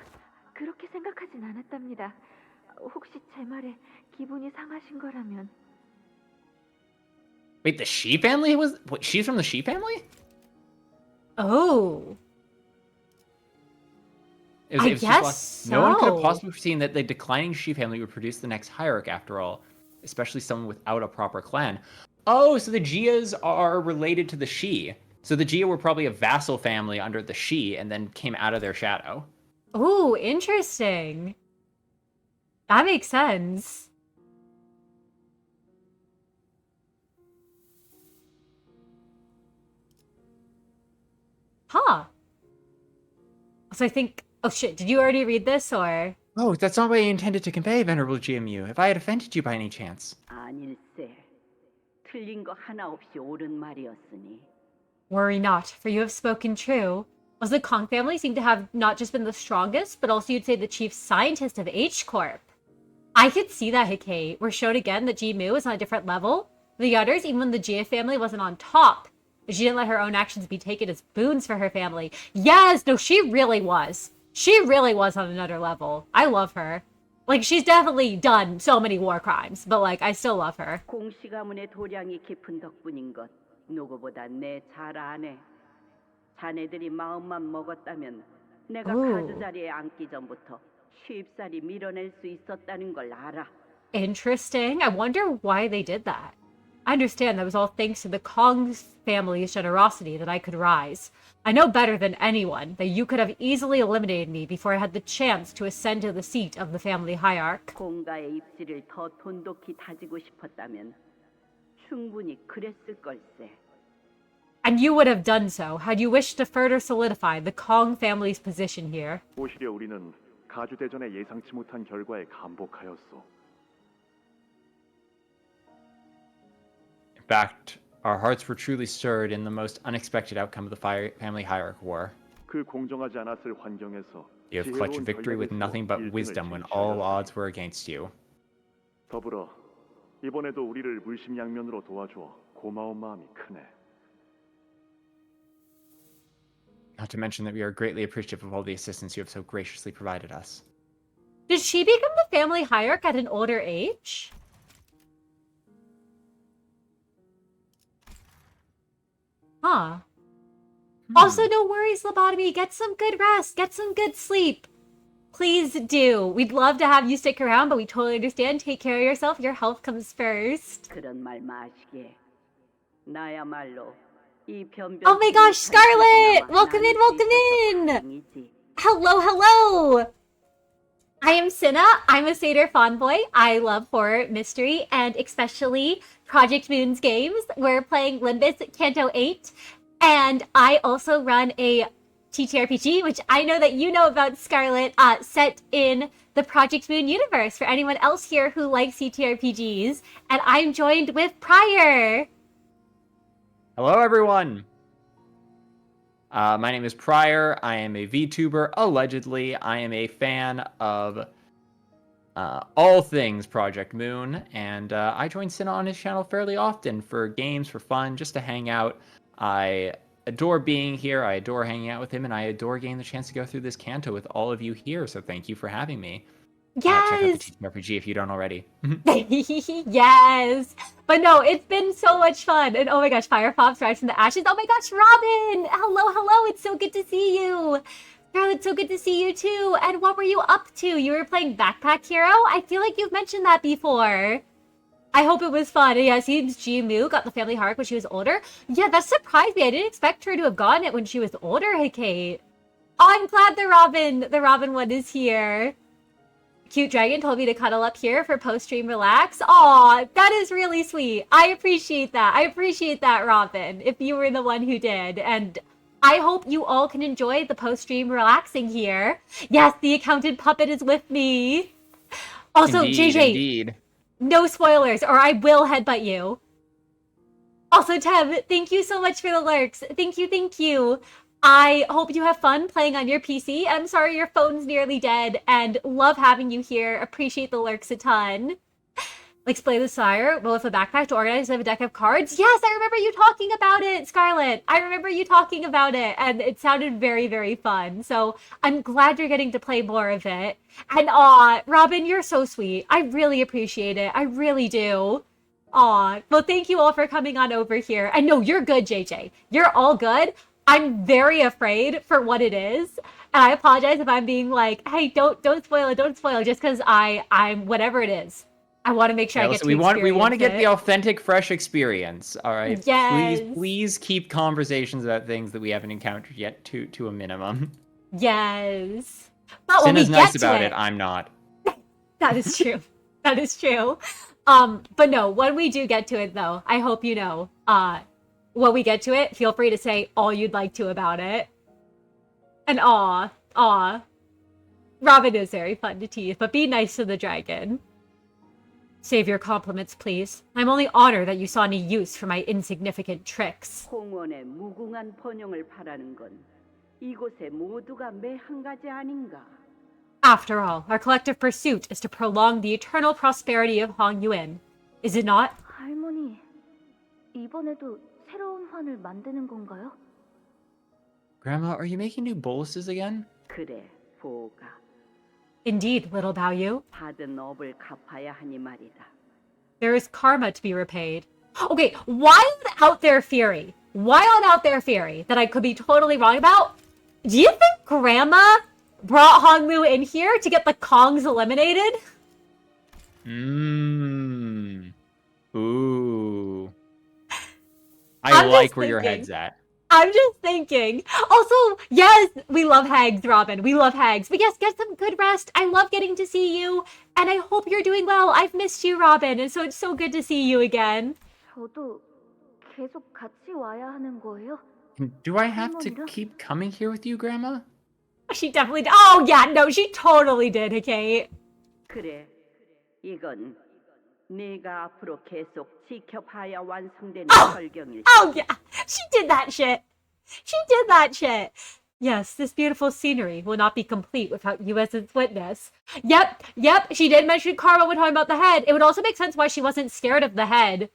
그렇게 생각하진 않았답니다. 혹시 제 말에 기분이 상하신 거라면. Wait, the Shi family was... What, she's from the Shi family? Oh. I guess so. No one could have possibly foreseen that the declining Shi family would produce the next hierarch, after all. Especially someone without a proper clan. Oh, so the Jias are related to the Shi. So the Jia were probably a vassal family under the Shi and then came out of their shadow. Oh, interesting. That makes sense. Huh. So I think... Oh shit, did you already read this, or...? Oh, that's not what I intended to convey, Venerable GMU. If I had offended you by any chance. 아닐세. 틀린 거 하나 없이 옳은 말이었으니. Worry not, for you have spoken true. Was the Kong family seem to have not just been the strongest, but also you'd say the chief scientist of H Corp? I could see that, Hikei. We're showed again that Jimu is on a different level. The others, even when the Jia family wasn't on top. But she didn't let her own actions be taken as boons for her family. Yes! No, she really was. She really was on another level. I love her. Like, she's definitely done so many war crimes, but, like, I still love her. 공씨 가문의 도량이 깊은 덕분인 것 누구보다 내 잘 아네. 자네들이 마음만 먹었다면 내가 가주 자리에 앉기 전부터 쉽사리 밀어낼 수 있었다는 걸 알아. Interesting. I wonder why they did that. I understand that was all thanks to the Kong family's generosity that I could rise. I know better than anyone that you could have easily eliminated me before I had the chance to ascend to the seat of the family hierarch. 공가의 입지를 더 돈독히 다지고 싶었다면 충분히 그랬을 걸세. And you would have done so had you wished to further solidify the Kong family's position here. 오히려 우리는 가주 대전의 예상치 못한 결과에 감복하였소. In fact, our hearts were truly stirred in the most unexpected outcome of the family hierarch war. 그 공정하지 않았을 환경에서 You have clutched 지혜로운 victory with 전략을 nothing 써 but 일진을 wisdom when 쟁취하였으니 all odds were against you. 더불어 이번에도 우리를 물심양면으로 도와주어 고마운 마음이 크네. Not to mention that we are greatly appreciative of all the assistance you have so graciously provided us. Did she become the family hierarch at an older age? Huh. Also, no worries, Lobotomy. Get some good rest. Get some good sleep. Please do. We'd love to have you stick around, but we totally understand. Take care of yourself. Your health comes first. 그런 말 마시게. 나야말로 이 변변. Oh my gosh, Scarlet! Welcome in, welcome in! Hello, hello! I am Cinna. I'm a Satyr fanboy. I love horror, mystery, and especially Project Moon's games. We're playing Limbus Canto 8, and I also run a TTRPG, which I know that you know about, Scarlet, set in the Project Moon universe for anyone else here who likes TTRPGs. And I'm joined with Prior. Hello, everyone! My name is Prior. I am a VTuber. Allegedly, I am a fan of all things Project Moon, and I join Cinna on his channel fairly often for games, for fun, just to hang out. I adore being here. I adore hanging out with him, and I adore getting the chance to go through this Canto with all of you here, so thank you for having me. Yes! Check out the TTRPG if you don't already. Yes! But no, it's been so much fun. And oh my gosh, Fire Pops rise from the ashes. Oh my gosh, Robin! Hello, hello. It's so good to see you. Girl, it's so good to see you too. And what were you up to? You were playing Backpack Hero? I feel like you've mentioned that before. I hope it was fun. Yeah, it seems Jimu got the family heart when she was older. Yeah, that surprised me. I didn't expect her to have gotten it when she was older, hey Kate. Oh, I'm glad the Robin one is here. Cute Dragon told me to cuddle up here for post-stream relax. Aw, that is really sweet. I appreciate that. I appreciate that, Robin, if you were the one who did. And I hope you all can enjoy the post-stream relaxing here. Yes, the accountant puppet is with me. Also, Indeed, JJ, indeed. no spoilers or I will headbutt you. Also, Teb, thank you so much for the lurks. Thank you, thank you. I hope you have fun playing on your PC. I'm sorry your phone's nearly dead, and love having you here. Appreciate the lurks a ton. Like, Splay the Sire, well, with a backpack to organize a deck of cards. Yes, I remember you talking about it, Scarlet. I remember you talking about it, and it sounded very, very fun. So I'm glad you're getting to play more of it. And aw, Robin, you're so sweet. I really appreciate it. I really do. Aw, well, thank you all for coming on over here. And no, you're good, JJ. You're all good. I'm very afraid for what it is. And I apologize if I'm being like, hey, don't spoil it, just because I'm whatever it is. I want to make sure I get to experience we want to get it. the authentic, fresh experience. All right. Yes. Please keep conversations about things that we haven't encountered yet to a minimum. Yes. But when we Cinna's get nice to about it, it. I'm not. That is true. That is true. But no, when we do get to it, though, I hope you know. When we get to it, feel free to say all you'd like to about it. And aw. Robin is very fun to tease, but be nice to the dragon. Save your compliments, please. I'm only honored that you saw any use for my insignificant tricks. 홍원의 무궁한 번영을 바라는 건 이곳의 모두가 매 한 가지 아닌가? After all, our collective pursuit is to prolong the eternal prosperity of Hongyuan. Is it not? 할머니, 이번에도 새로운 환을 만드는 건가요? Grandma, are you making new boluses again? 그래, 보가. Indeed, little Baoyu. 받은 업을 갚아야 하니 말이다. There is karma to be repaid. Okay, wild out there theory that I could be totally wrong about. Do you think Grandma brought Hongmu in here to get the Kongs eliminated? Ooh. I like where your head's at. I'm just thinking. Also, yes, we love hags, Robin. We love hags. But yes, get some good rest. I love getting to see you. And I hope you're doing well. I've missed you, Robin. And so it's so good to see you again. 저도 계속 같이 와야 하는 거예요? Do I have to keep coming here with you, Grandma? She definitely did. Oh, yeah, no, she totally did, Kate. 그래, 이건 네가 앞으로 계속 지켜봐야 완성되는 설경일. Oh, yeah, she did that shit. Yes, this beautiful scenery will not be complete without you as its witness. Yep, she did mention Karma when talking about the head. It would also make sense why she wasn't scared of the head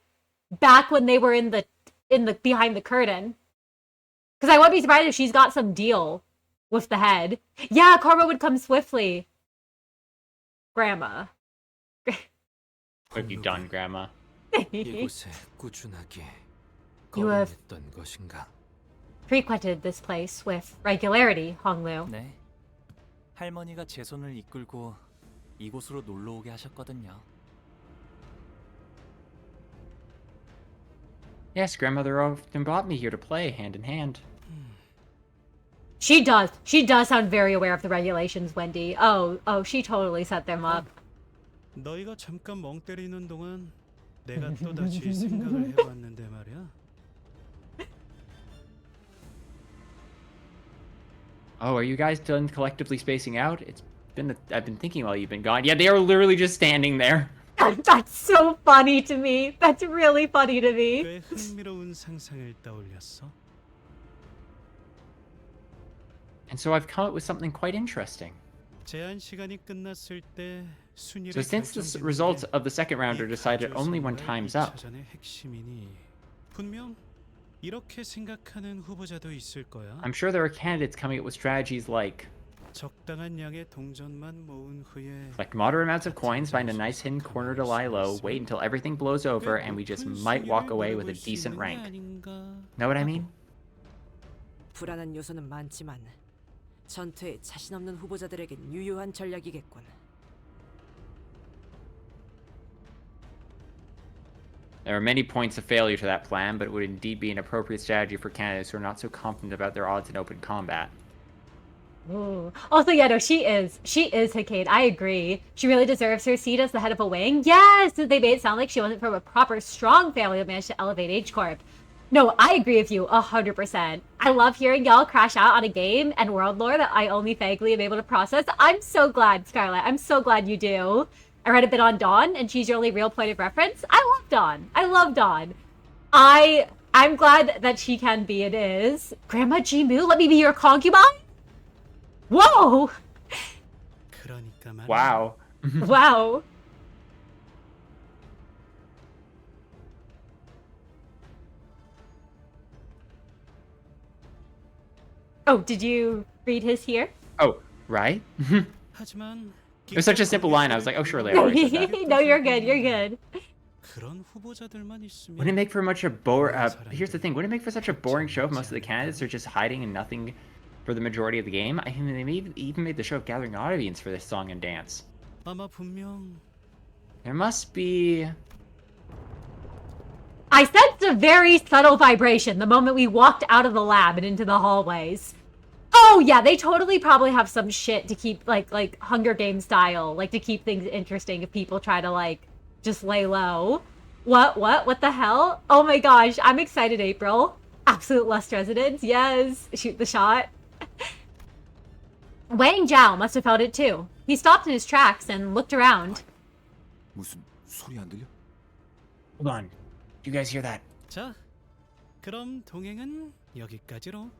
back when they were in the behind the curtain. Because I wouldn't be surprised if she's got some deal with the head. Yeah, Karma would come swiftly. Grandma. What have you done, Grandma? 이곳에 꾸준하게 You have 거론했던 것인가? frequented this place with regularity, Honglu. 네. 할머니가 제 손을 이끌고 이곳으로 놀러 오게 하셨거든요. Yes, Grandmother often brought me here to play hand in hand. She does. She does sound very aware of the regulations, Wendy. Oh, she totally set them up. 너희가 잠깐 멍 때리는 동안 내가 또다시 생각을 해봤는데 말이야. Oh, are you guys done collectively spacing out? I've been thinking while you've been gone. Yeah, they are literally just standing there. That's so funny to me. That's really funny to me. 꽤 흥미로운 상상을 떠올렸어. And so I've come up with something quite interesting. 제한 시간이 끝났을 때 순위를 So since the results of the second round are decided only when time's up, 차전의 핵심이니 분명 이렇게 생각하는 후보자도 있을 거야. I'm sure there are candidates coming up with strategies like 적당한 양의 동전만 모은 후에 collect moderate amounts of coins, find a nice hidden corner to lie low, wait until everything blows over, and we just might walk away with a decent rank. Know what I mean? 불안한 요소는 많지만 전투에 자신 없는 후보자들에겐 유효한 전략이겠군. There are many points of failure to that plan, but it would indeed be an appropriate strategy for candidates who are not so confident about their odds in open combat. Ooh. Also, yeah, no, she is Hecate. I agree. She really deserves her seat as the head of a wing. Yes, they made it sound like she wasn't from a proper strong family that managed to elevate H Corp. No, I agree with you 100%. I love hearing y'all crash out on a game and world lore that I only vaguely am able to process. I'm so glad, Scarlett. I'm so glad you do. I read a bit on Dawn, and she's your only real point of reference. I love Dawn. I love Dawn. I'm glad that she can be and is. Grandma Jimu, let me be your concubine? Whoa! Wow. Wow. Oh, did you read his here? Oh, right? 하지만 It was such a simple line, I was like, oh, surely I already said that. No, you're good, you're good. 그런 후보자들만 있으면 Wouldn't it make for much a here's the thing, wouldn't it make for such a boring show if most of the candidates are just hiding and nothing for the majority of the game? I mean, they even made the show of gathering an audience for this song and dance. 아마 분명 There must be... I sensed a very subtle vibration the moment we walked out of the lab and into the hallways. Oh yeah, they totally probably have some shit to keep like Hunger Games style, like to keep things interesting if people try to like just lay low. What the hell? Oh my gosh, I'm excited, April. Absolute Lust residents, yes. Shoot the shot. Wang Zhao must have felt it too. He stopped in his tracks and looked around. 무슨 소리 안 들려? Hold on. Do you guys hear that? 자, 그럼 동행은 여기까지로.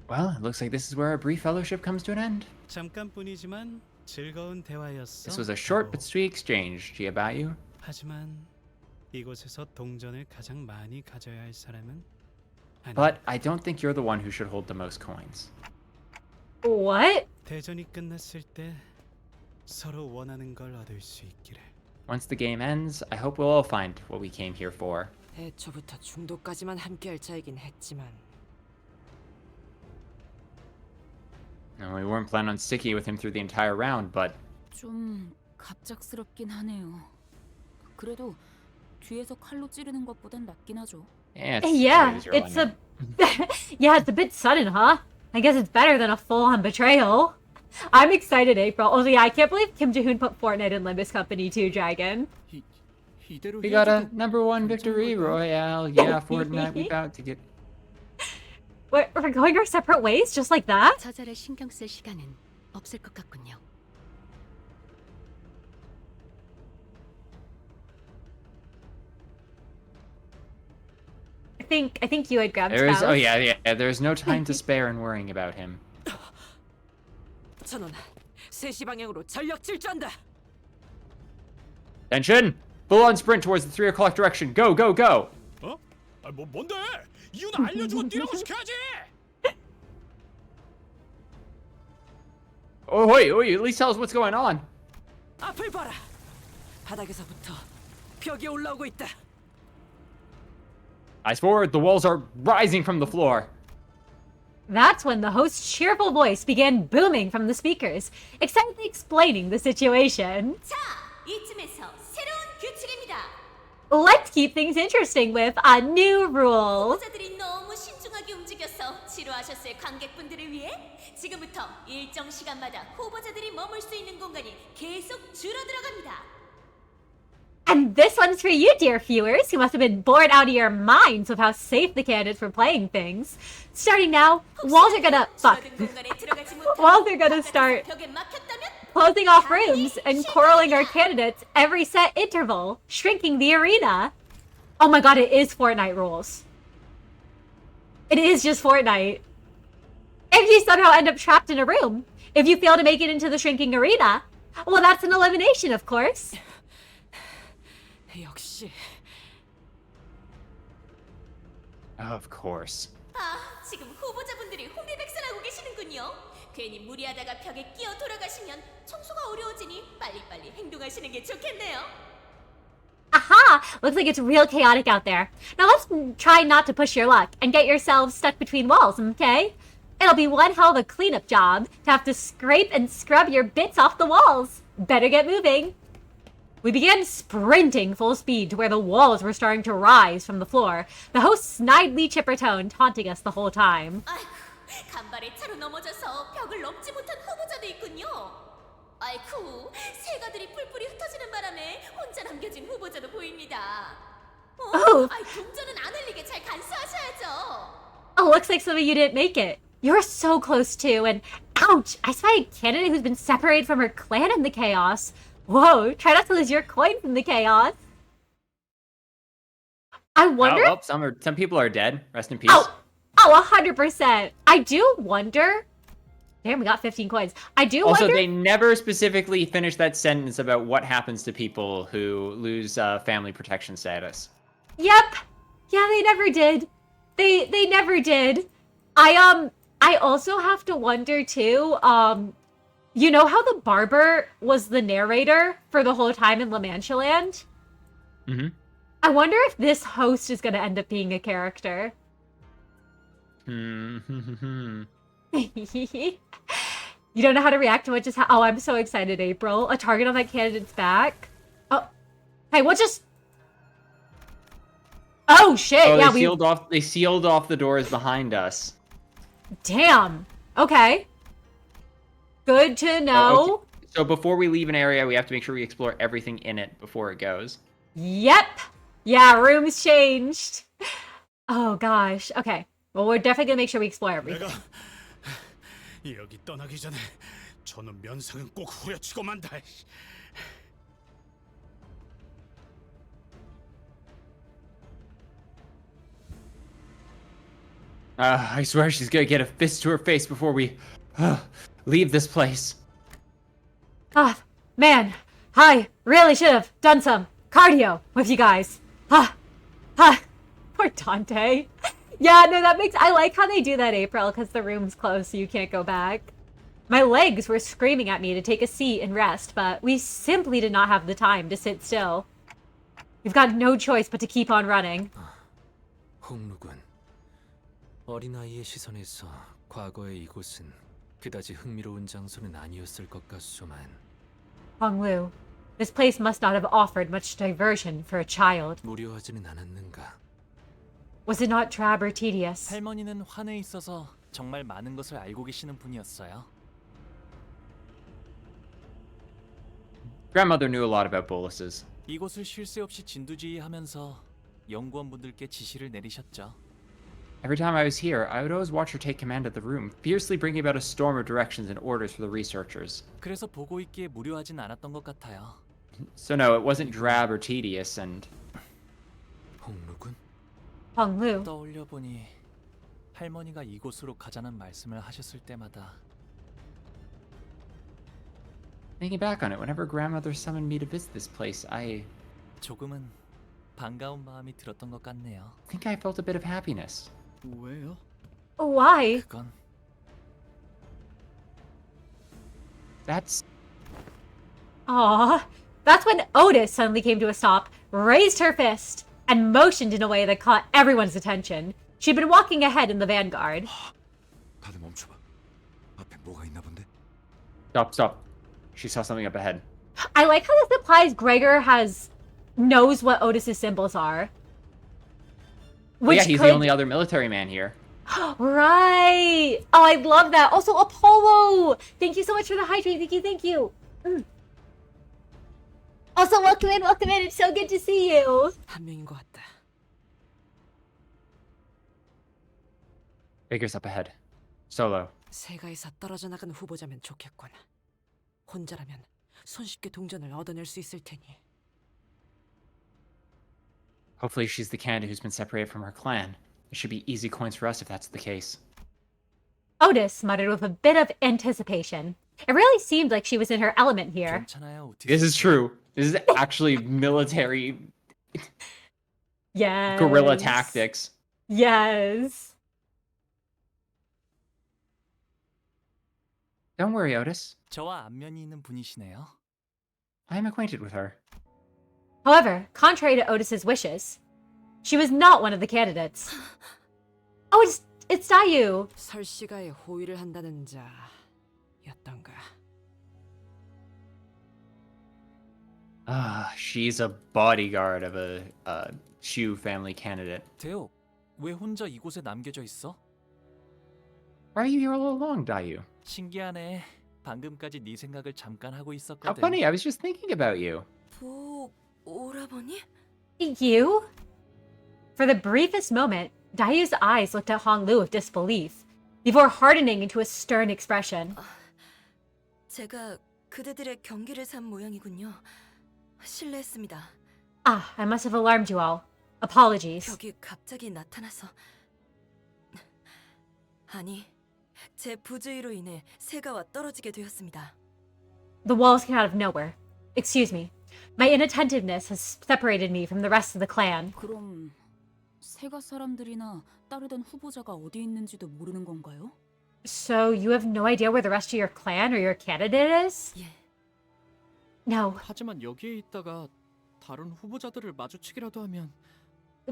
Well, it looks like this is where our brief fellowship comes to an end. 잠깐뿐이지만 즐거운 대화였어. This was a short but sweet exchange, Jiabayu. 하지만 이곳에서 동전을 가장 많이 가져야 할 사람은 But I don't think you're the one who should hold the most coins. What? 대전이 끝났을 때 서로 원하는 걸 얻을 수 있기를. Once the game ends, I hope we'll all find what we came here for. 애초부터 중도까지만 함께할 차이긴 했지만 And we weren't planning on sticking with him through the entire round, but... 좀 갑작스럽긴 하네요. 그래도 뒤에서 칼로 찌르는 것보단 낫긴 하죠. Yeah, it's a yeah, it's a bit sudden, huh? I guess it's better than a full-on betrayal. I'm excited, April. Also, yeah, I can't believe Kim Jae-hoon put Fortnite in Limbus Company too, Dragon. We got a #1 victory royale. Yeah, Fortnite, we about to get... We're going our separate ways, just like that? 저자를 신경 쓸 시간은 없을 것 같군요. think you had grabbed There's Faust. there's no time to spare in worrying about him. 전원 3시 방향으로 전력 질주한다. Attention! Full on sprint towards the 3 o'clock direction. Go, go, go! 어? 아, 뭔데? 이유는 알려주고 뛰라고 시켜야지. Oh, wait, at least tell us what's going on. 앞을 봐라. 바닥에서부터 벽이 올라오고 있다. Eyes forward, the walls are rising from the floor. That's when the host's cheerful voice began booming from the speakers, excitedly explaining the situation. 자, 이쯤에서 새로운 규칙입니다. Let's keep things interesting with a new rule. 후보자들이 너무 신중하게 움직여서 지루하셨을 관객분들을 위해 지금부터 일정 시간마다 후보자들이 머물 수 있는 공간이 계속 줄어들어갑니다. And this one's for you, dear viewers, who must have been bored out of your minds with how safe the candidates were playing things. Starting now, walls are gonna start closing off rooms and corraling our candidates every set interval, shrinking the arena. Oh my god, it is Fortnite rules. It is just Fortnite. If you somehow end up trapped in a room, if you fail to make it into the shrinking arena, well, that's an elimination, of course. 역시. Of course. 아, 지금 후보자분들이 혼비백산하고 계시는군요. 괜히 무리하다가 벽에 끼어 돌아가시면 청소가 어려워지니 빨리빨리 행동하시는 게 좋겠네요. Aha! Looks like it's real chaotic out there. Now let's try not to push your luck and get yourselves stuck between walls, okay? It'll be one hell of a cleanup job to have to scrape and scrub your bits off the walls. Better get moving. We began sprinting full speed to where the walls were starting to rise from the floor, the host's snidely chipper tone taunting us the whole time. 아이고, 간발의 차로 넘어져서 벽을 넘지 못한 후보자도 있군요. 아이쿠, 새가들이 뿔뿔이 흩어지는 바람에 혼자 남겨진 후보자도 보입니다. 아이, 동전은 안 흘리게 잘 간수하셔야죠. Oh, looks like some of you didn't make it. You're so close too, and ouch! I spy a candidate who's been separated from her clan in the chaos. Whoa, try not to lose your coin from the chaos. I wonder... Oh, some people are dead. Rest in peace. Oh, 100%. I do wonder... Damn, we got 15 coins. I do also, wonder... they never specifically finish that sentence about what happens to people who lose family protection status. Yep. Yeah, they never did. They never did. I also have to wonder too, you know how the barber was the narrator for the whole time in La Mancha Land? Mm-hmm. I wonder if this host is going to end up being a character. Mm-hmm. You don't know how to react to what just happened. Oh, I'm so excited, April. A target on that candidate's back. Oh, hey, what just... Oh, shit. Oh, yeah, they sealed off the doors behind us. Damn. Okay. Good to know. Oh, okay. So before we leave an area, we have to make sure we explore everything in it before it goes. Yep. Yeah, rooms changed. Oh, gosh. Okay. Well, we're definitely gonna make sure we explore everything. 여기 떠나기 전에 저놈 면상은 꼭 후려치고 만다. I swear she's gonna get a fist to her face before we leave this place. Ah, man. I really should have done some cardio with you guys. Poor Dante. Yeah, no, that makes... I like how they do that, April, because the room's closed, so you can't go back. My legs were screaming at me to take a seat and rest, but we simply did not have the time to sit still. We've got no choice but to keep on running. 홍루군, 어린아이의 시선에서 과거의 이곳은 그다지 흥미로운 장소는 아니었을 것 같소만. Honglu, this place must not have offered much diversion for a child. 무료하지는 않았는가? Was it not drab or tedious? 할머니는 환에 있어서 정말 많은 것을 알고 계시는 분이었어요. Grandmother knew a lot about boluses. 이곳을 쉴 새 없이 진두지휘하면서 연구원분들께 지시를 내리셨죠. Every time I was here, I would always watch her take command of the room, fiercely bringing about a storm of directions and orders for the researchers. 그래서 보고 있기에 무료하진 않았던 것 같아요. So no, it wasn't drab or tedious, and... 홍루군? 황루. 떠올려 보니 할머니가 이곳으로 가자는 말씀을 하셨을 때마다 Thinking back on it, whenever grandmother summoned me to visit this place, I 조금은 반가운 마음이 들었던 것 같네요. think I felt a bit of happiness. 왜요? Why? 그건 That's Aw. That's when Otis suddenly came to a stop, raised her fist, and motioned in a way that caught everyone's attention. She'd been walking ahead in the vanguard. 다들 멈춰봐. 앞에 뭐가 있나 본데? stop. She saw something up ahead. I like how this implies Gregor knows what Otis's symbols are. Well, yeah, he's the only other military man here. Right. Oh, I love that. Also, Apollo. Thank you so much for the hydrate. Thank you. Also, welcome in. It's so good to see you. 한 명인 것 같다. Baker's up ahead. Solo. 세가에서 떨어져 나간 후보자면 좋겠군. 혼자라면 손쉽게 동전을 얻어낼 수 있을 테니. Hopefully she's the candidate who's been separated from her clan. It should be easy coins for us if that's the case. Otis muttered with a bit of anticipation. It really seemed like she was in her element here. 괜찮아요, 오티스. This is true. This is actually military Yes. guerrilla tactics. Yes. Don't worry, Otis. 저와 안면이 있는 분이시네요. I am acquainted with her. However, contrary to Otis's wishes, she was not one of the candidates. Oh, it's Dayu. 설씨가의 호위를 한다는 자였던가. She's a bodyguard of a Shu family candidate. 대호, 왜 혼자 이곳에 남겨져 있어? Why are you here all along, Dayu? 신기하네. 방금까지 네 생각을 잠깐 하고 How 있었거든. funny, I was just thinking about you. 오라버니? You? For the briefest moment, Dayu's eyes looked at Honglu with disbelief, before hardening into a stern expression. 제가 그대들의 경기를 산 모양이군요. 실례했습니다. Ah, I must have alarmed you all. Apologies. 벽이 갑자기 나타나서 아니, 제 부주의로 인해 세가와 떨어지게 되었습니다. The walls came out of nowhere. Excuse me. My inattentiveness has separated me from the rest of the clan. 그럼 세가 사람들이나 따르던 후보자가 어디 있는지도 모르는 건가요? So you have no idea where the rest of your clan or your candidate is? 예. No. 하지만 여기에 있다가 다른 후보자들을 마주치기라도 하면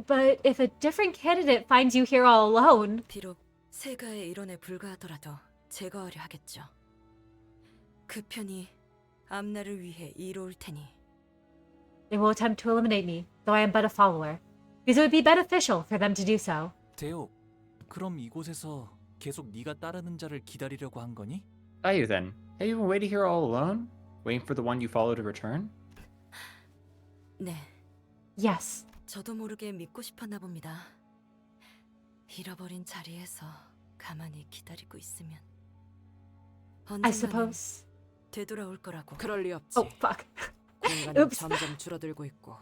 But if a different candidate finds you here all alone... 비록 세가의 일원에 불과하더라도 제거하려 하겠죠. 그 편이 앞날을 위해 이로울 테니. They will attempt to eliminate me, though I am but a follower, because it would be beneficial for them to do so. 대호, 그럼 이곳에서 계속 네가 따르는 자를 기다리려고 한 거니? Dayu then, have you been waiting here all alone? Waiting for the one you follow to return? 네. Yes. 저도 모르게 믿고 싶었나 봅니다. 잃어버린 자리에서 가만히 기다리고 있으면 I 언젠가는 suppose. 되돌아올 거라고. 그럴 리 없지. Oh, fuck. 공간은 Oops. 점점 줄어들고 있고.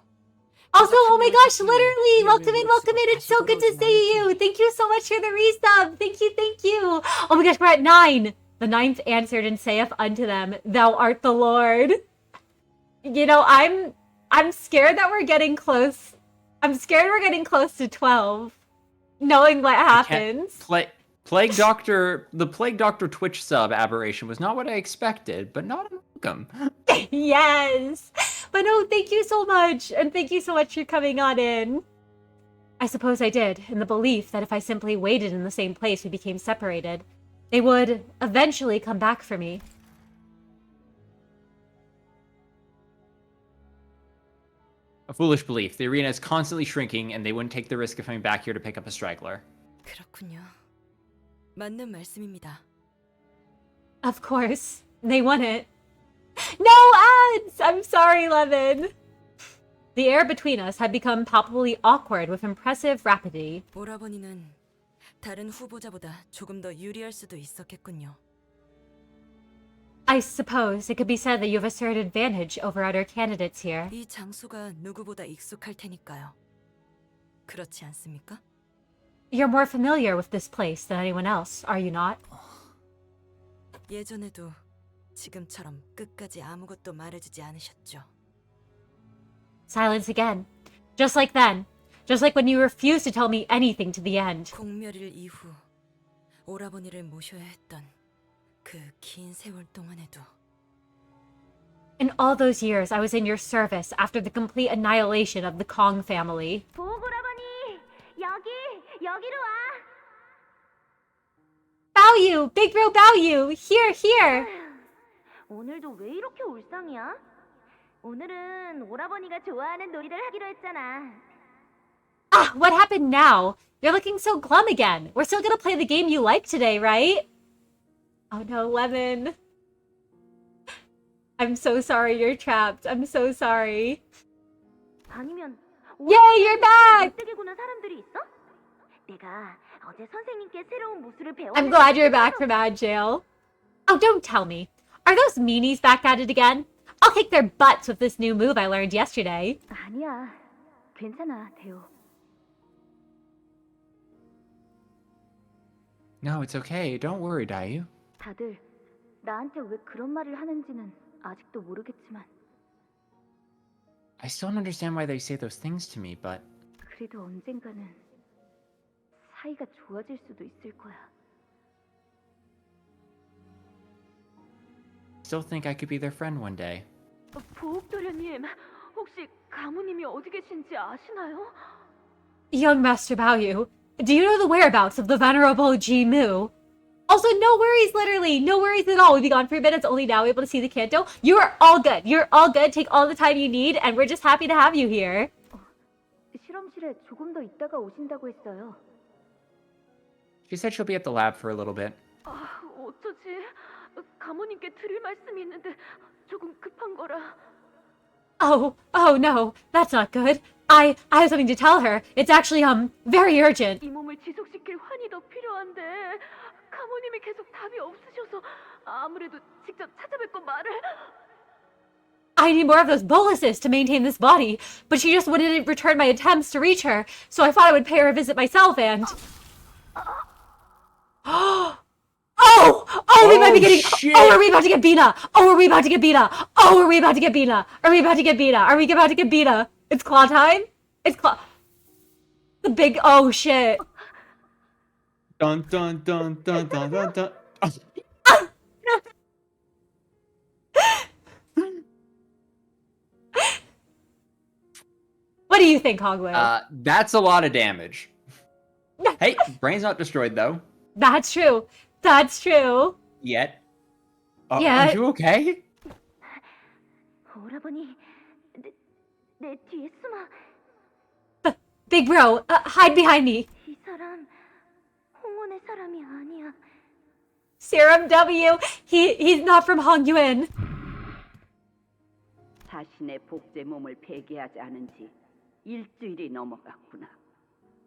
Also, oh my gosh, literally, welcome in. It's so good to see you. Thank you so much for the resub. Thank you. Oh my gosh, we're at 9. The 9th answered and saith unto them, Thou art the Lord. You know, I'm scared that we're getting close. I'm scared we're getting close to 12. Knowing what happens. Plague Doctor, the Plague Doctor Twitch sub aberration was not what I expected, but not welcome. Yes. But no, thank you so much. And thank you so much for coming on in. I suppose I did, in the belief that if I simply waited in the same place we became separated, they would eventually come back for me. A foolish belief. The arena is constantly shrinking, and they wouldn't take the risk of coming back here to pick up a straggler. 그렇군요. 맞는 말씀입니다. Of course. They wouldn't. No ads! I'm sorry, Levin. The air between us had become palpably awkward with impressive rapidity. 오라버니는 다른 후보자보다 조금 더 유리할 수도 있었겠군요. I suppose it could be said that you have asserted advantage over other candidates here. 이 장소가 누구보다 익숙할 테니까요. 그렇지 않습니까? You're more familiar with this place than anyone else, are you not? 예전에도 지금처럼 끝까지 아무것도 말해주지 않으셨죠. Silence again. Just like then. Just like when you refused to tell me anything to the end. 공멸일 이후 오라버니를 모셔야 했던 그 긴 세월 동안에도 In all those years I was in your service after the complete annihilation of the Kong family. 보고라버니 여기로 와. Bow you! Big bro bow you! Here, here! 오늘도 왜 이렇게 울상이야? 오늘은 오라버니가 좋아하는 놀이를 하기로 했잖아. Ah, what happened now? You're looking so glum again. We're still gonna play the game you like today, right? Oh no, Lemon. I'm so sorry you're trapped. I'm so sorry. 아니면 Yay, you're back! 떼게 구는 사람들이 있어? 내가 어제 선생님께 새로운 무술을 배웠는데. I'm glad you're back from ad jail. Oh, don't tell me. Are those meanies back at it again? I'll kick their butts with this new move I learned yesterday. 아니야. 괜찮아, 대호. No, it's okay. Don't worry, Dayu. 다들 나한테 왜 그런 말을 하는지는 아직도 모르겠지만 I still don't understand why they say those things to me, but 그래도 언젠가는 사이가 좋아질 수도 있을 거야. still think I could be their friend one day. 보옥도련님, 혹시 가무님이 어디 계신지 아시나요? Young Master Baoyu, do you know the whereabouts of the Venerable Ji Mu? Also, no worries, literally. No worries at all. We'll be gone for a minute. It's only now able to see the Canto. You are all good. You're all good. Take all the time you need, and we're just happy to have you here. 실험실에 조금 더 있다가 오신다고 했어요. She said she'll be at the lab for a little bit. 어쩌지? 가무님께 드릴 말씀이 있는데 조금 급한 거라. Oh no. That's not good. I have something to tell her. It's actually, very urgent. 이 몸을 지속시킬 환이 더 필요한데 가무님이 계속 답이 없으셔서 아무래도 직접 찾아뵙고 말을. I need more of those boluses to maintain this body, but she just wouldn't return my attempts to reach her, so I thought I would pay her a visit myself and... Oh, we might be getting... shit. Oh, are we about to get Bina? Oh, are we about to get Bina? Oh, are we about to get Bina? Are we about to get Bina? Are we about to get Bina? It's claw time? It's claw... The big... Oh, shit. Dun dun dun dun dun dun dun. What do you think, Hogwarts? That's a lot of damage. Hey, brain's not destroyed though. That's true. That's true. Yet. Yeah. Are you okay? 오라버니, 내 뒤에 숨어. Big bro, hide behind me. 이 사람 홍원의 사람이 아니야. Serum W. He's not from Hongyuin. 자신의 복제 몸을 폐기하지 않은 지 일주일이 넘어갔구나.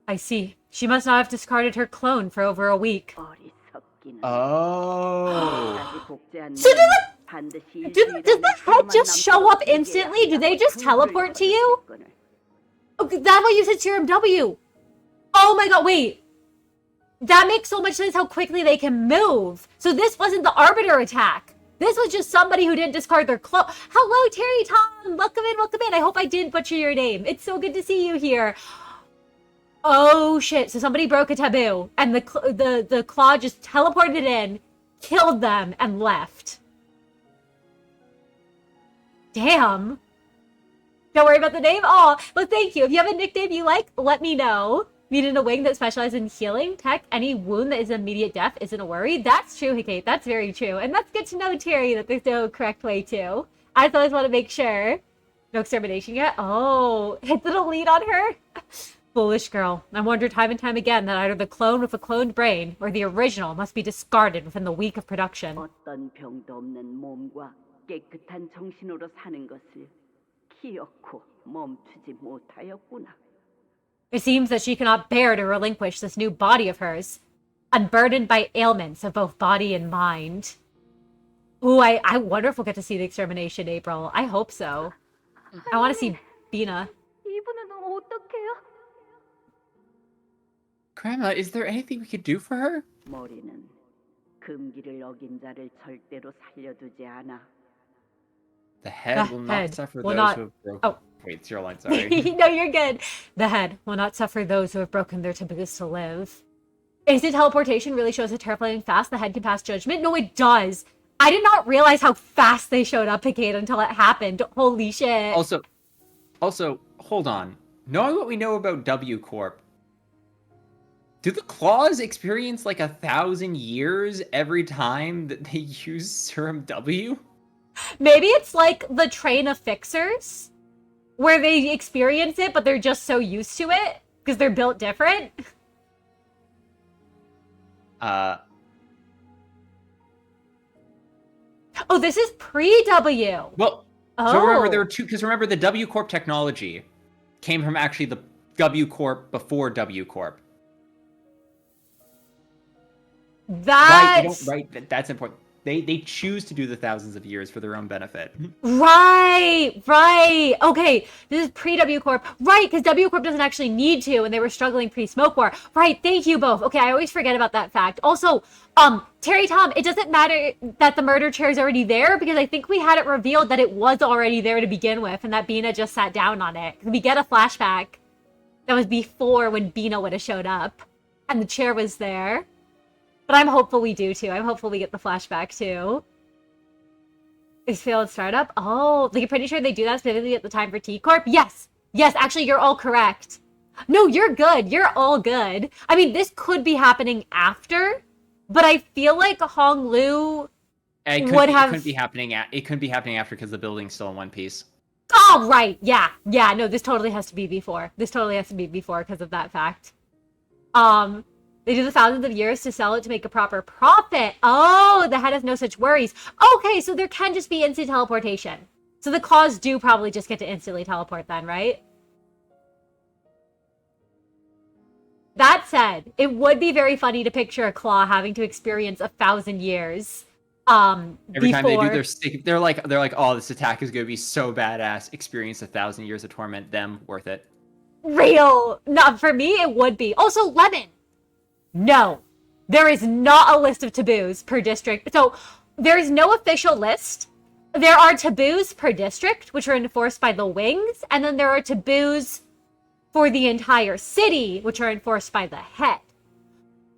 I see. She must not have discarded her clone for over a week. 어리석기는. Oh. 다시 복제한 So 몸은 반드시 does the head just show up instantly? Do they just teleport to you? Okay, that's why you said Serum W. Oh my god, wait. That makes so much sense how quickly they can move. So this wasn't the Arbiter attack. This was just somebody who didn't discard their clone. Hello, Terry Tom. Welcome in, welcome in. I hope I didn't butcher your name. It's so good to see you here. Oh shit, so somebody broke a taboo and the claw just teleported in, killed them, and left. Damn. Don't worry about the name? Aw, but thank you. If you have a nickname you like, let me know. Needed a wing that specializes in healing tech. Any wound that is immediate death isn't a worry. That's true, Kate. That's very true. And that's good to know, Terry, that there's no correct way to. I just always want to make sure. No extermination yet? Oh, hit the delete on her? Foolish girl. I wonder time and time again that either the clone with a cloned brain or the original must be discarded within the week of production. 어떤 병도 없는 몸과 깨끗한 정신으로 사는 것을 기어코 멈추지 못하였구나. It seems that she cannot bear to relinquish this new body of hers, unburdened by ailments of both body and mind. Ooh, I wonder if we'll get to see the extermination, April. I hope so. I want to see Bina. 이분은 어떡해요? Grandma, is there anything we could do for her? 머리는 금기를 어긴 자를 절대로 살려두지 않아. The head will not head suffer will those not- who have broken. Oh. Wait, it's your line. Sorry. No, you're good. The head will not suffer those who have broken their taboos to live. Instant teleportation really shows how terrifying fast the head can pass judgment. No, it does. I did not realize how fast they showed up, Kate, until it happened. Holy shit. Also, hold on. Knowing what we know about W Corp, do the claws experience like 1,000 years every time that they use Serum W? Maybe it's like the train of fixers, where they experience it, but they're just so used to it, because they're built different. Oh, this is pre-W. Well, so remember there were two, because remember the W Corp technology came from actually the W Corp before W Corp. That's That's important. They choose to do the thousands of years for their own benefit. right. Okay, this is pre-W Corp. Right, because W Corp doesn't actually need to, and they were struggling pre-Smoke War. Right, thank you both. Okay, I always forget about that fact. Also, Terry Tom, it doesn't matter that the murder chair is already there, because I think we had it revealed that it was already there to begin with, and that Bina just sat down on it. We get a flashback that was before when Bina would have showed up, and the chair was there. But I'm hopeful we do too. I'm hopeful we get the flashback too. Is failed startup? Oh, like I'm pretty sure they do that specifically at the time for T Corp. Yes, actually, you're all correct. No, you're good. You're all good. I mean, this could be happening after, but I feel like Hong Lu It couldn't be happening after because the building's still in one piece. Oh, right. Yeah. No, this totally has to be before. This totally has to be before because of that fact. They do the thousands of years to sell it to make a proper profit. Oh, the head has no such worries. Okay, so there can just be instant teleportation. So the claws do probably just get to instantly teleport then, right? That said, it would be very funny to picture a claw having to experience 1,000 years. Every time they do their stick, they're like, oh, this attack is gonna be so badass. Experience 1,000 years of torment, them worth it. Real. Not for me, it would be. Also, Lemon. No, there is not a list of taboos per district. So there is no official list. There are taboos per district, which are enforced by the wings. And then there are taboos for the entire city, which are enforced by the head.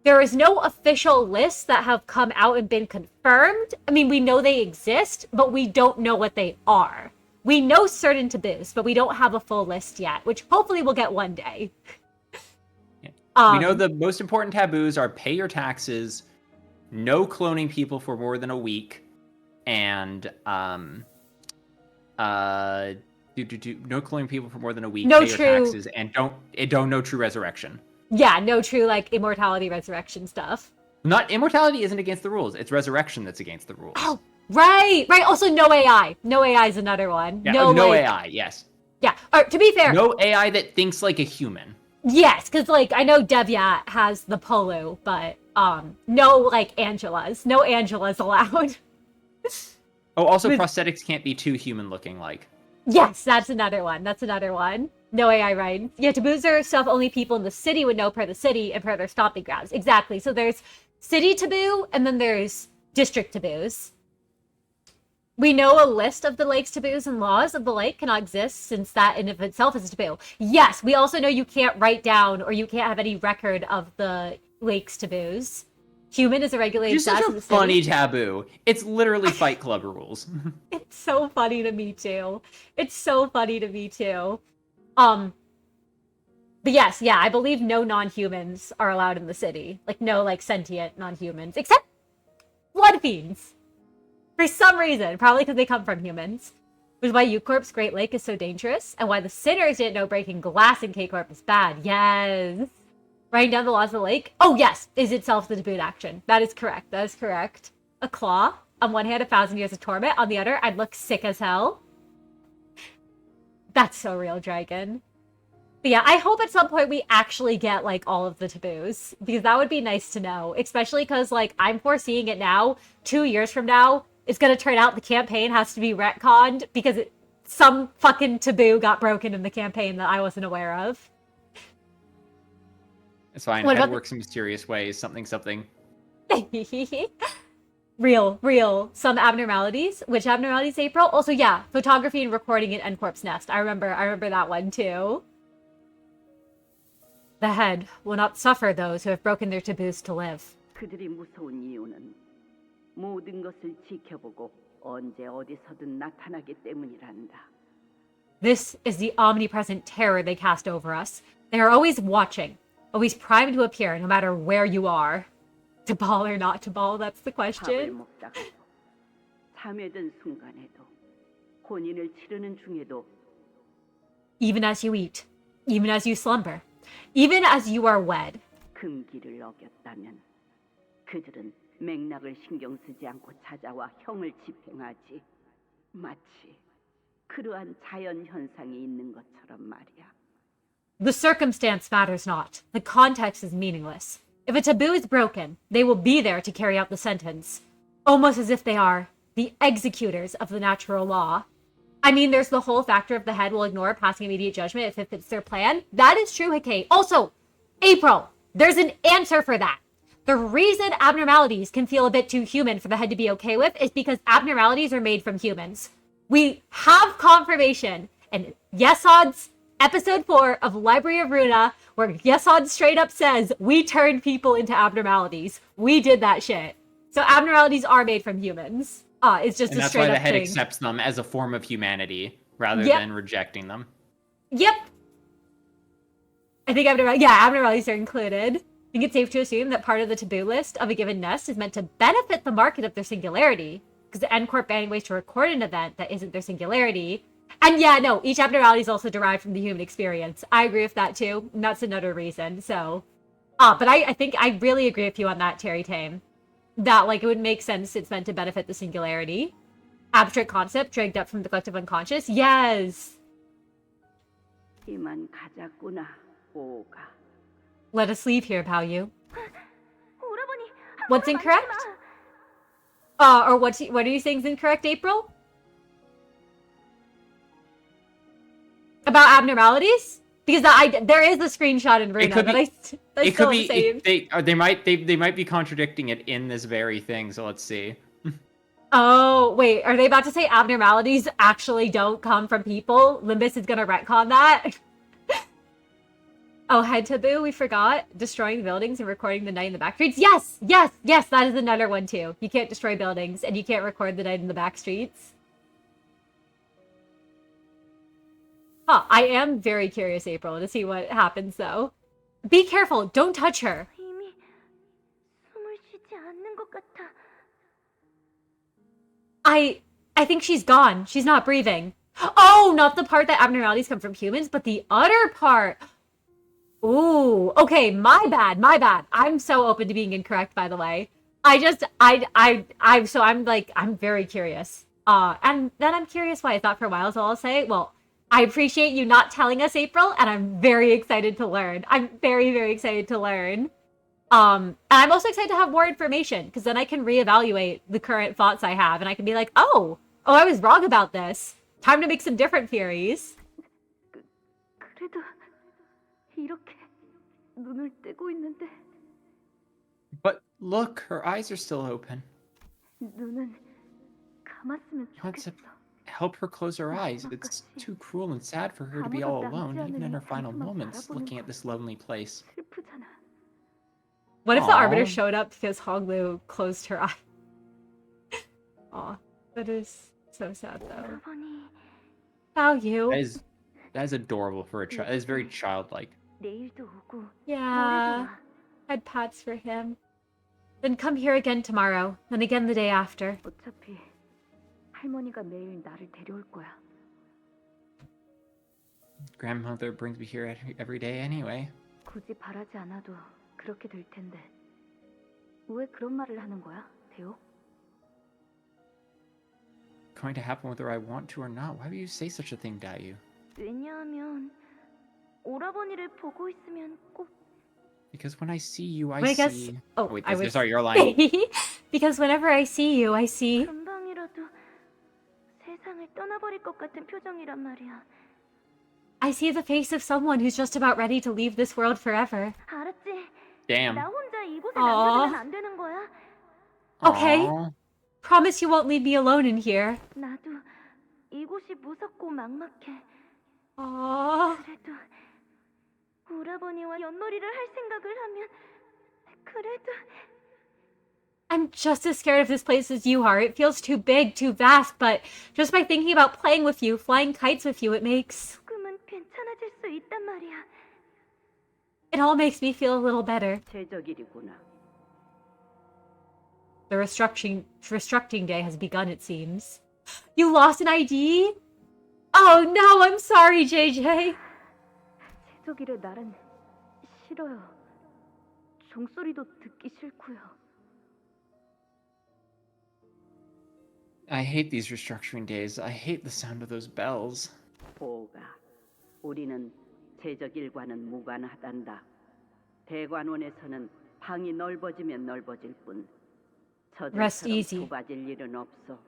There is no official lists that have come out and been confirmed. I mean, we know they exist, but we don't know what they are. We know certain taboos, but we don't have a full list yet, which hopefully we'll get one day. We know the most important taboos are pay your taxes, no cloning people for more than a week, and no cloning people for more than a week, No pay true- your taxes, and don't no true resurrection. Yeah, no true, like, immortality resurrection stuff. Not immortality isn't against the rules. It's resurrection that's against the rules. Oh, right. Also, no AI. No AI is another one. Yeah, no AI, yes. Yeah, to be fair. No AI that thinks like a human. Yes, because, like, I know Devya has the Polu, but, no, like, Angelas. No Angelas allowed. Oh, also, prosthetics can't be too human-looking, like. Yes, that's another one. No AI rights. Yeah, taboos are stuff only people in the city would know per the city and per their stomping grounds. Exactly. So there's city taboo, and then there's district taboos. We know a list of the lake's taboos and laws of the lake cannot exist since that in of itself is a taboo. Yes, we also know you can't write down or you can't have any record of the lake's taboos. Human is a regulated It's class such in a the city. funny taboo. It's literally Fight Club rules. It's so funny to me too. But yes, yeah, I believe no non-humans are allowed in the city. Like, no, like, sentient non-humans. Except blood fiends. For some reason. Probably because they come from humans. Which is why U-Corp's Great Lake is so dangerous. And why the sinners didn't know breaking glass in K-Corp is bad. Yes. Writing down the laws of the lake. Oh, yes. Is itself the tabooed action. That is correct. A claw. On one hand, 1,000 years of torment. On the other, I'd look sick as hell. That's so real, Dragon. But yeah, I hope at some point we actually get, like, all of the taboos. Because that would be nice to know. Especially because, like, I'm foreseeing it now. 2 years from now, it's going to turn out the campaign has to be retconned. Because some fucking taboo got broken in the campaign that I wasn't aware of. It's fine. What Head about works in mysterious ways. Something, something. Real. Some abnormalities. Which abnormalities, April? Also, yeah, photography and recording in N-Corp's nest. I remember that one too. The head will not suffer those who have broken their taboos to live. 그들이 무서운 이유는 모든 것을 지켜보고 언제 어디서든 나타나기 때문이란다. This is the omnipresent terror they cast over us. They are always watching, always primed to appear no matter where you are. To ball or not to ball, that's the 밥을 question. 먹다가도 잠에 든 순간에도 혼인을 치르는 중에도 Even as you eat, even as you slumber, even as you are wed. 금기를 어겼다면 그들은 맥락을 신경 쓰지 않고 찾아와 형을 집행하지. 마치 그러한 자연 현상이 있는 것처럼 말이야. The circumstance matters not. The context is meaningless. If a taboo is broken, they will be there to carry out the sentence. Almost as if they are the executors of the natural law. I mean, there's the whole factor of the head will ignore passing immediate judgment if it fits their plan. That is true, Hikate. Also, April, there's an answer for that. The reason abnormalities can feel a bit too human for the head to be okay with is because abnormalities are made from humans. We have confirmation in Yesod's episode 4 of Library of Runa, where Yesod straight up says, we turned people into abnormalities. We did that shit. So abnormalities are made from humans. It's just And a that's straight why the up head thing. accepts them as a form of humanity rather Yep. than rejecting them. Yep. I think abnormalities are included. I think it's safe to assume that part of the taboo list of a given nest is meant to benefit the market of their singularity, because the N-Corp banning ways to record an event that isn't their singularity. And yeah, no, each abnormality is also derived from the human experience. I agree with that too, and that's another reason, so. But I think I really agree with you on that, Terry Tame. That, like, it would make sense it's meant to benefit the singularity. Abstract concept dragged up from the collective unconscious. Yes! 이만 가자꾸나, 오가. Let us leave here, Pao-Yu. What's incorrect? Or what are you saying is incorrect, April? About abnormalities? Because there is a screenshot in Runa, but I It still could be. saved. They might be contradicting it in this very thing. So let's see. Oh, wait, are they about to say abnormalities actually don't come from people? Limbus is gonna retcon that? Oh, head taboo, we forgot. Destroying buildings and recording the night in the back streets. Yes, that is another one too. You can't destroy buildings and you can't record the night in the back streets. Huh, I am very curious, April, to see what happens though. Be careful, don't touch her. 이미 숨을 쉬지 않는 것 같아. I think she's gone. She's not breathing. Oh, not the part that abnormalities come from humans, but the other part. Ooh, okay, my bad. I'm so open to being incorrect, by the way. I'm very curious. And then I'm curious why I thought for a while, so I'll say, well, I appreciate you not telling us, April, and I'm very excited to learn. I'm very, very excited to learn. And I'm also excited to have more information, because then I can reevaluate the current thoughts I have, and I can be like, oh, I was wrong about this. Time to make some different theories. 그래도 이렇게 눈을 떼고 있는데 But look, her eyes are still open. 눈은 감았으면 You want to 좋겠어. help her close her eyes. It's too cruel and sad for her to be all alone, even in her final moments, looking at this lonely place. 슬프잖아. What if the Aw. Arbiter showed up because Hoglu closed her eye? Aw, that is so sad though. How you? That is adorable for a child. That is very childlike. 내일도 오고 Yeah. Had pats for him. Then come here again tomorrow, and again the day after. 어차피 할머니가 매일 나를 데려올 거야. Grandmother brings me here every day anyway. 굳이 바라지 않아도 그렇게 될 텐데 왜 그런 말을 하는 거야, 대호? Going to happen whether I want to or not. Why would you say such a thing, Dayu? 왜냐하면 오라버니를 보고 있으면 꼭 Because when I see you, I Well, I guess- see. oh, wait, I was- sorry, your line. Because whenever I see you, I see. 금방이라도 세상을 떠나버릴 것 같은 표정이란 말이야. I see the face of someone who's just about ready to leave this world forever. 알았지? Damn. 나 혼자 이곳에 Aw. 남겨두면 안 되는 거야? Okay. Aw. Promise you won't leave me alone in here. 나도 이곳이 무섭고 막막해. Aww. 그래도 오라버니와 윷놀이를 할 생각을 하면 그래도 I'm just as scared of this place as you are. It feels too big, too vast, but just by thinking about playing with you, flying kites with you, it 괜찮아질 수 있단 말이야. It all makes me feel a little better. 제적일이구나. The restructuring day has begun, it seems. You lost an ID? Oh no, I'm sorry, JJ. 제적일의 날은 싫어요. 종소리도 듣기 싫고요. I hate these restructuring days. I hate the sound of those bells. 보가, 우리는 제적일과는 무관하단다. 대관원에서는 방이 넓어지면 넓어질 뿐 Rest 저들처럼 easy. 좁아질 일은 없어.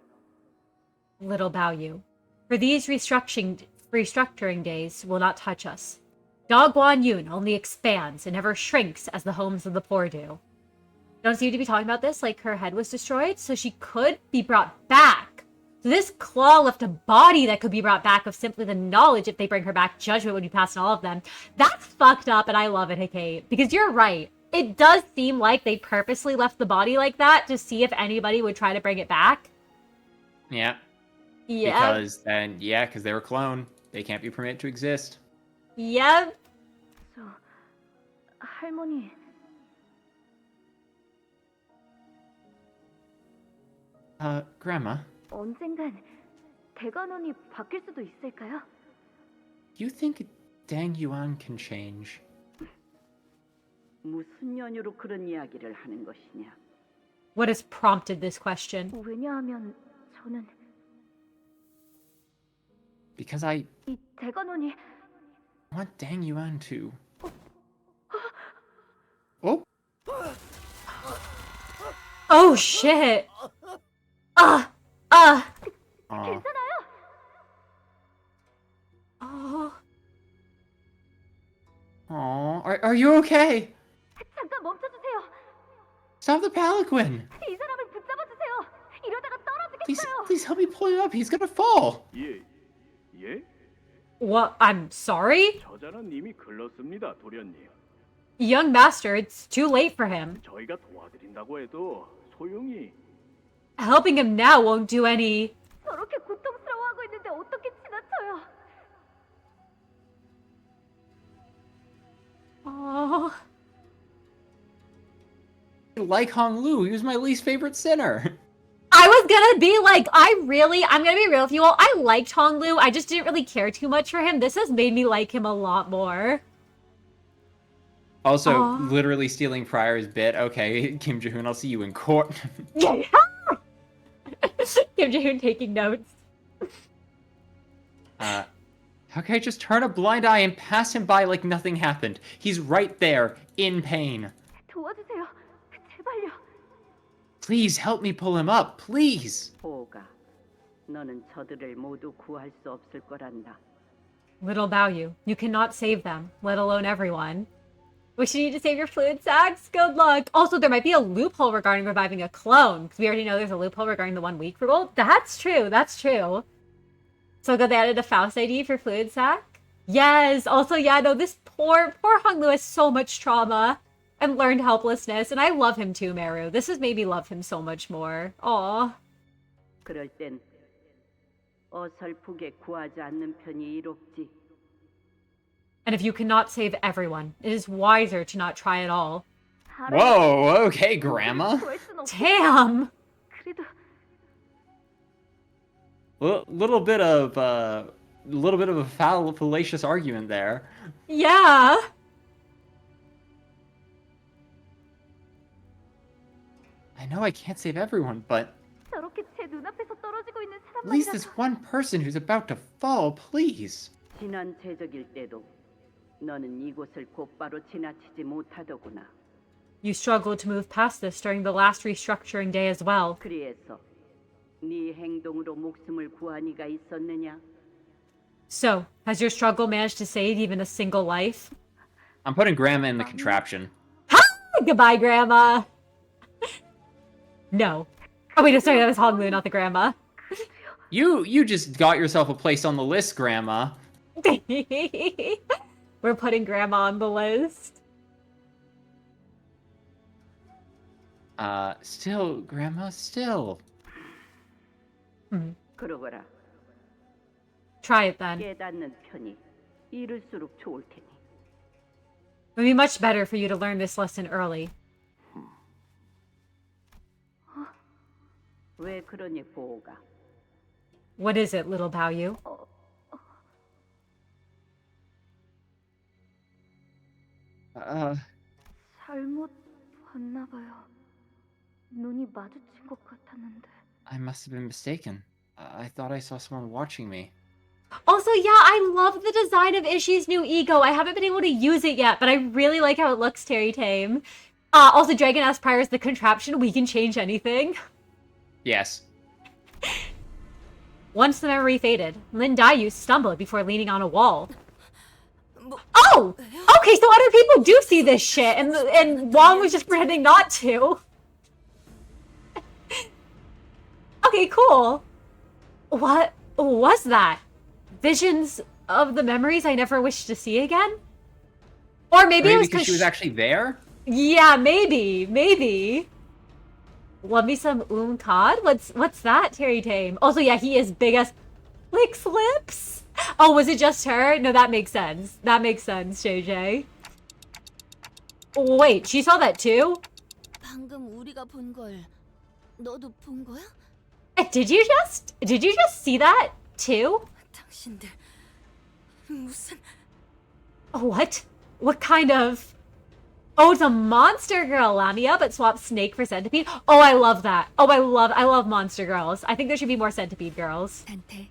Little Baoyu. For these restructuring days will not touch us. Dogguan Yun only expands and never shrinks as the homes of the poor do. Don't seem to be talking about this like her head was destroyed, so she could be brought back. So this claw left a body that could be brought back of simply the knowledge if they bring her back, judgment would be passed on all of them. That's fucked up, and I love it, Kate. Because you're right. It does seem like they purposely left the body like that to see if anybody would try to bring it back. Yeah. Yeah. Because they were cloned. They can't be permitted to exist. Yep. 할머니, Grandma, 언젠간 대관원이 바뀔 수도 있을까요? you think Dang Yuan can change? 무슨 연유로 그런 이야기를 하는 것이냐? What has prompted this question? 왜냐하면 저는 Because I 이 대관원이 want Dang Yuan to... Oh? Oh shit! Aw. 괜찮아요? Oh. Aw. Are you okay? 잠깐 멈춰주세요. Stop the palanquin! 이 사람을 붙잡아주세요. 이러다가 떨어지겠어요. Please help me pull him up. He's gonna fall. 예, 예? What? I'm sorry? 저자는 이미 글렀습니다, 도련님. Young master, it's too late for him. 저희가 도와드린다고 해도 소용이. Helping him now won't do any... 저렇게 고통스러워하고 있는데 어떻게 지나쳐요? Oh. Like Hong Lu, he was my least favorite sinner. I was gonna be like, I'm gonna be real with you all. I liked Hong Lu. I just didn't really care too much for him. This has made me like him a lot more. Also, Aw. literally stealing Prior's bit. Okay, Kim Jae-hoon, I'll see you in court. Kim Jae-hoon taking notes. How can I just turn a blind eye and pass him by like nothing happened? He's right there, in pain. 도와주세요. 제발요. Please help me pull him up, please. 보가, 너는 저들을 모두 구할 수 없을 거란다. Little Baoyu, you cannot save them, let alone everyone. Wish you need to save your fluid sacs? Good luck. Also, there might be a loophole regarding reviving a clone, because we already know there's a loophole regarding the 1 week rule. That's true, that's true. So good they added a Faust ID for fluid sac? Yes, also, yeah, no, this poor Hong Lu has so much trauma and learned helplessness, and I love him too, Meru. This has made me love him so much more. Aw. 그럴 땐 어설프게 구하지 않는 편이 이롭지. And if you cannot save everyone, it is wiser to not try at all. Whoa, okay, Grandma. Damn! Little bit of a fallacious argument there. Yeah. I know I can't save everyone, but 저렇게 제 눈앞에서 떨어지고 있는 at least this 사람만이라도 one person who's about to fall, please. 지난 제적일 때도 너는 이곳을 곧바로 지나치지 못하더구나. You struggled to move past this during the last restructuring day as well. 그리해서 네 행동으로 목숨을 구한 이가 있었느냐? So, has your struggle managed to save even a single life? I'm putting Grandma in the contraption. Goodbye, Grandma. No. Oh wait, sorry, that was Honglu, not the Grandma. You just got yourself a place on the list, Grandma. We're putting Grandma on the list. Still, Grandma, still. 그러거라. Try it then. 깨닫는 편이 이를수록 좋을 테니. It would be much better for you to learn this lesson early. 왜 그러니 보호가? What is it, little Baoyu? 잘못 봤나 봐요. 눈이 마주친 것 같았는데. I must have been mistaken. I thought I saw someone watching me. Also, yeah, I love the design of Ishii's new ego. I haven't been able to use it yet, but I really like how it looks, Terry Tame. Also, Dragon asked prior is the contraption. We can change anything. Yes. Once the memory faded, Lin Dayu stumbled before leaning on a wall. Oh! Okay, so other people do see this shit, and Wong was just pretending not to. Okay, cool. What was that? Visions of the memories I never wish to see again? Or maybe it was because she was actually there? Yeah, maybe. Love me some cod? What's that, Terry Tame? Also, yeah, he is big as licks lips. Oh, was it just her? No, that makes sense. That makes sense, JJ. Wait, she saw that too? 방금 우리가 본 걸 너도 본 거야? Did you just see that too? 당신들 무슨 What? What kind of... Oh, it's a monster girl, Lamia, but swap snake for centipede. Oh, I love that. Oh, I love monster girls. I think there should be more centipede girls. 단테,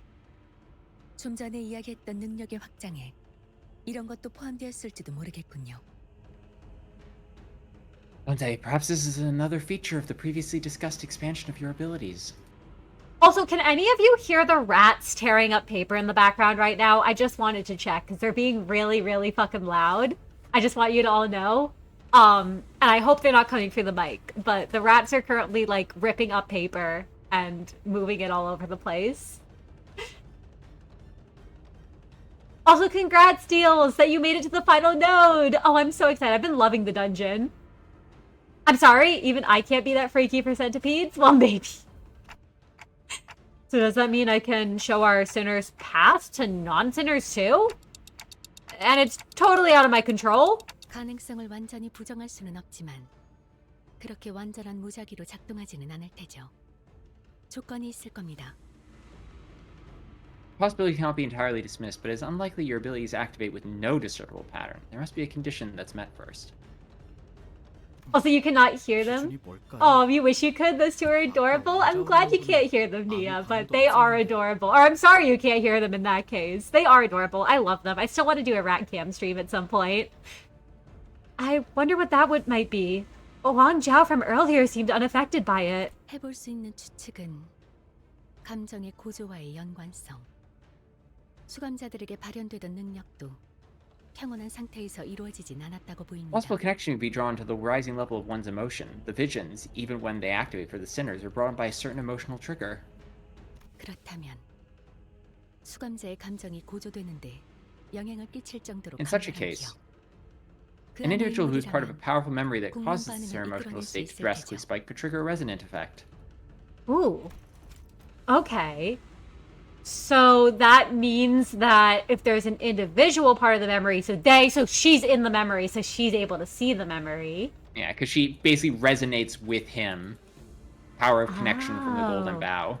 좀 전에 이야기했던 능력의 확장에 이런 것도 포함되었을지도 모르겠군요. Dante, perhaps this is another feature of the previously discussed expansion of your abilities. Also, can any of you hear the rats tearing up paper in the background right now? I just wanted to check, because they're being really, really fucking loud. I just want you to all know. And I hope they're not coming through the mic, but the rats are currently, like, ripping up paper and moving it all over the place. Also, congrats, Deals, that you made it to the final node! Oh, I'm so excited. I've been loving the dungeon. I'm sorry, even I can't be that freaky for centipedes? Well, maybe. So does that mean I can show our sinners path to non-sinners too? And it's totally out of my control? 가능성을 완전히 부정할 수는 없지만 그렇게 완전한 무작위로 작동하지는 않을 테죠. 조건이 있을 겁니다. Possibility cannot be entirely dismissed, but it is unlikely your abilities activate with no discernible pattern. There must be a condition that's met first. Also, you cannot hear them? Oh, you wish you could? Those two are adorable. I'm glad you can't hear them, Nia, but they are adorable. Or I'm sorry you can't hear them in that case. They are adorable. I love them. I still want to do a rat cam stream at some point. I wonder what that might be. Wang Jiao from earlier seemed unaffected by it. 해볼 수 있는 추측은 감정의 고조와의 연관성. 수감자들에게 발현되던 능력도 평온한 상태에서 이루어지진 않았다고 보입니다. Possible connection would be drawn to the rising level of one's emotion. The visions, even when they activate for the sinners, are brought on by a certain emotional trigger. 그렇다면 수감자의 감정이 고조되는데 영향을 끼칠 정도로 In such a case, an individual who is part of a powerful memory that causes their emotional state to drastically spike could trigger a resonant effect. Ooh. Okay. So that means that if there's an individual part of the memory, so she's in the memory, so she's able to see the memory. Yeah, because she basically resonates with him. Power of connection from the Golden Bow.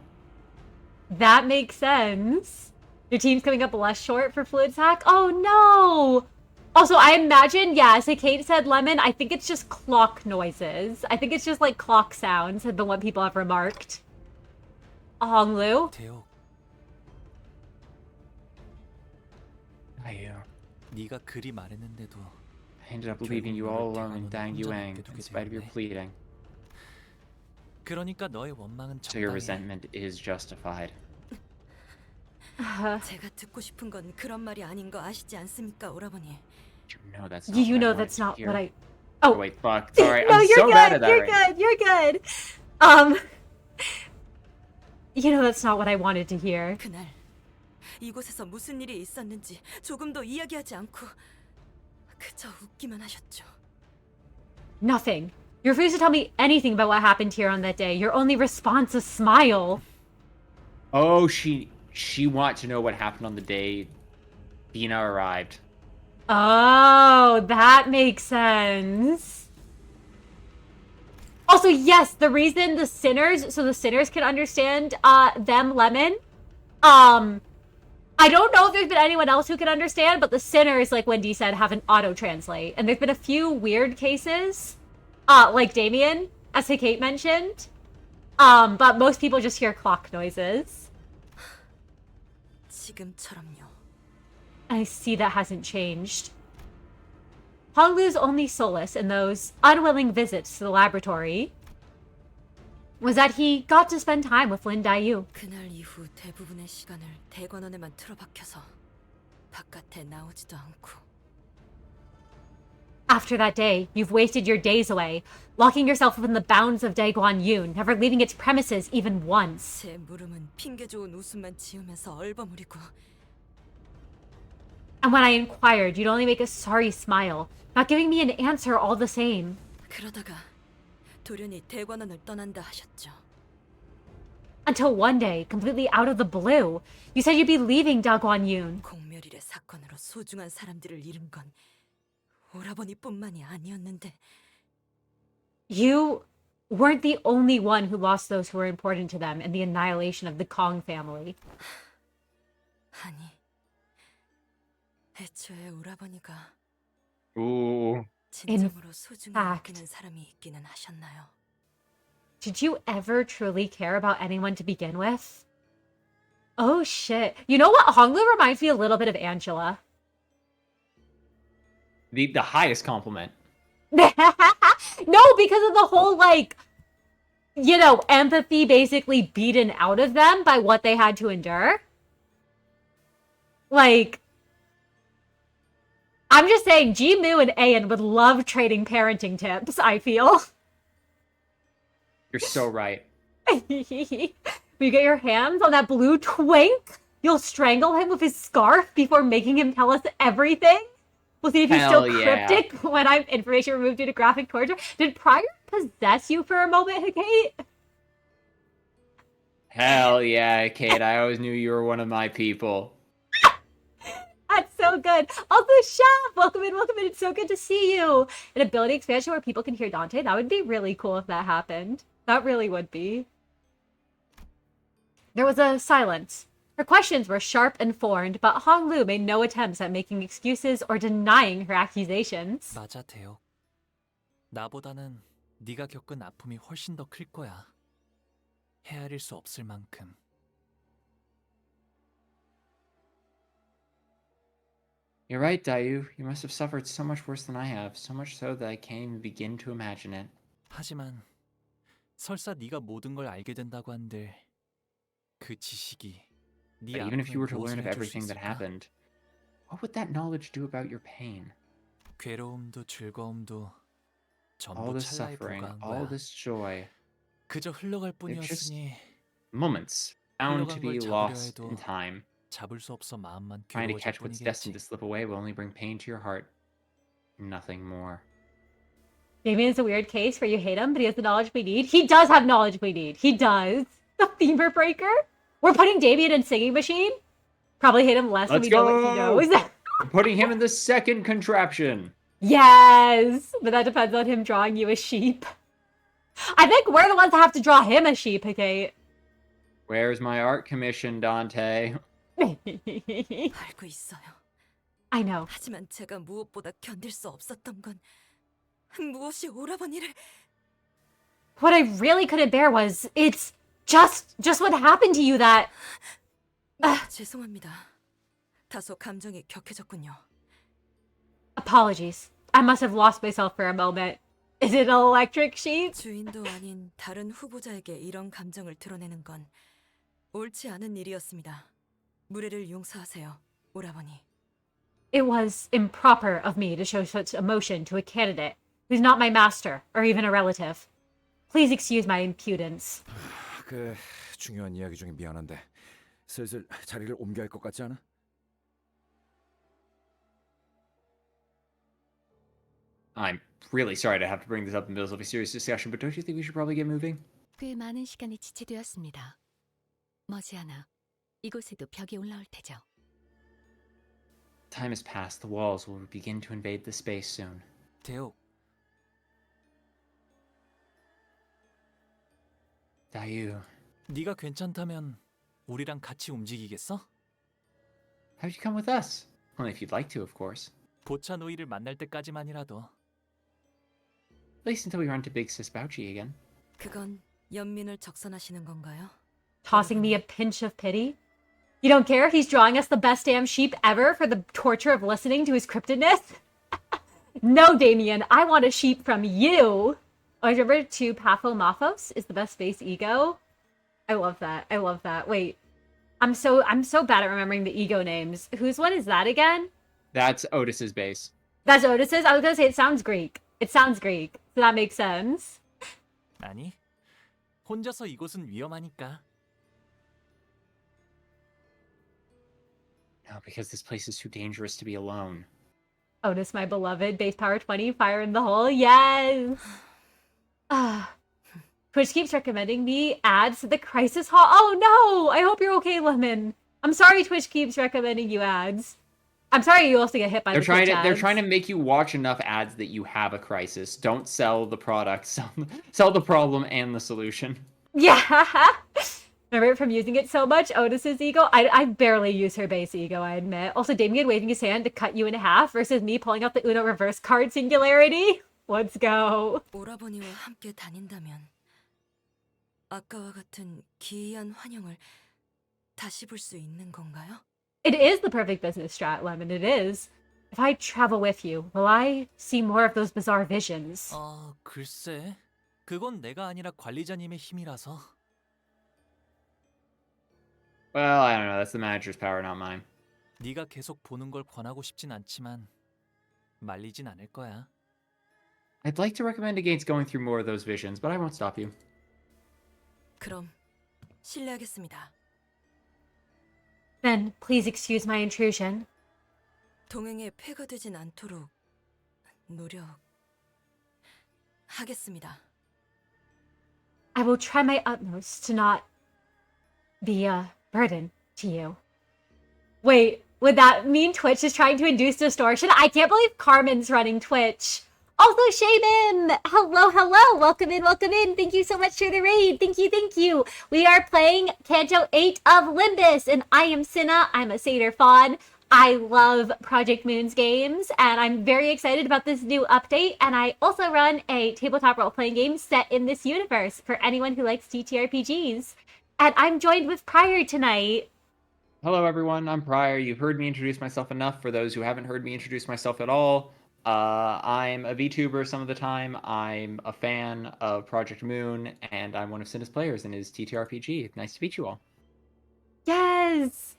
That makes sense. Your team's coming up less short for fluid attack? Oh no! Also, I imagine, yeah, as Kate said, Lemon, I think it's just clock noises. I think it's just like clock sounds have been what people have remarked. Honglu? 네가 그리 말했는데도 I ended up leaving you all alone in Dang Yuang in spite of your pleading. 그러니까 너의 원망은 So your 정당해. resentment is justified. 제가 듣고 싶은 건 그런 말이 아닌 거 아시지 않습니까, 오라버니? No, that's not You what I know wanted that's to not hear. what I... Oh wait, fuck. Sorry, No, I'm you're so good. bad at that. You're right good. You're good. You know that's not what I wanted to hear. 그날 이곳에서 무슨 일이 있었는지 조금도 이야기하지 않고 그저 웃기만 하셨죠. Nothing. You refuse to tell me anything about what happened here on that day. Your only response, a smile. Oh, she wanted to know what happened on the day Bina arrived. Oh, that makes sense. Also, yes, the reason the sinners, so the sinners can understand them, Lemon. I don't know if there's been anyone else who can understand, but the sinners, like Wendy said, have an auto-translate. And there's been a few weird cases, like Damien, as Kate mentioned. But most people just hear clock noises. 지금처럼요. I see that hasn't changed. Honglu's only solace in those unwilling visits to the laboratory was that he got to spend time with Lin Dayu. 그날 이후 대부분의 시간을 대관원에만 틀어박혀서 바깥에 나오지도 않고. After that day, you've wasted your days away, locking yourself within the bounds of Daeguan Yun, never leaving its premises even once. 제 물음은 핑계 좋은 웃음만 지으면서 얼버무리고. And when I inquired, you'd only make a sorry smile, not giving me an answer all the same. 그러다가 돌연히 대관원을 떠난다 하셨죠. Until one day, completely out of the blue, you said you'd be leaving Daeguan Yun. 공멸일의 사건으로 소중한 사람들을 잃은 건 오라버니뿐만이 아니었는데. You weren't the only one who lost those who were important to them in the annihilation of the Kong family. 아니, 애초에 오라버니가 Ooh. 진정으로 소중히 여기는 사람이 있기는 하셨나요? Did you ever truly care about anyone to begin with? Oh shit. You know what? Honglu reminds me a little bit of Angela. The highest compliment. No, because of the whole, like, you know, empathy basically beaten out of them by what they had to endure. Like, I'm just saying, Ji-Moo and Ayan would love trading parenting tips, I feel. You're so right. When you get your hands on that blue twink, you'll strangle him with his scarf before making him tell us everything. We'll see if he's still cryptic when I'm information removed due to graphic torture. Did Pryor possess you for a moment, Kate? Hell yeah, Kate. I always knew you were one of my people. That's so good. Also, Chef, welcome in, welcome in. It's so good to see you. An ability expansion where people can hear Dante. That would be really cool if that happened. That really would be. There was a silence. Her questions were sharp and formed, but Honglu made no attempts at making excuses or denying her accusations. 맞아, 대혁. 나보다는 네가 겪은 아픔이 훨씬 더 클 거야. 헤아릴 수 없을 만큼. You're right, Dayu. You must have suffered so much worse than I have, so much so that I can't even begin to imagine it. 하지만 설사 네가 모든 걸 알게 된다고 한들 그 지식이 네 But even if you were 아픔에 to learn of 무엇을 해줄 수 everything that 있을까? happened, what would that knowledge do about your pain? 괴로움도 즐거움도 All 전부 this 찰나에 suffering, 불과한 all 거야. this joy, 그저 흘러갈 they're just 뿐이었으니 moments bound to 흘러간 be 걸 잡으려 lost 해도 in time. 잡을 수 없어 마음만 Trying to 괴로워질 catch what's destined 뿐이겠지. to slip away will only bring pain to your heart. Nothing more. Maybe it's a weird case where you hate him, but he has the knowledge we need. He does have knowledge we need. He does. The femur breaker? We're putting Damien in Singing Machine? Probably hate him less when Let's we know what he go! knows. We're putting him in the second contraption. Yes! But that depends on him drawing you a sheep. I think we're the ones that have to draw him a sheep, Kate. Where's my art commission, Dante? 알고 있어요. I know. 하지만 제가 무엇보다 견딜 수 없었던 건 무엇이 오라버니를. What I really couldn't bear was, it's just what happened to you that... 죄송합니다. 다소 감정이 격해졌군요. Apologies. I must have lost myself for a moment. Is it an electric sheep? 주인도 아닌 다른 후보자에게 이런 감정을 드러내는 건 옳지 않은 일이었습니다. 무례를 용서하세요, 오라버니. It was improper of me to show such emotion to a candidate who's not my master or even a relative. Please excuse my impudence. 그 중요한 이야기 중에 미안한데 슬슬 자리를 옮겨야 할 것 같지 않아? I'm really sorry to have to bring this up in the middle of a serious discussion, but don't you think we should probably get moving? 꽤 많은 시간이 지체되었습니다. 머지않아 이곳에도 벽이 올라올 테죠. Time has passed. The walls will begin to invade the space soon. 대옥, 다유, 네가 괜찮다면 우리랑 같이 움직이겠어? how'd you come with us? Only if you'd like to, of course. 보차 노이를 만날 때까지만이라도. At least until we run into Big Sis Bouchy again. 그건 연민을 적선하시는 건가요? Tossing me a pinch of pity? You don't care? He's drawing us the best damn sheep ever for the torture of listening to his cryptidness? No, Damien, I want a sheep from you! Oh, I remember 2 Pathomorphos is the best base ego. I love that. I love that. Wait. I'm so bad at remembering the ego names. Whose one is that again? That's Otis's base. That's Otis's? I was gonna say it sounds Greek. It sounds Greek. So that makes sense. 아니, 혼자서 이곳은 위험하니까. No, because this place is too dangerous to be alone. Otis, my beloved. Base power 20. Fire in the hole. Yes! Twitch keeps recommending me ads to the Crisis Hall. Oh no! I hope you're okay, Lemon. I'm sorry Twitch keeps recommending you ads. I'm sorry you also get hit by the Twitch ads. They're trying to make you watch enough ads that you have a crisis. Don't sell the product. Sell the problem and the solution. Yeah! Remember from using it so much, Otis's ego? I barely use her base ego, I admit. Also, Damien waving his hand to cut you in half versus me pulling out the Uno reverse card singularity. Let's go. 오라버니와 함께 다닌다면 아까와 같은 기이한 환영을 다시 볼 수 있는 건가요? It is the perfect business strat, Lemon. It is. If I travel with you, will I see more of those bizarre visions? 글쎄. 그건 내가 아니라 관리자님의 힘이라서. Well, I don't know. That's the manager's power, not mine. 네가 계속 보는 걸 권하고 싶진 않지만 말리진 않을 거야. I'd like to recommend against going through more of those visions, but I won't stop you. 그럼 실례하겠습니다. Then, please excuse my intrusion. 동행에 폐가 되진 않도록 노력하겠습니다. I will try my utmost to not be a burden to you. Wait, would that mean Twitch is trying to induce distortion? I can't believe Carmen's running Twitch. Also, Shaman! Hello, hello! Welcome in, welcome in! Thank you so much for the raid! Thank you, thank you! We are playing Canto 8 of Limbus, and I am Cinna. I'm a Satyr Fawn. I love Project Moon's games, and I'm very excited about this new update, and I also run a tabletop role-playing game set in this universe for anyone who likes TTRPGs. And I'm joined with Prior tonight. Hello, everyone. I'm Prior. You've heard me introduce myself enough. For those who haven't heard me introduce myself at all, I'm a VTuber some of the time. I'm a fan of Project Moon, and I'm one of Cinna's players in his TTRPG. Nice to meet you all. Yes!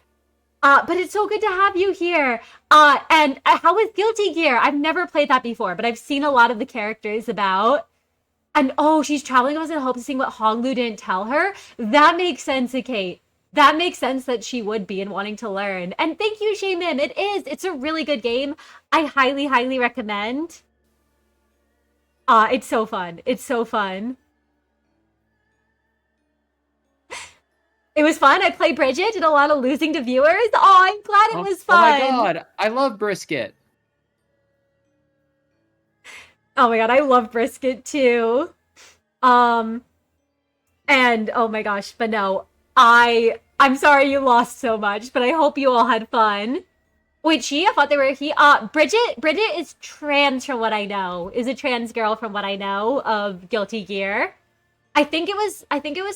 But it's so good to have you here. And how is Guilty Gear? I've never played that before, but I've seen a lot of the characters about. And oh, she's traveling with us in hopes of seeing what Honglu didn't tell her. That makes sense, Kate. That makes sense that she would be and wanting to learn. And thank you, Shaymim. It is. It's a really good game. I highly, highly recommend. It's so fun. It's so fun. It was fun. I played Bridget, did a lot of losing to viewers. Oh, I'm glad it was fun. Oh my god, I love Brisket. Oh my god, I love Brisket too. And oh my gosh, but no, I'm sorry you lost so much, but I hope you all had fun. Wait, I thought they were Bridget is trans from what I know. Is a trans girl from what I know of Guilty Gear. I think it was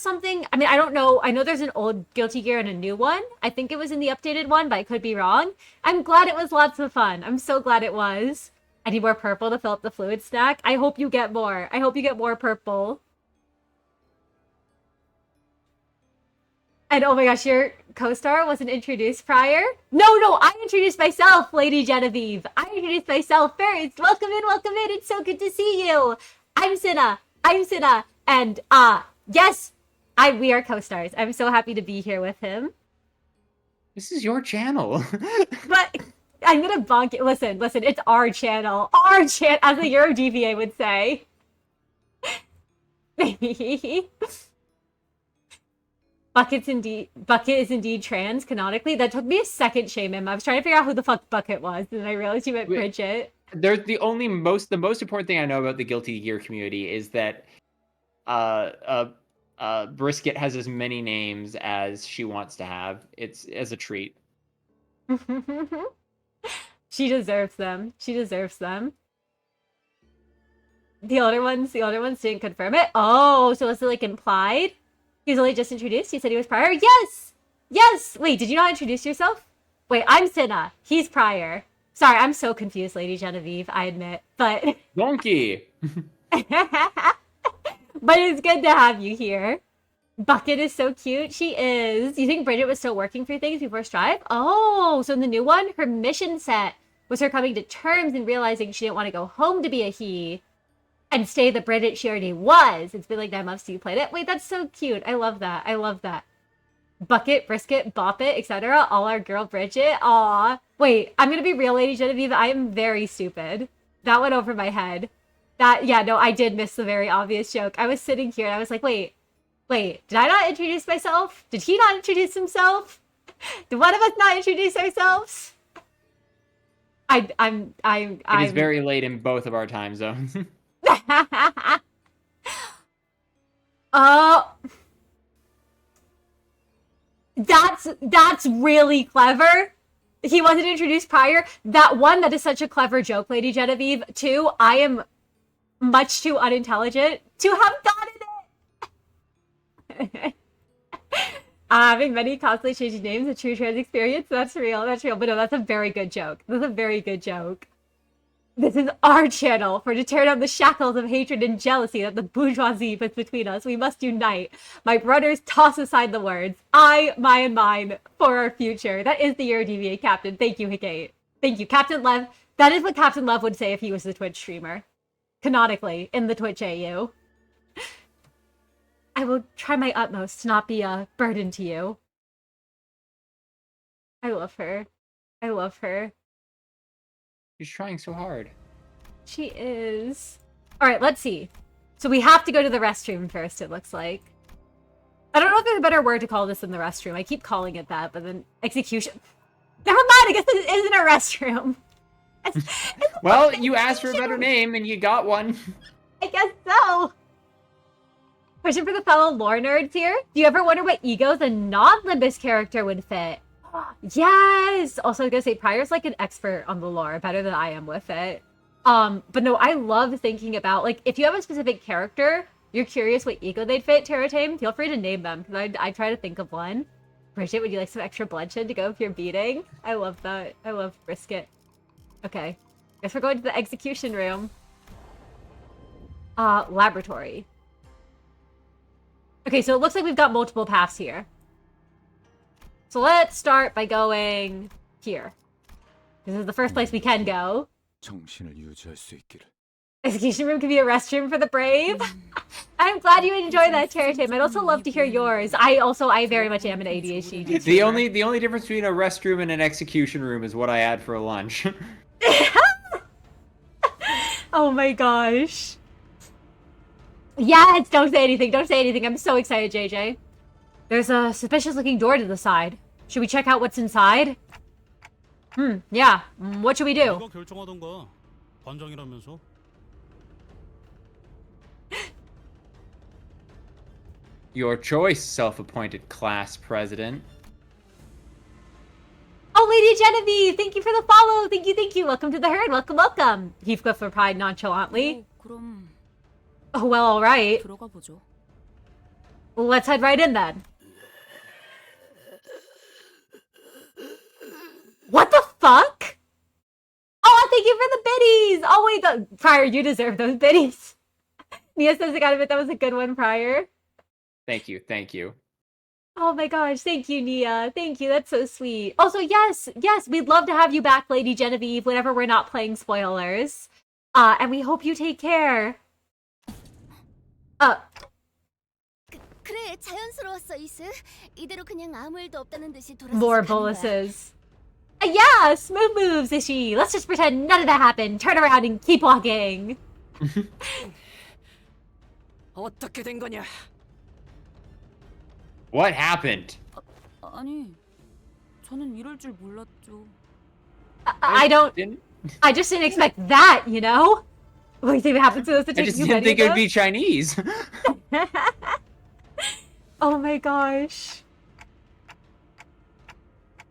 something, I mean, I don't know. I know there's an old Guilty Gear and a new one. I think it was in the updated one, but I could be wrong. I'm glad it was lots of fun. I'm so glad it was. I need more purple to fill up the fluid stack. I hope you get more. I hope you get more purple. And oh my gosh, your co-star wasn't introduced prior? No, I introduced myself, Lady Genevieve. I introduced myself first. Welcome in, it's so good to see you. I'm Cinna, and yes, we are co-stars. I'm so happy to be here with him. This is your channel. But I'm gonna bonk it. Listen, it's our channel. Our channel, as a Euro DVA would say. Bucket is indeed trans, canonically. That took me a second to shame him. I was trying to figure out who the fuck Bucket was, and then I realized you meant Bridget. There's the most important thing I know about the Guilty Gear community is that Brisket has as many names as she wants to have. It's as a treat. She deserves them. The older ones didn't confirm it. Oh, so was it like implied? He was only just introduced? He said he was prior? Yes! Wait, did you not introduce yourself? Wait, I'm Cinna. He's prior. Sorry, I'm so confused, Lady Genevieve, I admit. But... Donkey! But it's good to have you here. Bucket is so cute. She is. You think Bridget was still working for things before Strive? Oh, so in the new one, her mission set was her coming to terms and realizing she didn't want to go home to be a he. And stay the Bridget she already was. It's been like 9 months since you played it. Wait, that's so cute. I love that. Bucket, Brisket, Bop It, etc. All our girl Bridget. Aw. Wait, I'm gonna be real, Lady Genevieve. I am very stupid. That went over my head. I did miss the very obvious joke. I was sitting here and I was like, wait, did I not introduce myself? Did he not introduce himself? Did one of us not introduce ourselves? It is very late in both of our time zones. That's really clever. He wasn't introduced prior. That is such a clever joke, Lady Genevieve. 2, I am much too unintelligent to have gotten it. Having many constantly changing names, a true trans experience. That's real. But no, that's a very good joke. This is our channel. For to tear down the shackles of hatred and jealousy that the bourgeoisie puts between us, we must unite. My brothers, toss aside the words. I, my, and mine, for our future. That is the Euro DVA captain. Thank you, Hikate. Thank you, Captain Lev. That is what Captain Lev would say if he was the Twitch streamer. Canonically, in the Twitch AU. I will try my utmost to not be a burden to you. I love her. She's trying so hard. She is. Alright, let's see. So we have to go to the restroom first, it looks like. I don't know if there's a better word to call this than the restroom. I keep calling it that, but then execution... Never mind, I guess it isn't a restroom. Well, you asked for a better name and you got one. I guess so. Question for the fellow lore nerds here. Do you ever wonder what egos a non-Limbus character would fit? Yes! Also, I was gonna say, Prior's like an expert on the lore, better than I am with it. But no, I love thinking about, like, if you have a specific character, you're curious what ego they'd fit, Terratame, feel free to name them, because I try to think of one. Bridget, would you like some extra bloodshed to go with your beating? I love that. I love Brisket. Okay. Guess we're going to the execution room. Laboratory. Okay, so it looks like we've got multiple paths here. So let's start by going here. This is the first place we can go. Execution room can be a restroom for the brave. I'm glad you enjoy that, Terratame. I'd also love to hear yours. I very much am an ADHD. The only difference between a restroom and an execution room is what I add for lunch. Oh my gosh. Yes, don't say anything. I'm so excited, JJ. There's a suspicious-looking door to the side. Should we check out what's inside? Yeah. What should we do? 네가 결정하던가. 반장이라면서. Your choice, self-appointed class president. Oh, Lady Genevieve, thank you for the follow. Thank you. Welcome to the herd. Welcome. Heathcliff replied nonchalantly. 그럼 Oh, well, all right. 들어가 보죠. Well, let's head right in then. What the fuck? Oh, thank you for the biddies. Oh, wait, Prior, you deserve those biddies. Mia says I gotta admit that was a good one, Prior. Thank you. Oh my gosh, thank you, Nia. Thank you, that's so sweet. Also, yes, we'd love to have you back, Lady Genevieve, whenever we're not playing spoilers. And we hope you take care. 그래, 자연스러웠어, 이스. 이대로 그냥 아무 일도 없다는 듯이 돌아서 More boluses. Yeah, smooth moves, Ishi. Let's just pretend none of that happened. Turn around and keep walking. 어떻게 된 거냐? What happened? 아니, 저는 이럴 줄 몰랐죠. I just didn't expect that, you know? What do you think happens to us? I just didn't think it would be Chinese. Oh my gosh.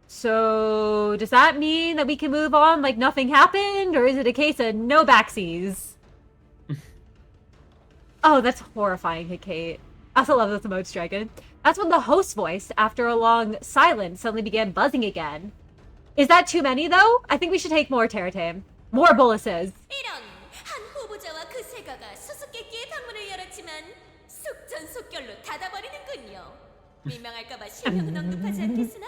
So, does that mean that we can move on like nothing happened? Or is it a case of no backsies? Oh, that's horrifying, Kate. I also love this emotes, Dragon. That's when the host's voice, after a long silence, suddenly began buzzing again. Is that too many, though? I think we should take more, Terratame. More boluses. 이런 한 후보자와 그 세가가 수수께끼의 방문을 열었지만 속전속결로 닫아버리는군요. 민망할까봐 실명은 언급하지 않겠으나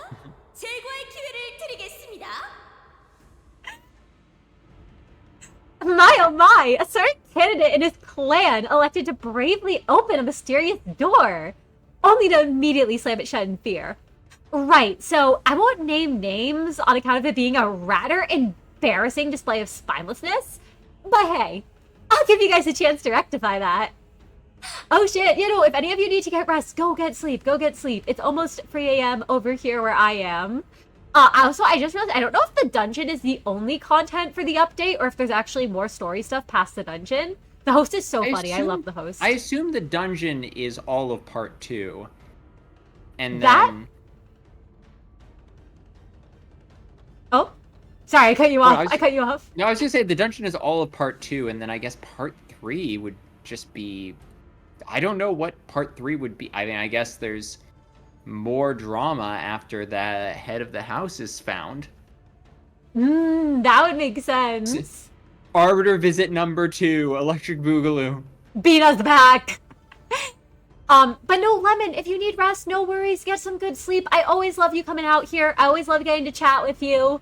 제거의 기회를 드리겠습니다. My oh my! A certain candidate and his clan elected to bravely open a mysterious door, only to immediately slam it shut in fear. Right, so I won't name names on account of it being a rather embarrassing display of spinelessness, but hey, I'll give you guys a chance to rectify that. Oh shit, you know, if any of you need to get rest, go get sleep, go get sleep. It's almost 3 a.m. over here where I am. Also, I just realized, I don't know if the dungeon is the only content for the update or if there's actually more story stuff past the dungeon. The host is so funny. I love the host. I assume the dungeon is all of part 2. And that... then... Oh, sorry, I cut you off. I cut you off. No, I was gonna say the dungeon is all of part 2, and then I guess part 3 would just be... I don't know what part 3 would be. I mean, I guess there's more drama after the head of the house is found. That would make sense. Arbiter visit number 2, Electric Boogaloo. Beat us back! But no, Lemon, if you need rest, no worries. Get some good sleep. I always love you coming out here. I always love getting to chat with you.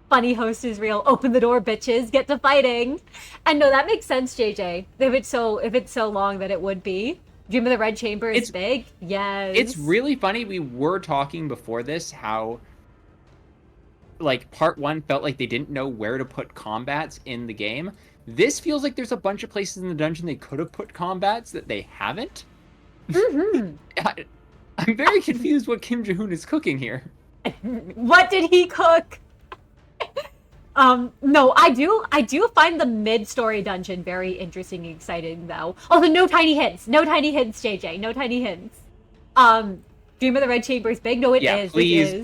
Funny host is real. Open the door, bitches. Get to fighting. And no, that makes sense, JJ. If it's so long that it would be. Dream of the Red Chamber is big? Yes. It's really funny. We were talking before this how, like, part 1 felt like they didn't know where to put combats in the game. This feels like there's a bunch of places in the dungeon they could have put combats that they haven't. I'm very confused what Kim Jae-hoon is cooking here. What did he cook? No, I do find the mid-story dungeon very interesting and exciting, though. Although no tiny hints. No tiny hints, JJ. No tiny hints. Dream of the Red Chamber is big? No, it is.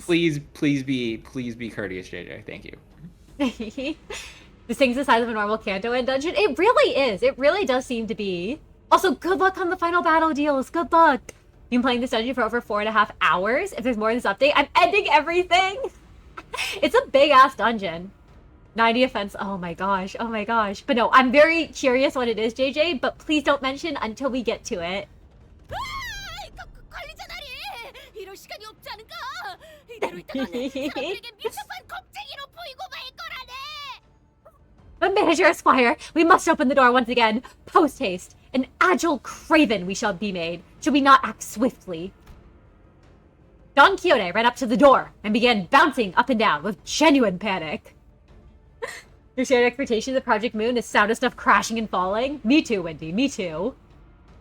Please be courteous, JJ. Thank you. This thing's the size of a normal Canto End dungeon? It really is. It really does seem to be. Also, good luck on the final battle deals. Good luck. You've been playing this dungeon for over 4.5 hours. If there's more in this update, I'm ending everything. It's a big-ass dungeon. 90 offense. Oh my gosh. Oh my gosh. But no, I'm very curious what it is, JJ, but please don't mention until we get to it. 관리자다리! 이럴 시간이 없지 않은가? 이대로 있다가는 사람들에게 밀접한 겁쟁이로 보이고 말 거라네! But Manager Esquire, we must open the door once again. Post haste. An agile craven we shall be made, should we not act swiftly. Don Quixote ran up to the door and began bouncing up and down with genuine panic. Your shared expectations of Project Moon is sound stuff crashing and falling? Me too, Wendy, me too.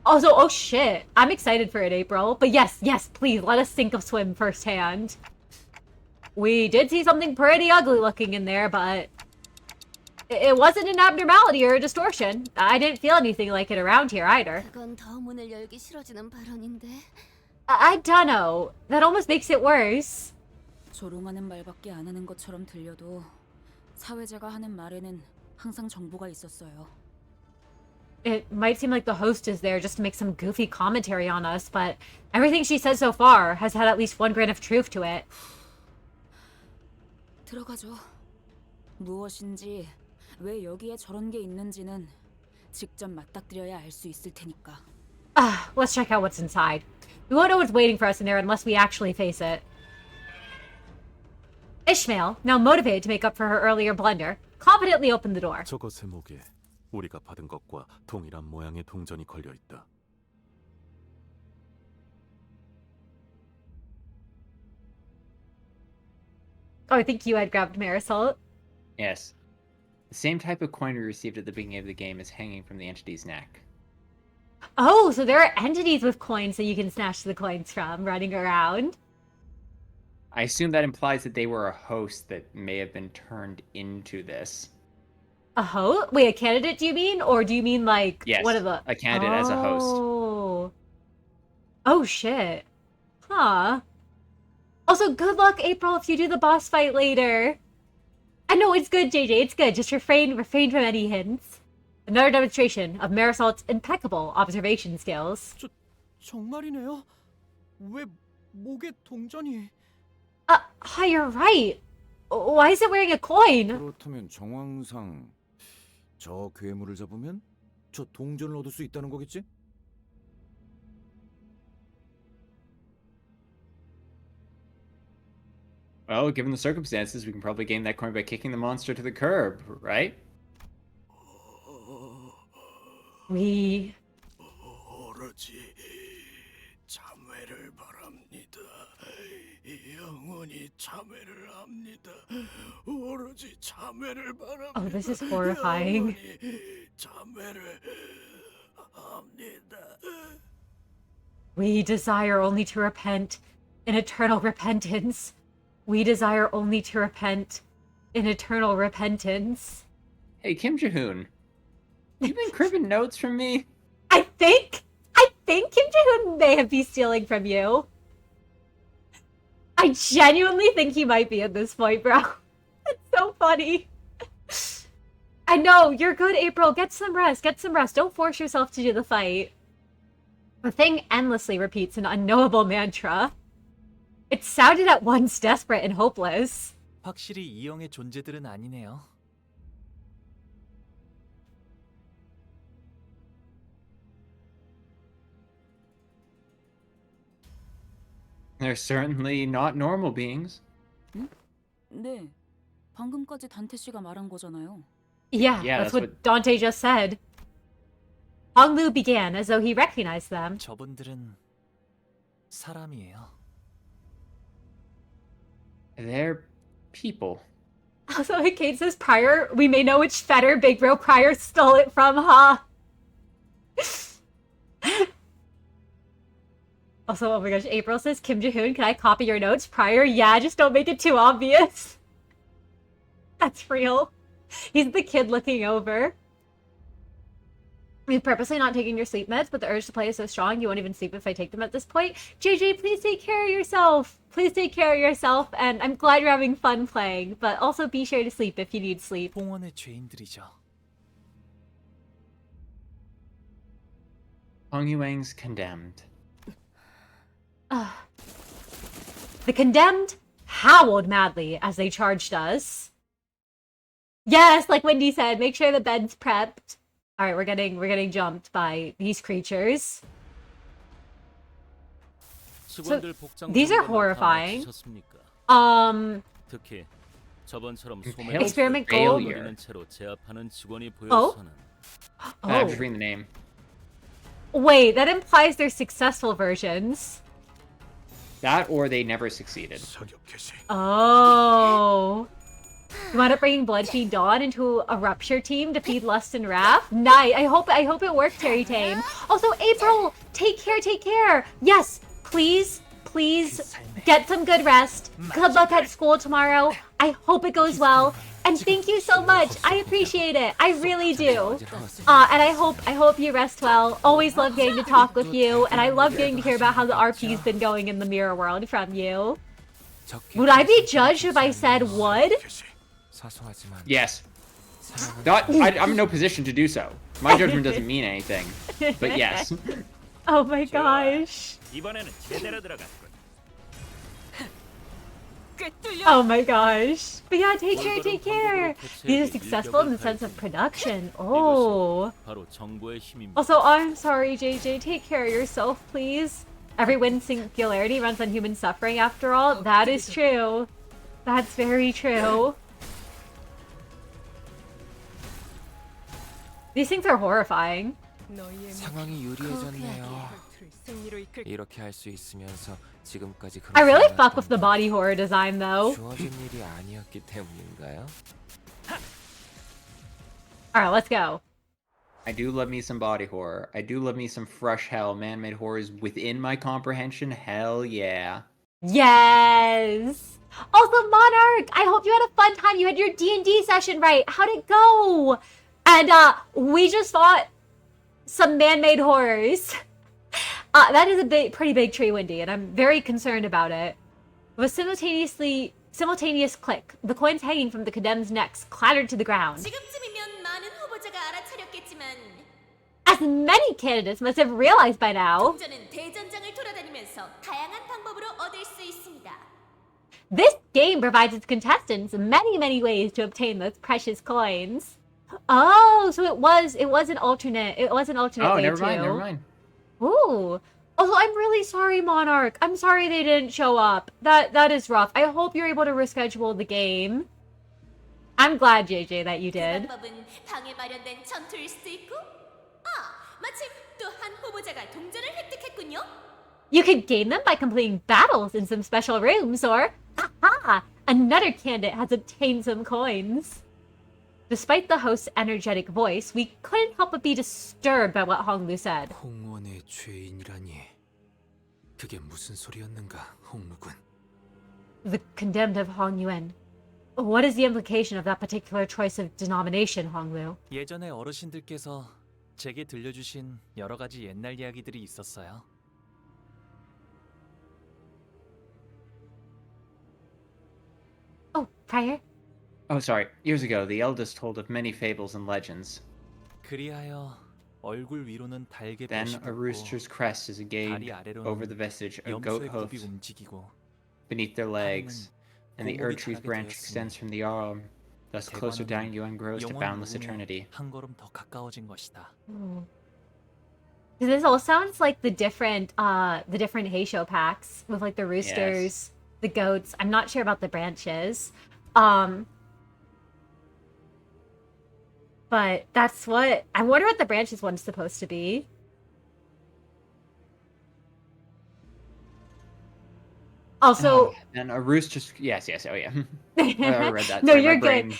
Also, oh shit, I'm excited for it, April. But yes, please, let us sink or swim firsthand. We did see something pretty ugly looking in there, but it wasn't an abnormality or a distortion. I didn't feel anything like it around here either. 그건 더 문을 열기 싫어지는 발언인데. I dunno. That almost makes it worse. 조롱하는 말밖에 안 하는 것처럼 들려도 사회자가 하는 말에는 항상 정보가 있었어요. It might seem like the host is there just to make some goofy commentary on us, but everything she said so far has had at least one grain of truth to it. 들어가죠. 무엇인지 왜 여기에 저런 게 있는지는 직접 맞닥뜨려야 알 수 있을 테니까. Let's check out what's inside. We won't know what's waiting for us in there unless we actually face it. Ishmael, now motivated to make up for her earlier blunder, confidently opened the door. 저것의 목에 우리가 받은 것과 동일한 모양의 동전이 걸려 있다. Oh, I think you had grabbed Marisol. Yes. The same type of coin we received at the beginning of the game is hanging from the entity's neck. Oh, so there are entities with coins that you can snatch the coins from running around. I assume that implies that they were a host that may have been turned into this. A host? Wait, a candidate do you mean? Or do you mean like Yes, one of the... a candidate as a host. Oh. Oh, shit. Huh. Also, good luck, April, if you do the boss fight later. I know, it's good, JJ, it's good. Just refrain from any hints. Another demonstration of Marisol's impeccable observation skills. 정말이네요. 왜 목에 동전이? Hi, you're right. Why is it wearing a coin? 그렇다면 정황상 저 괴물을 잡으면 저 동전을 얻을 수 있다는 거겠지? Well, given the circumstances, we can probably gain that coin by kicking the monster to the curb, right? We... 오로지 참회를 바랍니다. 영원히 참회를 합니다. 오로지 참회를 바랍니다. Oh, this is horrifying. 참회를 합니다. We desire only to repent in eternal repentance. We desire only to repent in eternal repentance. Hey, Kim Jae-hoon. You been cribbing notes from me? I think Kim Jae-hoon may have been stealing from you. I genuinely think he might be at this point, bro. It's so funny. I know, you're good, April. Get some rest. Don't force yourself to do the fight. The thing endlessly repeats an unknowable mantra. It sounded at once desperate and hopeless. 확실히 이형의 존재들은 아니네요. They're certainly not normal beings. 네, 방금까지 단테 씨가 말한 거잖아요. Yeah, that's what Dante just said. Honglu began as though he recognized them. 저분들은 사람이에요. They're people. Also, Kate says Pryor, we may know which fetter Big Bro Pryor stole it from, huh? Also, oh my gosh, April says, Kim Jae-hoon, can I copy your notes? Pryor, yeah, just don't make it too obvious. That's real. He's the kid looking over. You're purposely not taking your sleep meds, but the urge to play is so strong you won't even sleep if I take them at this point. JJ, please take care of yourself. Please take care of yourself, and I'm glad you're having fun playing, but also be sure to sleep if you need sleep. 봉헌의 죄인들이죠. Hong Yuang's condemned. The condemned howled madly as they charged us. Yes, like Wendy said, make sure the bed's prepped. All right, we're getting jumped by these creatures. So, these are horrifying. 특히 저번처럼 Experiment goal. Oh? I have to read the name. Wait, that implies they're successful versions. That or they never succeeded. Oh. You wound up bringing Bloodfiend Dawn into a Rupture team to feed Lust and Wrath? Nice. I hope it worked, Terry Tame. Also, April, take care. Yes, please get some good rest. Good luck at school tomorrow. I hope it goes well. And thank you so much. I appreciate it. I really do. And I hope you rest well. Always love getting to talk with you, and I love getting to hear about how the RP's been going in the mirror world from you. Would I be judged if I said would? Yes. I'm in no position to do so. My judgment doesn't mean anything. But yes. Oh my gosh. Oh my gosh. But yeah, take care. These are successful in the sense of production. Oh. Also, I'm sorry, JJ. Take care of yourself, please. Every wind singularity runs on human suffering after all. That is true. That's very true. These things are horrifying. 상황이 유리해졌네요. 이렇게 할 수 있으면서 지금까지 I 그렇지 really fuck 않았던 with the body horror design though. 주어진 일이 아니었기 때문인가요? Alright, let's go. I do love me some body horror. I do love me some fresh hell. Man-made horrors within my comprehension. Hell yeah. Yes! Also, Monarch! I hope you had a fun time. You had your D&D session, right? How'd it go? And, we just fought some man-made horrors. That is a pretty big tree, Wendy, and I'm very concerned about it. With a simultaneous click, the coins hanging from the condemned's necks clattered to the ground. 지금쯤이면 많은 후보자가 알아차렸겠지만 As many candidates must have realized by now, 동전은 대전장을 돌아다니면서 다양한 방법으로 얻을 수 있습니다. this game provides its contestants many ways to obtain those precious coins. Oh, so it was an alternate. It was an alternate Oh, way never too. mind, never mind. Ooh. Also, I'm really sorry, Monarch. I'm sorry they didn't show up. That is rough. I hope you're able to reschedule the game. I'm glad, JJ, that you 그 did. 방법은 방에 마련된 전투일 수도 있고. 마침 또 한 후보자가 동전을 획득했군요. You could gain them by completing battles in some special rooms, or another candidate has obtained some coins. Despite the host's energetic voice, we couldn't help but be disturbed by what Honglu said. 홍원의 죄인이라니. 그게 무슨 소리였는가, 홍루군. The condemned of Hongyuan. What is the implication of that particular choice of denomination, Honglu? 예전에 어르신들께서 제게 들려주신 여러 가지 옛날 이야기들이 있었어요. Oh, Prior? Oh, sorry. Years ago, the eldest told of many fables and legends. 그리하여 얼굴 위로는 달개 Then 볕이 a 돋고 rooster's crest is a 다리 gate 아래로는 over the vestige of goat 염소의 굽이 hoofs 움직이고 beneath their legs, and the 공복이 Erd-tree's 자라게 branch 되었으니 extends from the arm. Thus closer down Yuan grows to 영원 boundless 무궁에 eternity. 한 걸음 더 가까워진 것이다. This all sounds like the different Heisho packs with like the roosters, the goats. I'm not sure about the branches. But that's what I wonder what the branches one's supposed to be. Also, and a rooster's oh yeah. I read that. No, Sorry, you're my brain good.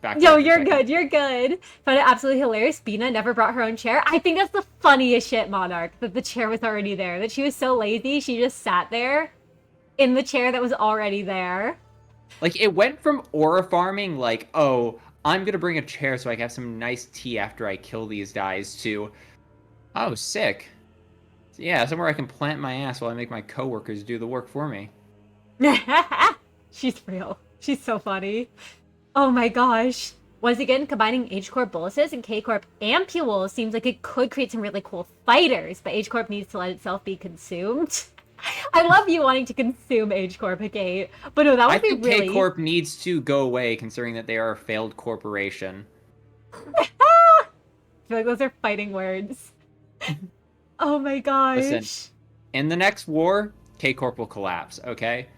backed No, up for a you're second. good. You're good. Found it absolutely hilarious. Bina never brought her own chair. I think that's the funniest shit, Monarch, that the chair was already there. That she was so lazy, she just sat there in the chair that was already there. Like, it went from aura farming, like, oh, I'm gonna bring a chair so I can have some nice tea after I kill these guys, to, oh, sick. Yeah, somewhere I can plant my ass while I make my coworkers do the work for me. She's real. She's so funny. Oh my gosh. Once again, combining H-Corp boluses and K-Corp ampules seems like it could create some really cool fighters, but H-Corp needs to let itself be consumed. I love you wanting to consume H-Corp, Kate. But no, that would I be think really... K-Corp needs to go away, considering that they are a failed corporation. I feel like those are fighting words. Oh my gosh. Listen, in the next war, K-Corp will collapse, okay?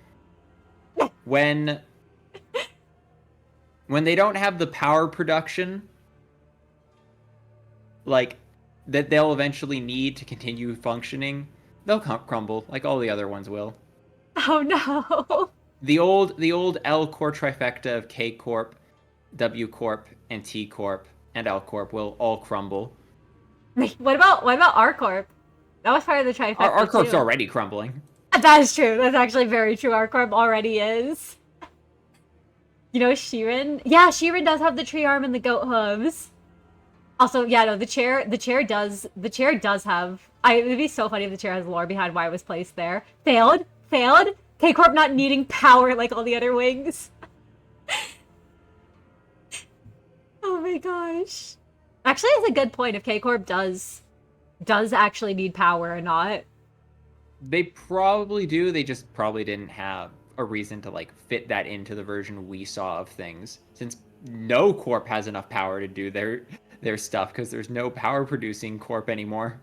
When they don't have the power production, like, that they'll eventually need to continue functioning, they'll crumble, like all the other ones will. Oh no. The old L Corp trifecta of K Corp, W Corp, and T Corp, and L Corp will all crumble. What about R Corp? That was part of the trifecta. R Corp's too. already crumbling. That is true. That's actually very true. R Corp already is. You know, Shirin? Yeah, Shirin does have the tree arm and the goat hooves. Also, yeah, no, the chair does have... it'd be so funny if the chair has lore behind why it was placed there. Failed. K-Corp not needing power like all the other wings. Oh my gosh. Actually, that's a good point if K-Corp does actually need power or not. They probably do, they just probably didn't have a reason to, like, fit that into the version we saw of things. Since no Corp has enough power to do their stuff, because there's no power-producing Corp anymore.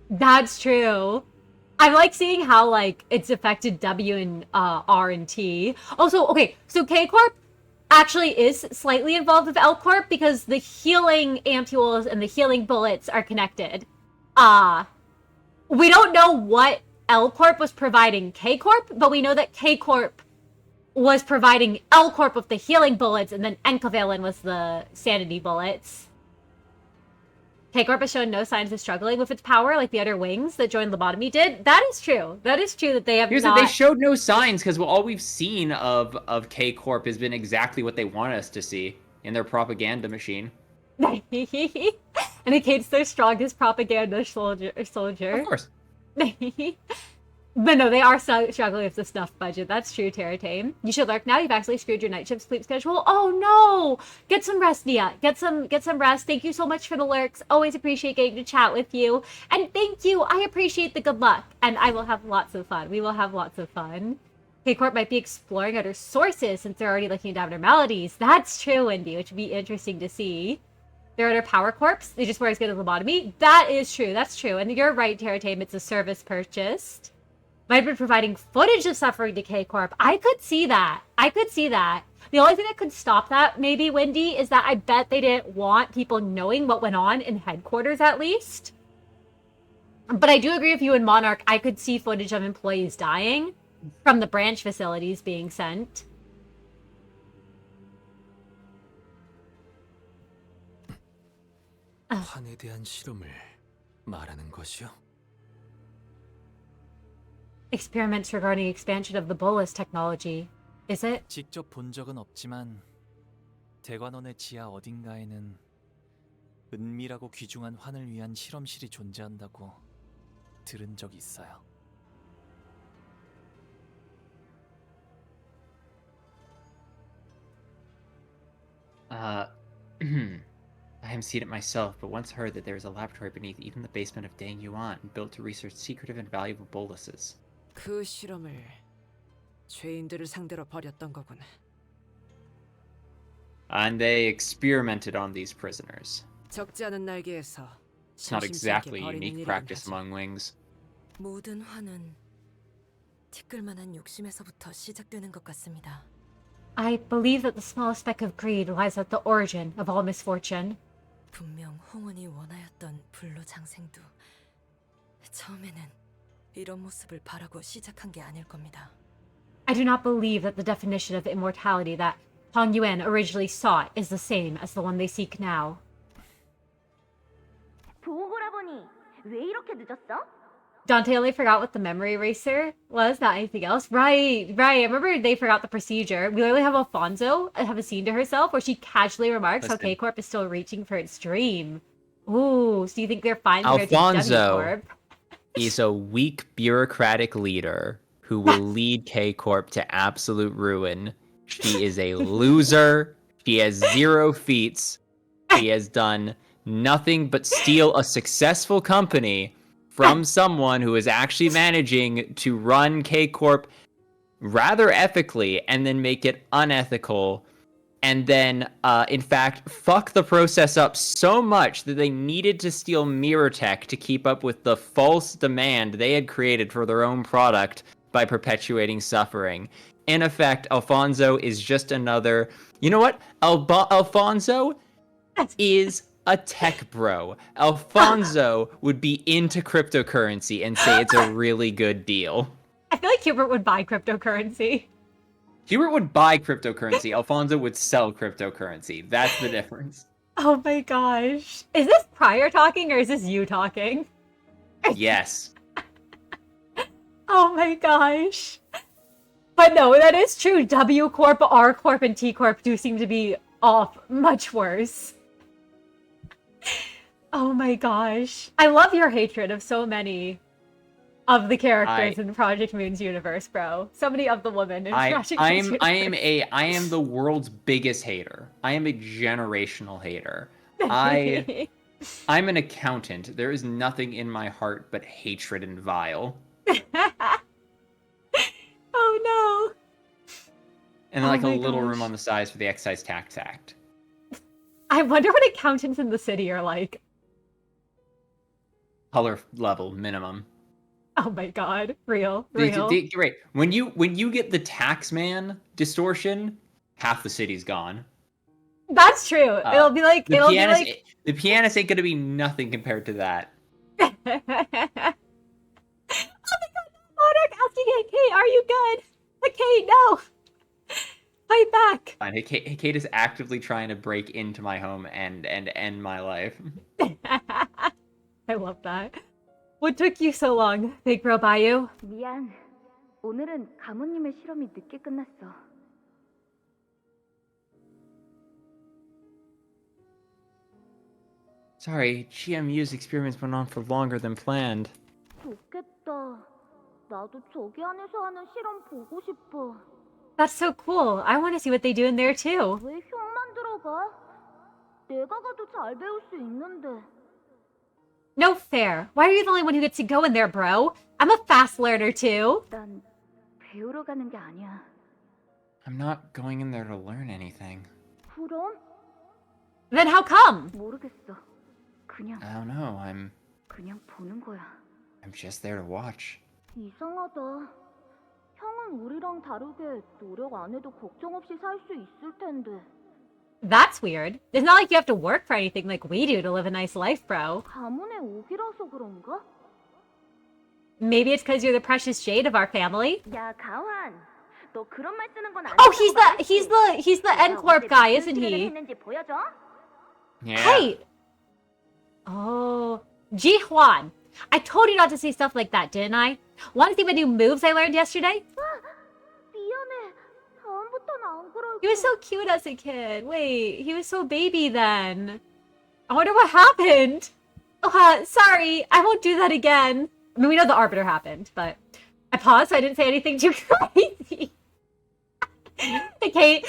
That's true. I'm like seeing how like it's affected W and R and T. Also, okay, so K Corp actually is slightly involved with L Corp because the healing ampules and the healing bullets are connected. We don't know what L Corp was providing K Corp, but we know that K Corp was providing L Corp with the healing bullets, and then Enkavalin was the sanity bullets. K Corp has shown no signs of struggling with its power like the other wings that joined Lobotomy did. That is true. That is true that they have not... They showed no signs because all we've seen of K Corp has been exactly what they want us to see in their propaganda machine. And Akate's their strongest propaganda soldier. Of course. But no, they are struggling with the snuff budget. That's true, Terratame. You should lurk now. You've actually screwed your night shift sleep schedule. Oh no! Get some rest, Nia. Get some rest. Thank you so much for the lurks. Always appreciate getting to chat with you. And thank you. I appreciate the good luck. And I will have lots of fun. We will have lots of fun. K-Corp might be exploring other sources since they're already looking into abnormalities. That's true, Wendy, which would be interesting to see. There are other power corps. They just weren't as good as Lobotomy. That is true. That's true. And you're right, Terratame. It's a service purchased. Might have been providing footage of suffering to K-Corp. I could see that. The only thing that could stop that, maybe, Wendy, is that I bet they didn't want people knowing what went on in headquarters, at least. But I do agree with you in Monarch. I could see footage of employees dying from the branch facilities being sent. 환에 대한 실험을 말하는 것이요? Experiments regarding expansion of the bolus technology. Is it? 직접 본 적은 없지만 대관원의 지하 어딘가에는 은밀하고 귀중한 환을 위한 실험실이 존재한다고 들은 적이 있어요. I haven't seen it myself, but once heard that there is a laboratory beneath even the basement of Dang Yuan built to research secretive and valuable boluses. 그 실험을 죄인들을 상대로 벌였던 거군. And they experimented on these prisoners. 적지 않은 날개에서 It's not exactly a unique practice among wings. 모든 화는 티끌만한 욕심에서부터 시작되는 것 같습니다. I believe that the smallest speck of greed lies at the origin of all misfortune. 분명 홍원이 원하였던 불로장생도 처음에는 이런 모습을 바라고 시작한 게 아닐 겁니다. I do not believe that the definition of immortality that Hong Yuan originally sought is the same as the one they seek now. 보고라보니 왜 이렇게 늦었어? Dante only forgot what the memory eraser was, not anything else. Right. I remember they forgot the procedure. We literally have Alfonso have a scene to herself where she casually remarks how K-Corp is still reaching for its dream. Ooh, so you think they're fine compared to W-Corp? Is a weak bureaucratic leader who will lead K-Corp to absolute ruin. She is a loser. She has 0 feats. She has done nothing but steal a successful company from someone who is actually managing to run K-Corp rather ethically and then make it unethical. And then, in fact, fuck the process up so much that they needed to steal mirror tech to keep up with the false demand they had created for their own product by perpetuating suffering. In effect, Alfonso is just another... You know what? Alfonso is a tech bro. Alfonso would be into cryptocurrency and say it's a really good deal. I feel like Hubert would buy cryptocurrency. Hubert would buy cryptocurrency. Alfonso would sell cryptocurrency. That's the difference. Oh my gosh. Is this Pryor talking or is this you talking? Yes. Oh my gosh. But no, that is true. W Corp, R Corp, and T Corp do seem to be off much worse. Oh my gosh. I love your hatred of so many of the characters in Project Moon's universe, bro. So many of the women in Project Moon's universe. I am the world's biggest hater. I am a generational hater. I'm an accountant. There is nothing in my heart but hatred and vile. Oh no. And then, like, a little room on the sides for the excise tax act. I wonder what accountants in the city are like. Color level minimum. Oh my god, real. Right. When you get the taxman distortion, half the city's gone. That's true. It'll be like the pianist ain't gonna be nothing compared to that. Oh my god, Monarch asking, hey Kate, are you good? Like, Kate, no. Fight back. Fine. Hey, Kate is actively trying to break into my home and end my life. I love that. What took you so long, Big Bro Bayou? 미안. 오늘은 가모님의 실험이 늦게 끝났어. Sorry, GMU's experiments went on for longer than planned. 좋겠다. 나도 저기 안에서 하는 실험 보고 싶어. That's so cool. I want to see what they do in there too. 왜 형만 들어가? 내가 가도 잘 배울 수 있는데. No fair. Why are you the only one who gets to go in there, bro? I'm a fast learner too. 난 배우러 가는 게 아니야. I'm not going in there to learn anything. 그럼? Then how come? 모르겠어. 그냥 I don't know. 그냥 보는 거야. I'm just there to watch. 이상하다. 형은 우리랑 다르게 노력 안 해도 걱정 없이 살 수 있을 텐데. That's weird. It's not like you have to work for anything like we do to live a nice life, bro. 가문의 오기라서 그런가? Maybe it's because you're the precious jade of our family. 야, 가환. 너 그런 말 쓰는 건 Oh, he's the N Corp guy, isn't he? 했는지 보여줘. Yeah. Hey. Oh, Ji Hwan. I told you not to say stuff like that, didn't I? Want to see my new moves I learned yesterday? 미안해. 다음부터는 안 그럴게. He was so cute as a kid. Wait, he was so baby then. I wonder what happened. Sorry, I won't do that again. I mean, we know the Arbiter happened, but I paused so I didn't say anything too crazy. Kate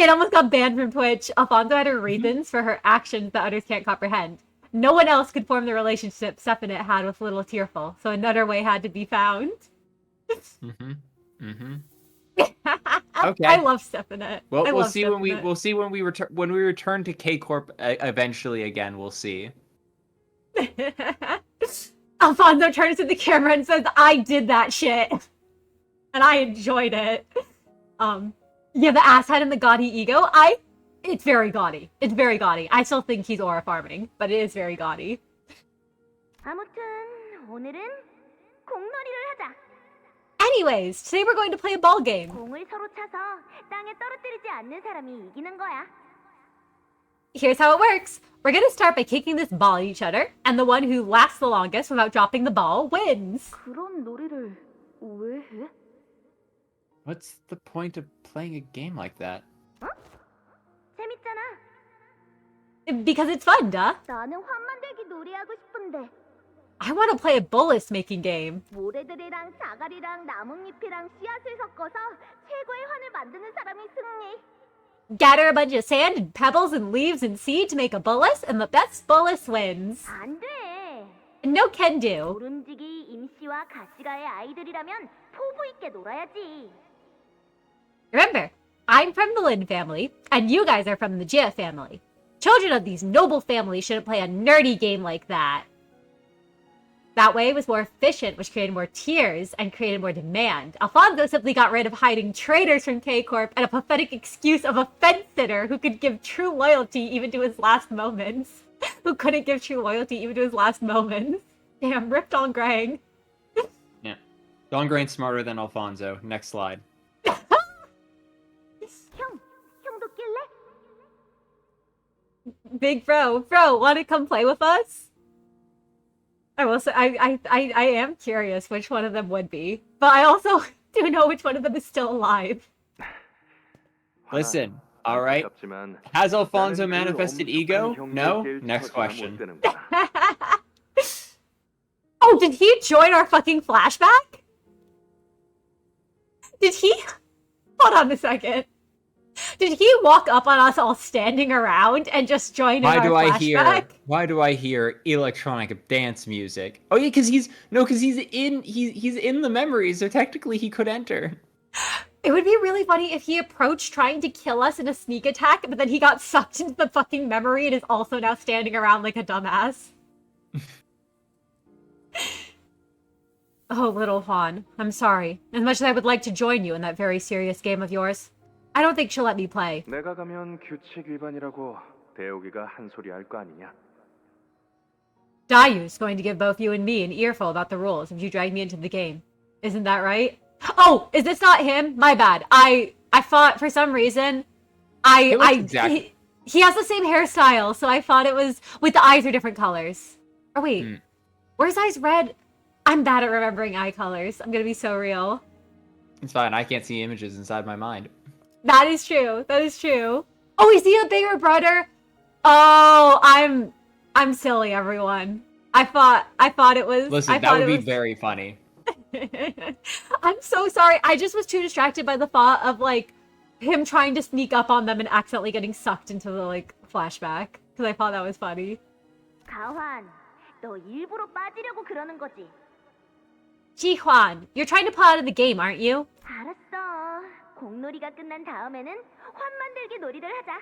almost got banned from Twitch. Alfonso had her reasons for her actions that others can't comprehend. No one else could form the relationship Sephinet had with Little Tearful, so another way had to be found. Okay. I love Sephinet. Well, we'll see when we return to K Corp eventually again. We'll see. Alfonso turns to the camera and says, "I did that shit, and I enjoyed it." Yeah, the asshat and the gaudy ego. It's very gaudy. It's very gaudy. I still think he's aura farming, but it is very gaudy. 아무튼 오늘은 공놀이를 하자. Anyways, today we're going to play a ball game. 공을 서로 차서 땅에 떨어뜨리지 않는 사람이 이기는 거야. Here's how it works. We're going to start by kicking this ball at each other, and the one who lasts the longest without dropping the ball wins. 그런 놀이를 왜 해? What's the point of playing a game like that? 재밌잖아. Because it's fun, duh. 나는 환 만들기 놀이하고 싶은데. I want to play a bolus making game. 모래들이랑 자갈이랑 나뭇잎이랑 씨앗을 섞어서 최고의 환을 만드는 사람이 승리. Gather a bunch of sand and pebbles and leaves and seed to make a bolus, and the best bolus wins. 안 돼. No can do. 오름지기 임씨와 가시가의 아이들이라면 포부 있게 놀아야지. Remember, I'm from the Lin family, and you guys are from the Jia family. Children of these noble families shouldn't play a nerdy game like that. That way it was more efficient, which created more tiers and created more demand. Alfonso simply got rid of hiding traitors from K-Corp and a pathetic excuse of a fence-sitter who could give true loyalty even to his last moments. Who couldn't give true loyalty even to his last moments. Damn, ripped on Grang. Yeah. Don Grain's smarter than Alfonso. Next slide. 형도 낄래? Big bro, wanna come play with us? I will say, I am curious which one of them would be, but I also do know which one of them is still alive. Listen, alright. Has Alfonso manifested ego? No? Next question. Oh, did he join our fucking flashback? Did he? Hold on a second. Did he walk up on us all standing around and just join in our flashback? Why do I hear electronic dance music? Oh yeah, because he's in the memories, so technically he could enter. It would be really funny if he approached trying to kill us in a sneak attack, but then he got sucked into the fucking memory and is also now standing around like a dumbass. Oh, little Juan, I'm sorry. As much as I would like to join you in that very serious game of yours, I don't think she'll let me play. 내가 가면 규칙 위반이라고 대우기가 한 소리 할 거 아니냐? Dayu's going to give both you and me an earful about the rules if you drag me into the game. Isn't that right? Oh, is this not him? My bad. I thought for some reason he has the same hairstyle, so I thought it was with the eyes are different colors. Oh wait. Were his eyes red? I'm bad at remembering eye colors. I'm gonna be so real. It's fine. I can't see images inside my mind. That is true. That is true. Oh, is he a bigger brother? Oh, I'm silly, everyone. I thought it was. Listen, that would be very funny. I'm so sorry. I just was too distracted by the thought of like him trying to sneak up on them and accidentally getting sucked into the like flashback because I thought that was funny. 가환, 너 일부러 빠지려고 그러는 거지? Ji-Hwan, you're trying to pull out of the game, aren't you? 알았어. 공놀이가 끝난 다음에는 환 만들기 놀이를 하자.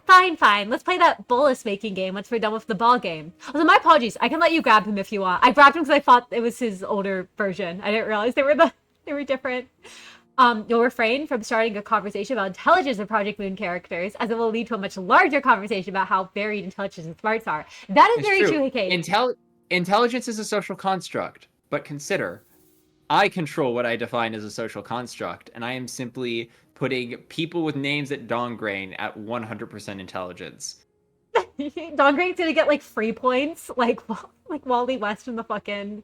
Fine, fine. Let's play that bolus making game once we're done with the ball game. Also, my apologies. I can let you grab him if you want. I grabbed him because I thought it was his older version. I didn't realize they were different. You'll refrain from starting a conversation about intelligence of Project Moon characters, as it will lead to a much larger conversation about how varied intelligence and smarts are. That is very true, Kate. Intelligence is a social construct, but consider, I control what I define as a social construct, and I am simply putting people with names at Donggrain at 100% intelligence. Donggrain's gonna get like free points, like Wally West in the fucking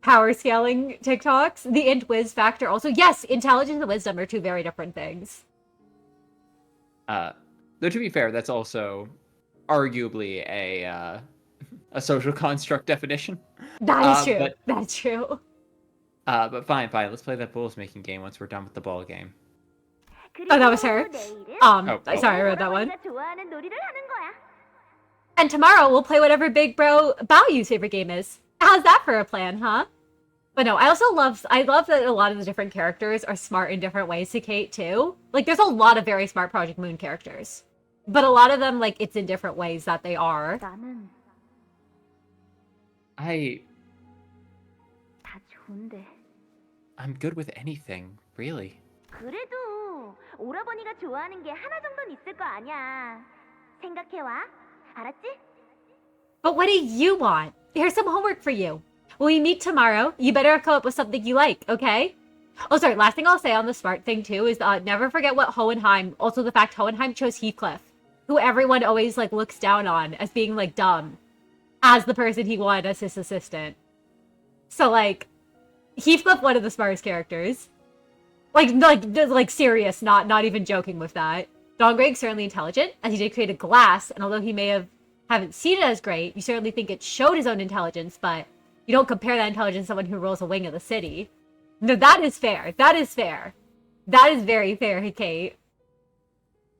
power scaling TikToks. The int whiz factor also. Yes, intelligence and wisdom are two very different things. Though to be fair, that's also arguably a social construct definition. That is true. That's true. But fine. Let's play that bulls making game once we're done with the ball game. Oh, that was her. Sorry, I read that one. And tomorrow we'll play whatever big bro Baoyu's favorite game is. How's that for a plan, huh? But no, I love that a lot of the different characters are smart in different ways to Kate too. Like there's a lot of very smart Project Moon characters. But a lot of them, like, it's in different ways that they are. I'm good with anything, really. 그래도 오라버니가 좋아하는 게 하나 정도는 있을 거 아니야. 생각해와. 알았지? But what do you want? Here's some homework for you. When we meet tomorrow, you better come up with something you like, okay? Oh, sorry, last thing I'll say on the smart thing, too, is never forget what Hohenheim, also the fact Hohenheim chose Heathcliff, who everyone always, like, looks down on as being, like, dumb, as the person he wanted as his assistant. So, like, Heathcliff, one of the smartest characters. Like serious, not even joking with that. Dongreg's certainly intelligent, as he did create a glass, and although he haven't seen it as great, you certainly think it showed his own intelligence, but you don't compare that intelligence to someone who rules a wing of the city. No, that is fair. That is fair. That is very fair, Kate.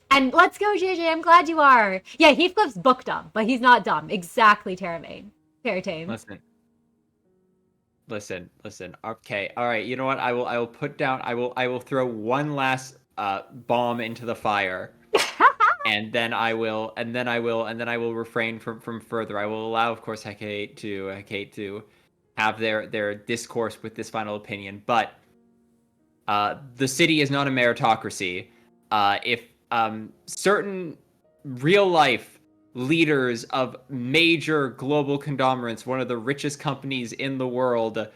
And let's go, JJ, I'm glad you are. Yeah, Heathcliff's book dumb, but he's not dumb. Exactly, Terramane. Terratane. Listen. Okay, all right. You know what? I will put down. I will throw one last bomb into the fire, and then I will refrain from further. I will allow, of course, Hecate to have their discourse with this final opinion. But the city is not a meritocracy. If certain real life leaders of major global conglomerates, one of the richest companies in the world,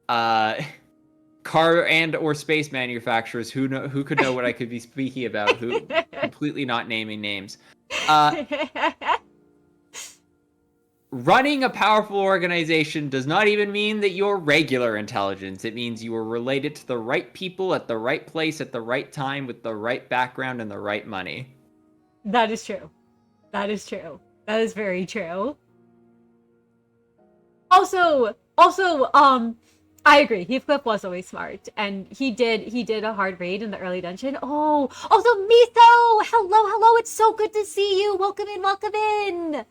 car and or space manufacturers, who could know what I could be speaking about, who completely not naming names, running a powerful organization does not even mean that you're regular intelligence. It means you are related to the right people at the right place at the right time with the right background and the right money. That is true. That is true. That is very true. Also, I agree. Heathcliff was always smart, and he did a hard raid in the early dungeon. Oh, also Mitho! Hello, it's so good to see you. Welcome in.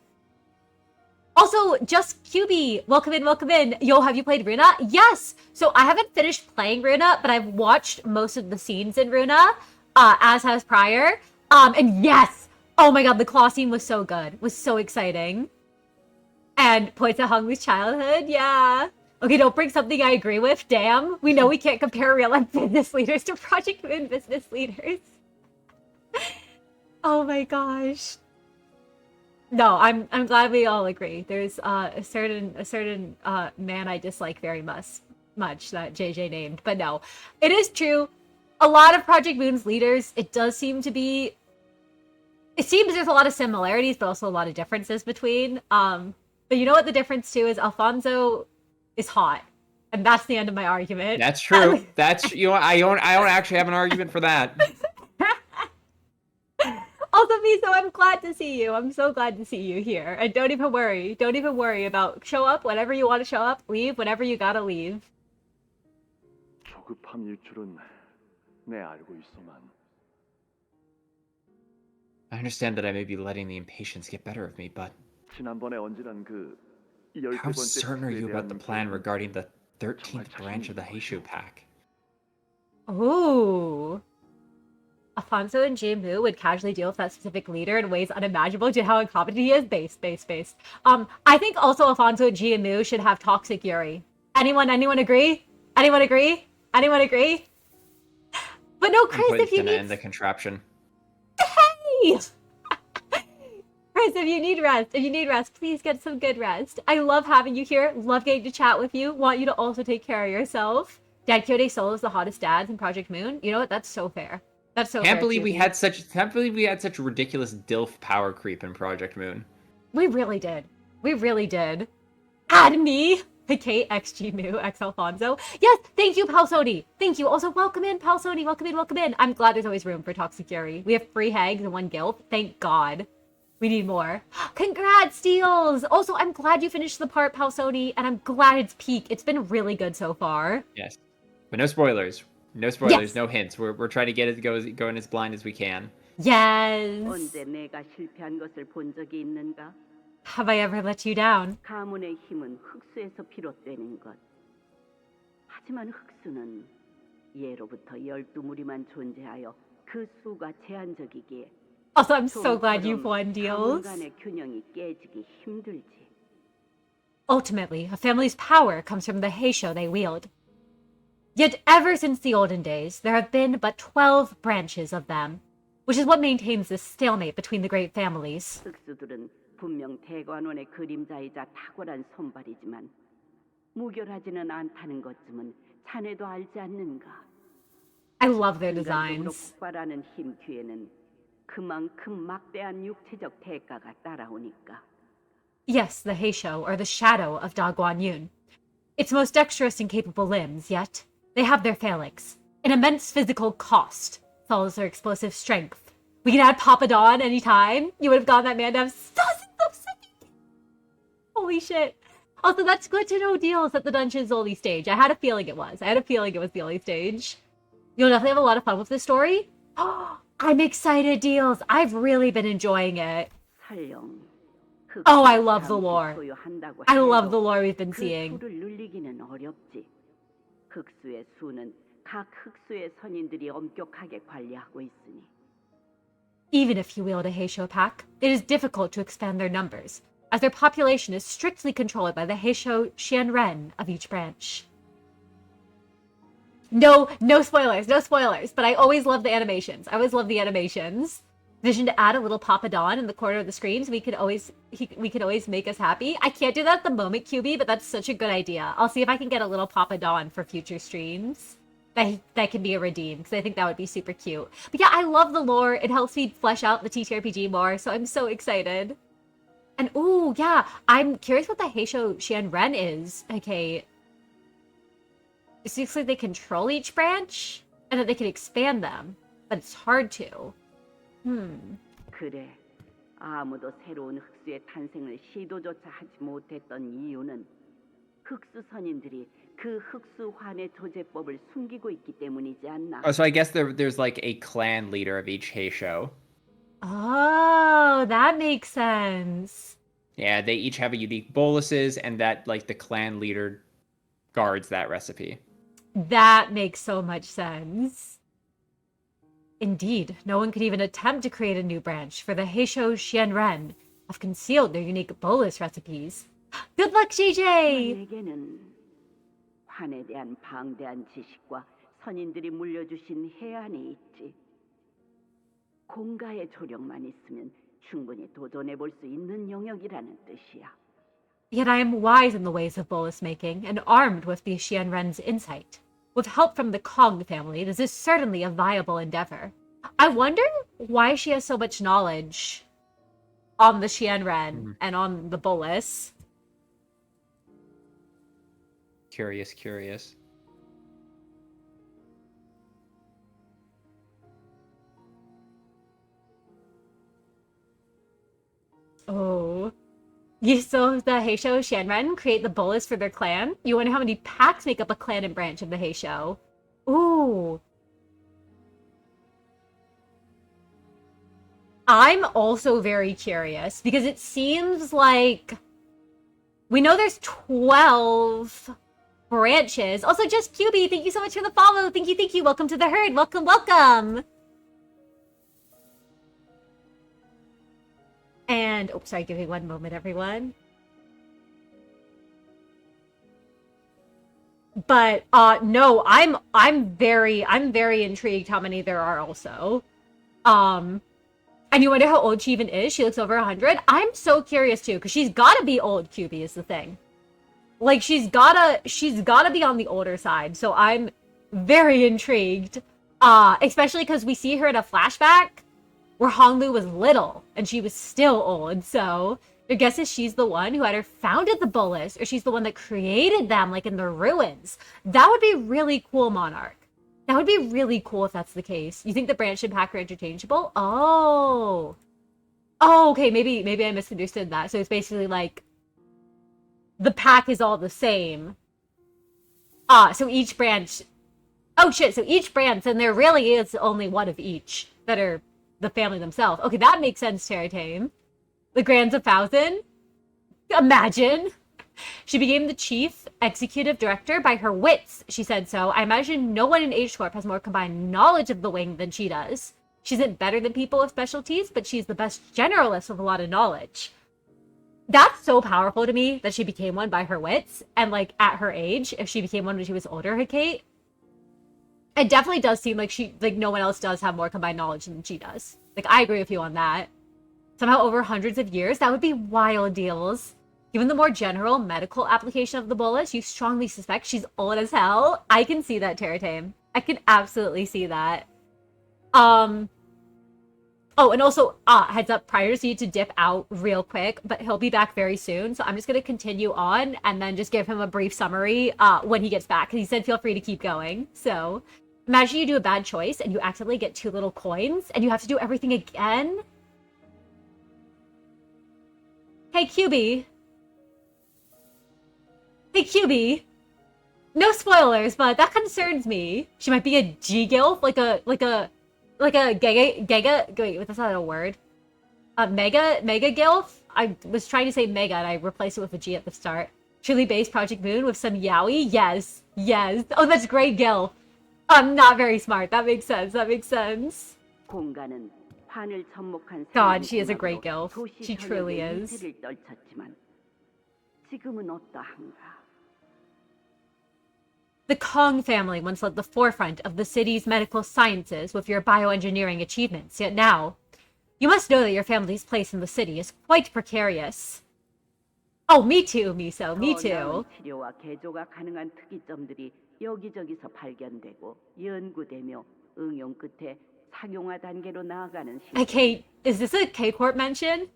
Also, Just QB, welcome in. Yo, have you played Runa? Yes! So I haven't finished playing Runa, but I've watched most of the scenes in Runa, as has Prior. And yes! Oh my god, the claw scene was so good. Was so exciting. And points at Hongmu's childhood, yeah. Okay, don't bring something I agree with. Damn. We know we can't compare real-life business leaders to Project Moon business leaders. Oh my gosh. No, I'm glad we all agree. There's a certain man I dislike very much that JJ named, but no, it is true. A lot of Project Moon's leaders, it does seem to be. It seems there's a lot of similarities, but also a lot of differences between. But you know what the difference too is? Alfonso is hot, and that's the end of my argument. That's true. That's I don't actually have an argument for that. Also, Miso, I'm glad to see you. I'm so glad to see you here. And don't even worry. Don't even worry about show up whenever you want to show up. Leave whenever you gotta leave. 조급함일 줄은 내 알고 있소만. I understand that I may be letting the impatience get better of me, but 지난번에 언질한 그 how certain are you about the plan regarding the 13th branch of the Heishu pack? Ooh. Alfonso and Jimu would casually deal with that specific leader in ways unimaginable due to how incompetent he is. Base. I think also Alfonso and Jimu should have toxic Yuri. Anyone agree? Anyone agree? But no, Chris, if you need... end the contraption. Hey! Chris, if you need rest, please get some good rest. I love having you here. Love getting to chat with you. Want you to also take care of yourself. Dad Kyote Solo is the hottest dads in Project Moon. You know what? That's so fair. That's so Can't fair, believe we QB. had such ridiculous DILF power creep in Project Moon. We really did. Add me! Kate, XG Moo, X Alfonso. Yes, thank you, Palsoni. Thank you. Also, welcome in, Palsoni. Welcome in. I'm glad there's always room for Toxic Yuri. We have 3 hags and 1 gilf. Thank God. We need more. Congrats, Steels! Also, I'm glad you finished the part, Palsoni, and I'm glad it's peak. It's been really good so far. Yes. But no spoilers. No spoilers, Yes. no hints. We're trying to get it going as blind as we can. Yes. 언제 내가 실패한 것을 본 적이 있는가? Have I ever let you down? 가문의 힘은 흑수에서 비롯되는 것. 하지만 흑수는 예로부터 12무리만 존재하여 그 수가 제한적이기에 Also, I'm so glad you've won, Deals. 가문 간의 균형이 깨지기 힘들지. Ultimately, a family's power comes from the Heisho they wield. Yet ever since the olden days, there have been but 12 branches of them, which is what maintains this stalemate between the great families. 흑수들은 분명 대관원의 그림자이자 탁월한 손발이지만 무결하지는 않다는 것쯤은 자네도 알지 않는가? I love their 순간적으로 designs. 폭발하는 힘 뒤에는 그만큼 막대한 육체적 대가가 따라오니까. Yes, the Heisho, or the shadow of Da Guanyun. Its most dexterous and capable limbs, yet they have their phalanx. An immense physical cost follows their explosive strength. We can add Papa Don anytime. You would have gotten that man to have so sick. Holy shit. Also, that's good to know, Deals, that the dungeon's the only stage. I had a feeling it was. The only stage. You'll definitely have a lot of fun with this story. I'm excited, Deals. I've really been enjoying it. 설령 Oh, I love the lore. 소유한다고 I love 해도 the lore we've been 그 seeing. 수를 늘리기는 어렵지. 흑수의 수는 각 흑수의 선인들이 엄격하게 관리하고 있으니. Even if you wield a Heisho pack, it is difficult to expand their numbers, as their population is strictly controlled by the Heisho Xianren of each branch. No spoilers, but I always love the animations. Vision to add a little Papa Don in the corner of the screen so we could always make us happy. I can't do that at the moment, QB, but that's such a good idea. I'll see if I can get a little Papa Don for future streams. That can be a redeem, because I think that would be super cute. But yeah, I love the lore. It helps me flesh out the TTRPG more, so I'm so excited. And ooh, yeah, I'm curious what the Heisho Xianren is. Okay. It looks like they control each branch, and that they can expand them, but it's hard to. 그래. 아무도 새로운 흑수의 탄생을 시도조차 하지 못했던 이유는 흑수 선인들이 그 흑수환의 조제법을 숨기고 있기 때문이지 않나? Oh, so I guess there's like a clan leader of each Heisho. Oh, that makes sense. Yeah, they each have a unique boluses, and that like the clan leader guards that recipe. That makes so much sense. Indeed, no one could even attempt to create a new branch, for the Heisho Xianren have concealed their unique bolus recipes. Good luck, JJ! 내게는 환에 대한 방대한 지식과 선인들이 물려주신 해안이 있지. 공가의 조력만 있으면 충분히 도전해 볼 수 있는 영역이라는 뜻이야. Yet I am wise in the ways of bolus making and armed with the Xianren's insight. With help from the Kong family, this is certainly a viable endeavor. I wonder why she has so much knowledge on the Xianren and on the bolus. Curious. Oh. You saw the Heisho Xianren create the bolus for their clan? You wonder how many packs make up a clan and branch of the Heisho. Ooh. I'm also very curious because it seems like we know there's 12 branches. Also, just QB, thank you so much for the follow. Thank you. Welcome to the herd. Welcome. And oh, sorry, give me one moment, everyone. But no, I'm very intrigued how many there are also. And you wonder how old she even is? She looks over 100. I'm so curious too, because she's gotta be old, QB is the thing. Like she's gotta be on the older side. So I'm very intrigued. Especially because we see her in a flashback where Honglu was little and she was still old, so your guess is she's the one who either founded the bolus or she's the one that created them, like in the ruins. That would be really cool, Monarch. That would be really cool if that's the case. You think the branch and pack are interchangeable? Oh, okay, maybe I misunderstood that. So it's basically like the pack is all the same. So each branch... Oh shit, so each branch, and there really is only one of each that are the family themselves. Okay, that makes sense, Teratame. The Grand's 1,000? Imagine! She became the chief executive director by her wits, she said so. I imagine no one in H Corp has more combined knowledge of the wing than she does. She isn't better than people with specialties, but she's the best generalist with a lot of knowledge. That's so powerful to me that she became one by her wits, and like at her age, if she became one when she was older, Kate. It definitely does seem like no one else does have more combined knowledge than she does. Like, I agree with you on that. Somehow over hundreds of years, that would be wild deals. Given the more general medical application of the bolus, you strongly suspect she's old as hell. I can see that, Teratame. I can absolutely see that. Oh, and also, heads up, Prior just need to dip out real quick, but he'll be back very soon. So I'm just going to continue on and then just give him a brief summary when he gets back. He said feel free to keep going. So imagine you do a bad choice and you accidentally get 2 little coins and you have to do everything again. Hey, QB. Hey, QB. No spoilers, but that concerns me. She might be a G-Gilf, like a Giga, wait, that's not a word. Mega Gilf? I was trying to say Mega and I replaced it with a G at the start. Truly based Project Moon with some yaoi? Yes. Oh, that's great, Gil. I'm not very smart. That makes sense. God, she is a great Gilf. She truly is. The Kong family once led the forefront of the city's medical sciences with your bioengineering achievements, yet now, you must know that your family's place in the city is quite precarious. Oh, me too, Miso, me too. 치료와 개조가 가능한 특이점들이 여기저기서 발견되고 연구되며 응용 끝에 상용화 단계로 나아가는 Hey, Kate, is this a K-Corp mention?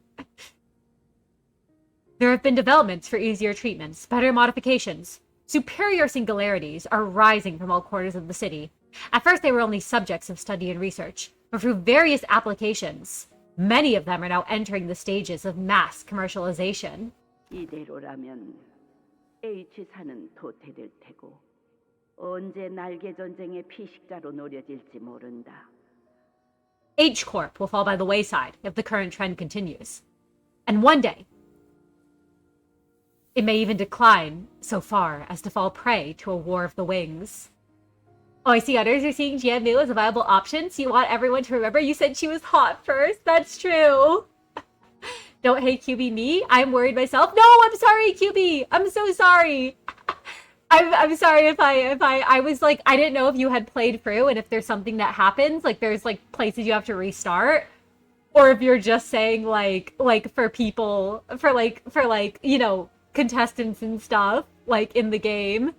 There have been developments for easier treatments, better modifications. Superior singularities are rising from all corners of the city. At first, they were only subjects of study and research, but through various applications, many of them are now entering the stages of mass commercialization. 이대로라면 H사는 도태될 테고 언제 날개 전쟁의 피식자로 노려질지 모른다. H Corp will fall by the wayside if the current trend continues. And one day, it may even decline so far as to fall prey to a war of the wings. Oh, I see others are seeing GAMEO as a viable option, so you want everyone to remember you said she was hot first. That's true. Don't hate QB me. I'm worried myself. No, I'm sorry, QB. I'm so sorry. I'm sorry if I was like, I didn't know if you had played through and if there's something that happens, like there's like places you have to restart, or if you're just saying like for people for like you know, contestants and stuff like in the game.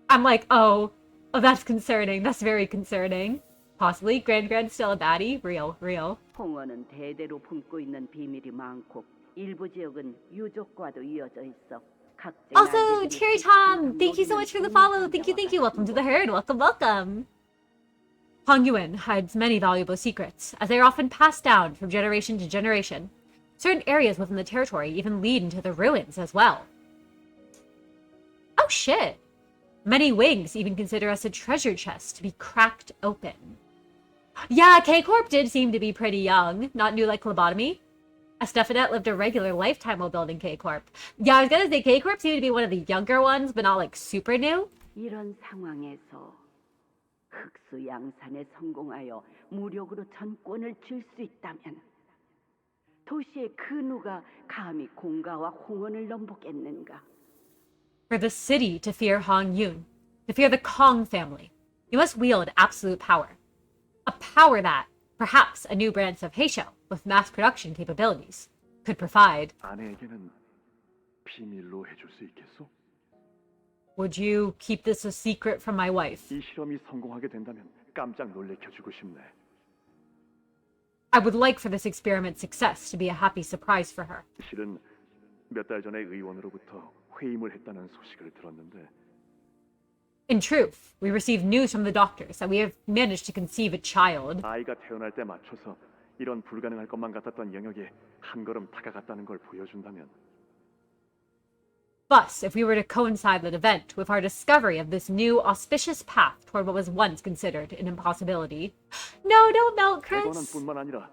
I'm like, oh, that's concerning. That's very concerning. Possibly Grand still a baddie. Real. 홍어는 대대로 품고 있는 비밀이 많고 일부 지역은 유족과도 이어져 있어. Also, Cherry Tom, thank you so much for the follow. Thank you. Welcome to the herd. Welcome. Hong Yuan hides many valuable secrets, as they are often passed down from generation to generation. Certain areas within the territory even lead into the ruins as well. Oh shit! Many wings even consider us a treasure chest to be cracked open. Yeah, K-Corp did seem to be pretty young, not new like Lobotomy. Stefanet lived a regular lifetime while building K-Corp. Yeah, I was gonna say K-Corp seemed to be one of the younger ones, but not like super new. 이런 상황에서 흑수 양산에 성공하여 무력으로 전권을 쥘 수 있다면 도시의 그 누가 감히 공가와 홍원을 넘보겠는가? For the city to fear Hong Yun, to fear the Kong family, you must wield absolute power. A power that, perhaps a new branch of Heisho with mass production capabilities could provide. 아내에게는 비밀로 해줄 수 있겠소? Would you keep this a secret from my wife? 이 실험이 성공하게 된다면 깜짝 놀래켜주고 싶네. I would like for this experiment success to be a happy surprise for her. 실은 몇 달 전에 의원으로부터 회임을 했다는 소식을 들었는데. In truth, we received news from the doctors that we have managed to conceive a child. 아이가 태어날 때 맞춰서 이런 불가능할 것만 같았던 영역에 한 걸음 다가갔다는 걸 보여준다면. Thus, if we were to coincide that event with our discovery of this new auspicious path toward what was once considered an impossibility. No, don't melt, Chris. 대관원뿐만 아니라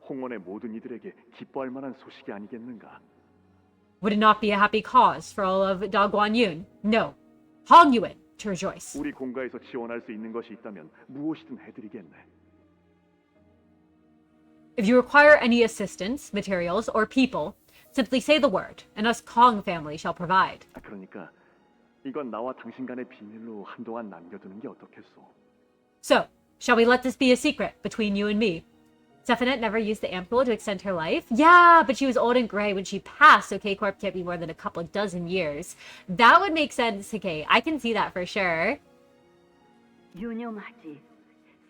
홍원의 모든 이들에게 기뻐할 만한 소식이 아니겠는가? Would it not be a happy cause for all of Dagwan Yun? No, Hong Yuan to rejoice. 우리 공가에서 지원할 수 있는 것이 있다면 무엇이든 해드리겠네. If you require any assistance, materials, or people, simply say the word, and us Kong family shall provide. 그러니까 이건 나와 당신 간의 비밀로 한동안 남겨두는 게 어떻겠소? So, shall we let this be a secret between you and me? Stefanet never used the ampule to extend her life. Yeah, but she was old and gray when she passed, so K-Corp can't be more than a couple dozen years. That would make sense to K. I can see that for sure. 유념하지.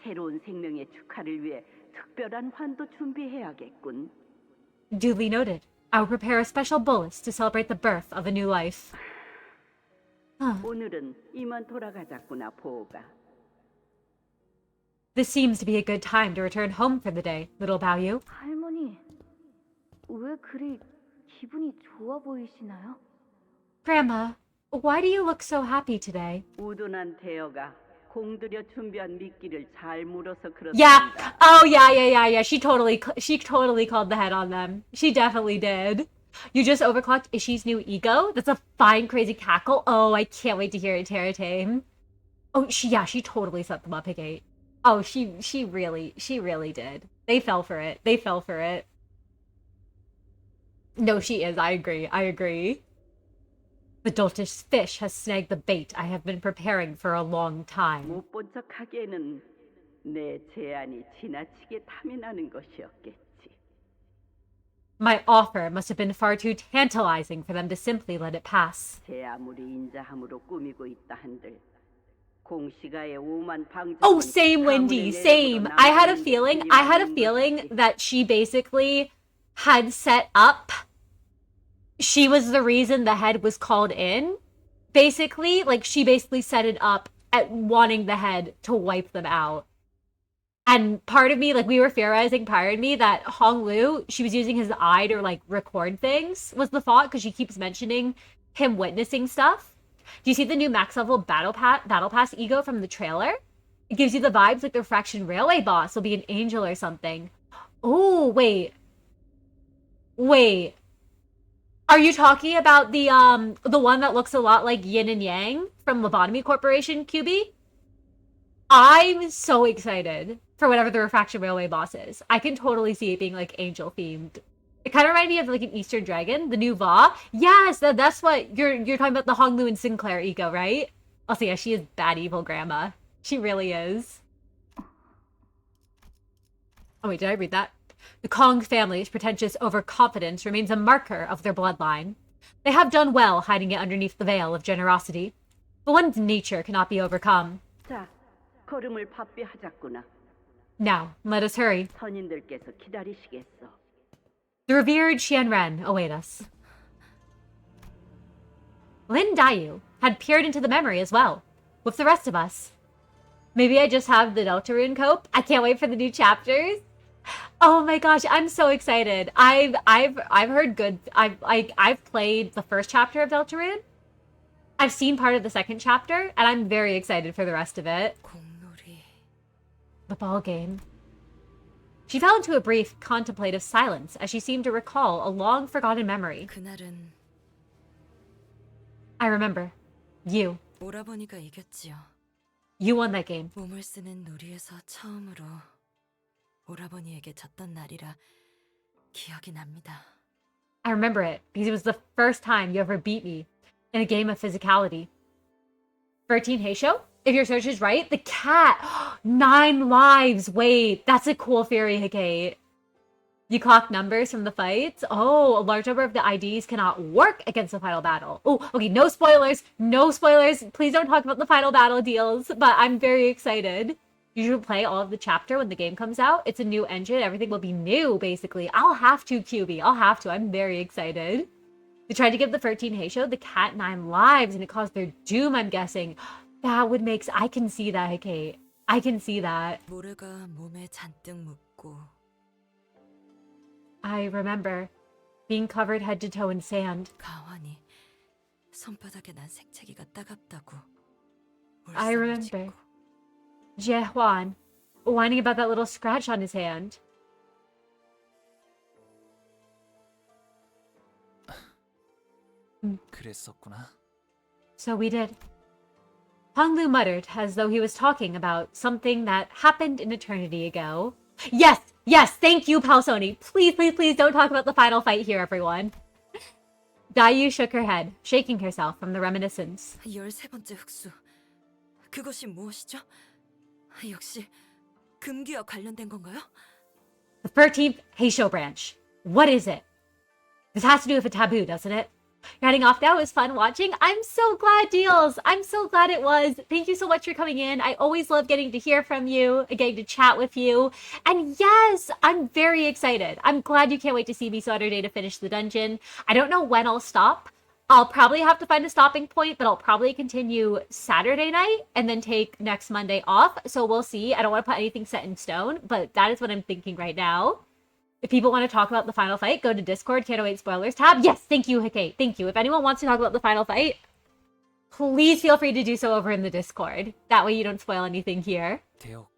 새로운 생명의 축하를 위해 특별한 환도 준비해야겠군. Duly noted. I will prepare a special bolus to celebrate the birth of a new life. 오늘은 이만 돌아가자꾸나 보가. This seems to be a good time to return home for the day, little Baoyu. 할머니, 왜 그리 기분이 좋아 보이시나요? Grandma, why do you look so happy today? 우둔한 태여가 공들여 준비한 미끼를 잘 물어서 그렇습니다. Yeah. Oh, yeah. She totally called the head on them. She definitely did. You just overclocked Ishii's new ego? That's a fine, crazy cackle. Oh, I can't wait to hear it, Terra Tame. Oh, she totally set them up, Higate. Oh, she really did. They fell for it. No, she is. I agree. The doltish fish has snagged the bait I have been preparing for a long time. 못 본 척하기에는 내 제안이 지나치게 탐이 나는 것이었겠지. My offer must have been far too tantalizing for them to simply let it pass. 제 아무리 인자함으로 꾸미고 있다 한들 공시가의 오만 방정. Oh, same, Wendy. Same. I had a feeling that she basically had set up. She was the reason the head was called in. Basically, like, she basically set it up at wanting the head to wipe them out. And part of me, like, we were theorizing, part of me, that Hong Lu, she was using his eye to, like, record things, was the thought, because she keeps mentioning him witnessing stuff. Do you see the new max level battle pass ego from the trailer? It gives you the vibes like the Fraction Railway boss will be an angel or something. Oh, wait. Are you talking about the one that looks a lot like Yin and Yang from Lobotomy Corporation, QB? I'm so excited for whatever the Refraction Railway boss is. I can totally see it being like angel themed. It kind of reminded me of like an Eastern Dragon, the new Va. Yes, that's what you're talking about, the Hong Lu and Sinclair ego, right? Also, yeah, she is bad evil grandma. She really is. Oh wait, did I read that? The Kong family's pretentious overconfidence remains a marker of their bloodline. They have done well hiding it underneath the veil of generosity. But one's nature cannot be overcome. 자, 걸음을 바삐 하자꾸나. Now, let us hurry. 선인들께서 기다리시겠어. The revered Xianren await us. Lin Dayu had peered into the memory as well, with the rest of us. Maybe I just have the Deltarune cope. I can't wait for the new chapters. Oh my gosh, I'm so excited. I've heard good. I've played the first chapter of Deltarune. I've seen part of the second chapter, and I'm very excited for the rest of it. The ball game. She fell into a brief, contemplative silence as she seemed to recall a long-forgotten memory. 그날은 I remember. You. 오라버니가 이겼지요. You won that game. 몸을 쓰는 놀이에서 처음으로 오라버니에게 졌던 날이라 기억이 납니다. I remember it because it was the first time you ever beat me in a game of physicality. 13 Heisho? If your search is right, the cat! 9 lives! Wait, that's a cool theory, Hikate. You clock numbers from the fights? Oh, a large number of the IDs cannot work against the final battle. Oh, okay, no spoilers! No spoilers! Please don't talk about the final battle deals, but I'm very excited. You should play all of the chapter when the game comes out. It's a new engine. Everything will be new, basically. I'll have to, QB. I'll have to. I'm very excited. They tried to give the 13 Heisho the cat 9 lives, and it caused their doom, I'm guessing. That would make... I can see that, Kate. I can see that. 모래가 몸에 잔뜩 묻고 I remember being covered head to toe in sand. 가환이 손바닥에 난 색채기가 따갑다고. I remember Jie Huan whining about that little scratch on his hand. 그랬었구나. So we did. Hong Lu muttered as though he was talking about something that happened an eternity ago. Yes! Yes! Thank you, Palsoni! Please, please, please don't talk about the final fight here, everyone. Dayu shook her head, shaking herself from the reminiscence. 13번째 흑수. 그것이 무엇이죠? 역시 금기와 관련된 건가요? The 13th Heisho branch. What is it? This has to do with a taboo, doesn't it? You're heading off now. It was fun watching. I'm so glad, Deals. I'm so glad it was. Thank you so much for coming in. I always love getting to hear from you and getting to chat with you. And yes, I'm very excited. I'm glad you can't wait to see me Saturday to finish the dungeon. I don't know when I'll stop. I'll probably have to find a stopping point, but I'll probably continue Saturday night and then take next Monday off. So we'll see. I don't want to put anything set in stone, but that is what I'm thinking right now. If people want to talk about the final fight, go to Discord, Canto 8 Spoilers tab. Yes, thank you, Hikate. Thank you. If anyone wants to talk about the final fight, please feel free to do so over in the Discord. That way you don't spoil anything here. 대혁,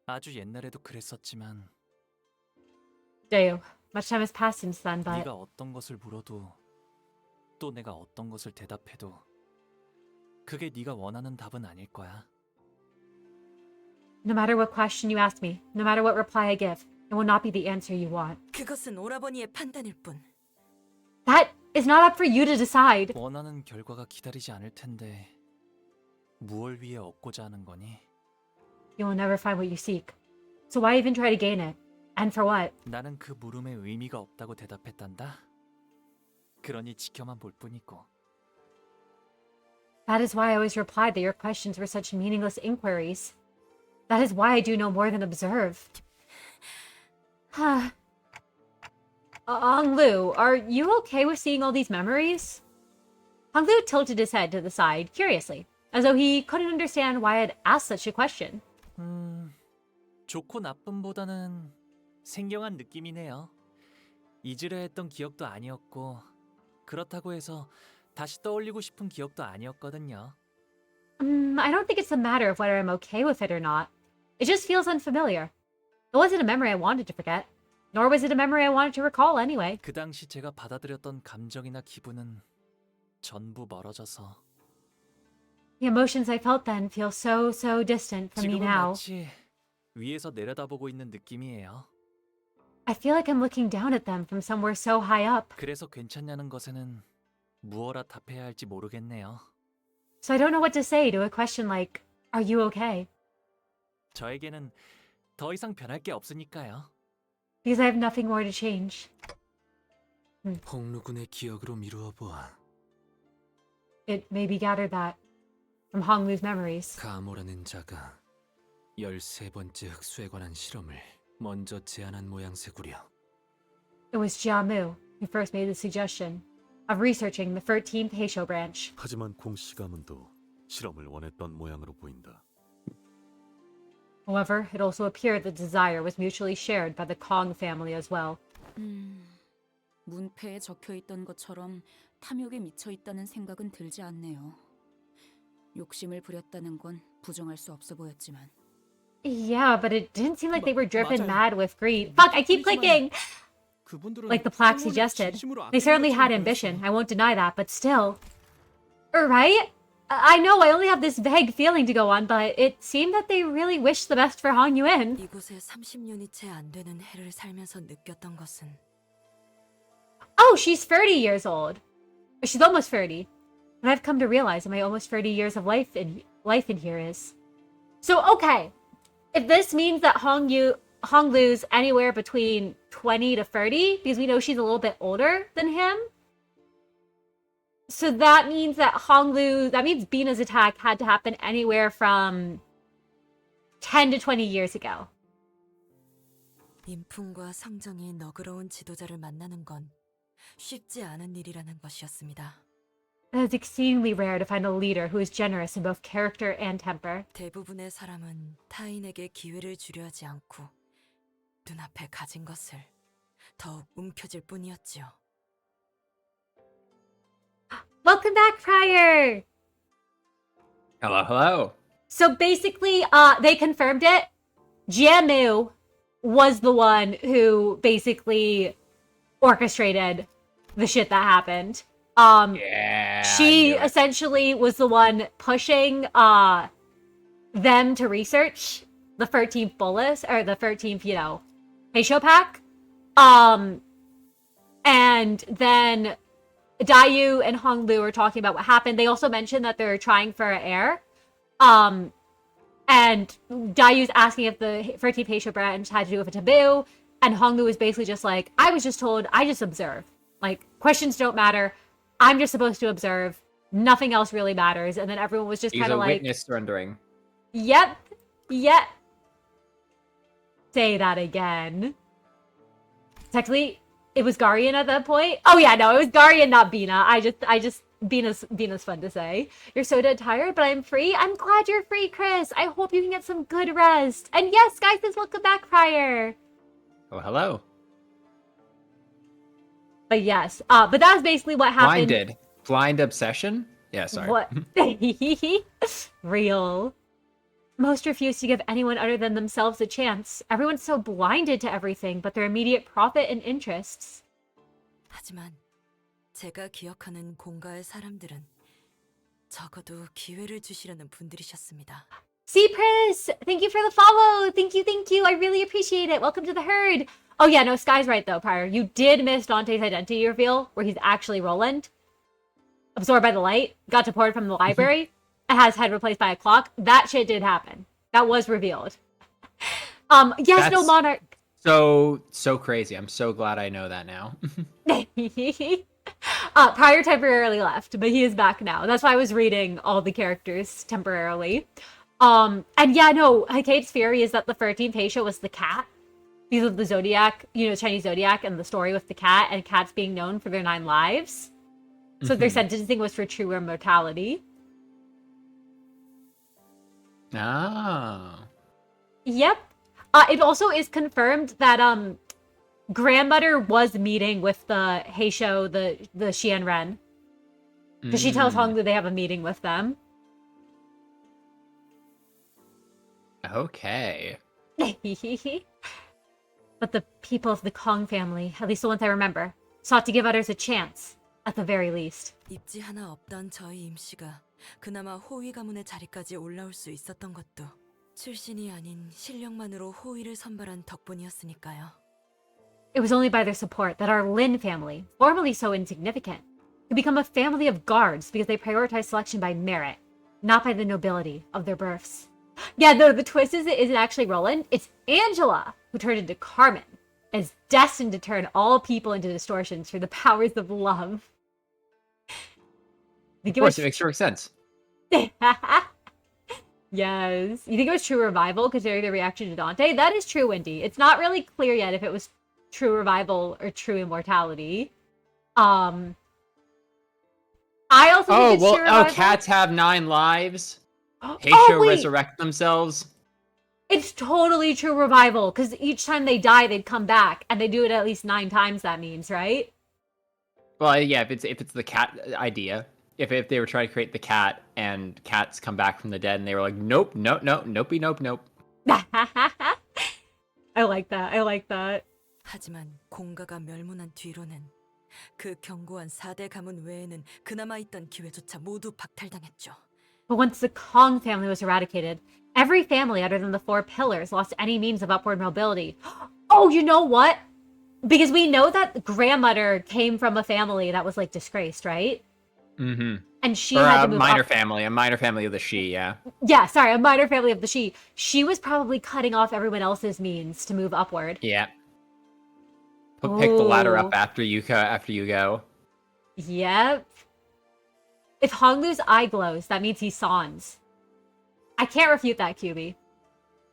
아주 옛날에도 그랬었지만 Dayu, much time has passed since then, but... 네가 어떤 것을 물어도 또 내가 어떤 것을 대답해도 그게 네가 원하는 답은 아닐 거야. No matter what question you ask me, no matter what reply I give, it will not be the answer you want. 그것은 오라버니의 판단일 뿐. That is not up for you to decide. 원하는 결과가 기다리지 않을 텐데 무얼 위해 얻고자 하는 거니? You will never find what you seek. So why even try to gain it? And for what? 나는 그 물음에 의미가 없다고 대답했단다. 그러니 지켜만 볼 뿐이고. That is why I always replied that your questions were such meaningless inquiries. That is why I do no more than observe. Lu, are you okay with seeing all these memories? Lu tilted his head to the side, curiously, as though he couldn't understand why I'd asked such a question. 좋고 나쁨보다는 생경한 느낌이네요. 잊으려 했던 기억도 아니었고 그렇다고 해서 다시 떠올리고 싶은 기억도 아니었거든요. I don't think it's a matter of whether I'm okay with it or not. It just feels unfamiliar. It wasn't a memory I wanted to forget, nor was it a memory I wanted to recall anyway. 그 당시 제가 받아들였던 감정이나 기분은 전부 멀어져서 The emotions I felt then feel so distant from me 지금은 now. 마치 위에서 내려다보고 있는 느낌이에요. I feel like I'm looking down at them from somewhere so high up. 그래서 괜찮냐는 것에는 무엇라 답해야 할지 모르겠네요. So I don't know what to say to a question like, are you okay? 저에게는 더 이상 변할 게 없으니까요. Because I have nothing more to change. 홍루군의 기억으로 미루어 보아. It maybe gathered that from Honglu's memories. 가모라는 자가 13번째 흑수에 관한 실험을 먼저 제안한 모양새구려. It was Jiamu who first made the suggestion of researching the 13th Heisho branch. 하지만 공씨 가문도 실험을 원했던 모양으로 보인다. However, it also appeared the desire was mutually shared by the Kong family as well. 문패에 적혀 있던 것처럼 탐욕에 미쳐 있다는 생각은 들지 않네요. 욕심을 부렸다는 건 부정할 수 없어 보였지만. Yeah, but it didn't seem like they were driven mad with greed. Fuck, I keep clicking! Like the plaque suggested. They certainly had ambition, I won't deny that, but still. Right? I know I only have this vague feeling to go on, but it seemed that they really wished the best for Hong Yuan. 이곳에 30년이 채 안 되는 해를 살면서 느꼈던 것은 Oh, she's 30 years old. She's almost 30. What I've come to realize in my almost 30 years of life in here is. So, okay. If this means that Honglu's anywhere between 20 to 30, because we know she's a little bit older than him. So that means that that means Bina's attack had to happen anywhere from 10 to 20 years ago. 인품과 성정이 너그러운 지도자를 만나는 건 쉽지 않은 일이라는 것이었습니다. It is exceedingly rare to find a leader who is generous in both character and temper. 대부분의 사람은 타인에게 기회를 주려 하지 않고 눈앞에 가진 것을 더욱 움켜쥘 뿐이었지요. Welcome back, Prior! Hello, hello. So basically, they confirmed it. Jiamu was the one who basically orchestrated the shit that happened. Yeah. She essentially was the one pushing them to research the 13th bolus, or the 13th, Heisho pack. And then Dayu and Honglu were talking about what happened. They also mentioned that they're trying for an heir. And Dayu's asking if the 13th Heisho branch had to do with a taboo. And Honglu was basically just like, I was just told, I just observe. Like, questions don't matter. I'm just supposed to observe. Nothing else really matters. And then everyone was just kind of like... He's a witness surrendering. Yep. Say that again. Technically, it was Garion at that point. Oh yeah, no, it was Garion, not Bina. Bina's fun to say. You're so dead tired, but I'm free. I'm glad you're free, Chris. I hope you can get some good rest. And yes, guys, says welcome back, Prior. Oh, hello. But yes, but that's basically what happened. Blind obsession? Yeah, sorry. What? Real. Most refuse to give anyone other than themselves a chance. Everyone's so blinded to everything but their immediate profit and interests. 하지만 제가 기억하는 공가의 사람들은 적어도 기회를 주시려는 분들이셨습니다. Cypress, thank you for the follow. Thank you. I really appreciate it. Welcome to the herd. Oh yeah, no, Sky's right though, Prior. You did miss Dante's identity reveal, where he's actually Roland. Absorbed by the light, got deported from the library, and has head replaced by a clock. That shit did happen. That was revealed. Yes, no, Monarch. So crazy. I'm so glad I know that now. Prior temporarily left, but he is back now. That's why I was reading all the characters temporarily. And yeah, no, Hikate's theory is that the 13th Heisho was the cat. Because of the Zodiac, Chinese Zodiac and the story with the cat, and cats being known for their 9 lives. So their sentencing was for true immortality. Oh. Yep. It also is confirmed that Grandmother was meeting with the Heisho, the Xianren. Because she tells Honglu they have a meeting with them. Okay. But the people of the Kong family, at least the ones I remember, sought to give others a chance, at the very least. 입지 하나 없던 저희 임씨가 그나마 호위 가문의 자리까지 올라올 수 있었던 것도 출신이 아닌 실력만으로 호위를 선발한 덕분이었으니까요. It was only by their support that our Lin family, formerly so insignificant, could become a family of guards because they prioritized selection by merit not by the nobility of their births. Yeah, no, the twist is it isn't actually Roland. It's Angela who turned into Carmen, and is destined to turn all people into distortions through the powers of love. Of course, it makes perfect sense. Yes. You think it was true revival considering the reaction to Dante? That is true, Wendy. It's not really clear yet if it was true revival or true immortality. I also think it's true revival. Cats have 9 lives. Heisho resurrect themselves. It's totally true revival, because each time they die, they'd come back, and they do it at least 9 times, that means, right? Well, yeah, if it's the cat idea. If they were trying to create the cat, and cats come back from the dead, and they were like, nope, nope, nope, nope, nope, nope. I like that. I like that. 하지만 공가가 멸문한 뒤로는 그 견고한 4대 가문 외에는 그나마 있던 기회조차 모두 박탈당했죠. But once the Kong family was eradicated, every family other than the 4 pillars lost any means of upward mobility. Oh, you know what? Because we know that Grandmother came from a family that was, like, disgraced, right? Mm-hmm. And she had to move a minor family of the Shi, yeah. Yeah, sorry, a minor family of the Shi. She was probably cutting off everyone else's means to move upward. Yeah. Pick the ladder up after you go. Yep. If Honglu's eye glows, that means he sans. I can't refute that, QB.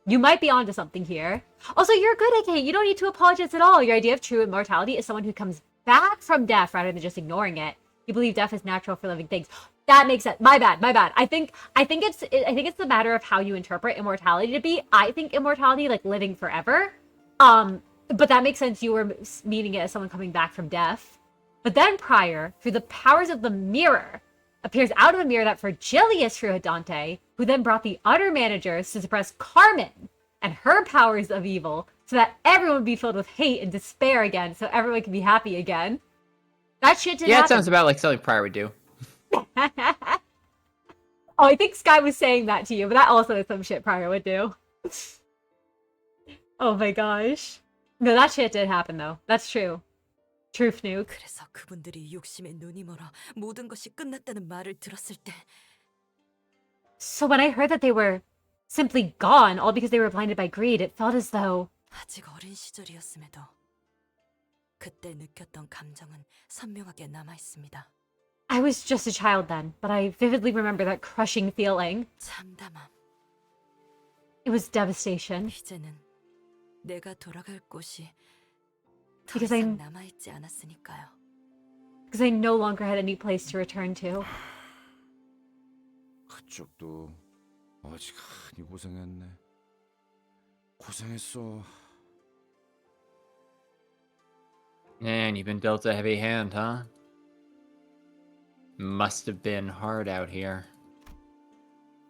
You might be onto something here. Also, you're good, AK. You don't need to apologize at all. Your idea of true immortality is someone who comes back from death rather than just ignoring it. You believe death is natural for living things. That makes sense. My bad. I think it's the matter of how you interpret immortality to be. I think immortality, like living forever. But that makes sense. You were meaning it as someone coming back from death. But then Prior, through the powers of the mirror, appears out of the mirror that Virgilius threw at Dante, who then brought the other managers to suppress Carmen and her powers of evil, so that everyone would be filled with hate and despair again, so everyone can be happy again. That shit didn't happen. It sounds about like something Prior would do. Oh, I think Sky was saying that to you, but that also is some shit Prior would do. Oh my gosh. No, that shit did happen though. That's true. Truth nuke. 그래서 그분들이 욕심에 눈이 멀어 모든 것이 끝났다는 말을 들었을 때 So when I heard that they were simply gone, all because they were blinded by greed, it felt as though 아직 어린 시절이었음에도 그때 느꼈던 감정은 선명하게 남아 있습니다. I was just a child then, but I vividly remember that crushing feeling. 참담함. It was devastation. 이제는 내가 돌아갈 곳이 더 Because 이상 남아 있지 않았으니까요. Because I no longer had any place to return to. 그쪽도 어지간히 고생했네. 고생했어. Man, you've been dealt a heavy hand, huh? Must have been hard out here.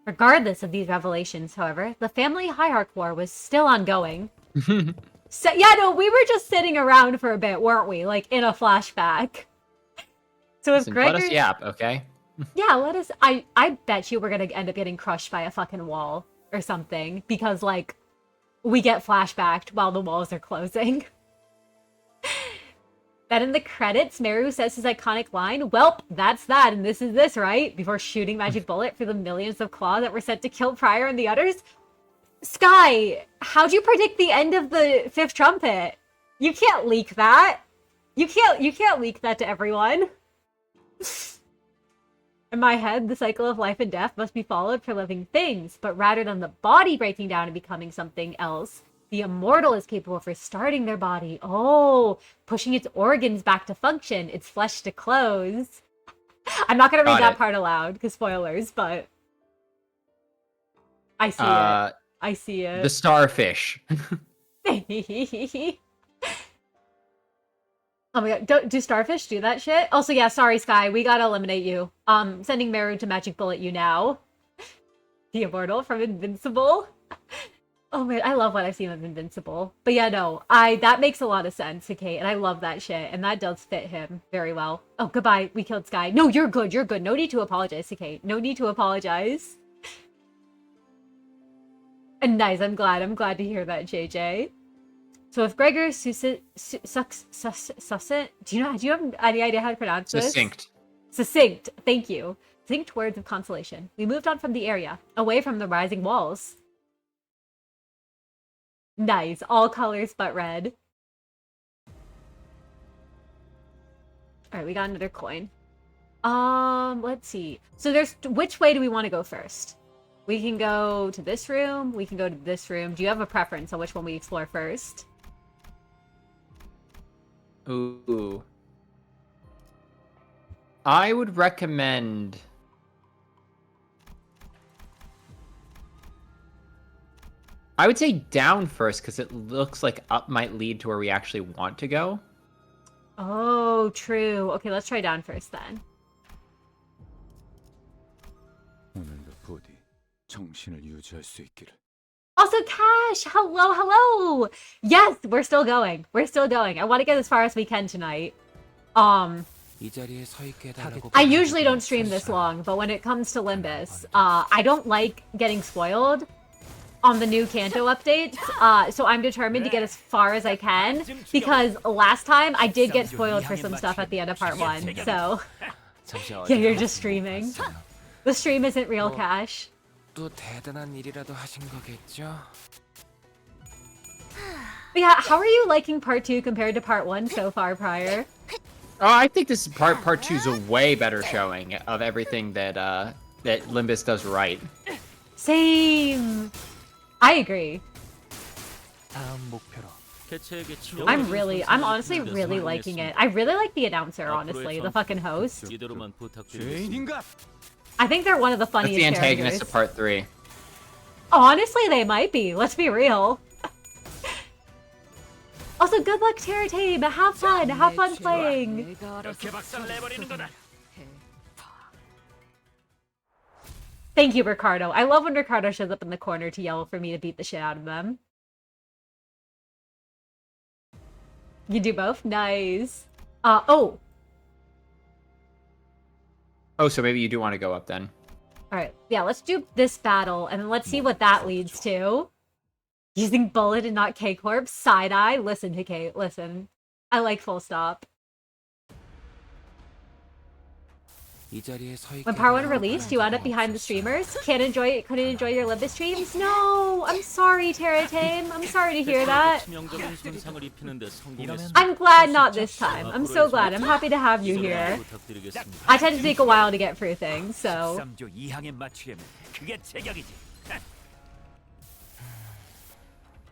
Regardless of these revelations, however, the family hierarch war was still ongoing. So, yeah, no, we were just sitting around for a bit, weren't we? Like, in a flashback. So if Gregor... Let us yap, okay? Yeah, let us... I bet you we're gonna end up getting crushed by a fucking wall or something. Because, like, we get flashbacked while the walls are closing. Then in the credits, Meru says his iconic line, "Welp, that's that, and this is this, right?" Before shooting Magic Bullet through the millions of claws that were sent to kill Prior and the others. Sky, how'd you predict the end of the fifth trumpet? You can't leak that. You can't leak that to everyone. In my head, the cycle of life and death must be followed for living things, but rather than the body breaking down and becoming something else, the immortal is capable of restarting their body. Oh, pushing its organs back to function, its flesh to close. I'm not going to read that part aloud, because spoilers, but... I see it. I see it. The starfish. Oh my god, do starfish do that shit? Also, yeah, sorry, Sky, we gotta eliminate you. Sending Meru to Magic Bullet you now. The immortal from Invincible. Oh man, I love what I've seen of Invincible. But yeah, no, that makes a lot of sense, okay, and I love that shit, and that does fit him very well. Oh, goodbye, we killed Sky. No, you're good, you're good. No need to apologize, okay? No need to apologize. And nice, I'm glad to hear that, JJ. So if Gregor Sussent, do you have any idea how to pronounce this? Succinct. Succinct, thank you. distinct words of consolation. We moved on from the area, away from the rising walls. Nice. All colors but red. Alright, we got another coin. Let's see. So there's... Which way do we want to go first? We can go to this room. We can go to this room. Do you have a preference on which one we explore first? Ooh. I would recommend... I would say down first, because it looks like up might lead to where we actually want to go. Oh, true. Okay, let's try down first then. 오늘도 부디 정신을 유지할 수 있기를. Also, Cash! Hello, hello! Yes, we're still going. We're still going. I want to get as far as we can tonight. I usually don't stream this long, but when it comes to Limbus, I don't like getting spoiled on the new Canto updates, so I'm determined to get as far as I can, because last time I did get spoiled for some stuff at the end of part 1, so... Yeah, you're just streaming. The stream isn't real, Cash. 또 대단한 일이라도 하신 거겠죠? Yeah, how are you liking part 2 compared to part 1 so far, Prior? Oh, I think this part 2 is a way better showing of everything that that Limbus does right. Same. I agree. I'm honestly really liking it. I really like the announcer, honestly, the fucking host. I think they're one of the That's funniest the antagonist characters. of part 3. Honestly, they might be. Let's be real. Also, good luck, Terra Team. Have fun. Have fun playing. Thank you, Ricardo. I love when Ricardo shows up in the corner to yell for me to beat the shit out of them. You do both? Nice. Oh, so maybe you do want to go up then. Alright, yeah, let's do this battle, and then let's see what that leads to. Using Bullet and not K-Corp? Side-eye? Listen to K, listen. I like full stop. When part 1 released, you wound up behind the streamers? Couldn't enjoy your Limbus streams? No! I'm sorry, Terra Tame. I'm sorry to hear that. I'm glad not this time. I'm so glad. I'm happy to have you here. I tend to take a while to get through things, so...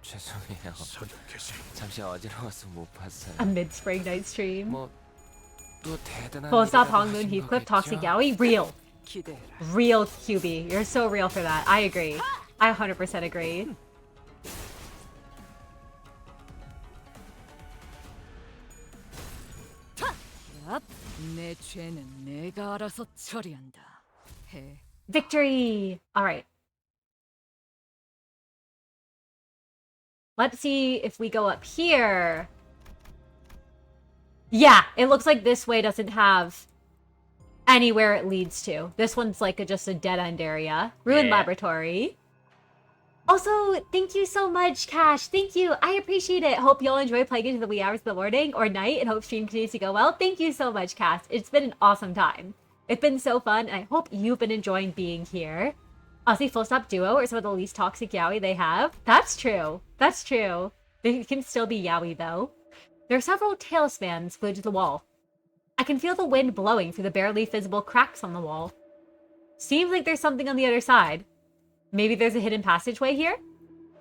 죄송해요. 잠시 어지러워서 못 봤어요. A mid-spring night stream. 또 대단한 Full stop, 일이라도 Hongmoon, 하신 Heathcliff, 거겠죠? Toxic Yaoi. Real. Real QB. You're so real for that. I agree. I 100% agree. 내 죄는 내가 알아서 처리한다. 해. Victory! Alright. Let's see if we go up here. Yeah, it looks like this way doesn't have anywhere it leads to. This one's like just a dead-end area. Ruined Laboratory. Also, thank you so much, Cash. Thank you. I appreciate it. Hope you'll enjoy playing into the wee hours of the morning or night, and hope stream continues to go well. Thank you so much, Cash. It's been an awesome time. It's been so fun, and I hope you've been enjoying being here. Aussie Full Stop Duo are some of the least toxic yaoi they have. That's true. That's true. They can still be yaoi, though. There are several tailspans glued to the wall. I can feel the wind blowing through the barely visible cracks on the wall. Seems like there's something on the other side. Maybe there's a hidden passageway here?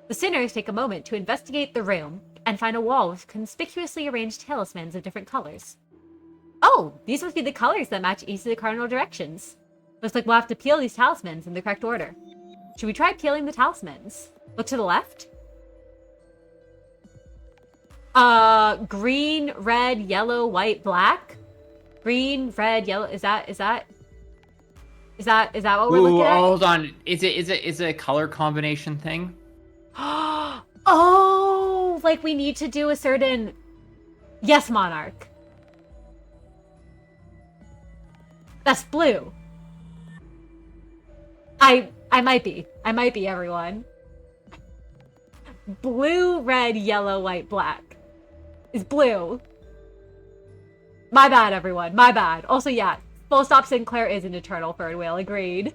The sinners take a moment to investigate the room and find a wall with conspicuously arranged talismans of different colors. Oh, these must be the colors that match each of the cardinal directions. Looks like we'll have to peel these talismans in the correct order. Should we try peeling the talismans? Look to the left. Green, red, yellow, white, black. Green, red, yellow. Is that what we're looking at? Hold on. Is it a color combination thing? Oh, like we need to do a certain... Yes, Monarch. That's blue. I might be, everyone. Blue, red, yellow, white, black. Is blue. My bad, everyone. My bad. Also, yeah, Full stop, Sinclair is an eternal third whale. Agreed.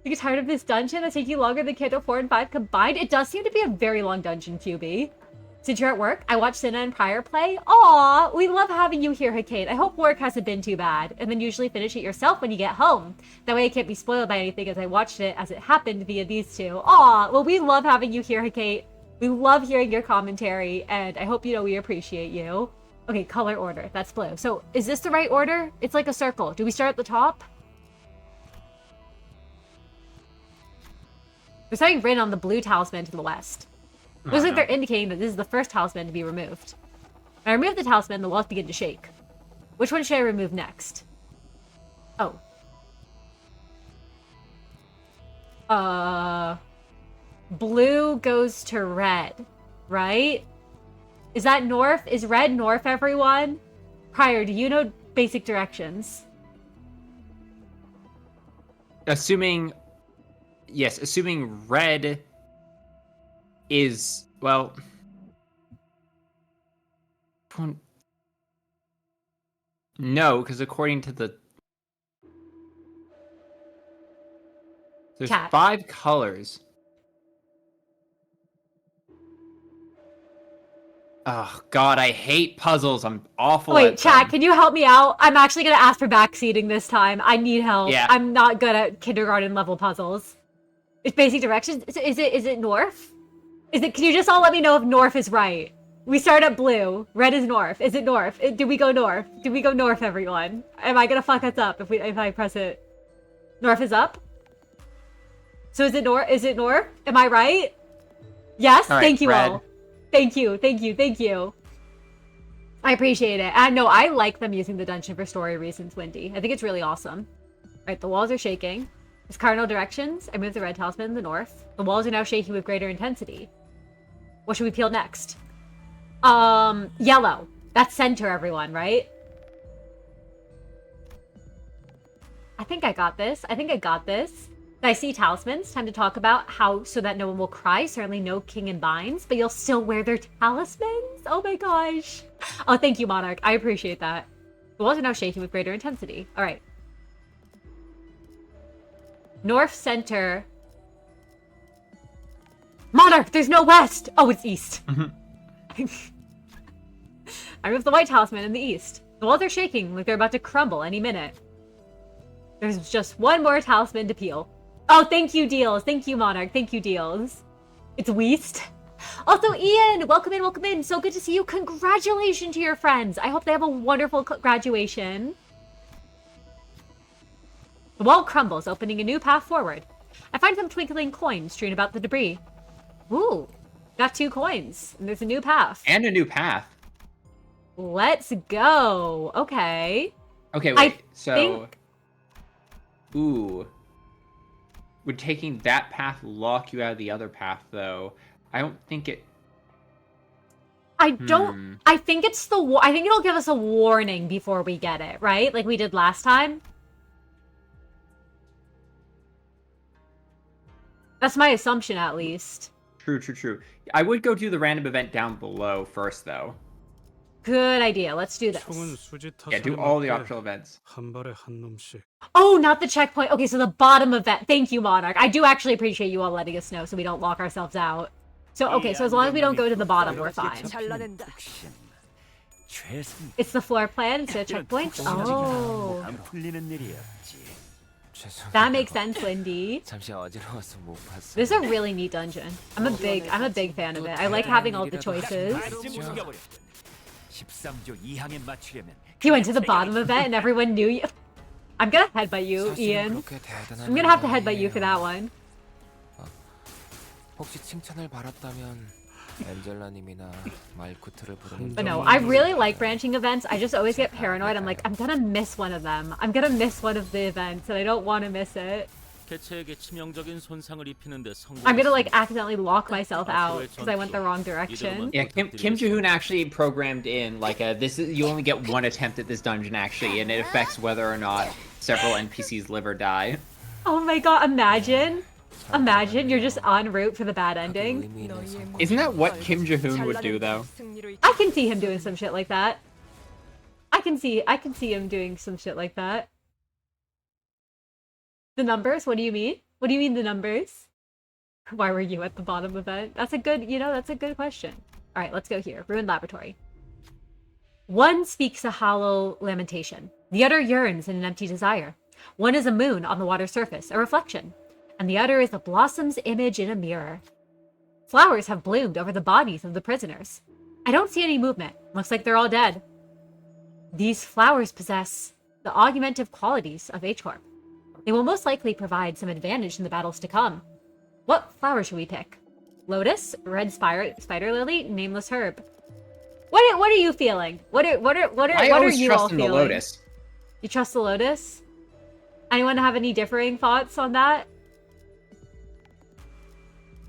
You get tired of this dungeon that's taking longer than Canto 4 and 5 combined? It does seem to be a very long dungeon, QB. Since you're at work, I watched Cinna and Pryor play. Aw, we love having you here, Hecate. I hope work hasn't been too bad. And then usually finish it yourself when you get home. That way I can't be spoiled by anything as I watched it as it happened via these two. Aw, well, we love having you here, Hecate. We love hearing your commentary, and I hope you know we appreciate you. Okay, color order. That's blue. So, is this the right order? It's like a circle. Do we start at the top? There's something written on the blue talisman to the west. Looks like they're indicating that this is the first talisman to be removed. When I remove the talisman, the walls begin to shake. Which one should I remove next? Oh. Blue goes to red, right? Is that north? Is red north, everyone? Pryor, do you know basic directions? Assuming red is, well, no, because according to the, there's 5 colors. Oh god, I hate puzzles. I'm awful at Wait, chat, them. can you help me out? I'm actually gonna ask for backseating this time. I need help. Yeah. I'm not good at kindergarten level puzzles. It's basic directions. Is it north? Can you just all let me know if north is right? We start at blue. Red is north. Is it north? Do we go north? Do we go north, everyone? Am I gonna fuck us up if I press it? North is up? So is it north? Is it north? Am I right? Yes? All right, thank you red. all. Thank you. I appreciate it. And no, I like them using the dungeon for story reasons, Wendy. I think it's really awesome. Right, the walls are shaking. There's cardinal directions. I moved the red talisman in the north. The walls are now shaking with greater intensity. What should we peel next? Yellow. That's center, everyone, right? I think I got this. I see talismans. Time to talk about how so that no one will cry. Certainly no king in binds, but you'll still wear their talismans? Oh my gosh. Oh, thank you, Monarch. I appreciate that. The walls are now shaking with greater intensity. All right. North center. Monarch, there's no west. Oh, it's east. I removed the white talisman in the east. The walls are shaking like they're about to crumble any minute. There's just one more talisman to peel. Oh, thank you, Deals. Thank you, Monarch. Thank you, Deals. It's Weast. Also, Ian, welcome in. So good to see you. Congratulations to your friends. I hope they have a wonderful graduation. The wall crumbles, opening a new path forward. I find some twinkling coins strewn about the debris. Ooh, got 2 coins, and there's a new path. And a new path. Let's go. Okay. Okay, wait. Ooh. Would taking that path lock you out of the other path, though? I don't think it... I think it's I think it'll give us a warning before we get it, right? Like we did last time. That's my assumption, at least. True. I would go do the random event down below first, though. Good idea. Let's do this. Yeah, do all the optional events. Oh, not the checkpoint. Okay, so the bottom event. Thank you, Monarch. I do actually appreciate you all letting us know so we don't lock ourselves out. So, okay, so as long as we don't go to the bottom, we're fine. It's the floor plan instead of checkpoints? Oh. That makes sense, Lindy. This is a really neat dungeon. I'm a big fan of it. I like having all the choices. You went to the bottom event and everyone knew you. I'm gonna headbutt you, Ian. I'm gonna have to headbutt you for that one. But no, I really like branching events. I just always get paranoid. I'm like, I'm gonna miss one of them. I'm gonna miss one of the events and I don't want to miss it. I'm gonna like accidentally lock myself out because I went the wrong direction. Yeah, Kim Jae-hoon actually programmed in like you only get one attempt at this dungeon actually, and it affects whether or not several NPCs live or die. Oh my god, imagine you're just en route for the bad ending. Isn't that what Kim Jae-hoon would do though? I can see him doing some shit like that. I can see him doing some shit like that. The numbers? What do you mean? What do you mean the numbers? Why were you at the bottom event? That's a good, that's a good question. All right, let's go here. Ruined laboratory. One speaks a hollow lamentation. The other yearns in an empty desire. One is a moon on the water's surface, a reflection, and the other is a blossom's image in a mirror. Flowers have bloomed over the bodies of the prisoners. I don't see any movement. Looks like they're all dead. These flowers possess the augmentative qualities of H-Corp. They will most likely provide some advantage in the battles to come. What flower should we pick? Lotus, red spider lily, nameless herb. What are you feeling? What are you all feeling? The lotus. You trust the lotus? Anyone have any differing thoughts on that?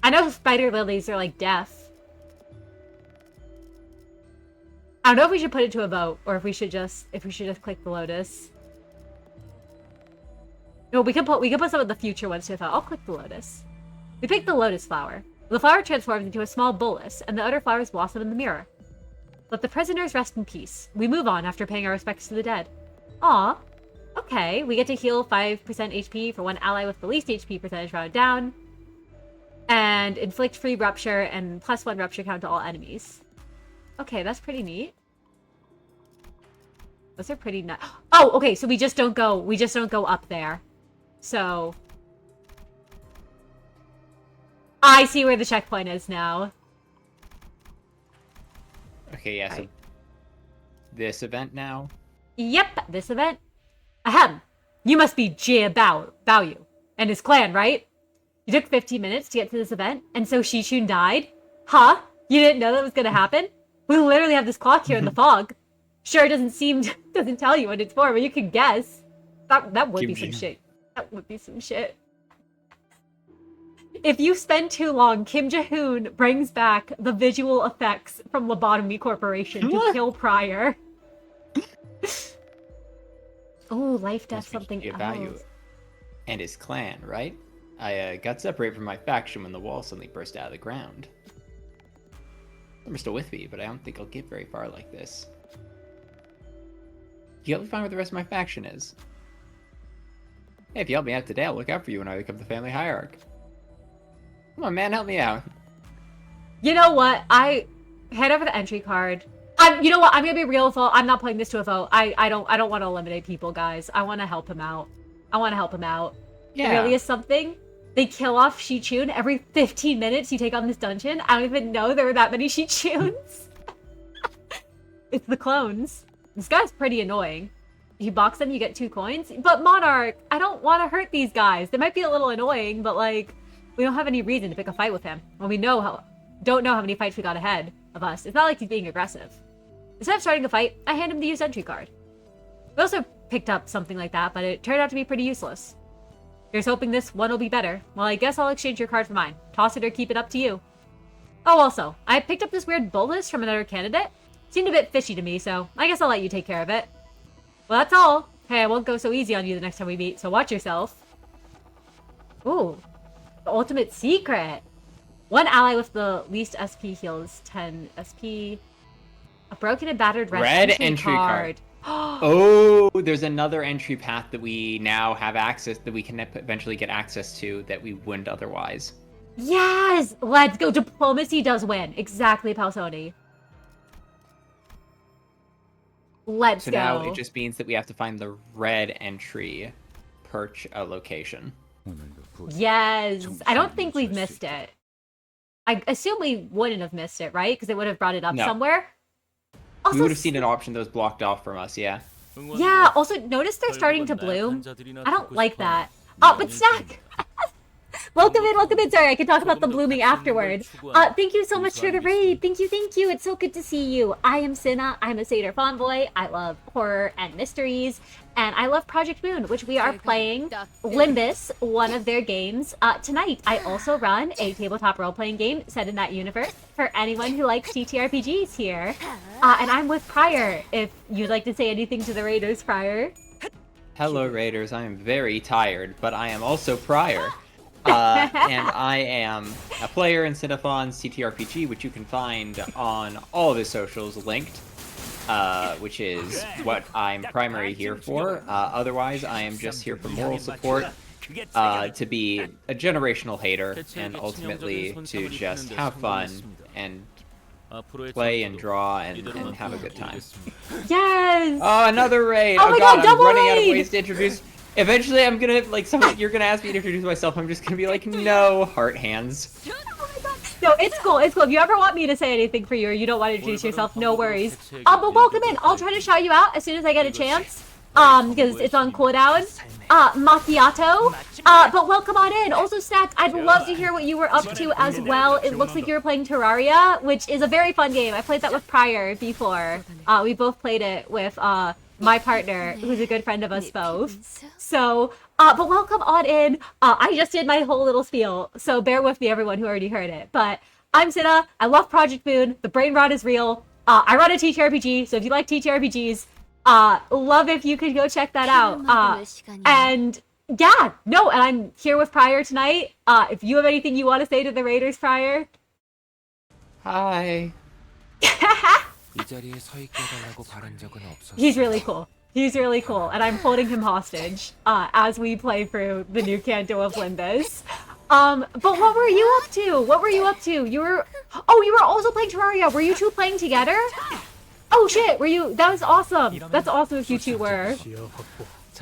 I know spider lilies are like death. I don't know if we should put it to a vote or if we should just click the lotus. No, we can put some of the future ones to a vote. I'll click the lotus. We picked the lotus flower. The flower transforms into a small bolus, and the other flowers blossom in the mirror. Let the prisoners rest in peace. We move on after paying our respects to the dead. Aw. Okay, we get to heal 5% HP for one ally with the least HP percentage round down. And inflict free rupture and +1 rupture count to all enemies. Okay, that's pretty neat. Those are pretty nice. Oh, okay, so we just don't go up there. So I see where the checkpoint is now. Okay, yeah, so this event now? Yep, this event. Ahem. You must be Bao and his clan, right? You took 15 minutes to get to this event, and so Shichun died? Huh? You didn't know that was gonna happen? We literally have this clock here in the fog. Sure, it doesn't tell you what it's for, but you can guess. That would be some shit. That would be some shit. If you spend too long, Kim Jae-hoon brings back the visual effects from Lobotomy Corporation to kill Pryor. Oh, life, death, something else. And his clan, right? I got separated from my faction when the wall suddenly burst out of the ground. Some are still with me, but I don't think I'll get very far like this. You help me find where the rest of my faction is. Hey, if you help me out today, I'll look out for you when I become the family hierarch. Come on, man, help me out. You know what? I head over the entry card. You know what? I'm gonna be real with all. I'm not putting this to a vote. I don't want to eliminate people, guys. I want to help him out. Yeah. There really is something. They kill off Shichun every 15 minutes. You take on this dungeon. I don't even know there were that many Shichuns. It's the clones. This guy's pretty annoying. You box them, you get 2 coins. But Monarch, I don't want to hurt these guys. They might be a little annoying, but like, we don't have any reason to pick a fight with him when we don't know how many fights we got ahead of us. It's not like he's being aggressive. Instead of starting a fight, I hand him the used entry card. We also picked up something like that, but it turned out to be pretty useless. Here's hoping this one will be better. Well, I guess I'll exchange your card for mine. Toss it or keep it up to you. Oh, also, I picked up this weird bolus from another candidate. Seemed a bit fishy to me, so I guess I'll let you take care of it. Well, that's all. Hey, I won't go so easy on you the next time we meet, so watch yourself. Ooh. The ultimate secret. One ally with the least SP heals 10 SP. A broken and battered red entry card. Oh, there's another entry path that we now have access, that we can eventually get access to that we wouldn't otherwise. Yes! Let's go. Diplomacy does win. Exactly, Palsoni. Let's go. So now it just means that we have to find the red entry perch location. Yes. I don't think we've missed it. I assume we wouldn't have missed it, right? Because it would have brought it up somewhere. Also, we would have seen an option that was blocked off from us, yeah. Yeah, also, notice they're starting to bloom. I don't like that. Oh, but Snack! Welcome in. Sorry, I can talk about the blooming afterward. Thank you so much for the raid. Thank you. It's so good to see you. I am Cinna. I'm a Seder fanboy. I love horror and mysteries. And I love Project Moon, which we are playing Limbus, one of their games, tonight. I also run a tabletop role-playing game set in that universe for anyone who likes TTRPGs here. And I'm with Pryor, if you'd like to say anything to the Raiders, Pryor. Hello, Raiders. I am very tired, but I am also Pryor. And I am a player in Cinefon's TTRPG, which you can find on all of his socials linked. which is what I'm primarily here for. Otherwise, I am just here for moral support, to be a generational hater, and ultimately to just have fun and play and draw and have a good time. Yes! Oh, another raid! Oh my God, God, double I'm running out of raid! ways to introduce. Eventually, I'm gonna you're gonna ask me to introduce myself. I'm just gonna be like, no, heart hands. No, it's cool. It's cool. If you ever want me to say anything for you or you don't want to introduce yourself, no worries. But welcome in. I'll try to shout you out as soon as I get a chance. Because it's on cooldown. Macchiato. But welcome on in. Also, Snack, I'd love to hear what you were up to as well. It looks like you were playing Terraria, which is a very fun game. I played that with Prior before. We both played it with my partner, who's a good friend of us both. So, but welcome on in. I just did my whole little spiel, so bear with me, everyone who already heard it. But I'm Sina. I love Project Moon. The brain rot is real. I run a TTRPG, so if you like TTRPGs, love if you could go check that out. And yeah, no, and I'm here with Prior tonight. If you have anything you want to say to the Raiders, Prior. Hi. He's really cool. He's really cool, and I'm holding him hostage as we play through the new Canto of Limbus. But what were you up to? What were you up to? You were also playing Terraria. Were you two playing together? Oh shit, were you? That was awesome. That's awesome if you two were.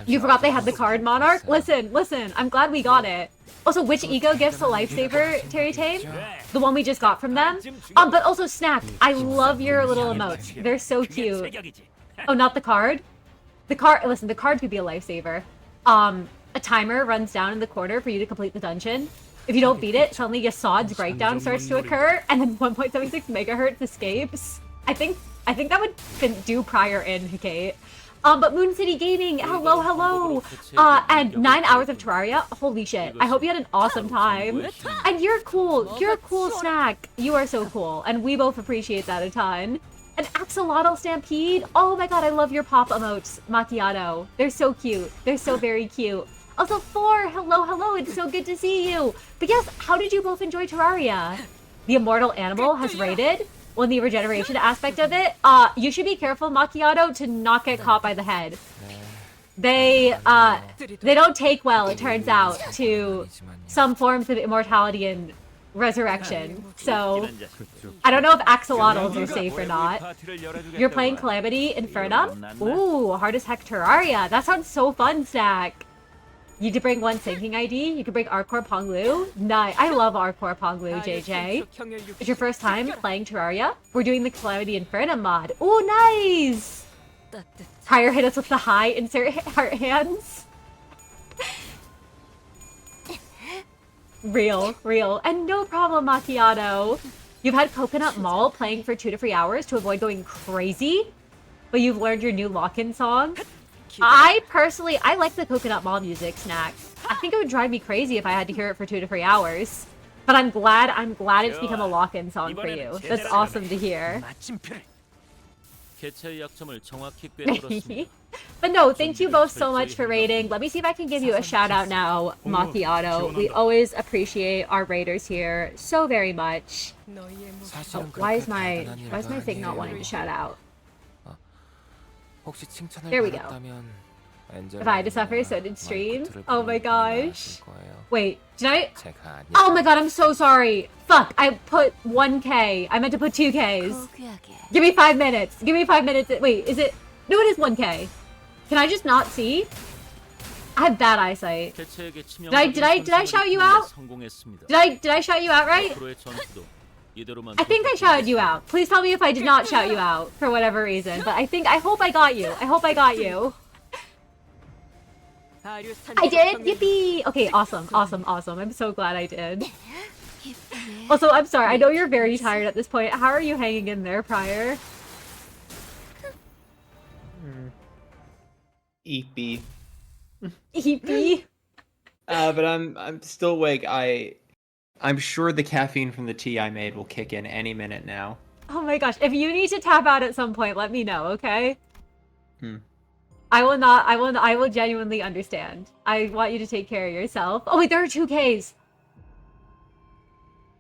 You forgot they had the card Monarch? Listen, I'm glad we got it. Also, which ego gives a lifesaver, Terry Tame? The one we just got from them? But also, Snack, I love your little emotes. They're so cute. Oh, not the card? The card could be a lifesaver. A timer runs down in the corner for you to complete the dungeon. If you don't beat it, suddenly Yassad's breakdown starts to occur, and then 1.76 megahertz escapes. I think that would do Prior in, Kate. But Moon City Gaming, hello. And 9 hours of Terraria, holy shit. I hope you had an awesome time. And you're cool, Snack. You are so cool, and we both appreciate that a ton. An axolotl stampede, oh my god, I love your pop emotes, Macchiato. They're so cute, they're so very cute. Also, 4, hello, it's so good to see you. But yes, how did you both enjoy Terraria? The immortal animal has raided. Well, the regeneration aspect of it, you should be careful, Macchiato, to not get caught by the head. They don't take well, it turns out, to some forms of immortality and resurrection. So, I don't know if axolotls are safe or not. You're playing Calamity Infernum? Ooh, hard as heck Terraria. That sounds so fun, Stack. You need to bring one sinking ID. You can bring Arcor Ponglu. Nice. I love Arcor Ponglu, JJ. It's your first time playing Terraria? We're doing the Calamity Infernum mod. Ooh, nice! Prior hit us with the high insert heart hands. Real. And no problem, Macchiato. You've had Coconut Mall playing for 2 to 3 hours to avoid going crazy, but you've learned your new lock-in song. I like the Coconut Mall music, Snack. I think it would drive me crazy if I had to hear it for 2 to 3 hours. But I'm glad it's become a lock-in song for you. That's awesome to hear. But no, thank you both so much for raiding. Let me see if I can give you a shout out now, Macchiato. We always appreciate our raiders here so very much. Oh, why is my thing not wanting to shout out? There we go. If I had to suffer, so did stream. Oh my gosh. Wait, did I? Oh my god, I'm so sorry. Fuck, I put 1k. I meant to put 2ks. Give me 5 minutes. Wait, is it? No, it is 1k. Can I just not see? I have bad eyesight. Did I shout you out? Did I shout you out right? I think I shouted you out. Please tell me if I did not shout you out for whatever reason. But I hope I got you. I did? Yippee! Okay, awesome. I'm so glad I did. Also, I'm sorry. I know you're very tired at this point. How are you hanging in there, Prior? Eepy. But I'm still awake. I'm sure the caffeine from the tea I made will kick in any minute now. Oh my gosh. If you need to tap out at some point, let me know, okay? I will genuinely understand. I want you to take care of yourself. Oh wait, there are 2Ks.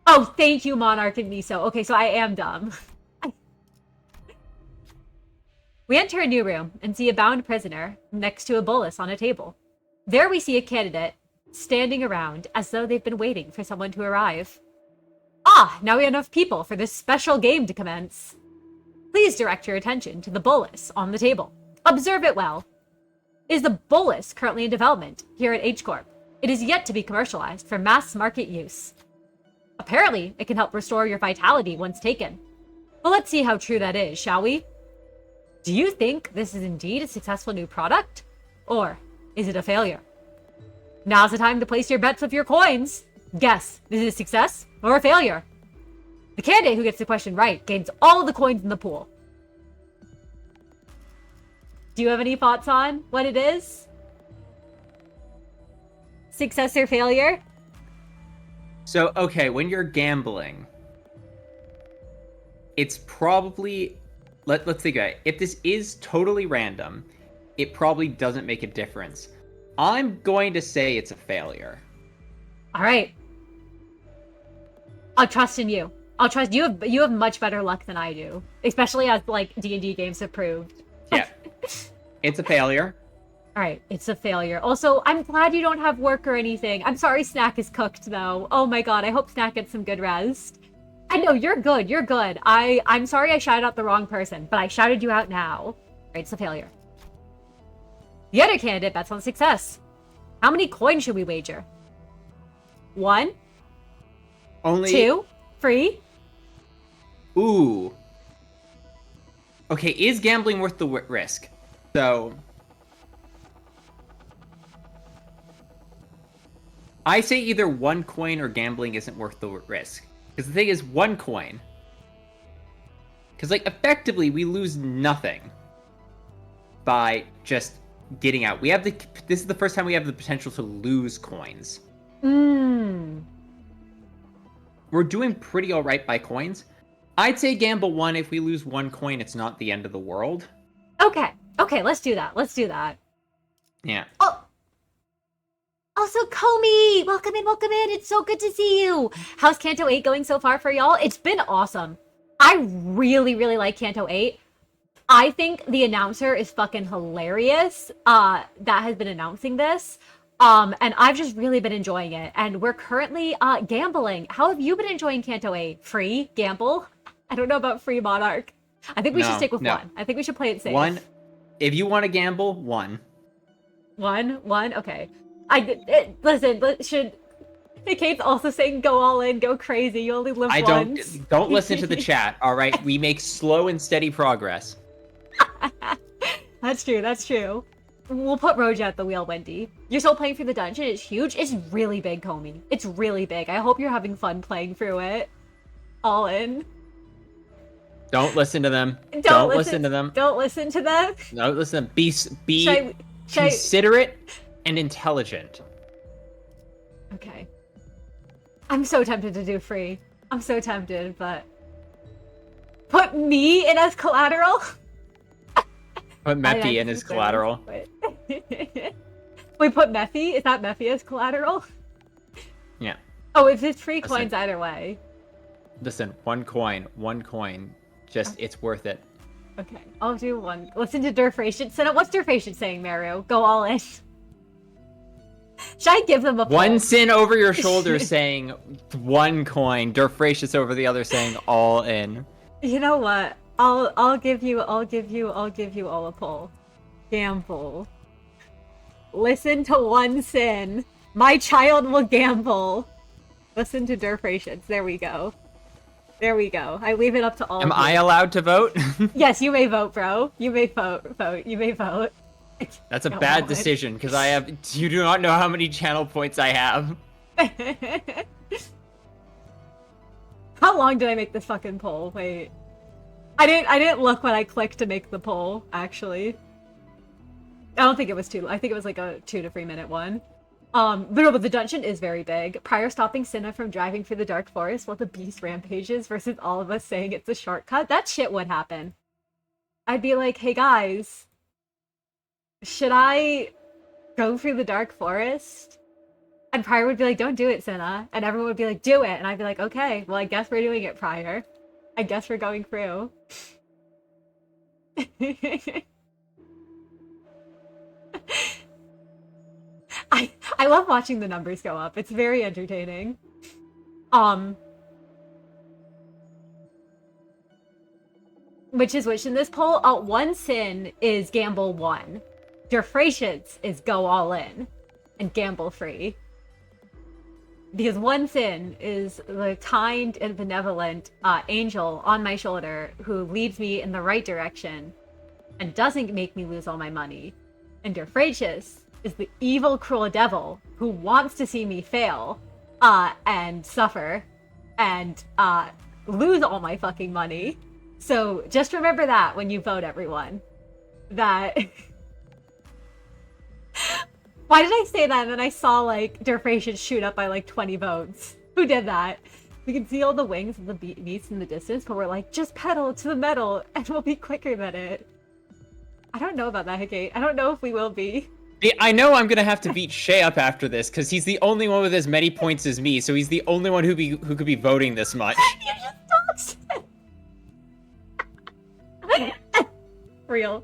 Oh, thank you, Monarch and Miso. Okay, so I am dumb. We enter a new room and see a bound prisoner next to a bolus on a table. There we see a candidate standing around as though they've been waiting for someone to arrive. Ah, now we have enough people for this special game to commence. Please direct your attention to the bolus on the table. Observe it well. Is the bolus currently in development here at H Corp? It is yet to be commercialized for mass market use. Apparently, it can help restore your vitality once taken. But let's see how true that is, shall we? Do you think this is indeed a successful new product? Or is it a failure? Now's the time to place your bets with your coins. Guess, is it a success or a failure? The candidate who gets the question right gains all of the coins in the pool. Do you have any thoughts on what it is? Success or failure? So, okay, when you're gambling, it's probably... Let's think about it. If this is totally random, it probably doesn't make a difference. I'm going to say it's a failure. All right. I'll trust in you. I'll trust you. You have much better luck than I do, especially as like D&D games have proved. Yeah, it's a failure. All right, it's a failure. Also, I'm glad you don't have work or anything. I'm sorry Snack is cooked though. Oh my god, I hope Snack gets some good rest. I know you're good. You're good. I'm sorry I shouted out the wrong person, but I shouted you out now. All right, it's a failure. The other candidate bets on success. How many coins should we wager? 1? Only 2? 3? Ooh. Okay, is gambling worth the risk? So... I say either 1 coin or gambling isn't worth the risk. Because the thing is, 1 coin. Because, like, effectively, we lose nothing by just getting out. We have the... This is the first time we have the potential to lose coins. Mmm. We're doing pretty alright by coins. I'd say gamble 1. If we lose 1 coin, it's not the end of the world. Okay. Okay, let's do that. Let's do that. Yeah. Oh! Also, Comey! Welcome in, welcome in! It's so good to see you! How's Canto 8 going so far for y'all? It's been awesome. I really, really like Canto 8. I think the announcer is fucking hilarious, that has been announcing this. And I've just really been enjoying it. And we're currently, gambling. How have you been enjoying Canto 8? Free? Gamble? I don't know about free Monarch. I think we should stick with 1. I think we should play it safe. 1. If you want to gamble, 1. 1? Okay. Listen, should... Kate's also saying go all in, go crazy, you only live once. Don't listen to the chat, alright? We make slow and steady progress. That's true, that's true. We'll put Roja at the wheel, Wendy. You're still playing through the dungeon? It's huge? It's really big, Comey. It's really big. I hope you're having fun playing through it. All in. Don't listen to them. Don't listen to them. Don't listen to them. No, listen. Be considerate and intelligent. Okay. I'm so tempted to do free. I'm so tempted, but... Put me in as collateral? Put Mephi in as collateral. Wait, put Mephi? Is that Mephi as collateral? Yeah. Oh, it's free coins either way. Listen, 1 coin. 1 coin. Just, it's worth it. Okay, I'll do 1. Listen to Durfration. So what's Durfration saying, Mario? Go all in. Should I give them a poll? 1 sin over your shoulder saying 1 coin. Durfracious over the other saying all in. You know what? I'll give you all a poll. Gamble. Listen to 1 sin. My child will gamble. Listen to Durfrations. There we go. There we go. I leave it up to all. Am I allowed to vote? Yes, you may vote, bro. You may vote. You may vote. That's a bad decision because you do not know how many channel points I have. How long did I make this fucking poll? Wait. I didn't look when I clicked to make the poll, actually. I don't think it was I think it was like a 2 to 3 minute one. But no, but the dungeon is very big. Prior stopping Cinna from driving through the dark forest while the beast rampages versus all of us saying it's a shortcut. That shit would happen. I'd be like, hey guys, should I go through the dark forest? And Prior would be like, don't do it, Cinna. And everyone would be like, do it. And I'd be like, okay, well, I guess we're doing it, Prior. I guess we're going through. I love watching the numbers go up. It's very entertaining. Which is which in this poll? 1 sin is gamble 1. Durfratians is go all in and gamble free. Because 1 sin is the kind and benevolent angel on my shoulder who leads me in the right direction and doesn't make me lose all my money. And Durfratius is the evil, cruel devil who wants to see me fail and suffer and lose all my fucking money. So just remember that when you vote, everyone. That... Why did I say that? And then I saw, like, Durfratians shoot up by, like, 20 votes. Who did that? We can see all the wings of the beasts in the distance, but we're like, just pedal to the metal, and we'll be quicker than it. I don't know about that, Hecate. I don't know if we will be. I know I'm gonna have to beat Shay up after this, because he's the only one with as many points as me, so he's the only one who could be voting this much. You just don't. Real.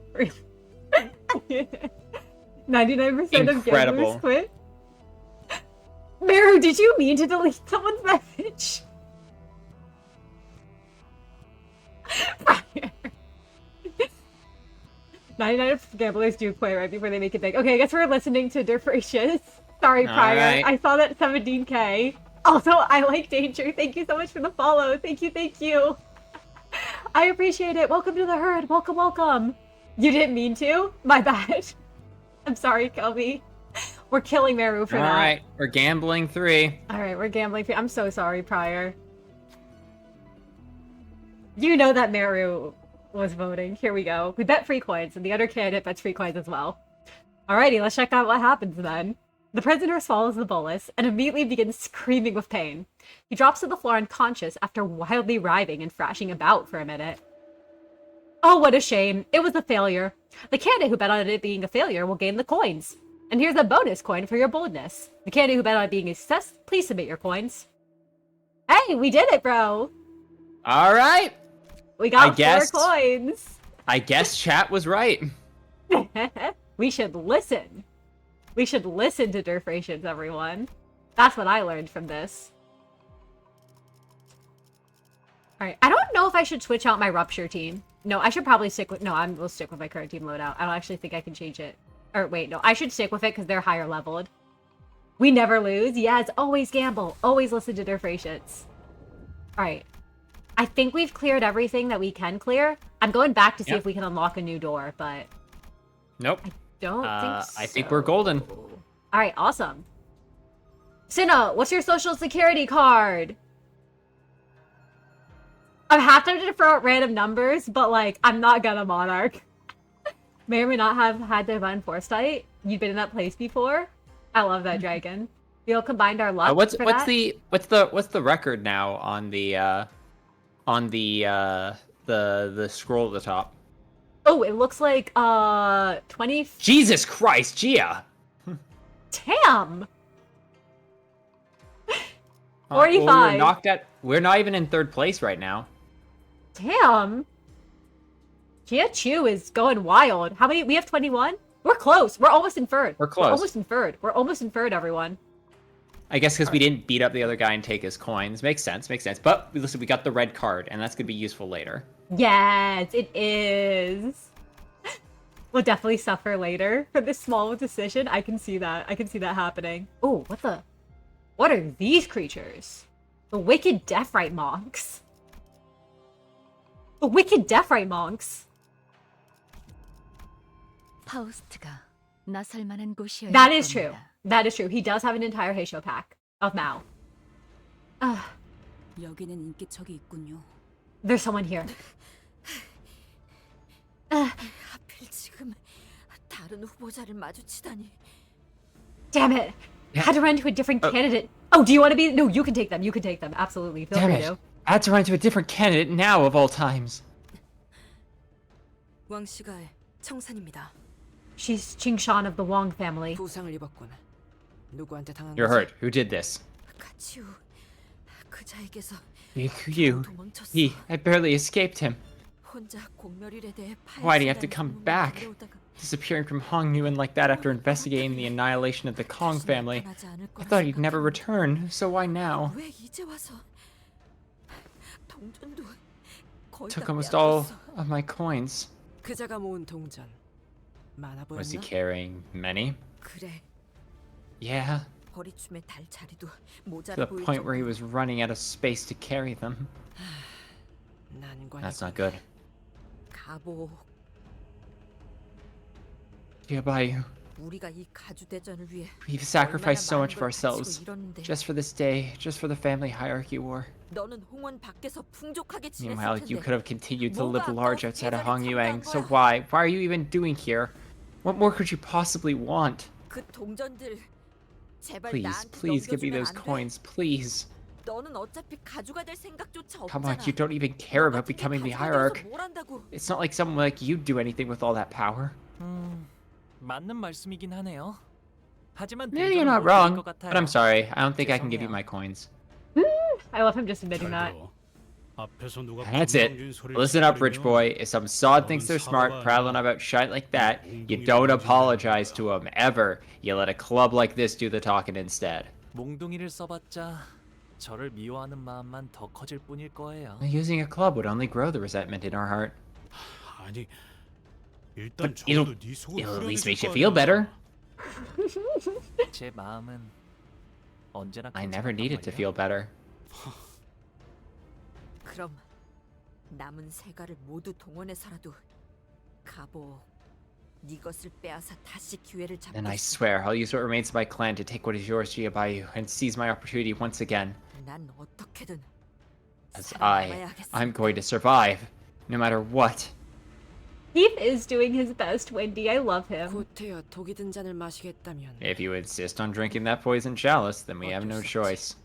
99% of gamblers quit. Meru, did you mean to delete someone's message? 99 gamblers do quit right before they make it big. Okay, I guess we're listening to Durfratius. Sorry, Prior. Right. I saw that 17k. Also, I like Danger. Thank you so much for the follow. Thank you. I appreciate it. Welcome to the herd. Welcome. You didn't mean to? My bad. I'm sorry, Kelby. We're killing Meru for that. Alright, we're gambling 3. Alright, we're gambling. I'm so sorry, Prior. You know that Meru was voting. Here we go. We bet free coins, and the other candidate bets free coins as well. Alrighty, let's check out what happens then. The prisoner swallows the bolus and immediately begins screaming with pain. He drops to the floor unconscious after wildly writhing and thrashing about for a minute. Oh, what a shame. It was a failure. The candidate who bet on it being a failure will gain the coins. And here's a bonus coin for your boldness. The candidate who bet on it being a success, please submit your coins. Hey, we did it, bro. Alright. We got 4 coins. I guess chat was right. We should listen. We should listen to Durfratians, everyone. That's what I learned from this. Alright, I don't know if I should switch out my Rupture team. No, I should probably stick with... No, we'll stick with my current team loadout. I don't actually think I can change it. Or wait, no, I should stick with it because they're higher leveled. We never lose. Yes, always gamble. Always listen to Durfratians. Alright. I think we've cleared everything that we can clear. I'm going back to see if we can unlock a new door, but... Nope. I don't think so. I think we're golden. Alright, awesome. Cinna, what's your social security card? I'm half tempted to throw out random numbers, but, like, I'm not gonna Monarch. May or may not have had divine foresight. You've been in that place before. I love that dragon. We all combined our luck. What's the record now on the scroll at the top? Oh, it looks like 20. Jesus Christ, Gia. Damn. 45. Well, we're not even in 3rd place right now. Damn. Gia Chu is going wild. How many? We have 21? We're close. We're almost in 3rd. We're close. We're almost in 3rd, everyone. I guess because we didn't beat up the other guy and take his coins. Makes sense. But listen, we got the red card, and that's going to be useful later. Yes, it is. We'll definitely suffer later for this small decision. I can see that. Happening. Oh, what are these creatures? The wicked Deathrite monks. 파우스트가 나설 만한 곳이어야 That is true. He does have an entire Heisho pack of Mao. 여기는 인기척이 있군요. There's someone here. 하필 지금 다른 후보자를 마주치다니. Damn it. Had to run to a different candidate. Oh, do you want to be? No, you can take them. Absolutely. Feel free to. I had to run to a different candidate now of all times. 왕씨가의 청산입니다. She's Qingshan of the Wong family. 부상을 입었군. 누구한테 당한 You're hurt. Who did this? 그자에게서 You. I barely escaped him. Why do you have to come back? Disappearing from Hongnuin like that after investigating the annihilation of the Kong family. I thought he'd never return, so why now? Took almost all of my coins. 그자가 모은 동전 많아 Was he 보였나? carrying many? 그래. Yeah. 허리춤에 달 자리도 To 모자라 the 보일 point where he 정도로. was running out of space to carry them. That's not good. 가보. Jiabayu, 우리가 이 가주 대전을 위해 we've sacrificed so 얼마나 much of 많은 걸 ourselves. 바치고 이러는데. Just for this day, just for the family hierarchy war. 너는 홍원 밖에서 풍족하게 지냈을 Meanwhile, you 텐데. could have continued to live 뭐가 large 아까워서 outside of 대전에 Hongyuang, 참가한 so 거야? why are you even doing here? What more could you possibly want? 그 동전들 제발 Please, 나한테 please give me 넘겨주면 those 안 돼? coins, please. 너는 어차피 가주가 될 생각조차 Come on, 없잖아. you don't even care about becoming the hierarch. 뭘 한다고? It's not like someone like you do anything with all that power. 맞는 말씀이긴 하네요. 하지만 Yeah, you're not wrong, but I'm sorry. I don't think I can give you my coins. I love him just admitting that. That's it. Listen up, rich boy. If some sod thinks they're smart, prattling about shite like that, you don't apologize to him, ever. You let a club like this do the talking instead. 몽둥이를 써봤자 저를 미워하는 마음만 더 커질 뿐일 거예요. Using a club would only grow the resentment in our heart. 아니, But 일단 it'll 적어도 네 속을 at least 후련해줄 make you 거 feel 아니야. better. 제 마음은 언제나 I never needed to feel better. 그럼 남은 세가를 모두 동원해서라도 가보. 네 것을 빼앗아 다시 기회를 잡고. Then I swear I'll use what remains of my clan to take what is yours, Jiabayu, and seize my opportunity once again. 난 어떻게든 As 살아남아야 하겠어. I'm going to survive, no matter what. Heath is doing his best, Wendy. I love him. 고태여 독이 든 잔을 마시겠다면 If you insist on drinking that poison chalice, then we have no choice.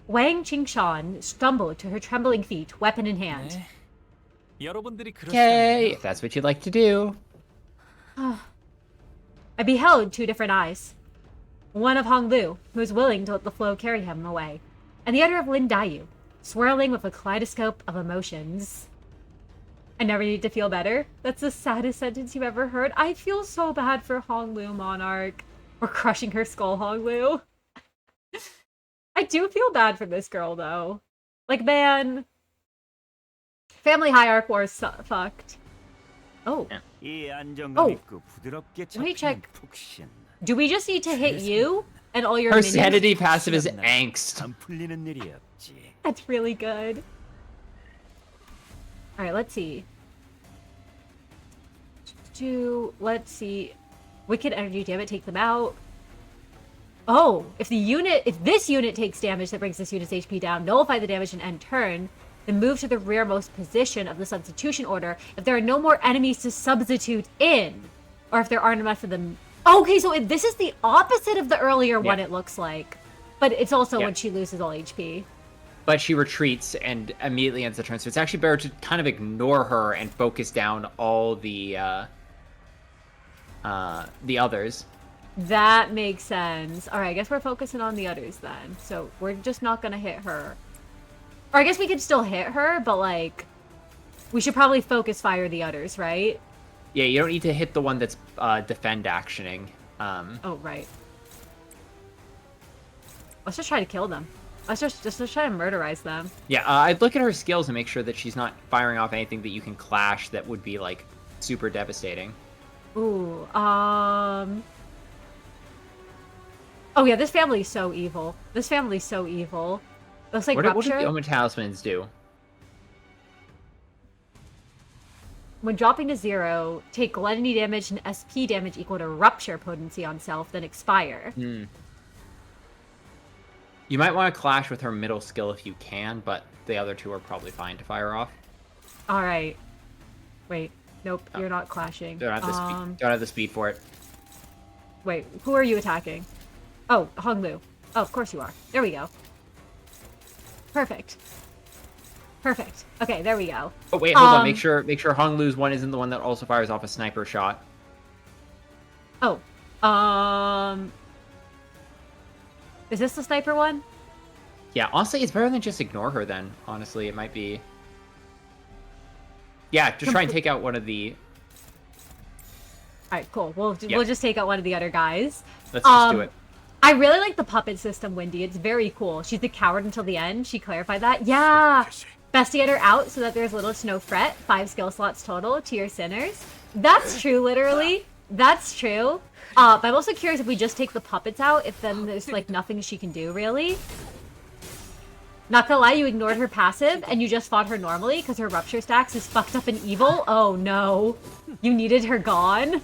Wang Qingshan stumbled to her trembling feet, weapon in hand. 여러분들이 Okay, if that's what you'd like to do. I beheld two different eyes. One of Hong Lu, who was willing to let the flow carry him away, and the other of Lin Dayu, swirling with a kaleidoscope of emotions. I never need to feel better. That's the saddest sentence you've ever heard. I feel so bad for Hong Lu, Monarch. We're crushing her skull, Hong Lu. I do feel bad for this girl, though. Like, man. Family hierarch war fucked. Oh. Oh. Let me check. Do we just need to hit you and all your Her minions? sanity passive is angst. That's really good. Alright, let's see. Let's see. Wicked energy, damn it, take them out. Oh, if this unit takes damage that brings this unit's HP down, nullify the damage and end turn, then move to the rearmost position of the substitution order if there are no more enemies to substitute in. Or if there aren't enough of them. Okay, so this is the opposite of the earlier one, it looks like. But it's also when she loses all HP. But she retreats and immediately ends the turn, so it's actually better to kind of ignore her and focus down all the others. That makes sense. Alright, I guess we're focusing on the others then. So we're just not gonna hit her. Or I guess we could still hit her, but like, we should probably focus fire the others, right? Yeah, you don't need to hit the one that's defend actioning. Oh, right. Let's just try to kill them. Let's just try to murderize them. Yeah, I'd look at her skills and make sure that she's not firing off anything that you can clash that would be, like, super devastating. Ooh, oh yeah, this family's so evil. This family's so evil. Looks like What Rupture. do the Omen Talismans do? When dropping to 0, take gluttony damage and SP damage equal to Rupture potency on self, then expire. You might want to clash with her middle skill if you can, but the other two are probably fine to fire off. Alright. Wait. Nope, you're not clashing. Don't have the speed for it. Wait, who are you attacking? Oh, Hong Lu. Oh, of course you are. There we go. Perfect. Perfect. Okay, there we go. Oh wait, hold on. Make sure Hong Lu's one isn't the one that also fires off a sniper shot. Oh. Is this the sniper one? Yeah, honestly, it's better than just ignore her then. Honestly, it might be. Yeah, just try and take out one of the... Alright, cool. We'll just take out one of the other guys. Let's just do it. I really like the puppet system, Wendy. It's very cool. She's the coward until the end. She clarified that. Yeah! Best to get her out so that there's little to no fret. 5 skill slots total to your sinners. That's true, literally. That's true. But I'm also curious if we just take the puppets out, if then there's, like, nothing she can do, really. Not gonna lie, you ignored her passive, and you just fought her normally because her rupture stacks is fucked up and evil? Oh, no. You needed her gone?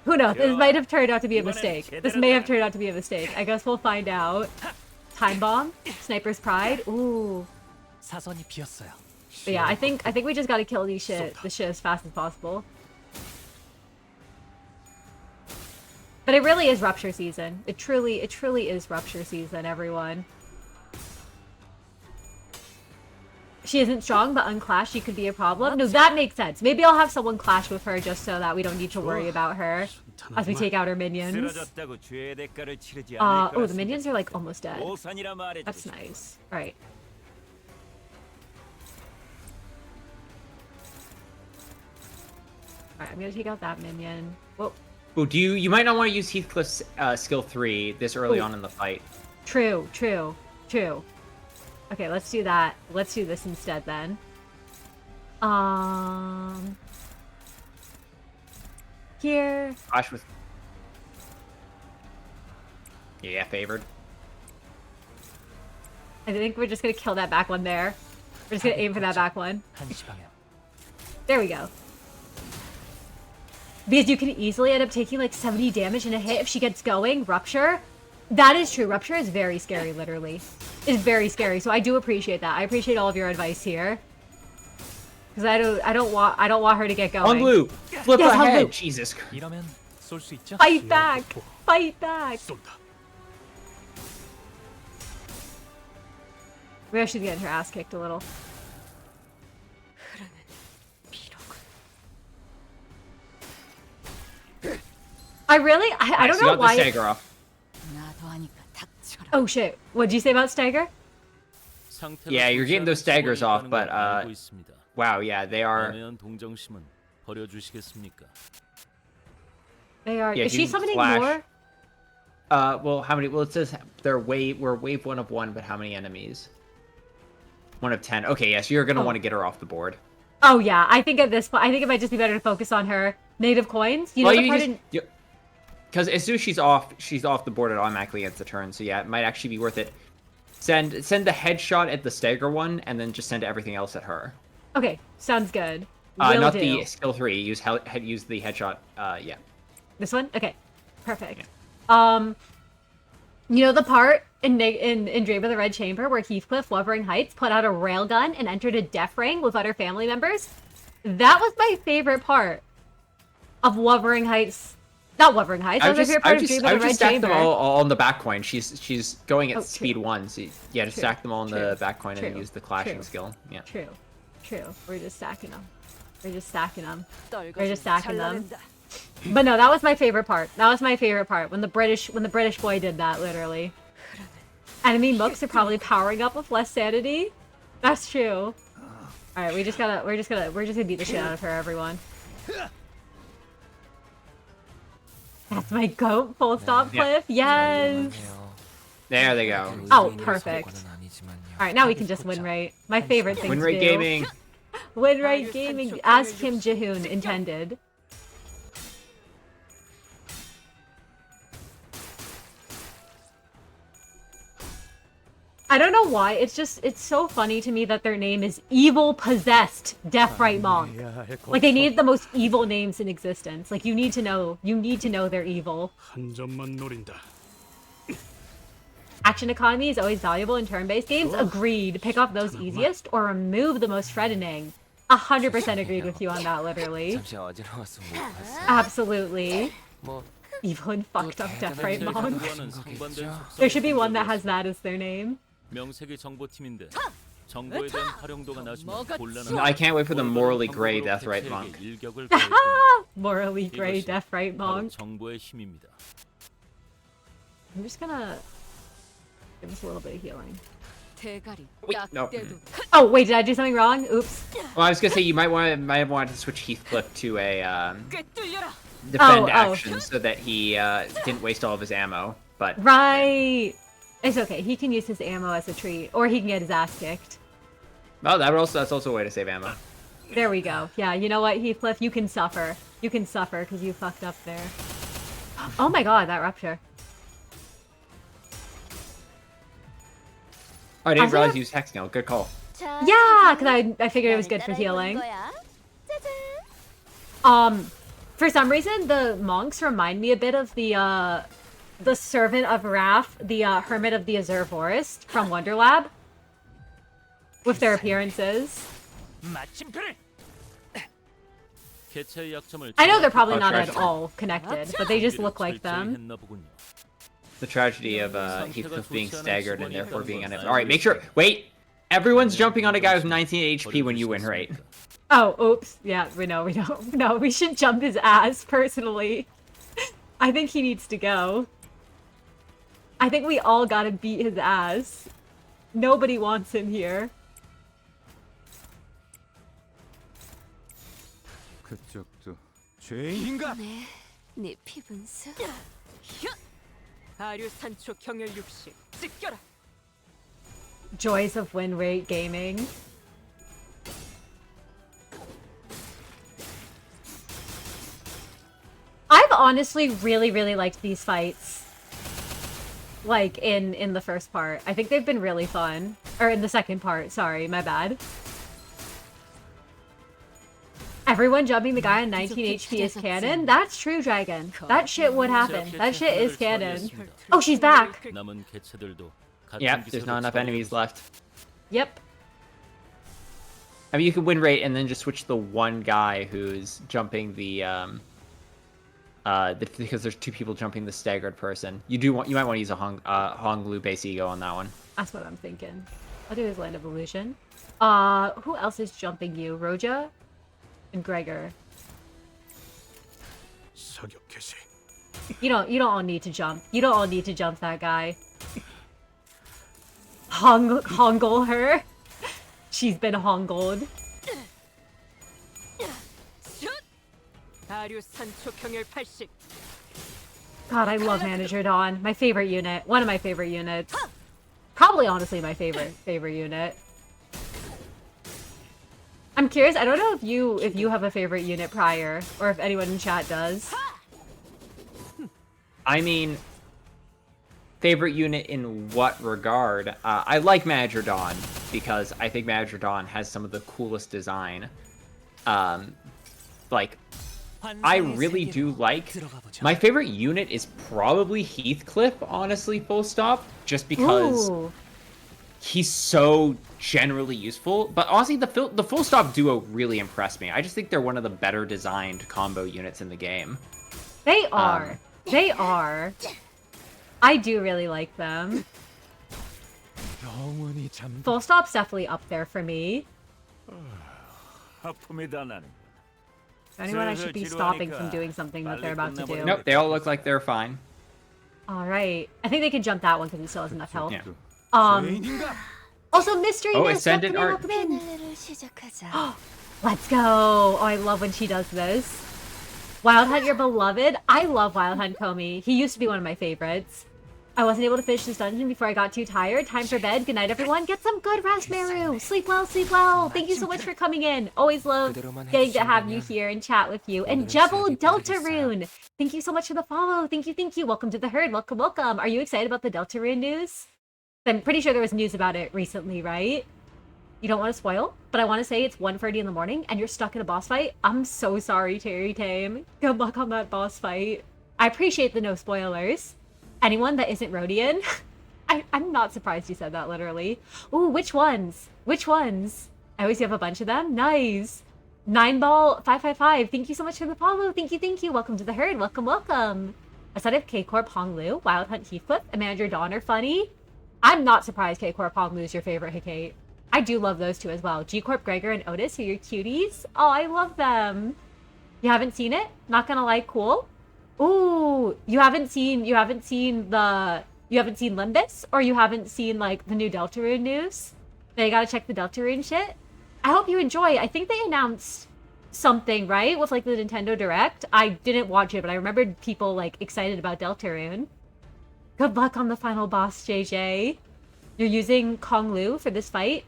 Who knows? This might have turned out to be a mistake. This may have turned out to be a mistake. I guess we'll find out. Time bomb, sniper's pride. Ooh. 사선이 비었어요. But yeah, I think we just gotta kill this shit as fast as possible. But it really is rupture season. It truly is rupture season, everyone. She isn't strong, but unclash she could be a problem. No, that makes sense. Maybe I'll have someone clash with her just so that we don't need to worry about her as we take out her minions. Oh, the minions are like almost dead. That's nice. Alright. Alright, I'm gonna take out that minion. Whoa. Oh, you might not want to use Heathcliff's skill 3 this early on in the fight. True. Okay, let's do that. Let's do this instead then. Here. Clash with... Yeah, favored. I think we're just gonna kill that back one there. We're just gonna aim for that back one. There we go. Because you can easily end up taking like 70 damage in a hit if she gets going. Rupture. That is true. Rupture is very scary, literally. It's very scary. So I do appreciate that. I appreciate all of your advice here. Because I don't want her to get going. On blue. Flip ahead. Jesus Christ. Fight back. Fight back. Maybe she's getting her ass kicked a little. I don't know why. The stagger off. Oh shit. What'd you say about stagger? Yeah, you're getting those staggers off, but wow, yeah, they are. They are. Yeah, is she summoning flash. more? Well, how many? Well, it says we're wave 1 of 1, but how many enemies? 1 of 10. Okay, yes, you're gonna want to get her off the board. Oh yeah, I think at this point, I think it might just be better to focus on her native coins. You know, because as soon as she's off the board, it automatically ends the turn. So yeah, it might actually be worth it. Send the headshot at the stagger one, and then just send everything else at her. Okay, sounds good. Not the skill 3. Use the headshot. Yeah. This one? Okay, perfect. Yeah. You know the part in Dream of the Red Chamber where Heathcliff, Wuthering Heights, put out a railgun and entered a death ring with other family members? That was my favorite part of Wuthering Heights. Not Wuthering Heights. That was my favorite part of Dream of the Red stack Chamber. them all on the back coin. She's going at speed true. 1. So yeah, just stack them all on the back coin and use the clashing skill. Yeah. True. We're just stacking them. We're just stacking them. But no, that was my favorite part. When the British boy did that, literally. Enemy mooks are probably powering up with less sanity. That's true. Alright, we're just gonna beat the shit out of her, everyone. That's my goat, full stop, Cliff. Yes! There they go. Oh, perfect. Alright, now we can just win rate. My favorite thing to do. Win rate gaming. Win rate gaming, as Kim Ji-hoon intended. I don't know why, it's so funny to me that their name is Evil Possessed Death Right Monk. Like, they need the most evil names in existence. Like, you need to know they're evil. Action economy is always valuable in turn-based games. Agreed. Pick off those easiest or remove the most threatening. 100% agreed with you on that, literally. Absolutely. Evil and fucked up Death Right Monk. There should be one that has that as their name. I can't wait for the morally gray Death Right Monk. Morally gray Death Right Monk. I'm just gonna give us a little bit of healing. Wait, no. Oh, wait, did I do something wrong? Oops. Well, I was gonna say you might have wanted to switch Heathcliff to a defend action so that he didn't waste all of his ammo. But right, it's okay. He can use his ammo as a treat, or he can get his ass kicked. Oh, that's also a way to save ammo. There we go. Yeah, you know what, Heathcliff, you can suffer. You can suffer because you fucked up there. Oh my god, that rupture. Oh, I didn't realize you used Hexnail. Good call. Yeah, because I figured it was good for healing. For some reason, the monks remind me a bit of the Servant of Wrath, the Hermit of the Azure Forest from Wonderlab. With their appearances. I know they're probably not at all connected, but they just look like them. The tragedy of Heathcliff being staggered and therefore being unable. Alright, make sure. Wait! Everyone's jumping on a guy with 19 HP when you win rate. Oh, oops. Yeah, we don't. No, we should jump his ass, personally. I think he needs to go. I think we all gotta beat his ass. Nobody wants him here. 그쪽도 죄인인가? 네 피분수. 아류산초 경혈 60 찢겨라. Joys of win rate gaming. I've honestly really liked these fights. Like, in the first part. I think they've been really fun. Or in the second part, sorry, my bad. Everyone jumping the guy on 19 HP is canon? That's true, Dragon. That shit would happen. That shit is canon. Oh, she's back! Yep, there's not enough enemies left. Yep. I mean, you could win rate and then just switch the one guy who's jumping the because there's two people jumping the staggered person. You might want to use a Honglu base ego on that one. That's what I'm thinking. I'll do his Land of Illusion. Who else is jumping you? Roja? And Gregor. You don't all need to jump. You don't all need to jump that guy. Hongle her. She's been hongled. God, I love Manager Dawn. My favorite unit. One of my favorite units. Probably, honestly, my favorite unit. I'm curious. I don't know if you have a favorite unit prior, or if anyone in chat does. I mean, favorite unit in what regard? I like Manager Dawn because I think Manager Dawn has some of the coolest design. Like, I really do like. My favorite unit is probably Heathcliff, honestly, full stop, just because. Ooh. He's so generally useful, but honestly, the full stop duo really impressed me. I just think they're one of the better designed combo units in the game. They are. They are. I do really like them. Full stop's definitely up there for me. Anyone I should be stopping from doing something that they're about to do. Nope, they all look like they're fine. Alright. I think they can jump that one because he still has enough health. Yeah. Also, Mystery Miss, Ascendant welcome in. Let's go. Oh, I love when she does this. Wild Hunt, your beloved. I love Wild Hunt Comey. He used to be one of my favorites. I wasn't able to finish this dungeon before I got too tired. Time for bed. Good night, everyone. Get some good rest, Meru. Sleep well, sleep well. Thank you so much for coming in. Always love getting to have you here and chat with you. And Jebel Deltarune, thank you so much for the follow. Thank you. Welcome to the herd. Welcome. Are you excited about the Deltarune news? I'm pretty sure there was news about it recently, right? You don't want to spoil, but I want to say it's 1:30 in the morning and you're stuck in a boss fight. I'm so sorry, Terry Tame. Good luck on that boss fight. I appreciate the no spoilers. Anyone that isn't Rhodian? I'm not surprised you said that, literally. Ooh, which ones? Which ones? I always have a bunch of them. Nice. 9ball555. Thank you so much for the follow. Thank you. Welcome to the herd. Welcome. Aside of K-Corp Honglu, Wild Hunt Heathcliff, and Manager Dawn are funny. I'm not surprised K-Corp Honglu is your favorite, Hikate. I do love those two as well. G-Corp Gregor and Otis are your cuties. Oh, I love them. You haven't seen it? Not gonna lie, cool. Ooh, you haven't seen the you haven't seen Limbus or you haven't seen like the new Deltarune news, then you gotta check the Deltarune shit. I hope you enjoy. I think they announced something, right? With like the Nintendo Direct. I didn't watch it, but I remembered people like excited about Deltarune. Good luck on the final boss, JJ. You're using Kong Lu for this fight.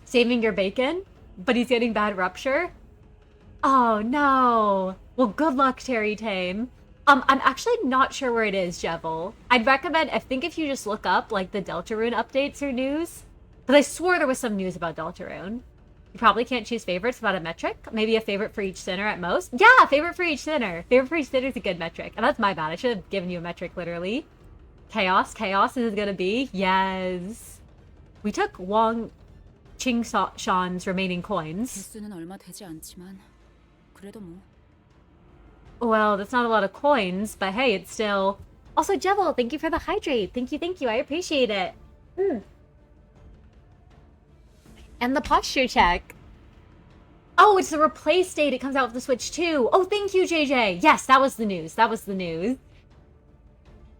Saving your bacon, but he's getting bad rupture. Oh no. Well, good luck, Terry Tame. I'm actually not sure where it is, Jevil. I'd recommend, I think if you just look up like the Deltarune updates or news, because I swore there was some news about Deltarune. You probably can't choose favorites without a metric. Maybe a favorite for each sinner at most. Yeah, favorite for each sinner. Favorite for each sinner is a good metric. And that's my bad. I should have given you a metric, literally. Chaos. Chaos is gonna be. Yes. We took Wang Qingshan's remaining coins. 개수는 얼마 되지 않지만 그래도 뭐. Well, that's not a lot of coins, but hey, it's still... Also, Jevil, thank you for the hydrate. Thank you. I appreciate it. And the posture check. Oh, it's the replace date. It comes out with the Switch 2. Oh, thank you, JJ. Yes, that was the news.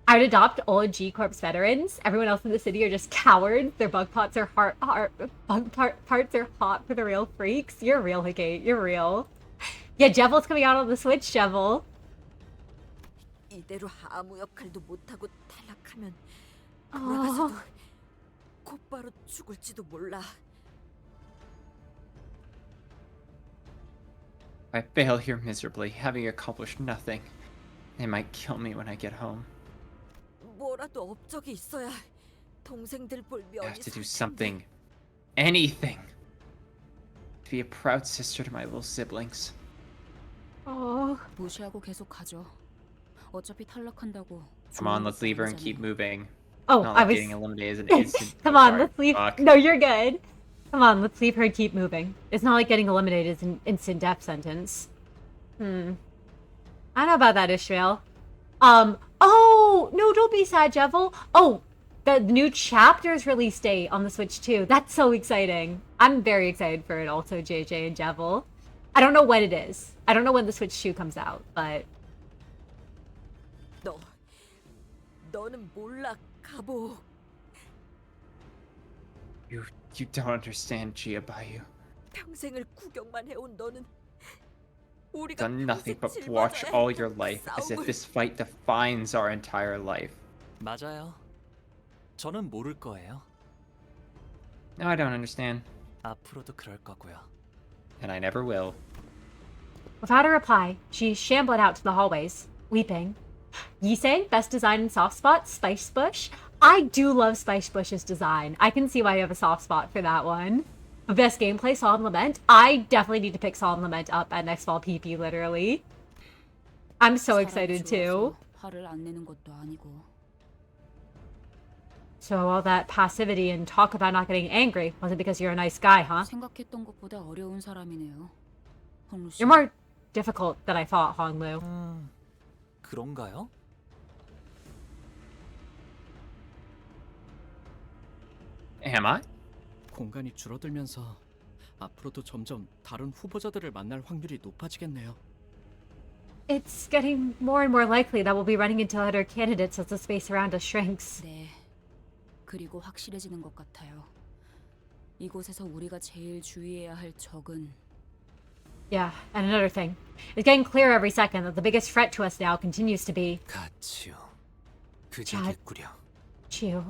I would adopt old G Corp's veterans. Everyone else in the city are just cowards. Their bug parts are parts are hot for the real freaks. You're real, Higate. You're real. Yeah, Jevil's coming out on the Switch, Jevil. 이대로 아무 역할도 못하고 탈락하면 돌아가서도 곧바로 죽을지도 몰라. I fail here miserably, having accomplished nothing. They might kill me when I get home. 뭐라도 업적이 있어야 동생들 볼 I 면이 have to do 설 텐데. something. Anything. To be a proud sister to my little siblings. 무시하고 계속 가죠. 어차피 탈락한다고. Come on, let's leave her and keep moving. Oh, Not I like was... getting eliminated is an instant. Come on, Sorry, let's leave... fuck. No, you're good. Come on, let's leave her and keep moving. It's not like getting eliminated is an instant death sentence. I don't know about that, Israel. Oh, no, don't be sad, Jevil. Oh, the new chapter's release date on the Switch 2. That's so exciting. I'm very excited for it also, JJ and Jevil. I don't know when it is. I don't know when the Switch 2 comes out, but... 너는 몰라, 가보. You don't understand, Jiabayu. 평생을 구경만 해온 너는 우리가 Done nothing but 평생 watch 짊어져야 all 했던 your 그 life as if 싸움을. this fight defines our entire life. 맞아요. 저는 모를 거예요. No, I don't understand. 앞으로도 그럴 거고요. And I never will. Without a reply, she shambled out to the hallways, weeping. Yisei, best design in soft spot, Spice Bush. I do love Spice Bush's design. I can see why you have a soft spot for that one. But best gameplay, Solemn Lament. I definitely need to pick Solemn Lament up at next fall PP, literally. I'm so excited too. 화를 안 내는 것도 아니고. So all that passivity and talk about not getting angry, was it because you're a nice guy, huh? 생각했던 것보다 어려운 사람이네요. 홍루 씨. You're more difficult than I thought, Honglu. 그런가요? Am I? 공간이 줄어들면서 앞으로도 점점 다른 후보자들을 만날 확률이 높아지겠네요. It's getting more and more likely that we'll be running into other candidates as the space around us shrinks. 네. 그리고 확실해지는 것 같아요. 이곳에서 우리가 제일 주의해야 할 적은 Yeah, and another thing. It's getting clearer every second that the biggest threat to us now continues to be... 가치요. 그지겠구려. Chew.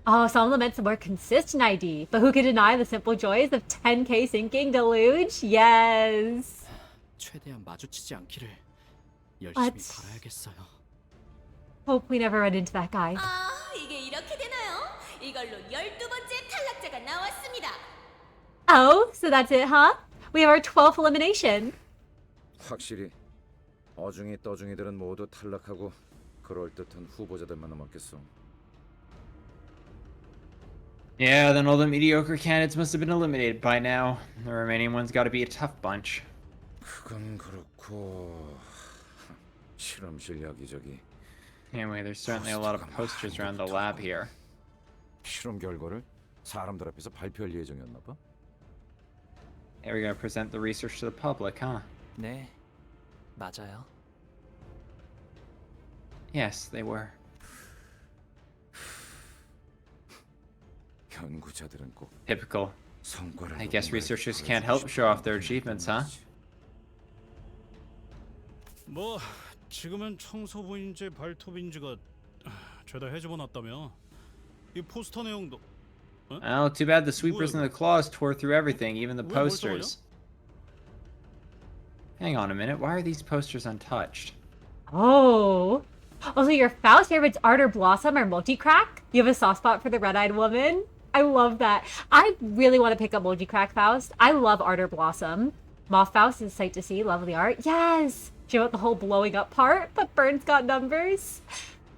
Oh, some laments a more consistent ID, but who could deny the simple joys of 10k sinking deluge? Yes! 최대한 마주치지 않기를 열심히 What? 바라야겠어요. Hope we never run into that guy. 아, 이게 이렇게 되나요? 이걸로 12번째 탈락자가 나왔습니다. Oh, so that's it, huh? We have our 12th elimination. 확실히 어중이 떠중이들은 모두 탈락하고 그럴듯한 후보자들만 남았겠어. Yeah, then all the mediocre candidates must have been eliminated by now. The remaining ones gotta be a tough bunch. 그건 그렇고 실험실 여기저기. Anyway, there's certainly a lot of posters around the lab here. 실험 결과를 사람들 앞에서 발표할 예정이었나 봐. Hey, we're gonna present the research to the public, huh? 네, 맞아요. Yes, they were. 연구자들은 꼭 Typical. 성과라도 I guess 뭔가를 researchers 보여주고 can't help 싶어 show off their 하는 achievements, huh? 거지. 뭐 지금은 청소부인지 발톱인지가 죄다 해집어 놨다며. 이 포스터 내용도 Well, too bad the sweepers and the claws tore through everything, even the 왜 멀쩡하냐? posters. Hang on a minute, why are these posters untouched? Oh. Also, your Faust favorites Ardor Blossom or Multicrack? You have a soft spot for the red-eyed woman? I love that. I really want to pick up Multicrack Faust. I love Ardor Blossom. Moth Faust is a sight to see. Lovely art. Yes! She wrote the whole blowing up part, but Burn's got numbers.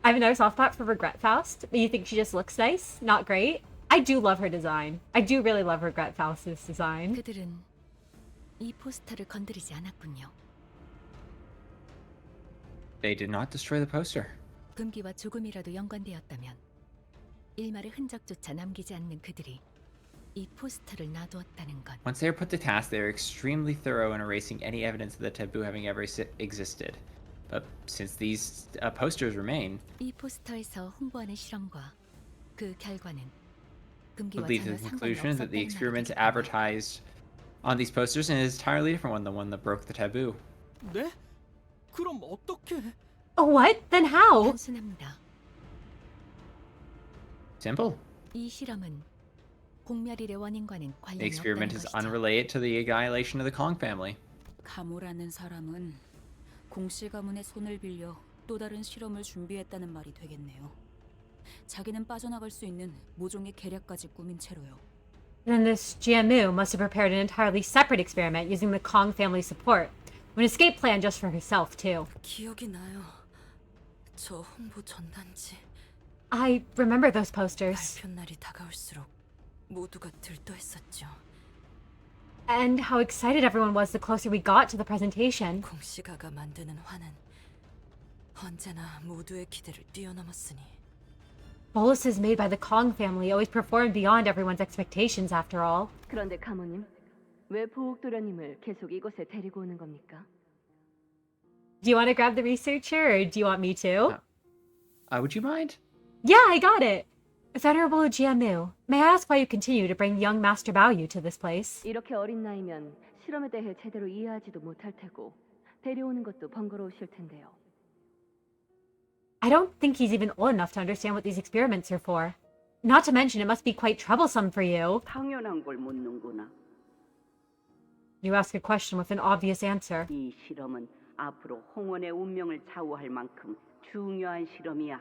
I have another soft spot for Regret Faust, but you think she just looks nice? Not great? I do love her design. I do really love Regret Faust's design. 그들은 이 포스터를 건드리지 않았군요. They did not destroy the poster. 금기와 조금이라도 연관되었다면 일말의 흔적조차 남기지 않는 그들이 이 포스터를 놔두었다는 것. Once they are put to task, they are extremely thorough in erasing any evidence of the taboo having ever existed. But since these posters remain, 이 포스터에서 홍보하는 실험과 그 결과는 would 금기와 lead to 전혀 the 상관이 conclusion that the 없었다는 experiments 말이기 때문에. advertised on these posters is an entirely different one, the one that broke the taboo. 네? 그럼 어떻게? What? Then how? 단순합니다. Simple. 이 실험은 공멸일의 원인과는 The 관련이 experiment 없다는 is 것이죠. unrelated to the annihilation of the Kong family. 가모라는 사람은 공씨 가문의 손을 빌려 또 다른 실험을 준비했다는 말이 되겠네요. 자기는 빠져나갈 수 있는 모종의 계략까지 꾸민 채로요. Then this GAMEO must have prepared an entirely separate experiment using the Kong family support. An escape plan just for herself, too. 기억이 나요. 저 홍보 전단지. I remember those posters. 발표 날이 다가올수록 모두가 들떠했었죠. And how excited everyone was the closer we got to the presentation. 공시가가 만드는 화는 언제나 모두의 기대를 뛰어넘었으니. Boluses made by the Kong family always performed beyond everyone's expectations, after all. 그런데 가모님, 왜 보옥도련님을 계속 이곳에 데리고 오는 겁니까? Do you want to grab the researcher, or do you want me to? Would you mind? Yeah, I got it! Venerable GAMEO, may I ask why you continue to bring young Master Baoyu to this place? 이렇게 어린 나이면 실험에 대해 제대로 이해하지도 못할 테고 데려오는 것도 번거로우실 텐데요. I don't think he's even old enough to understand what these experiments are for. Not to mention, it must be quite troublesome for you. 당연한 걸 묻는구나. You ask a question with an obvious answer. 이 실험은 앞으로 홍원의 운명을 좌우할 만큼 중요한 실험이야.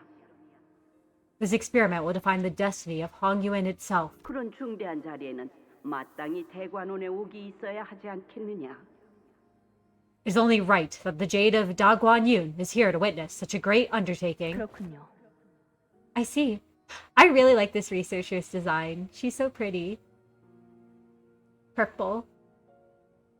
This experiment will define the destiny of Hongyuan itself. 그런 중대한 자리에는 마땅히 대관원의 옥이 있어야 하지 않겠느냐. It is only right that the Jade of Da Guanyun is here to witness such a great undertaking. 그렇군요. I see. I really like this researcher's design. She's so pretty. Purple.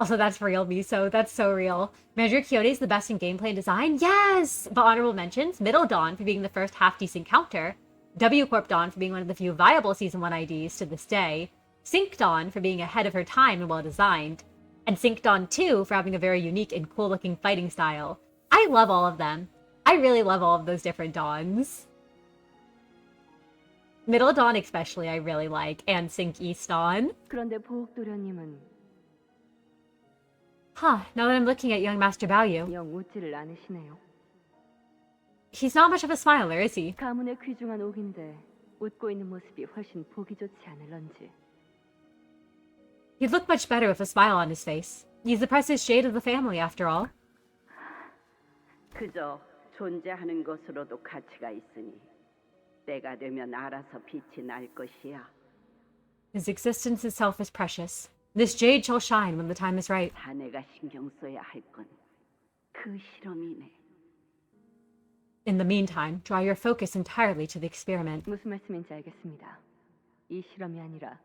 Also, that's real, Miso. That's so real. Manager Kyoto is the best in gameplay and design? Yes! But honorable mentions, Middle Dawn for being the first half-decent counter, W Corp Dawn for being one of the few viable Season 1 IDs to this day, Sync Dawn for being ahead of her time and well-designed, and Sync Dawn 2 for having a very unique and cool-looking fighting style. I love all of them. I really love all of those different Dawns. Middle Dawn especially I really like, and Sync East Dawn. 그런데 보옥도련님은 Huh, now that I'm looking at young Master Baoyu. 영 웃지를 않으시네요. He's not much of a smiler, is he? 가문의 귀중한 옥인데 웃고 있는 모습이 훨씬 보기 좋지 않을런지. He'd look much better with a smile on his face. He's the precious shade of the family, after all. 그저 존재하는 것으로도 가치가 있으니 때가 되면 알아서 빛이 날 것이야. His existence itself is precious. This jade shall shine when the time is right. 자네가 신경 써야 할 건 그 실험이네. In the meantime, draw your focus entirely to the experiment. 무슨 말씀인지 알겠습니다. 이 실험이 아니라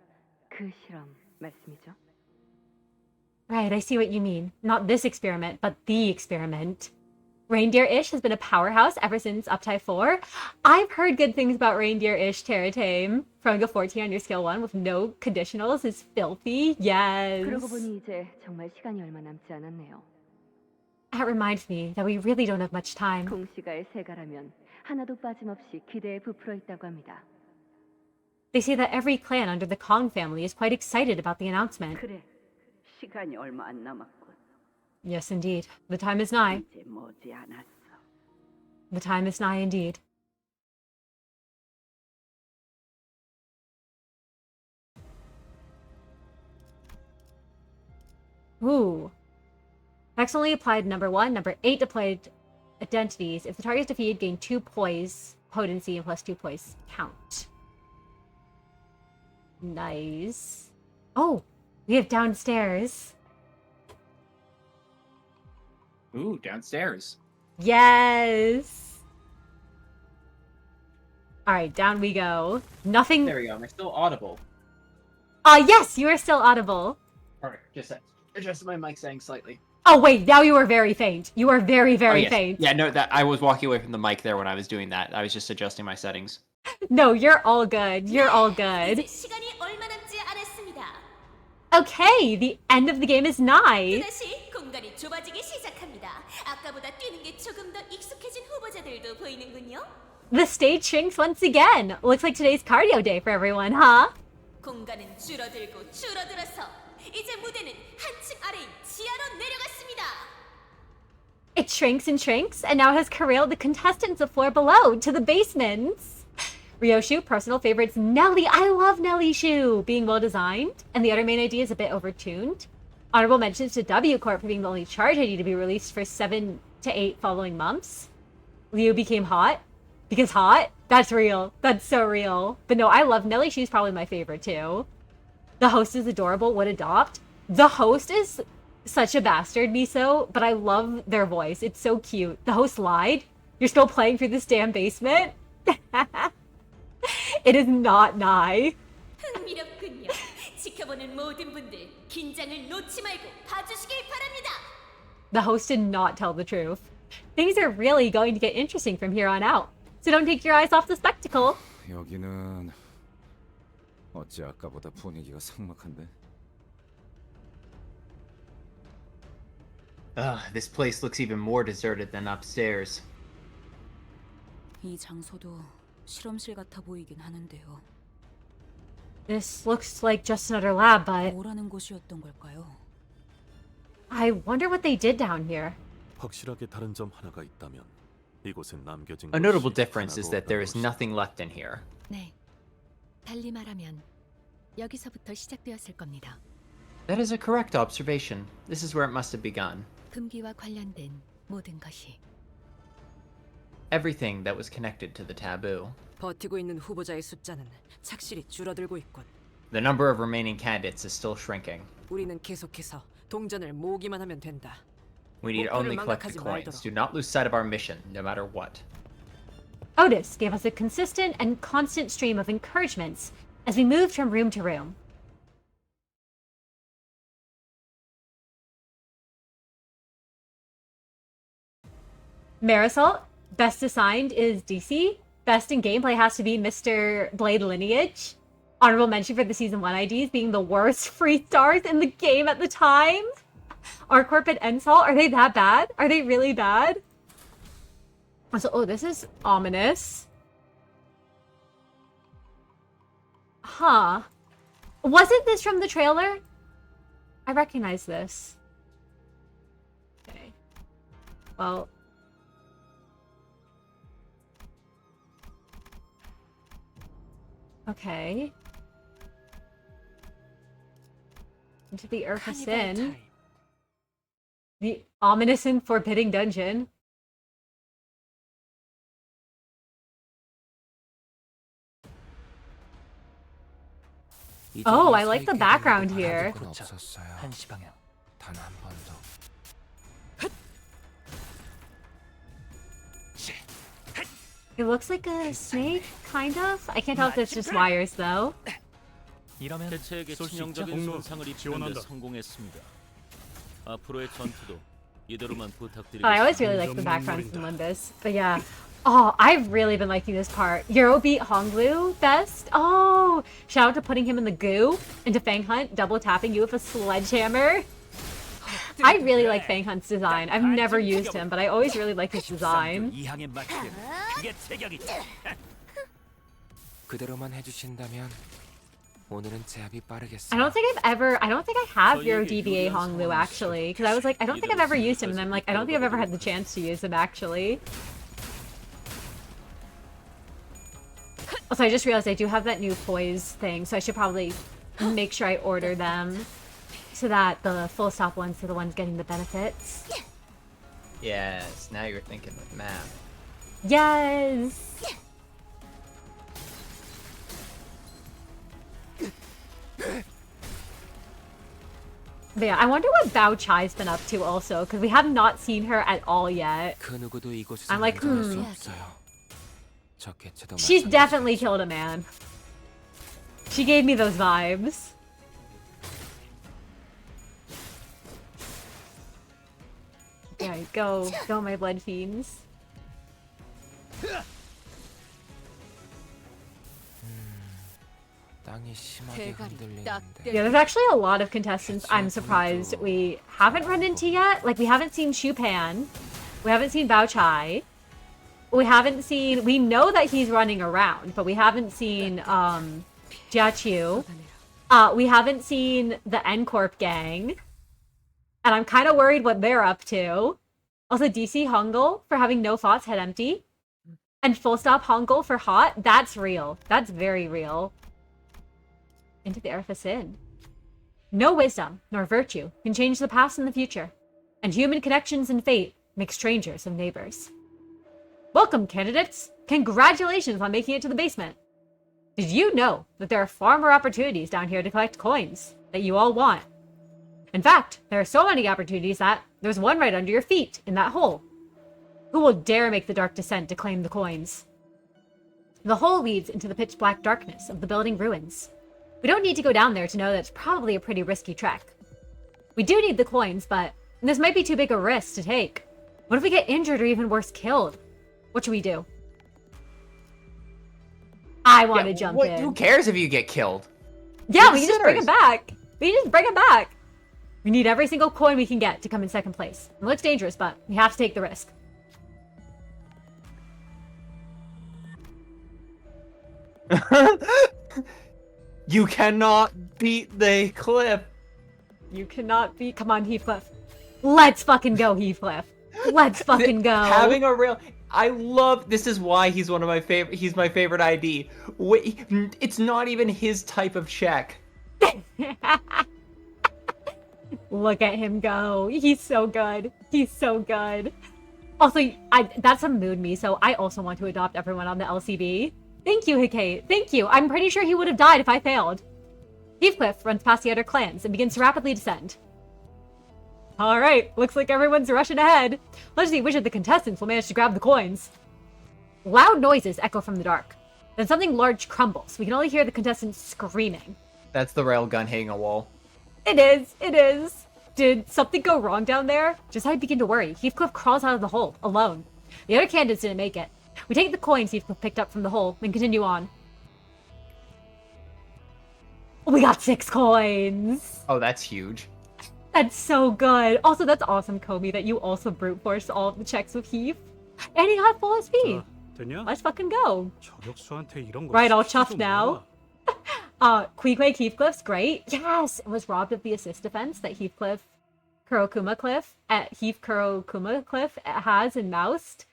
그 실험 말씀이죠? Right, I see what you mean. Not this experiment, but the experiment. Reindeer-ish has been a powerhouse ever since Uptime 4. I've heard good things about Reindeer-ish Terratame. Throwing a 14 on your skill 1 with no conditionals is filthy. Yes. 그러고 보니 이제 정말 시간이 얼마 남지 않았네요. That reminds me that we really don't have much time. 공시가의 세가라면 하나도 빠짐없이 기대에 부풀어 있다고 합니다. They say that every clan under the Kong family is quite excited about the announcement. 그래, 시간이 얼마 안 남았군. Yes, indeed. The time is nigh. 이제 머지않았어. The time is nigh indeed. Ooh. Hex only applied number 1, number 8 deployed identities. If the target is defeated, gain 2 poise potency and plus 2 poise count. Nice. Oh, we have downstairs. Ooh, downstairs. Yes. All right, down we go. Nothing. There we go. Am I still audible? Yes, you are still audible. Perfect. Just adjusted my mic setting slightly. Oh wait, now you are very faint. You are very, very yes. faint. Yeah, no, that I was walking away from the mic there when I was doing that. I was just adjusting my settings. No, you're all good. You're all good. 시간이 얼마 남지 않았습니다. Okay, the end of the game is nigh. 또다시 공간이 좁아지기 시작합니다. 아까보다 뛰는 게 조금 더 익숙해진 후보자들도 보이는군요. The stage shrinks once again. Looks like today's cardio day for everyone, huh? 공간은 줄어들고 줄어들어서 이제 무대는 한층 아래인 지하로 내려갔습니다. It shrinks and shrinks, and now has corralled the contestants the floor below to the basements. Ryoshu, personal favorites, Nelly. I love Nelly Shu being well designed, and the other main ID is a bit overtuned. Honorable mentions to W Corp for being the only charge ID to be released for 7 to 8 following months. Liu became hot. Because hot? That's real. That's so real. But no, I love Nelly Shu's probably my favorite too. The host is adorable. Would adopt. The host is such a bastard, Miso, but I love their voice. It's so cute. The host lied. You're still playing through this damn basement? It is not nigh. 흥미롭군요. 지켜보는 모든 분들 긴장을 놓지 말고 봐주시길 바랍니다. The host did not tell the truth. Things are really going to get interesting from here on out. So don't take your eyes off the spectacle. 여기는 어찌 아까보다 분위기가 삭막한데? This place looks even more deserted than upstairs. 이 장소도 실험실 같아 보이긴 하는데요. This looks like just another lab, but 뭐라는 곳이었던 걸까요? I wonder what they did down here. 확실하게 다른 점 하나가 있다면 이곳엔 남겨진 A notable 것이 difference is 하나도 that there 없다는 is nothing left in here. 네. 달리 말하면 여기서부터 시작되었을 겁니다. That is a correct observation. This is where it must have begun. 금기와 관련된 모든 것이. Everything that was connected to the taboo. 버티고 있는 후보자의 숫자는 착실히 줄어들고 있군. The number of remaining candidates is still shrinking. 우리는 계속해서 동전을 모으기만 하면 된다. We need 목표를 only collect the 망각하지 coins. 말도록. Do not lose sight of our mission, no matter what. Otis gave us a consistent and constant stream of encouragements as we moved from room to room. Marisol, best assigned is DC. Best in gameplay has to be Mr. Blade Lineage. Honorable mention for the Season 1 IDs being the worst free stars in the game at the time. Our Corp and Ensol, are they that bad? Are they really bad? Also, oh, this is ominous. Huh. Wasn't this from the trailer? I recognize this. Okay. Well. Okay. Into the Earth of Sin. The ominous and forbidding dungeon. Oh, I like the background here. 한시 방향. 단 한 번도. It looks like a snake, kind of. I can't tell if it's just wires, though. 이러면 대체에게 치명적인 손상을 입히는 데 성공했습니다. 앞으로의 전투도 이대로만 부탁드리겠습니다. I always really like the backgrounds in Limbus. But yeah. Oh, I've really been liking this part. Euro beat Honglu best. Oh, shout out to putting him in the goo. Into Fang Hunt, double tapping you with a sledgehammer. I really like Fang Hunt's design. I've never used him, but I always really like his design. 이항에 맞추면 그게 제격이지. 그대로만 해주신다면 오늘은 제압이 빠르겠어. I don't think I have your DBA Honglu actually, because I was like, I don't think I've ever used him, and I'm like, I don't think I've ever had the chance to use him actually. Also, I just realized I do have that new poise thing, so I should probably make sure I order them so that the full stop ones are the ones getting the benefits. Yes, now you're thinking with math. Yes! But yeah, I wonder what Bao Chai's been up to also, because we have not seen her at all yet. 그 누구도 이곳에서 I'm like, 만져볼 수 없어요. 저 개체도 She's definitely killed a man. She gave me those vibes. Yeah, go my blood fiends. 땅이 심하게 흔들리는데. Yeah, there's actually a lot of contestants I'm surprised we haven't run into yet. Like, we haven't seen Shupan. We haven't seen Bao Chai. We know that he's running around, but we haven't seen, Jiaqiu. We haven't seen the N-Corp gang. And I'm kind of worried what they're up to. Also, DC Hongul for having no thoughts, head empty. And full stop Hongul for hot. That's real. That's very real. Into the orifice in. No wisdom, nor virtue, can change the past and the future. And human connections and fate make strangers of neighbors. Welcome, candidates! Congratulations on making it to the basement! Did you know that there are far more opportunities down here to collect coins that you all want? In fact, there are so many opportunities that there's one right under your feet in that hole. Who will dare make the dark descent to claim the coins? The hole leads into the pitch black darkness of the building ruins. We don't need to go down there to know that it's probably a pretty risky trek. We do need the coins, but this might be too big a risk to take. What if we get injured or even worse, killed? What should we do? I want to jump in. Who cares if you get killed? Yeah, we can just bring him back. We can just bring him back. We need every single coin we can get to come in second place. It looks dangerous, but we have to take the risk. You cannot beat the cliff. You cannot beat... Come on, Heathcliff. Let's fucking go, Heathcliff. Let's fucking go. Having a real... I love... This is why he's one of my favorite... He's my favorite ID. Wait, it's not even his type of check. Look at him go. He's so good. He's so good. Also, that's a mood me, so I also want to adopt everyone on the LCB. Thank you, Hikate. Thank you. I'm pretty sure he would have died if I failed. Heathcliff runs past the other clans and begins to rapidly descend. Alright, looks like everyone's rushing ahead. Let's see which of the contestants will manage to grab the coins. Loud noises echo from the dark. Then something large crumbles. We can only hear the contestants screaming. That's the railgun hitting a wall. It is. It is. Did something go wrong down there? Just I begin to worry. Heathcliff crawls out of the hole, alone. The other candidates didn't make it. We take the coins Heathcliff picked up from the hole and continue on. We got 6 coins! Oh, that's huge. That's so good. Also, that's awesome, Kobe, that you also brute forced all of the checks with Heath. And he got full SP. 되냐? Let's fucking go. 저격수한테 이런 거 Right, all chuffed now. Queequeg Heathcliff's great. Yes! It was robbed of the assist defense that Heath Kurokuma Cliff has in Moused.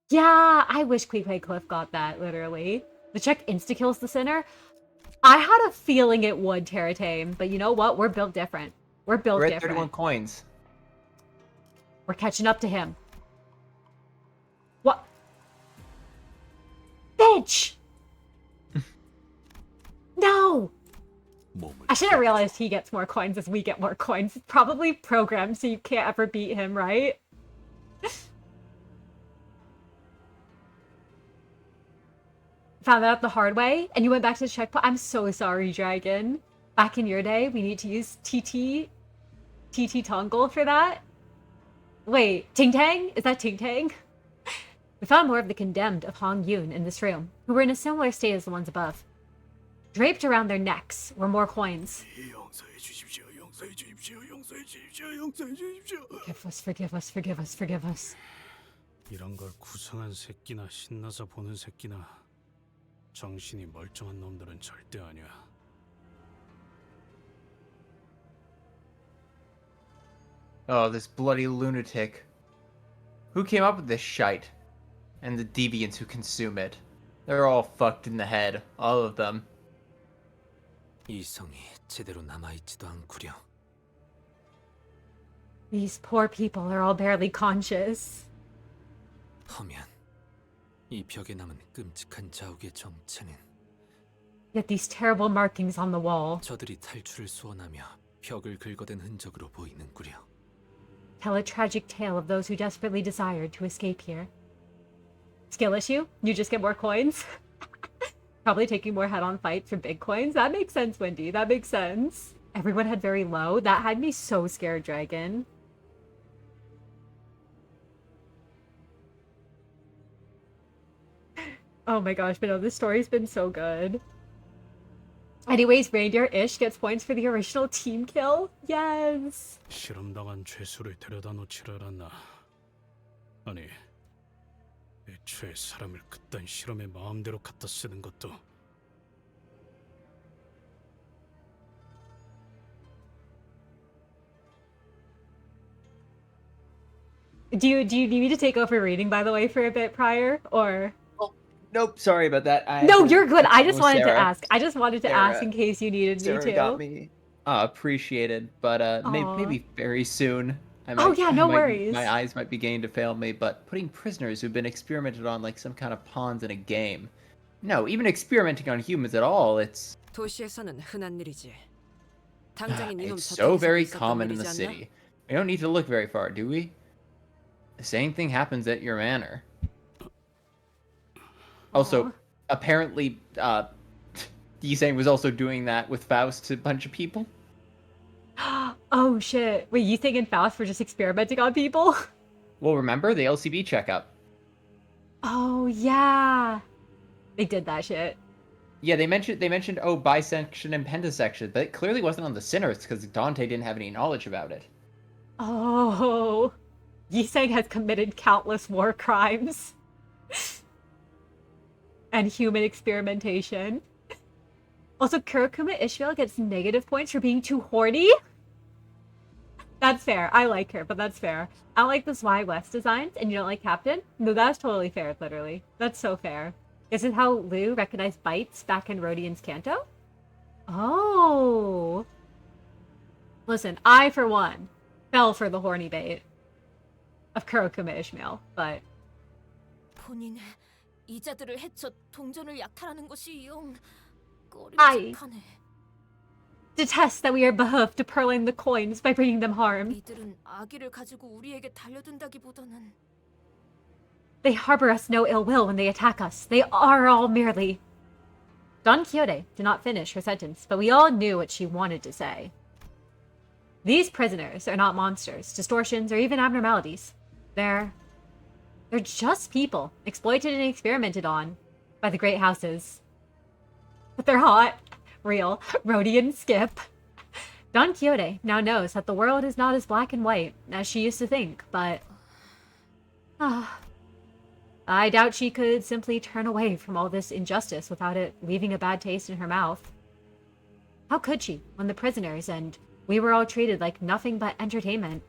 Yeah, I wish Queequeg Cliff got that, literally. The check insta-kills the sinner. I had a feeling it would, Terratame, but you know what? We're built different. We're built We're at different. 31 coins. We're catching up to him. What? Bitch! No! I should have realized he gets more coins as we get more coins. It's probably programmed so you can't ever beat him, right? Found that out the hard way, and you went back to the checkpoint. I'm so sorry, Dragon. Back in your day, we need to use TT Tongol for that. Wait, Ting Tang? Is that Ting Tang? We found more of the condemned of Hong Yun in this room, who were in a similar state as the ones above. Draped around their necks were more coins. 용서해 주십시오. 용서해 주십시오. 용서해 주십시오. Forgive us, forgive us, forgive us, forgive us. 이런 걸 구성한 새끼나 신나서 보는 새끼나 정신이 멀쩡한 놈들은 절대 아니야. Oh, this bloody lunatic. Who came up with this shite? And the deviants who consume it. They're all fucked in the head. All of them. 이성이 제대로 남아있지도 않구려. These poor people are all barely conscious. 허면 이 벽에 남은 끔찍한 자욱의 정체는 Yet these terrible markings on the wall 저들이 탈출을 소원하며 벽을 긁어댄 흔적으로 보이는구려. tell a tragic tale of those who desperately desired to escape here. Skill issue? You just get more coins? Probably taking more head-on fights for big coins? That makes sense, Wendy. That makes sense. Everyone had very low. That had me so scared, Dragon. Oh my gosh, but no, this story's been so good. Anyways, Reindeer-ish gets points for the original team kill. Yes! 실험당한 죄수를 데려다 놓지를 않나. 아니, 애초에 사람을 그딴 실험에 마음대로 갖다 쓰는 것도. Do you need me to take over reading, by the way, for a bit prior? Or... Nope, sorry about that. No, you're good. I just wanted to Sarah. ask. I just wanted to ask in case you needed Sarah me to. got me. Appreciated, but Aw. maybe very soon. Oh, yeah, no worries. My eyes might be beginning to fail me, but putting prisoners who've been experimented on like some kind of pawns in a game. No, even experimenting on humans at all, it's 도시에서는 흔한 일이지. 당장인 이놈 it's so 저택에서 very 있었던 common in 일이지 the 않나? city. We don't need to look very far, do we? The same thing happens at your manor. Also, apparently, Yiseng was also doing that with Faust to a bunch of people. Oh shit. Wait, you think and Faust were just experimenting on people? Well, remember the LCB checkup? Oh yeah. They did that shit. Yeah, they mentioned oh, bisection and pentasection, but it clearly wasn't on the sinners because Dante didn't have any knowledge about it. Oh. Yiseng has committed countless war crimes. And human experimentation. Also, Kurokuma Ishmael gets negative points for being too horny? That's fair. I like her, but that's fair. I don't like the Swy West designs, and you don't like Captain? No, that's totally fair, literally. That's so fair. This is how Lou recognized bites back in Rodian's Canto? Oh. Listen, I, for one, fell for the horny bait of Kurokuma Ishmael, but... 본인 이자들을 해쳐 동전을 약탈하는 것이 영 I 꺼림칙하네. detest that we are behoved to purling the coins by bringing them harm. 이들은 아기를 가지고 우리에게 달려든다기보다는 They harbor us no ill will when they attack us. They are all merely... Don Quixote did not finish her sentence, but we all knew what she wanted to say. These prisoners are not monsters, distortions, or even abnormalities. They're just people, exploited and experimented on by the great houses. But they're hot. Real. Rodian Skip. Don Quixote now knows that the world is not as black and white as she used to think, but... I doubt she could simply turn away from all this injustice without it leaving a bad taste in her mouth. How could she, when the prisoners and we were all treated like nothing but entertainment?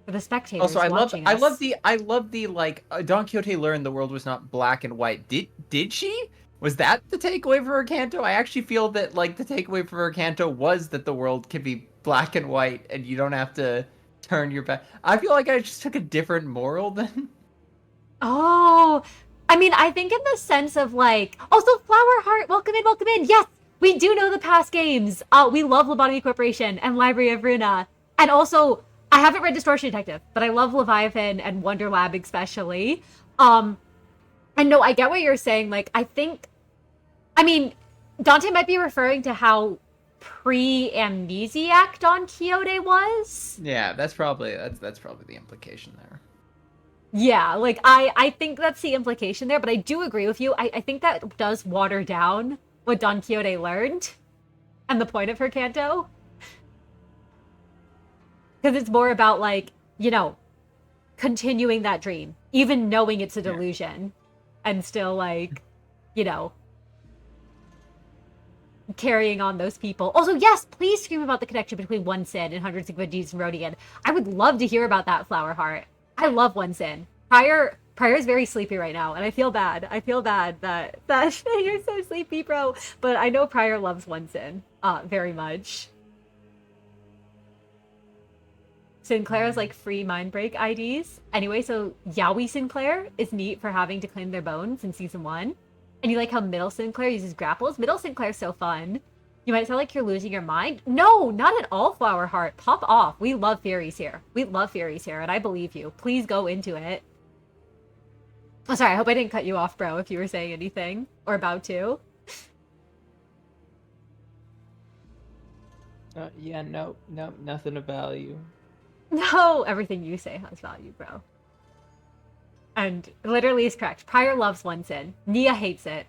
For the spectators Also, I love the like Don Quixote learned the world was not black and white. Did she? Was that the takeaway for her Canto? I actually feel that like the takeaway for her Canto was that the world can be black and white and you don't have to turn your back. I feel like I just took a different moral than. Oh, I mean, I think in the sense of like, also Flower Heart, welcome in, welcome in. Yes, we do know the past games. We love Lobotomy Corporation and Library of Runa. And also, I haven't read Distortion Detective, but I love Leviathan and Wonder Lab especially. And no, I get what you're saying. Like, I mean, Dante might be referring to how pre-amnesiac Don Quixote was. Yeah, that's probably the implication there. Yeah, like, I think that's the implication there, but I do agree with you. I think that does water down what Don Quixote learned and the point of her Canto. Because it's more about, like, you know, continuing that dream, even knowing it's a delusion, and still, like, you know, carrying on those people. Also, yes, please scream about the connection between One Sin and Hundreds of Good Deeds and Rodian. I would love to hear about that, Flower Heart. I love One Sin. Prior is very sleepy right now, and I feel bad. I feel bad that you're so sleepy, bro. But I know Prior loves One Sin very much. Sinclair's like free mind break IDs. Anyway, so Yowie Sinclair is neat for having to claim their bones in season 1. And you like how Middle Sinclair uses grapples? Middle Sinclair's so fun. You might sound like you're losing your mind. No, not at all, Flower Heart. Pop off. We love theories here. We love theories here, and I believe you. Please go into it. Oh, sorry, I hope I didn't cut you off, bro, if you were saying anything. Or about to. Yeah, no, nothing of value. No, everything you say has value, bro. And literally is correct. Prior loves One Sin. Nia hates it.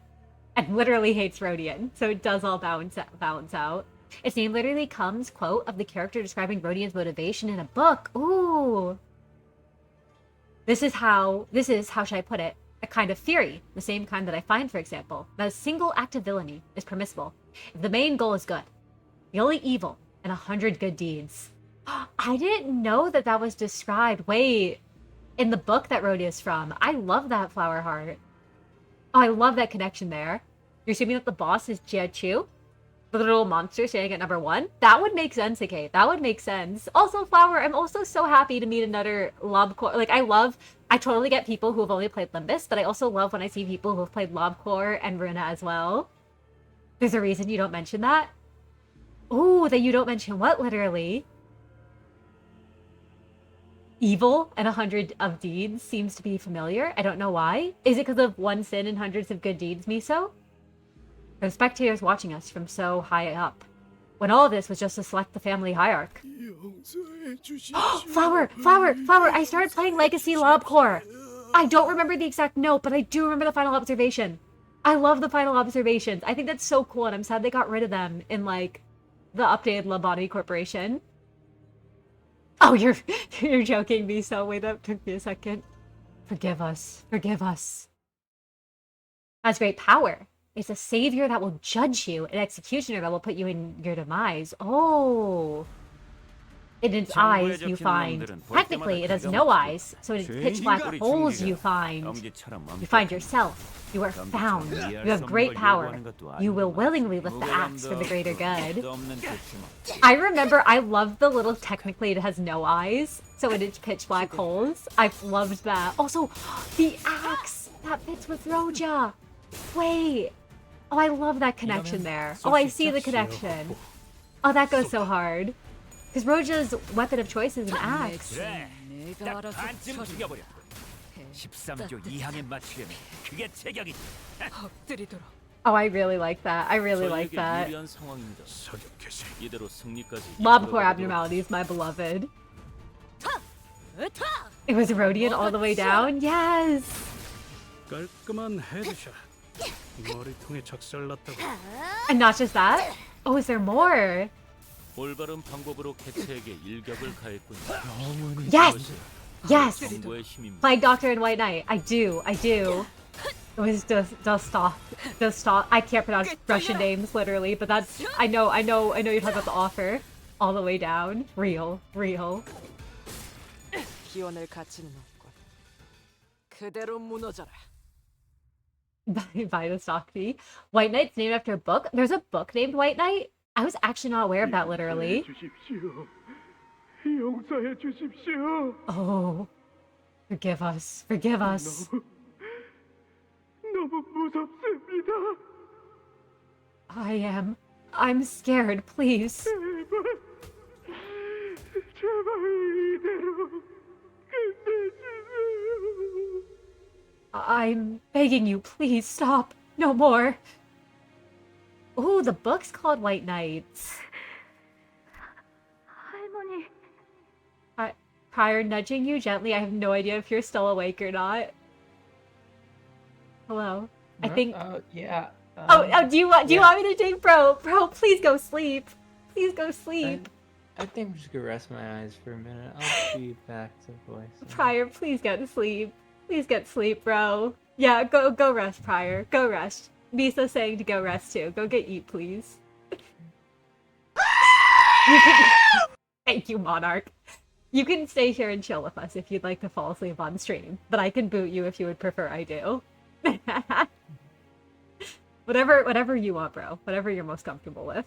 And literally hates Rodian. So it does all balance out. Its name literally comes, quote, of the character describing Rodian's motivation in a book. Ooh. This is how should I put it? A kind of theory. The same kind that I find, for example, that a single act of villainy is permissible if the main goal is good. The only evil and 100 good deeds. I didn't know that was described. Wait. In the book that Rodia's from. I love that, Flower Heart. Oh, I love that connection there. You're assuming that the boss is Jia Chu? The little monster standing at number 1? That would make sense, okay. That would make sense. Also, Flower, I'm also so happy to meet another Lobcore. Like, I totally get people who have only played Limbus, but I also love when I see people who have played Lobcore and Runa as well. There's a reason you don't mention that? Ooh, that you don't mention what, literally? Evil and 100 of deeds seems to be familiar. I don't know why. Is it because of One Sin and hundreds of good deeds, Miso? Or the spectators watching us from so high up. When all of this was just to select the family hierarch. Flower! I started playing Legacy Lobcore. I don't remember the exact note, but I do remember the final observation. I love the final observations. I think that's so cool, and I'm sad they got rid of them in, like, the updated Labani Corporation. Oh, you're joking me, so wait, that took me a second. Forgive us. Has great power. It's a savior that will judge you, an executioner that will put you in your demise. Oh. In its eyes, you find. Technically, it has no eyes, so in its pitch black holes you find. You find yourself. You are found. You have great power. You will willingly lift the axe for the greater good. I remember I loved the little technically it has no eyes, so in its pitch black holes. I've loved that. Also, the axe! That fits with Roja! Wait! Oh, I love that connection there. Oh, I see the connection. Oh, that goes so hard. Because Roja's weapon of choice is an axe. Oh, I really like that. Lobcore abnormalities, my beloved. It was Rodian all the way down? Yes! And not just that? Oh, is there more? Yes! Plague Doctor and White Knight. I do. It was just stop. I can't pronounce Russian names literally, but that's I know you're talking about the offer. All the way down. Real. 기원을 가치는 없군. 그대로 무너져라. By the Stockby. White Knight's named after a book? There's a book named White Knight? I was actually not aware of that literally. Oh. Forgive us. I'm scared, please. I'm begging you, please stop. No more. Ooh, the book's called White Knights. 할머니. Prior nudging you gently. I have no idea if you're still awake or not. Hello. I think. Yeah. Do you want me to take bro? Bro, please go sleep. I think I'm just gonna rest my eyes for a minute. I'll be back to voice. Prior, please get to sleep. Please get sleep, bro. Yeah, go rest, Prior. Go rest. Misa's saying to go rest too. Go get eat, please. Thank you, Monarch. You can stay here and chill with us if you'd like to fall asleep on stream, but I can boot you if you would prefer I do. Whatever you want, bro. Whatever you're most comfortable with.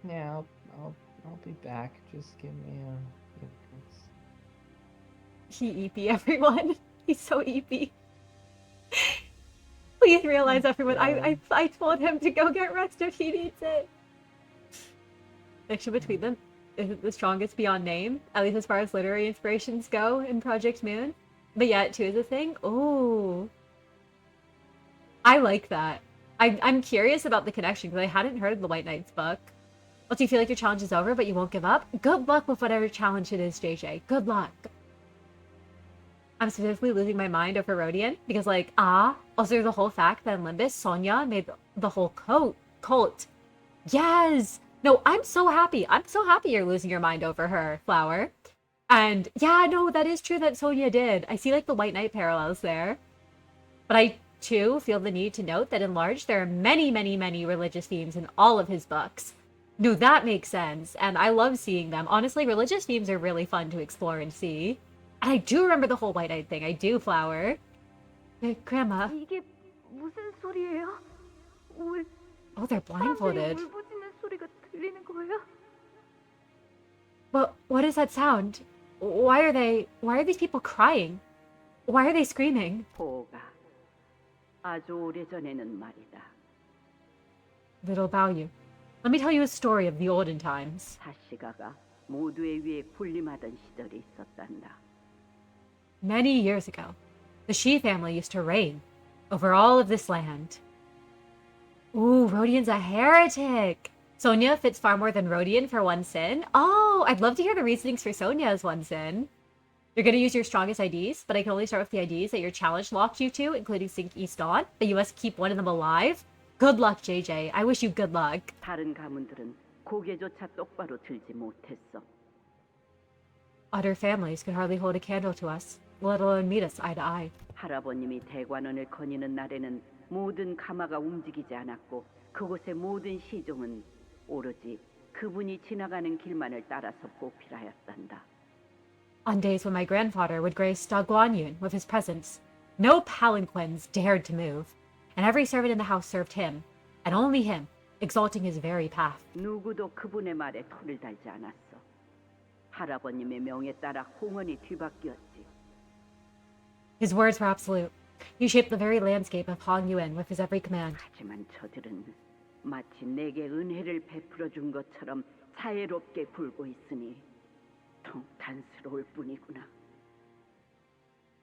Yeah, I'll be back. Just give me a. He EP, everyone. He's so EP. Please realize, everyone, I told him to go get rest if he needs it. Connection between them isn't the strongest beyond name, at least as far as literary inspirations go in Project Moon. But yet, too, is a thing. Ooh. I like that. I'm curious about the connection, because I hadn't heard of the White Knight's book. Well, do you feel like your challenge is over, but you won't give up? Good luck with whatever challenge it is, JJ. Good luck. I'm specifically losing my mind over Rodian, because, like, also the whole fact that in Limbus, Sonya made the whole cult. Yes! No, I'm so happy. I'm so happy you're losing your mind over her, Flower. And, yeah, no, that is true that Sonya did. I see, like, the White Knight parallels there. But I, too, feel the need to note that in large, there are many, many, many religious themes in all of his books. No, that makes sense, and I love seeing them. Honestly, religious themes are really fun to explore and see. And I do remember the whole White Knight thing. I do, Flower. Hey, Grandma. 이게 무슨 소리예요? 왜 Oh, they're blindfolded. 사람들이 울부짖는 소리가 들리는 거예요? Well, what is that sound? Why are these people crying? Why are they screaming? 보가 아주 오래전에는 말이다. Little Balyu. Let me tell you a story of the olden times. 사시가가 모두의 위에 군림하던 시절이 있었단다. Many years ago, the Shi family used to reign over all of this land. Ooh, Rodian's a heretic! Sonya fits far more than Rodian for one sin? Oh, I'd love to hear the reasonings for Sonya as one sin. You're gonna use your strongest IDs, but I can only start with the IDs that your challenge locked you to, including Sync East Dawn, but you must keep one of them alive? Good luck, JJ. I wish you good luck. 다른 가문들은 고개조차 똑바로 들지 못했어. Other families could hardly hold a candle to us, let alone meet us eye to eye. 할아버님이 대관원을 거니는 날에는 모든 가마가 움직이지 않았고 그곳의 모든 시종은 오로지 그분이 지나가는 길만을 따라서 보필하였단다. On days when my grandfather would grace Da Guanyun with his presence, no palanquins dared to move, and every servant in the house served him, and only him, exalting his very path. 누구도 그분의 말에 토를 달지 않았어. 할아버님의 명에 따라 홍원이 뒤바뀌었지. His words were absolute. He shaped the very landscape of Hongyuan with his every command. 하지만 저들은 마치 내게 은혜를 베풀어 준 것처럼 자애롭게 굴고 있으니 통탄스러울 뿐이구나.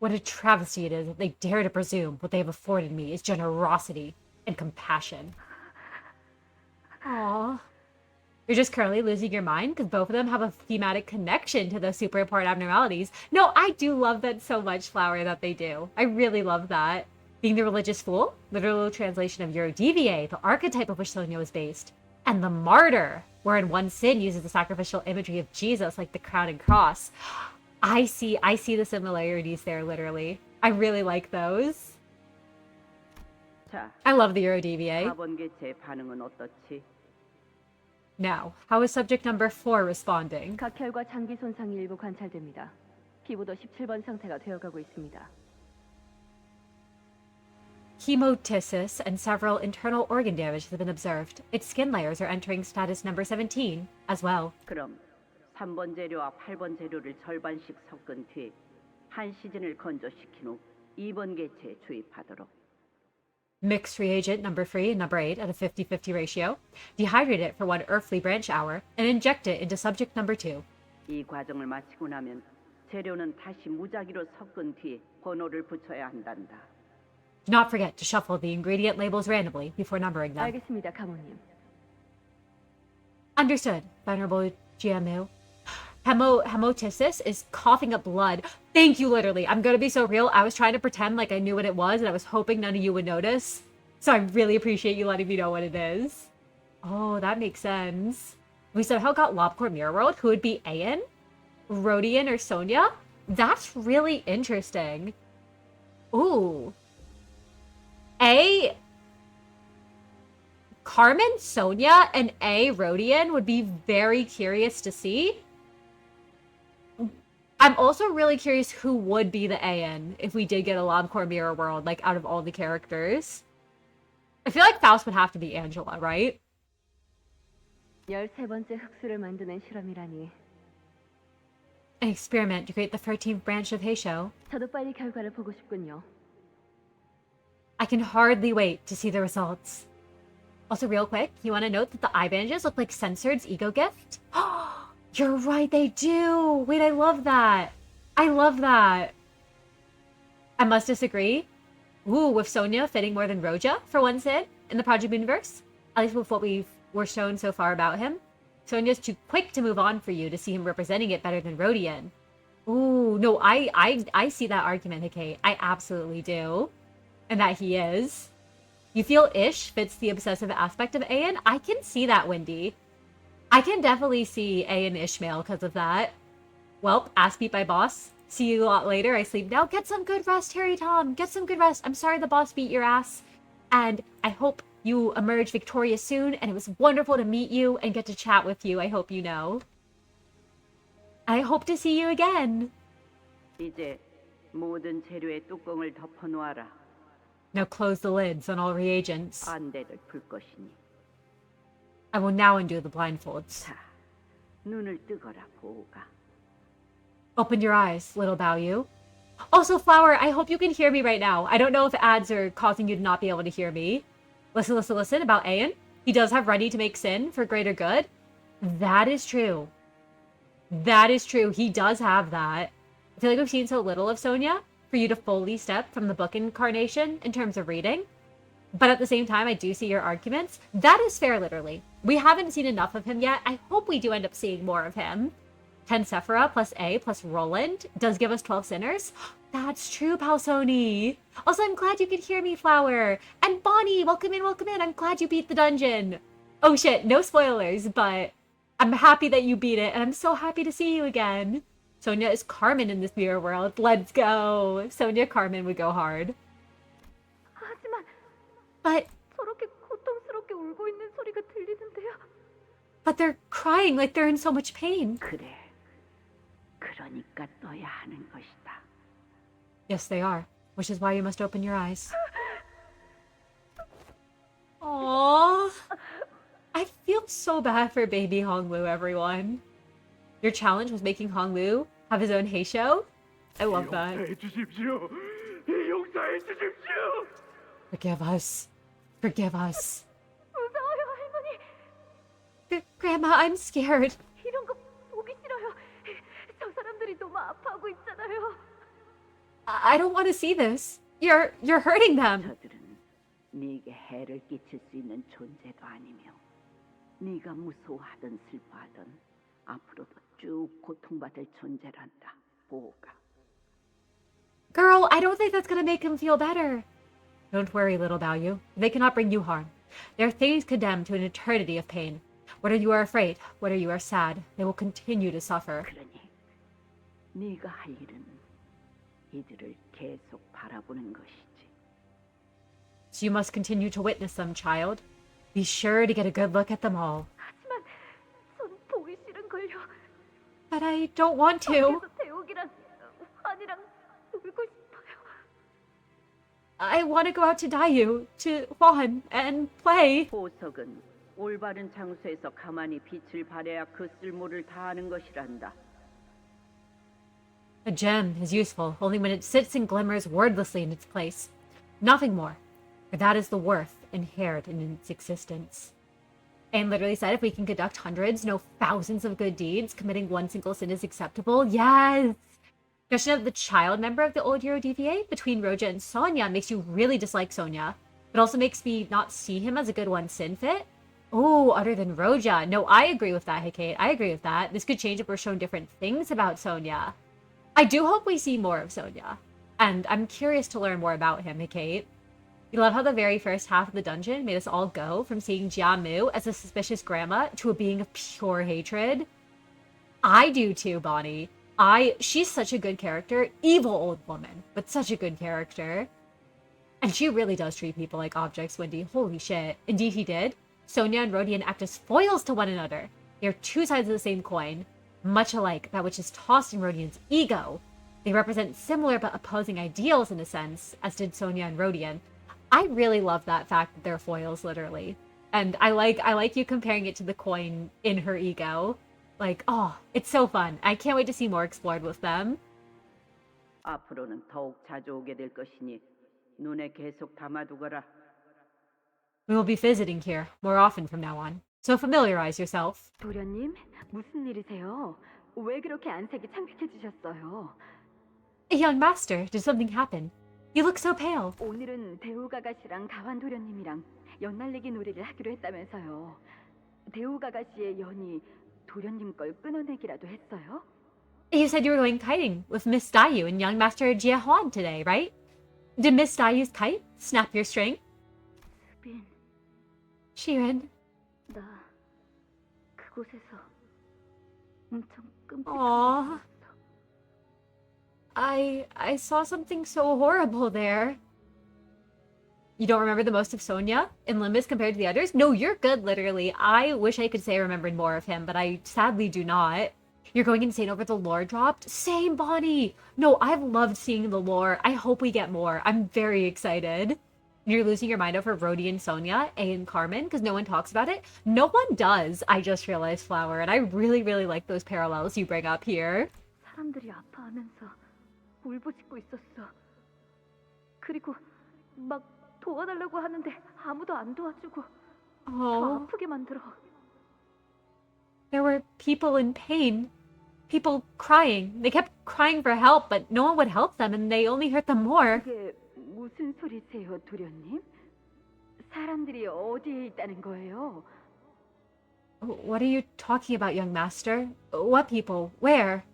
What a travesty it is that they dare to presume what they have afforded me is generosity and compassion. Aww. You're just currently losing your mind because both of them have a thematic connection to those super important abnormalities. No, I do love that so much, Flower, that they do. I really love that. Being the religious fool, literal translation of Eurodva, the archetype of which Sonya was based, and the martyr, wherein one sin uses the sacrificial imagery of Jesus like the crown and cross. I see the similarities there, literally. I really like those. 자, I love the Eurodva. 4번 개체의 반응은 어떻지? Now, how is subject number 4 responding? 각혈과 장기 손상이 일부 관찰됩니다. 피부도 17번 상태가 되어가고 있습니다. Hemoptysis and several internal organ damage have been observed. Its skin layers are entering status number 17 as well. 그럼 3번 재료와 8번 재료를 절반씩 섞은 뒤 한 시즌을 건조시킨 후 2번 개체에 주입하도록. Mix reagent number 3 and number 8 at a 50-50 ratio. Dehydrate it for 1 earthly branch hour and inject it into subject number 2. 이 과정을 마치고 나면 재료는 다시 무작위로 섞은 뒤 번호를 붙여야 한단다. Do not forget to shuffle the ingredient labels randomly before numbering them. 알겠습니다, 가모님. Understood, Venerable GAMEO. Hemoptysis is coughing up blood. Thank you, literally. I'm gonna be so real. I was trying to pretend like I knew what it was, and I was hoping none of you would notice. So I really appreciate you letting me know what it is. Oh, that makes sense. we somehow got Lobcore Mirror World, who would be Ayan, Rodion, or Sonia? That's really interesting. Ooh. A. Carmen, Sonia, and A. Rodion would be very curious to see. I'm also really curious who would be the Ayan if we did get a Lobcore Mirror World, like, out of all the characters. I feel like Faust would have to be Angela, right? 13번째 흑수를 만드는 실험이라니. An experiment to create the 13th branch of Heisho. 저도 빨리 결과를 보고 싶군요. I can hardly wait to see the results. Also, real quick, you want to note that the eye bandages look like Censored's ego gift? You're right, they do! Wait, I love that! I love that! I must disagree. Ooh, with Sonia fitting more than Roja for one Sid in the Project universe. At least with what were shown so far about him. Sonia's too quick to move on for you to see him representing it better than Rodion. Ooh, no, I see that argument, Hikate. I absolutely do. And that he is. You feel Ish fits the obsessive aspect of Ayan? I can see that, Wendy. I can definitely see Ayan Ishmael because of that. Welp, ass beat by boss. See you a lot later. I sleep now. Get some good rest, Harry Tom. Get some good rest. I'm sorry the boss beat your ass. And I hope you emerge victorious soon. And it was wonderful to meet you and get to chat with you. I hope you know. I hope to see you again. 이제 모든 재료의 뚜껑을 덮어놓아라. Now close the lids on all reagents. 안대를 풀 것이니. I will now undo the blindfolds. 자, 눈을 뜨거라 보호가. Open your eyes, little Baoyu. Also, Flower, I hope you can hear me right now. I don't know if ads are causing you to not be able to hear me. Listen, listen, listen about Ayan. He does have ready to make sin for greater good. That is true. That is true. He does have that. I feel like we've seen so little of Sonia for you to fully step from the book incarnation in terms of reading. But at the same time, I do see your arguments. That is fair, literally. We haven't seen enough of him yet. I hope we do end up seeing more of him. 10 Sephira plus A plus Roland does give us 12 sinners. That's true, Palsoni. Also, I'm glad you could hear me, Flower. And Bonnie, welcome in, welcome in. I'm glad you beat the dungeon. Oh shit, no spoilers, but I'm happy that you beat it, and I'm so happy to see you again. Sonia is Carmen in this mirror world. Let's go. Sonia Carmen would go hard. 하지만 But 저렇게 고통스럽게 울고 있는 소리가 들리는데요. But they're crying like they're in so much pain. 그래. 그러니까 떠야 하는 것이다. Yes, they are. Which is why you must open your eyes. Aww. I feel so bad for baby Honglu, everyone. Your challenge was making Honglu have his own Heisho? I love that. Forgive us. Forgive us. 무서워요, 할머니. Grandma, I'm scared. 이런 거 보기 싫어요. 저 사람들이 너무 아파하고 있잖아요. I don't want to see this. You're hurting them. 저들은 네게 해를 끼칠 수 있는 존재도 아니며 네가 무서워하든 슬퍼하든 앞으로도 쭉 고통받을 존재란다. 보호가. Girl, I don't think that's gonna make him feel better. Don't worry, little Baoyu. They cannot bring you harm. They are things condemned to an eternity of pain. Whether you are afraid, whether you are sad, they will continue to suffer. 그러니 네가 할 일은 이들을 계속 바라보는 것이지. So you must continue to witness them, child. Be sure to get a good look at them all. 하지만 전 보기 싫은걸요. But I don't want to. 밖에서 대옥이랑 환이랑 놀고 싶어요. I want to go out to Dayu, to Juan, and play. 보석은 올바른 장소에서 가만히 빛을 발해야 그 쓸모를 다하는 것이란다. A gem is useful only when it sits and glimmers wordlessly in its place. Nothing more, for that is the worth inherent in its existence. And literally said if we can conduct hundreds, no thousands of good deeds, committing one single sin is acceptable. Yes! Question of the child member of the old Euro DVA between Roja and Sonia makes you really dislike Sonia, but also makes me not see him as a good one sin fit. Oh, other than Roja. No, I agree with that, Hikate. I agree with that. This could change if we're shown different things about Sonia. I do hope we see more of Sonia. And I'm curious to learn more about him, Hikate. You love how the very first half of the dungeon made us all go from seeing Jiamu as a suspicious grandma to a being of pure hatred. I do too, Bonnie. She's such a good character. Evil old woman, but such a good character. And she really does treat people like objects, Wendy. Holy shit. Indeed he did. Sonia and Rodion act as foils to one another. They are two sides of the same coin, much alike that which is tossed in Rodion's ego. They represent similar but opposing ideals in a sense, as did Sonia and Rodion. I really love that fact that they're foils, literally. And I like you comparing it to the coin in her ego. Like, oh, it's so fun. I can't wait to see more explored with them. 앞으로는 더욱 자주 오게 될 것이니 눈에 계속 담아두거라. We will be visiting here more often from now on. So familiarize yourself. 도련님, 무슨 일이세요? 왜 그렇게 안색이 창백해지셨어요? Young master, did something happen? You look so pale. 오늘은 대우가가씨랑 가완 도련님이랑 연날리기 놀이를 하기로 했다면서요. 대우가가씨의 연이 도련님 걸 끊어내기라도 했어요? You said you were going kiting with Miss Dayu and young master Jia Huan today, right? Did Miss Dayu's kite snap your string? 빈, Shirin. 나 그곳에서 엄청 끔찍한 Aww. I saw something so horrible there. You don't remember the most of Sonia in Limbus compared to the others? No, you're good, literally. I wish I could say I remembered more of him, but I sadly do not. You're going insane over the lore dropped? Same, Bonnie! No, I've loved seeing the lore. I hope we get more. I'm very excited. You're losing your mind over Rhodey Sonia, A and Carmen, because no one talks about it? No one does, I just realized, Flower, and I really, really like those parallels you bring up here. 사람들이 아파하면서 울부짖고 있었어. 그리고 막 도와달라고 하는데 아무도 안 도와주고 더 Oh, 아프게 만들어. there were people in pain. People crying. They kept crying for help, but no one would help them, and they only hurt them more. 그게 무슨 소리세요, 도련님? 사람들이 어디에 있다는 거예요? What are you talking about, young master? What people? Where?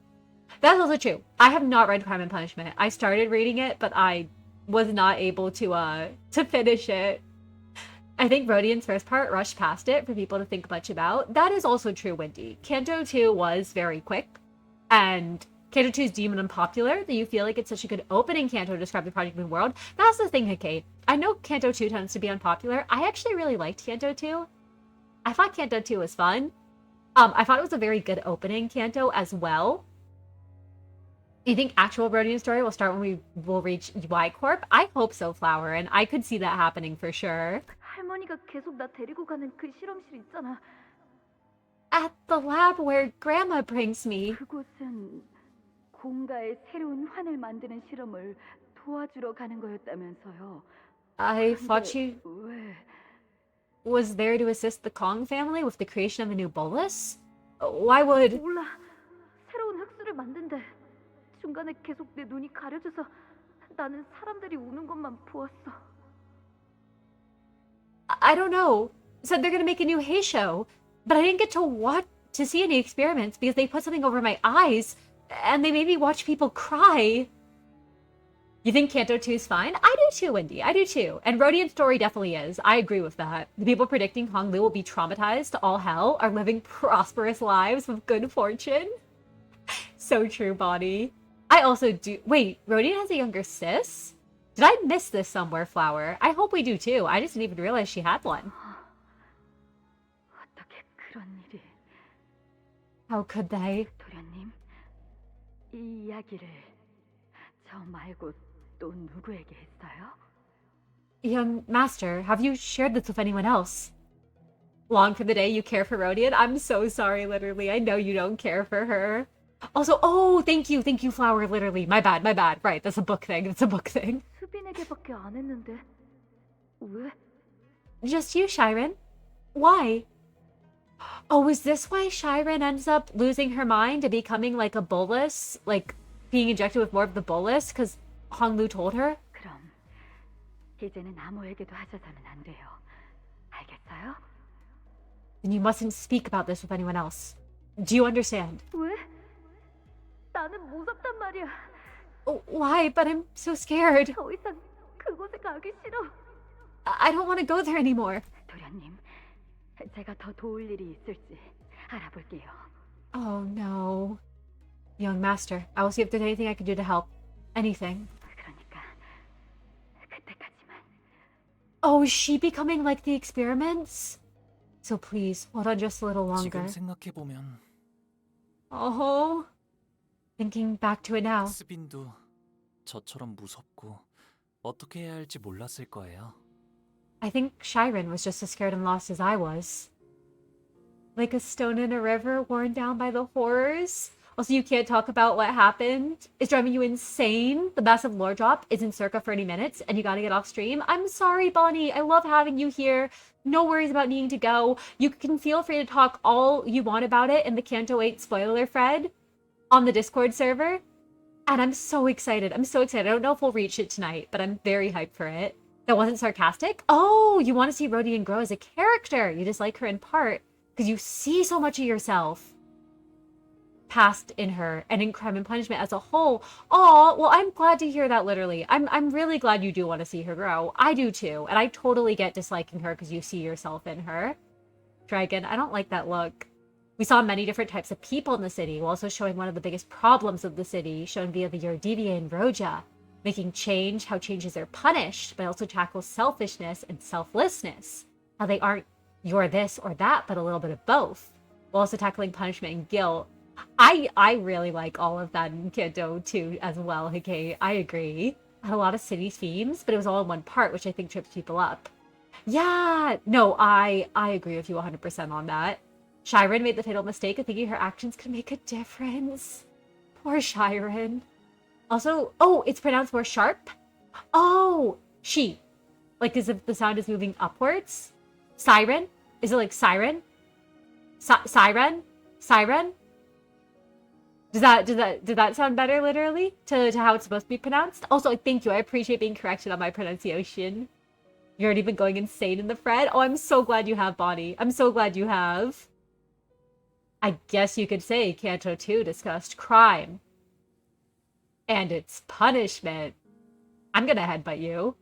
That's also true. I have not read Crime and Punishment. I started reading it, but I was not able to finish it. I think Rhodion's first part rushed past it for people to think much about. That is also true, Wendy. Canto 2 was very quick, and Canto 2 is deemed unpopular, that you feel like it's such a good opening canto to describe the Project Moon world. That's the thing, Hikate. I know Canto 2 tends to be unpopular. I actually really liked Canto 2. I thought Canto 2 was fun. I thought it was a very good opening canto as well. You think actual Rodion story will start when we will reach Y Corp? I hope so, Flower, and I could see that happening for sure. 할머니가 계속 나 데리고 가는 그 실험실 있잖아. At the lab where Grandma brings me. 그곳은 공가의 새로운 환을 만드는 실험을 도와주러 가는 거였다면서요. I thought she 왜? was there to assist the Kong family with the creation of a new bolus? Why would... 몰라. 새로운 흑수를 만든대. 중간에 계속 내 눈이 가려져서 나는 사람들이 우는 것만 보았어. I don't know. Said they're gonna make a new Hay show, but I didn't get to see any experiments because they put something over my eyes, and they made me watch people cry. You think Canto 2 is fine? I do too, Wendy. I do too. And Rhodion's story definitely is. I agree with that. The people predicting Hong Lu will be traumatized to all hell are living prosperous lives with good fortune. So true, Bonnie. I also do... Wait, Rodion has a younger sis? Did I miss this somewhere, Flower? I hope we do too. I just didn't even realize she had one. 어떻게 그런 일이? How could they? 도련님, 이 이야기를 저 말고 또 누구에게 했어요? Young master, have you shared this with anyone else? Long for the day you care for Rodion? I'm so sorry, literally. I know you don't care for her. Also, oh, thank you, Flower, literally. My bad. Right, that's a book thing. It's a book thing. 수빈에게밖에 안 했는데 왜? Just you, Shiren. Why? Oh, is this why Shiren ends up losing her mind and becoming like a bolus? Like, being injected with more of the bolus? Because Honglu told her? 그럼 이제는 아무에게도 하셔서는 안 돼요. 알겠어요? Then you mustn't speak about this with anyone else. Do you understand? 왜? 나는 무섭단 말이야. Why? But I'm so scared. 더 이상 그곳에 가기 싫어. I don't want to go there anymore. 도련님, 제가 더 도울 일이 있을지 알아볼게요. Oh no. Young master, I will see if there's anything I can do to help. Anything. 그러니까 그때까지만. Oh, is she becoming like the experiments? So please, hold on just a little longer. 지금 생각해 보면 Oh. Thinking back to it now. 스빈도 저처럼 무섭고 어떻게 해야 할지 몰랐을 거예요. I think Shiren was just as scared and lost as I was. Like a stone in a river worn down by the horrors. Also, you can't talk about what happened. It's driving you insane. The massive lore drop is in circa 30 minutes, and you gotta get off stream. I'm sorry, Bonnie. I love having you here. No worries about needing to go. You can feel free to talk all you want about it in the Canto 8 spoiler thread on the Discord server. And I'm so excited. I'm so excited. I don't know if we'll reach it tonight, but I'm very hyped for it. That wasn't sarcastic? Oh, you want to see Rodian grow as a character. You dislike her in part because you see so much of yourself past in her and in Crime and Punishment as a whole. Oh, well, I'm glad to hear that literally. I'm really glad you do want to see her grow. I do too. And I totally get disliking her because you see yourself in her. Dragon, I don't like that look. We saw many different types of people in the city, while also showing one of the biggest problems of the city, shown via the Yordivia and Roja. Making change, how changes are punished, but also tackles selfishness and selflessness. How they aren't you're this or that, but a little bit of both. While also tackling punishment and guilt. I really like all of that in Canto too as well, okay? I agree. Had a lot of city themes, but it was all in one part, which I think trips people up. Yeah, no, I agree with you 100% on that. Shiren made the fatal mistake of thinking her actions could make a difference. Poor Shiren. Also, oh, it's pronounced more sharp? Oh, she. Like as if the sound is moving upwards? Siren? Is it like siren? Siren? Siren? Did that sound better literally to how it's supposed to be pronounced? Also, thank you. I appreciate being corrected on my pronunciation. You've already been going insane in the thread. Oh, I'm so glad you have, Bonnie. I'm so glad you have. I guess you could say Canto 2 discussed crime. And its punishment. I'm gonna headbutt you.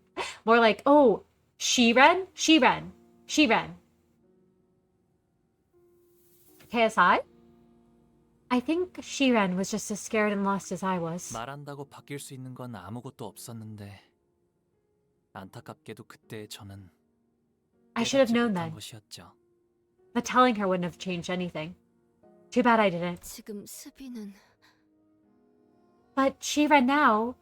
More like, oh, Shiren? Shiren. Shiren. KSI? I think Shiren was just as scared and lost as I was. 말한다고 바뀔 수 있는 건 아무것도 없었는데 안타깝게도 그때 저는 I should have known 못한 then. 것이었죠. But telling her wouldn't have changed anything. Too bad I didn't. 지금 스비는 But Shiren now.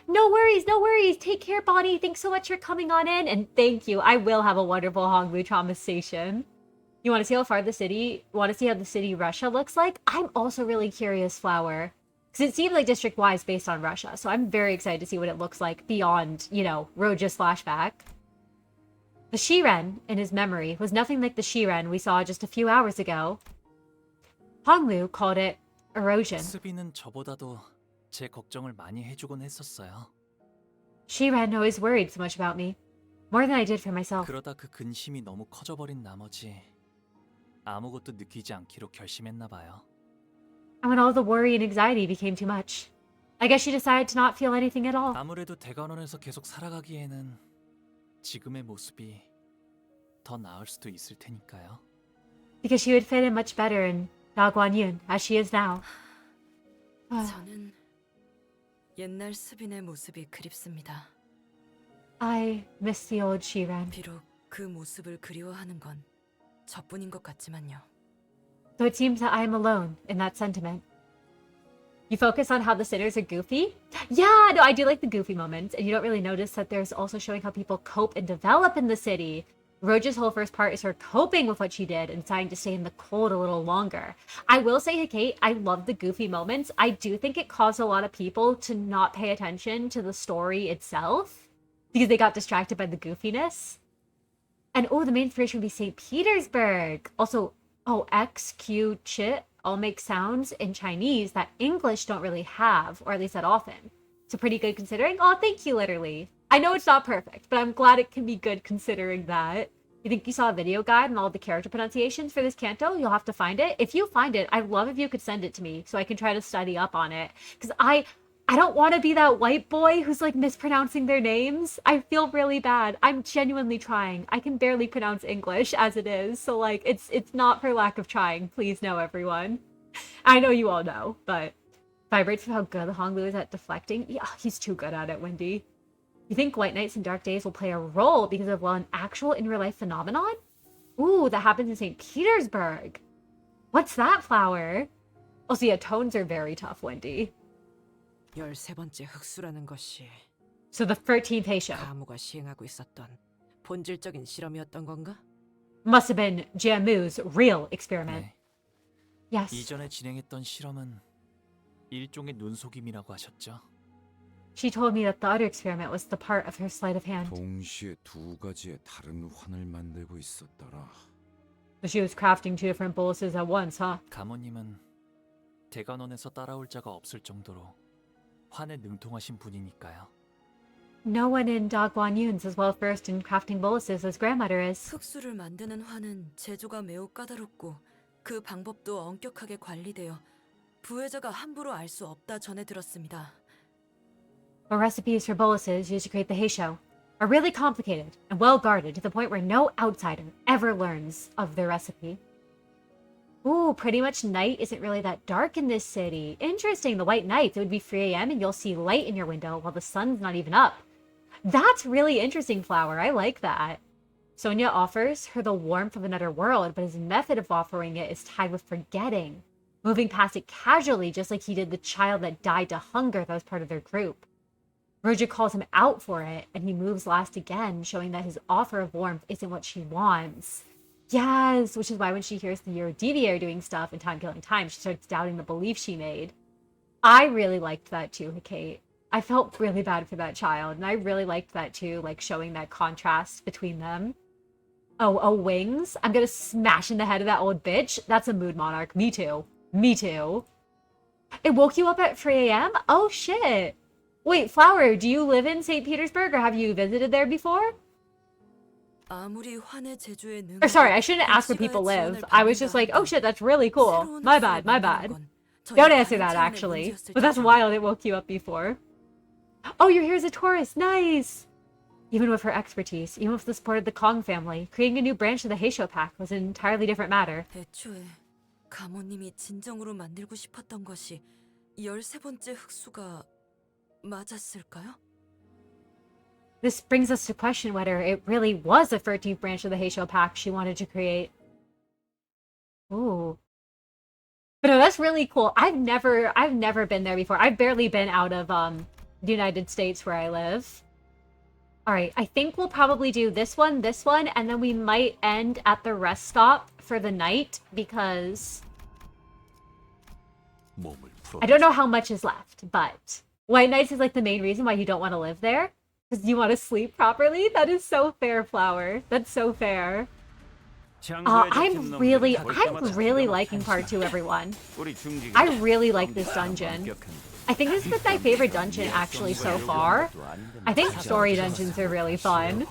No worries, no worries. Take care, Bonnie. Thanks so much for coming on in. And thank you. I will have a wonderful Honglu trauma station. You want to see how far the city, want to see how the city Russia looks like? I'm also really curious, Flower. Because it seems like district-wise based on Russia. So I'm very excited to see what it looks like beyond, you know, Roja's flashback. The Shiren, in his memory, was nothing like the Shiren we saw just a few hours ago. Honglu called it erosion. 스비는 저보다도 제 걱정을 많이 해주곤 했었어요. Shiren always worried so much about me. More than I did for myself. 그러다 그 근심이 너무 커져버린 나머지 아무것도 느끼지 않기로 결심했나 봐요. And when all the worry and anxiety became too much, I guess she decided to not feel anything at all. 아무래도 대관원에서 계속 살아가기에는 지금의 모습이 더 나을 수도 있을 테니까요. Because she would fit in much better in Daguanyun as she is now. 저는 옛날 수빈의 모습이 그립습니다. I miss the old Shiren. 비록 그 모습을 그리워하는 건 저뿐인 것 같지만요. So it seems that I am alone in that sentiment. You focus on how the sinners are goofy? Yeah, no, I do like the goofy moments, and you don't really notice that there's also showing how people cope and develop in the city. Roja's whole first part is her coping with what she did and deciding to stay in the cold a little longer. I will say, Kate, I love the goofy moments. I do think it caused a lot of people to not pay attention to the story itself because they got distracted by the goofiness. And oh, the main inspiration would be St. Petersburg. Also, oh, X, Q, Ch all make sounds in Chinese that English don't really have, or at least that often. So pretty good considering. Oh, thank you, literally. I know it's not perfect, but I'm glad it can be good considering that. You think you saw a video guide on all the character pronunciations for this canto? You'll have to find it. If you find it, I'd love if you could send it to me so I can try to study up on it. Because I I don't want to be that white boy who's like mispronouncing their names. I feel really bad. I'm genuinely trying. I can barely pronounce English as it is. So like it's not for lack of trying. Please know, everyone. I know you all know, but vibrates with how good Honglu is at deflecting. Yeah, he's too good at it, Wendy. You think White Nights and Dark Days will play a role because of, well, an actual in real life phenomenon? Ooh, that happens in St. Petersburg. What's that, Flower? Also, yeah, tones are very tough, Wendy. 13번째 흑수라는 것이 So the 13th Heisho 가무가 시행하고 있었던 본질적인 실험이었던 건가? must have been Jiamu's real experiment. 네. Yes. 이전에 진행했던 실험은 일종의 눈속임이라고 하셨죠? She told me that the other experiment was the part of her sleight of hand. 동시에 두 가지의 다른 환을 만들고 있었더라. So she was crafting two different boluses at once, huh? 가모님은 대관원에서 따라올 자가 없을 정도로 환에 능통하신 분이니까요. No one in Dagwon-yun's as well versed in crafting boluses as grandmother is. 흑수를 만드는 환은 제조가 매우 까다롭고 그 방법도 엄격하게 관리되어 부회자가 함부로 알 수 없다 전해 들었습니다. But recipes for boluses used to create the Heisho are really complicated and well guarded to the point where no outsider ever learns of their recipe. Ooh, pretty much night isn't really that dark in this city. Interesting, the white nights, it would be 3 a.m. and you'll see light in your window while the sun's not even up. That's really interesting, Flower. I like that. Sonia offers her the warmth of another world, but his method of offering it is tied with forgetting, moving past it casually just like he did the child that died to hunger that was part of their group. Roja calls him out for it, and he moves last again, showing that his offer of warmth isn't what she wants. Yes, which is why when she hears the Eurodeviator doing stuff in Time Killing Time, she starts doubting the belief she made. I really liked that too, Kate. I felt really bad for that child, and I really liked that too, like showing that contrast between them. Oh, wings? I'm gonna smash in the head of that old bitch? That's a mood monarch. Me too. Me too. It woke you up at 3 a.m.? Oh, shit. Wait, Flower, do you live in St. Petersburg, or have you visited there before? Or sorry, I shouldn't ask where people live. I was just like, oh shit, that's really cool. My bad, my bad. Don't answer that, actually. But that's wild it woke you up before. Oh, you're here as a tourist. Nice! Even with her expertise, even with the support of the Kong family, creating a new branch of the Heisho Pack was an entirely different matter. 애초에 가모님이 진정으로 만들고 싶었던 것이 13번째 흑수가 맞았을까요? This brings us to question whether it really was a 13th branch of the Heisho Pack she wanted to create. Ooh. But no, that's really cool. I've never been there before. I've barely been out of the United States where I live. Alright, I think we'll probably do this one, and then we might end at the rest stop for the night, because I don't know how much is left, but White Nights is like the main reason why you don't want to live there. Because you want to sleep properly? That is so fair, Flower. That's so fair. I'm really liking part 2, everyone. I really like this dungeon. I think this is my favorite dungeon, actually, so far. I think story dungeons are really fun.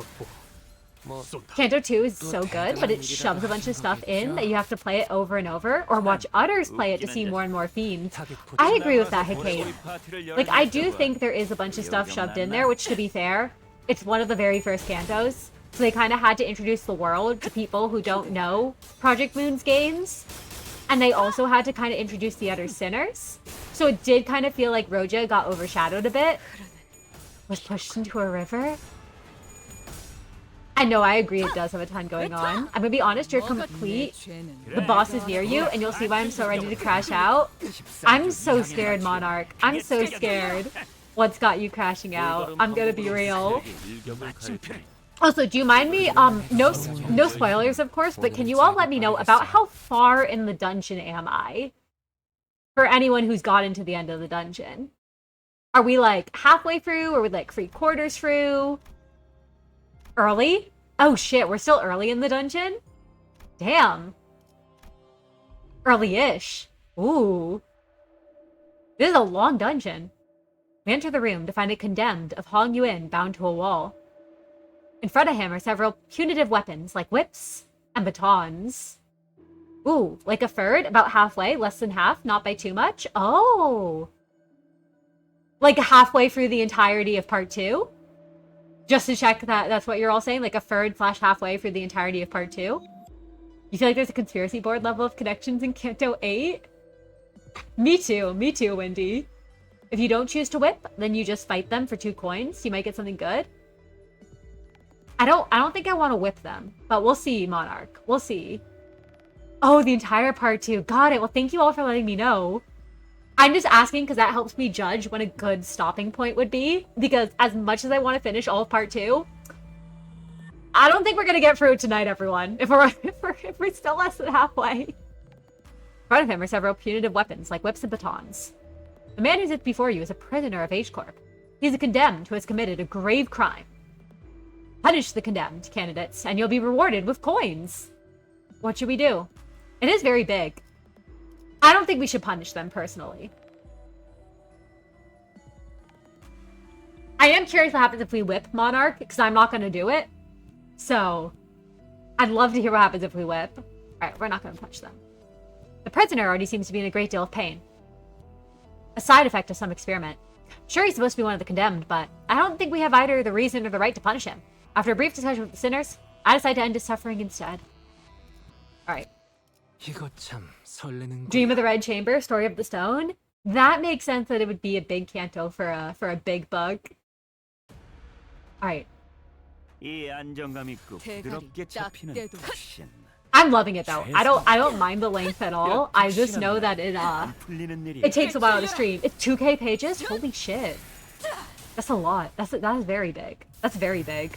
Canto 2 is so good, but it shoves a bunch of stuff in that you have to play it over and over, or watch others play it to see more and more fiends. I agree with that, Hikate. Like, I do think there is a bunch of stuff shoved in there, which, to be fair, it's one of the very first Cantos, so they kind of had to introduce the world to people who don't know Project Moon's games, and they also had to kind of introduce the other sinners, so it did kind of feel like Roja got overshadowed a bit. Was pushed into a river? I know, I agree it does have a ton going on. I'm gonna be honest, you're complete. The boss is near you, and you'll see why I'm so ready to crash out. I'm so scared, Monarch. I'm so scared. What's got you crashing out? I'm gonna be real. Also, do you mind me, no spoilers, of course, but can you all let me know about how far in the dungeon am I? For anyone who's gotten to the end of the dungeon. Are we, like, halfway through? Or are we, like, 3/4 through? Early? Oh shit, we're still early in the dungeon? Damn. Early-ish. Ooh. This is a long dungeon. We enter the room to find it condemned of Hong Yuan bound to a wall. In front of him are several punitive weapons, like whips and batons. Ooh, like a third, about halfway, less than half, not by too much. Oh! Like halfway through the entirety of part 2? Just to check that that's what you're all saying? Like a third / halfway through the entirety of part 2? You feel like there's a conspiracy board level of connections in Canto 8? Me too, Wendy. If you don't choose to whip, then you just fight them for 2 coins. You might get something good. I don't think I want to whip them, but we'll see, Monarch. We'll see. Oh, the entire part 2. Got it. Well, thank you all for letting me know. I'm just asking because that helps me judge when a good stopping point would be. Because as much as I want to finish all of part 2, I don't think we're gonna get through it tonight, everyone. If we're still less than halfway. In front of him are several punitive weapons, like whips and batons. The man who sits before you is a prisoner of H-Corp. He's a condemned who has committed a grave crime. Punish the condemned, candidates, and you'll be rewarded with coins. What should we do? It is very big. I don't think we should punish them, personally. I am curious what happens if we whip Monarch, because I'm not going to do it. So, I'd love to hear what happens if we whip. Alright, we're not going to punch them. The prisoner already seems to be in a great deal of pain. A side effect of some experiment. Sure, he's supposed to be one of the condemned, but I don't think we have either the reason or the right to punish him. After a brief discussion with the sinners, I decide to end his suffering instead. Alright. Dream of the Red Chamber, Story of the Stone. That makes sense that it would be a big canto for a big bug. Alright. I'm loving it though. I don't mind the length at all. I just know that it takes a while to stream. It's 2K pages? Holy shit. That's a lot. That is very big. That's very big.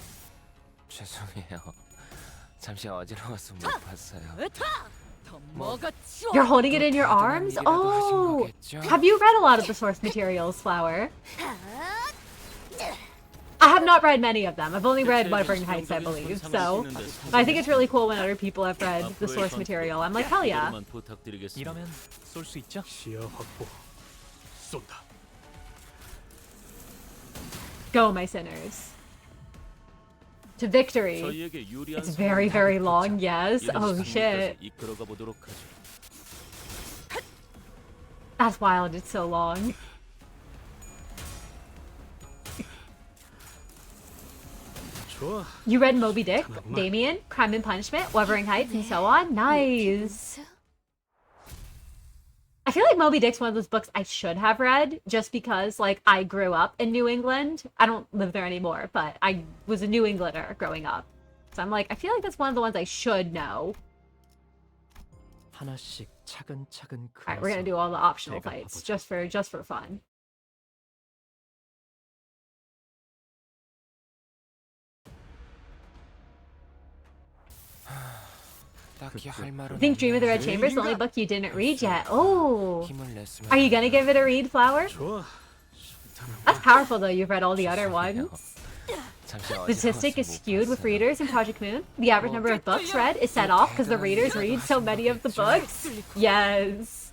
죄송해요. 잠시 어지러워서 못 봤어요. You're holding it in your arms? Oh! Have you read a lot of the source materials, Flower? I have not read many of them. I've only read Wuthering Heights, I believe, so... I think it's really cool when other people have read the source material. I'm like, hell yeah. 이러면 쏠 수 있죠? 시야 확보. 쏜다. Go, my sinners. To victory. It's very, very long, yes. Oh, shit. That's wild, it's so long. You read Moby Dick, Damien, Crime and Punishment, Wuthering Heights, and so on? Nice. I feel like Moby Dick's one of those books I should have read, just because, like, I grew up in New England. I don't live there anymore, but I was a New Englander growing up. So I'm like, I feel like that's one of the ones I should know. Alright, we're gonna do all the optional fights, just for fun. I think Dream of the Red Chamber is the only book you didn't read yet. Oh! Are you gonna give it a read, Flower? That's powerful though, you've read all the other ones. The statistic is skewed with readers in Project Moon. The average number of books read is set off because the readers read so many of the books. Yes.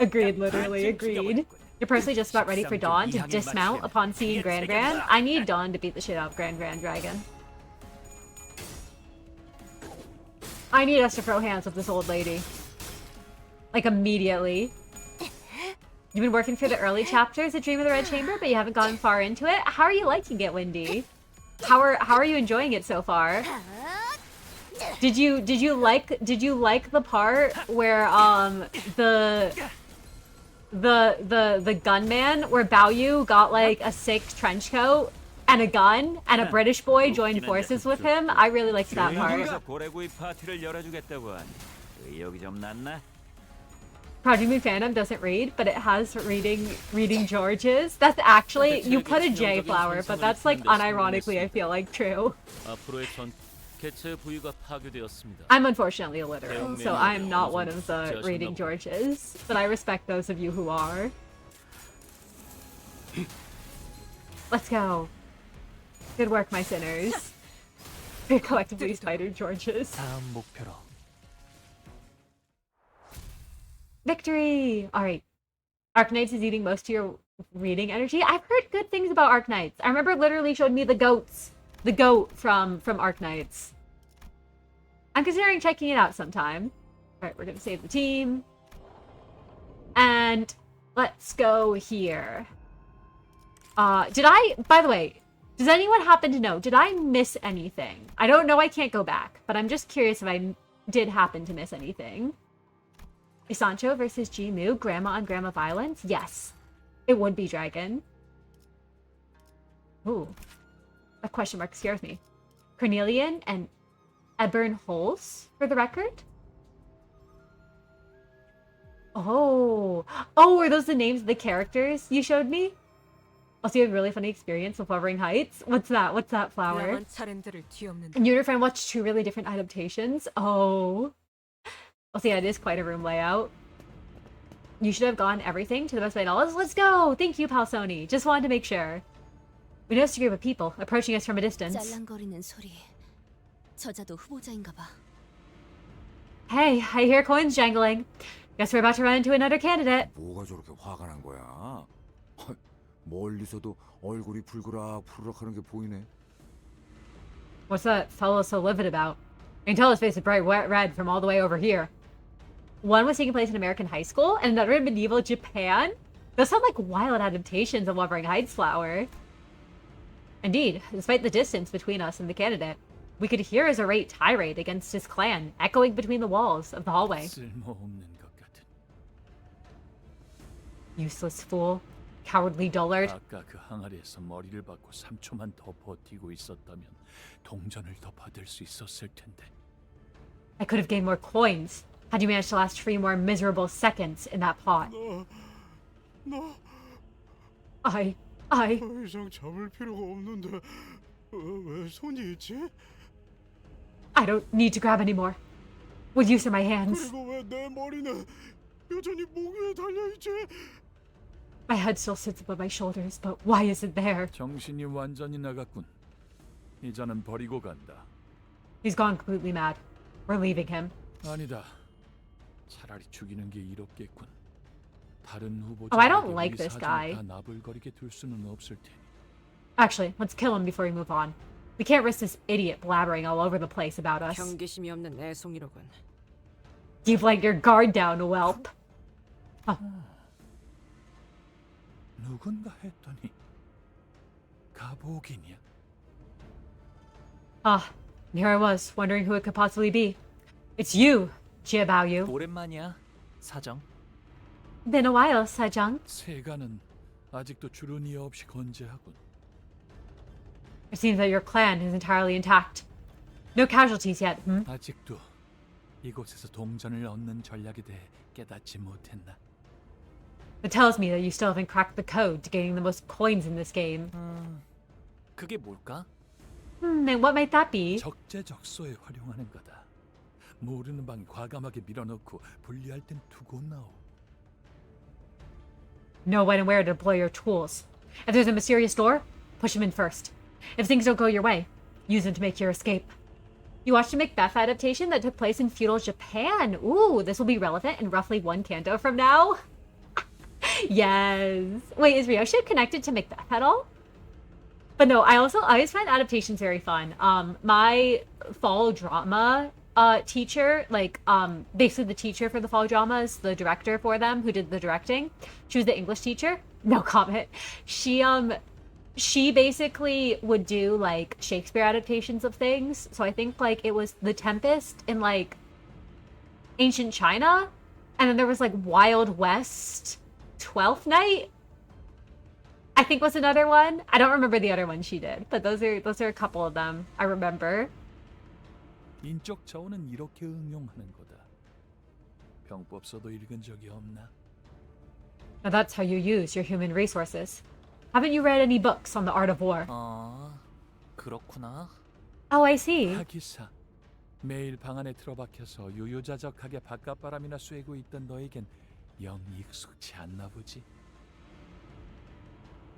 Agreed, literally, agreed. You're personally just about ready for Dawn to dismount upon seeing Grand Grand. I need Dawn to beat the shit out of Grand Dragon. I need us to throw hands with this old lady. Like, immediately. You've been working through the early chapters of Dream of the Red Chamber, but you haven't gotten far into it. How are you liking it, Wendy? How are you enjoying it so far? Did you like the part where the gunman, where Baoyu got like a sick trench coat and a gun, and a British boy joined forces with him? I really liked that part. Project Moon fandom doesn't read, but it has reading George's. That's actually, you put a J, Flower, but that's like unironically I feel like true. I'm unfortunately illiterate, so I'm not one of the reading Georges, but I respect those of you who are. Let's go. Good work, my sinners. We're collectively spider Georges. Victory! Alright. Arknights is eating most of your reading energy. I've heard good things about Arknights. I remember it literally showed me the goats. The goat from Arknights. I'm considering checking it out sometime. Alright, we're gonna save the team. And let's go here. By the way, does anyone happen to know, did I miss anything? I don't know, I can't go back, but I'm just curious if I did happen to miss anything. Is Sancho versus Jimu grandma on grandma violence? Yes. It would be Dragon. Ooh. A question mark scares me. Cornelian and Ebern Holes, for the record? Oh. Oh, are those the names of the characters you showed me? Also, you have a really funny experience with Wuthering Heights. What's that? What's that flower? And you and your friend watched two really different adaptations? Oh. Also, yeah, it is quite a room layout. You should have gone everything to the best of my knowledge. Let's go! Thank you, Palsoni. Just wanted to make sure. We noticed a group of people approaching us from a distance. 짤랑거리는 소리. 저자도 후보자인가 봐. Hey, I hear coins jangling. Guess we're about to run into another candidate. 뭐가 저렇게 화가 난 거야? 멀리서도 얼굴이 푸르락하는 게 보이네. What's that fellow so livid about? I can tell his face is bright red from all the way over here. One was taking place in American high school, and another in medieval Japan? Those sound like wild adaptations of Wuthering Heights Flower. Indeed, despite the distance between us and the candidate, we could hear his irate tirade against his clan echoing between the walls of the hallway. Useless fool. Cowardly dullard. 아까 그 항아리에서 머리를 박고 3초만 더 버티고 있었다면 동전을 더 받을 수 있었을 텐데. I could have gained more coins had you managed to last 3 more miserable seconds in that pot. I... 더 이상 잡을 필요가 없는데 왜 손이 있지? I don't need to grab anymore. With use of my hands. 그리고 왜 내 머리는 여전히 목 위에 달려 있지? My head still sits above my shoulders, but why is it there? 정신이 완전히 나갔군. 이자는 버리고 간다. He's gone completely mad. We're leaving him. 아니다. 차라리 죽이는 게 이롭겠군. 다른 Oh, I don't 후보자에게 like 우리 this 사진을 guy. 다 나불거리게 둘 수는 없을 테니. Actually, let's kill him before we move on. We can't risk this idiot blabbering all over the place about us. 경계심이 없는 애송이로군. You've let your guard down, whelp. Oh. 누군가 했더니 가복이냐? Ah, and here I was, wondering who it could possibly be. It's you, Jiabaoyu. 오랜만이야, 사정. Been a while, Sajang. 세가는 아직도 주름이 없이 건재하군. It seems that your clan is entirely intact. No casualties yet, hmm? 아직도 이곳에서 동전을 얻는 전략에 대해 깨닫지 못했나? It tells me that you still haven't cracked the code to getting the most coins in this game. 그게 뭘까? And what might that be? 적재적소에 활용하는 거다. 모르는 방 과감하게 밀어넣고 분리할 땐 두고 나오. Know when and where to deploy your tools. If there's a mysterious door, push them in first. If things don't go your way, use them to make your escape. You watched a Macbeth adaptation that took place in feudal Japan. Ooh, this will be relevant in roughly 1 canto from now. Yes. Wait, is Ryoship connected to Macbeth at all? But no, I always find adaptations very fun. My fall drama teacher, basically the teacher for the fall dramas, the director for them who did the directing, she was the English teacher. No comment. She basically would do like Shakespeare adaptations of things. So I think like it was The Tempest in like ancient China, and then there was like Wild West, Twelfth Night, I think was another one. I don't remember the other one she did, but those are a couple of them I remember. 인적 자원은 이렇게 응용하는 거다. 병법서도 읽은 적이 없나? Now that's how you use your human resources. Haven't you read any books on the art of war? 그렇구나. Oh, I see. 하기사, 매일 방 안에 틀어박혀서 유유자적하게 바깥바람이나 쐬고 있던 너에겐 영 익숙치 않나 보지.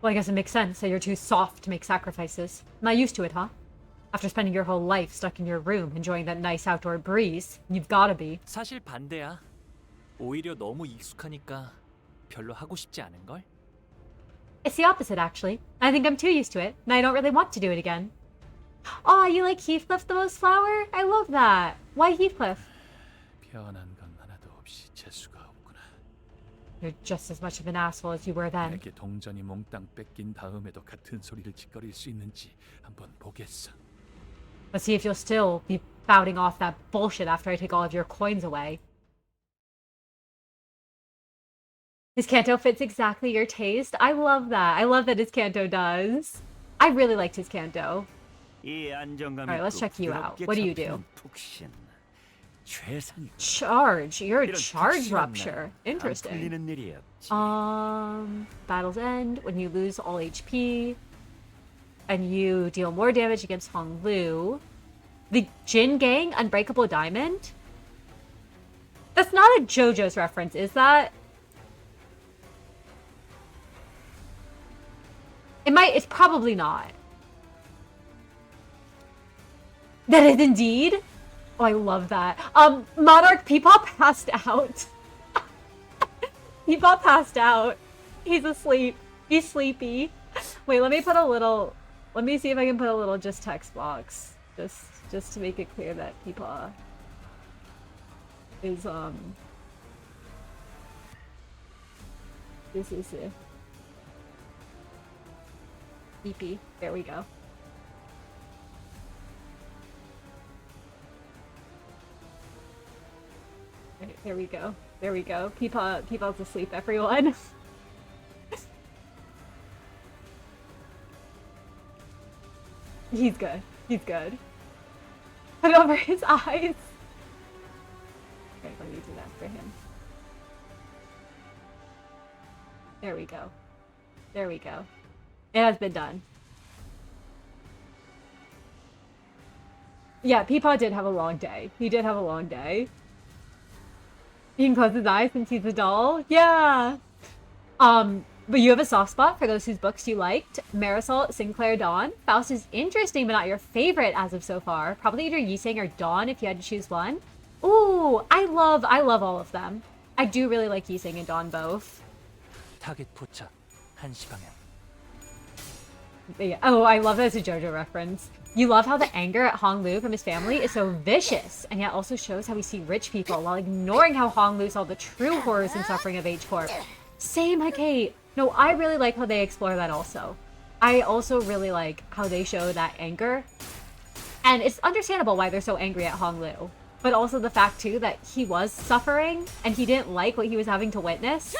Well, I guess it makes sense that you're too soft to make sacrifices. Not used to it, huh? After spending your whole life stuck in your room enjoying that nice outdoor breeze, you've gotta be. 사실 반대야. 오히려 너무 익숙하니까 별로 하고 싶지 않은 걸? It's the opposite, actually. I think I'm too used to it, and I don't really want to do it again. Aw, you like Heathcliff the most, Flower? I love that. Why Heathcliff? 변한 건 하나도 없이 재수가 없구나. You're just as much of an asshole as you were then. 내게 동전이 몽땅 뺏긴 다음에도 같은 소리를 짓거릴 수 있는지 한번 보겠어. Let's see if you'll still be spouting off that bullshit after I take all of your coins away. His Canto fits exactly your taste. I love that. I love that his Canto does. I really liked his Canto. Alright, let's check you out. What do you do? Charge. You're a charge rupture. Interesting. Battle's end. When you lose all HP. And you deal more damage against Hong Lu. The Jin Gang Unbreakable Diamond? That's not a JoJo's reference, is that? It's probably not. That is indeed? Oh, I love that. Monarch Peepop passed out. Peepop passed out. He's asleep. He's sleepy. Wait, let me see if I can put a little just text box. Just to make it clear that Peepop is, this is it. EP. There we go. Right, there we go. There we go. Peepop's asleep, everyone. He's good. He's good. Put it over his eyes. Okay, let me do that for him. There we go. There we go. It has been done. Yeah, Peepaw did have a long day. He did have a long day. He can close his eyes since he's a doll. Yeah. But you have a soft spot for those whose books you liked. Marisol, Sinclair, Dawn. Faust is interesting, but not your favorite as of so far. Probably either Yiseng or Dawn if you had to choose one. Ooh, I love all of them. I do really like Yiseng and Dawn both. 타겟 포착 1시 방향. Yeah. Oh, I love that as a JoJo reference. You love how the anger at Hong Lu from his family is so vicious, and yet also shows how we see rich people while ignoring how Hong Lu saw the true horrors and suffering of H-Corp. Same like Kate. No, I really like how they explore that also. I also really like how they show that anger. And it's understandable why they're so angry at Hong Lu. But also the fact, too, that he was suffering, and he didn't like what he was having to witness.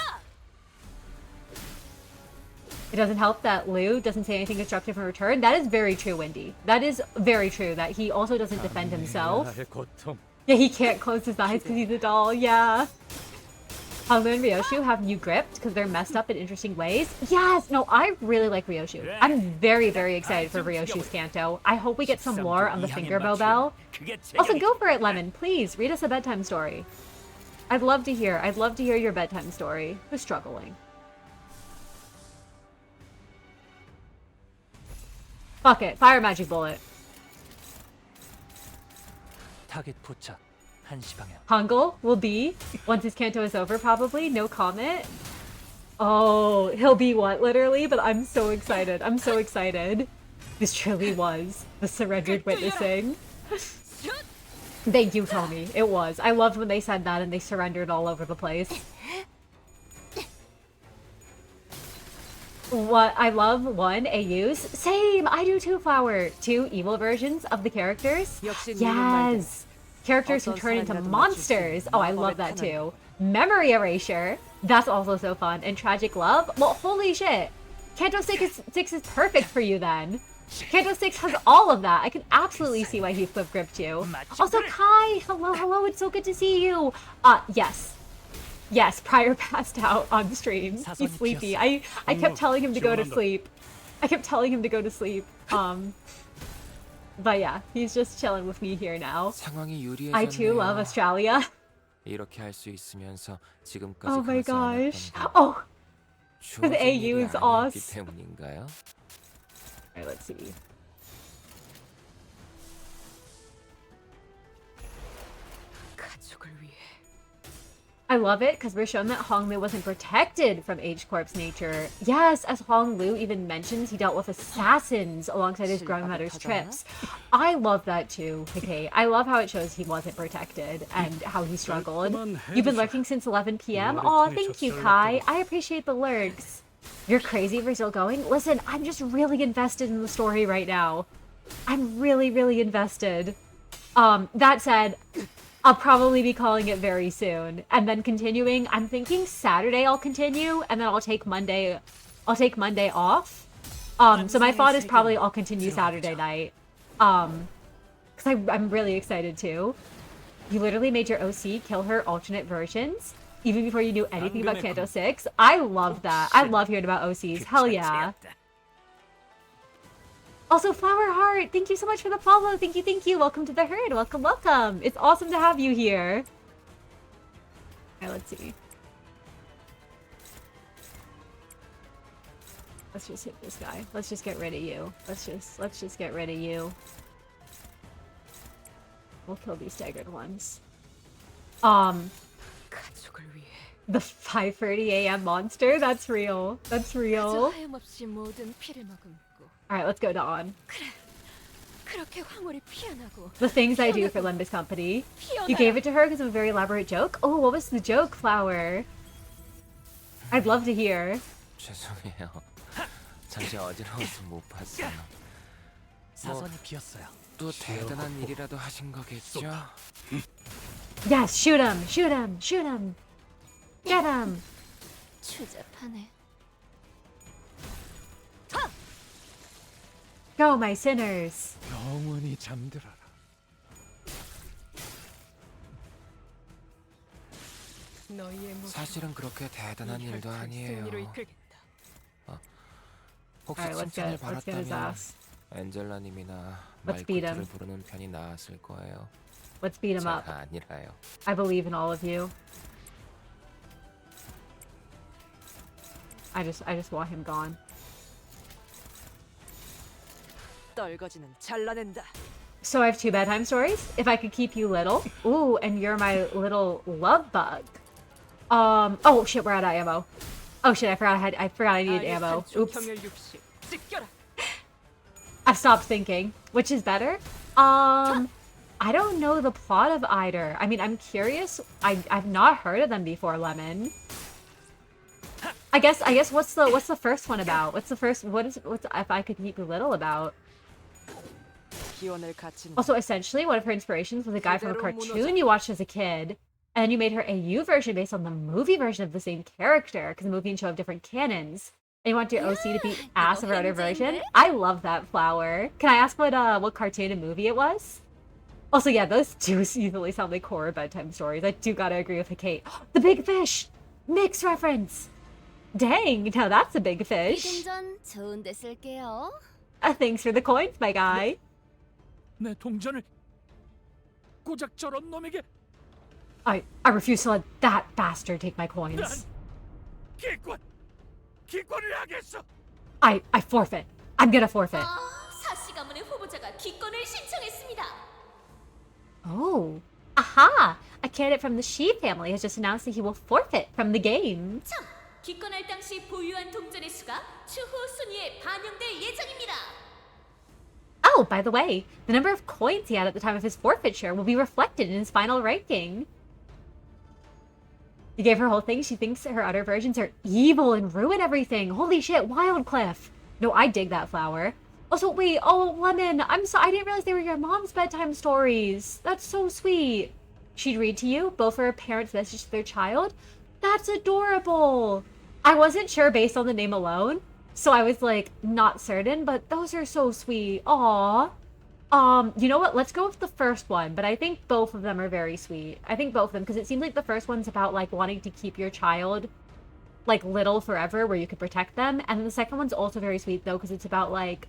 It doesn't help that Liu doesn't say anything constructive in return. That is very true, Wendy. That is very true, that he also doesn't defend himself. Yeah, he can't close his eyes because he's a doll, yeah. Hong Lu and Ryoshu have you gripped because they're messed up in interesting ways. Yes! No, I really like Ryoshu. I'm very, very excited for Ryoshu's Canto. I hope we get some more on the Fingerbow Bell. Also, go for it, Lemon. Please, read us a bedtime story. I'd love to hear your bedtime story. Who's struggling? Fuck it. Fire magic bullet. 타겟 포착 1시 방향. Hangul will be, once his Canto is over probably, no comment. Oh, he'll be what, literally? But I'm so excited. I'm so excited. This truly was the surrendered witnessing. Thank you, Tommy. It was. I loved when they said that and they surrendered all over the place. What I love, 1, AUs. Same! I do too, Flower. 2, evil versions of the characters. Yes! Characters who turn into monsters. Oh, I love that too. Memory erasure. That's also so fun. And tragic love. Well, holy shit. Canto 6 is perfect for you then. Canto 6 has all of that. I can absolutely see why he flip gripped you. Also, Kai! Hello, hello. It's so good to see you. Yes. Yes, Prior passed out on stream. He's sleepy. I kept telling him to go to sleep. But yeah, he's just chilling with me here now. I too love Australia. Oh my gosh. Oh! His AU is awesome. Alright, let's see. I love it because we're shown that Hong Lu wasn't protected from H-Corp's nature. Yes, as Hong Lu even mentions, he dealt with assassins alongside his grandmother's trips. I love that too, okay? I love how it shows he wasn't protected and how he struggled. You've been lurking since 11 p.m.? Aw, thank you, Kai. I appreciate the lurks. You're crazy for still going? Listen, I'm just really invested in the story right now. I'm really, really invested. That said, I'll probably be calling it very soon. And then continuing, I'm thinking Saturday I'll continue, and then I'll take Monday off. So my thought is probably I'll continue Saturday night. Because I'm really excited too. You literally made your OC kill her alternate versions, even before you knew anything about Canto 6. I love that. I love hearing about OCs. Hell yeah. Also, Flower Heart, thank you so much for the follow. Thank you, thank you. Welcome to the herd. Welcome, welcome. It's awesome to have you here. Alright, let's see. Let's just hit this guy. Let's just get rid of you. Let's just get rid of you. We'll kill these staggered ones. The 5:30 a.m. monster? That's real. That's real. Alright, let's go Dawn. The things I do for Limbus Company. You gave it to her because of a very elaborate joke? Oh, what was the joke, Flower? I'd love to hear. 죄송해요. 잠시 어지러워서 못 봤어요. 사선이 비었어요. 또 대단한 일이라도 하신 거겠죠? Yes, shoot him! Shoot him! Shoot him! Get him! 추잡하네. Go, my sinners! 영원히 잠들어라. 사실은 그렇게 대단한 일도 아니에요. 혹시 Alright, 칭찬을 let's get his 받았다면 ass. 엔젤라님이나 Let's beat him. 말코트를 부르는 편이 나았을 거예요. Let's beat him up. 제가 아니라요. I believe in all of you. I just want him gone. 떨거지는 잘라낸다. So I have 2 bedtime stories. If I could keep you little. Ooh, and you're my little love bug. Oh shit, we're out of ammo. Oh shit, I forgot I needed ammo. Oops. I stopped thinking. Which is better? I don't know the plot of either. I mean, I'm curious. I've not heard of them before, Lemon. I guess what's the first one about? What's if I could keep you little about? Also, essentially, one of her inspirations was a guy from a cartoon you watched as a kid, and then you made her AU version based on the movie version of the same character, because the movie and show have different canons. And you want your OC to beat ass of her other version? I love that, Flower. Can I ask what cartoon and movie it was? Also, yeah, those do easily sound like horror bedtime stories. I do gotta agree with Kate. The big fish! Mix reference! Dang, now that's a big fish. 동전 좋은데 쓸게요. Thanks for the coins, my guy. 내 동전을 고작 저런 놈에게. I refuse to let that bastard take my coins. 기권을 하겠어. I forfeit. I'm gonna forfeit. 사씨 가문의 후보자가 기권을 신청했습니다. Oh. Aha! A candidate from the Shi family has just announced that he will forfeit from the game. 참, 기권할 당시 보유한 동전의 수가 추후 순위에 반영될 예정입니다. Oh, by the way, the number of coins he had at the time of his forfeiture will be reflected in his final ranking. You gave her whole thing. She thinks her other versions are evil and ruin everything. Holy shit, Wildcliff. No, I dig that, Flower. Also, wait, oh, Lemon, I didn't realize they were your mom's bedtime stories. That's so sweet. She'd read to you, both for her parents' message to their child? That's adorable. I wasn't sure based on the name alone, so I was, like, not certain, but those are so sweet. Aww. You know what? Let's go with the first one, but I think both of them are very sweet. I think both of them, because it seems like the first one's about, like, wanting to keep your child, like, little forever, where you could protect them, and the second one's also very sweet, though, because it's about, like,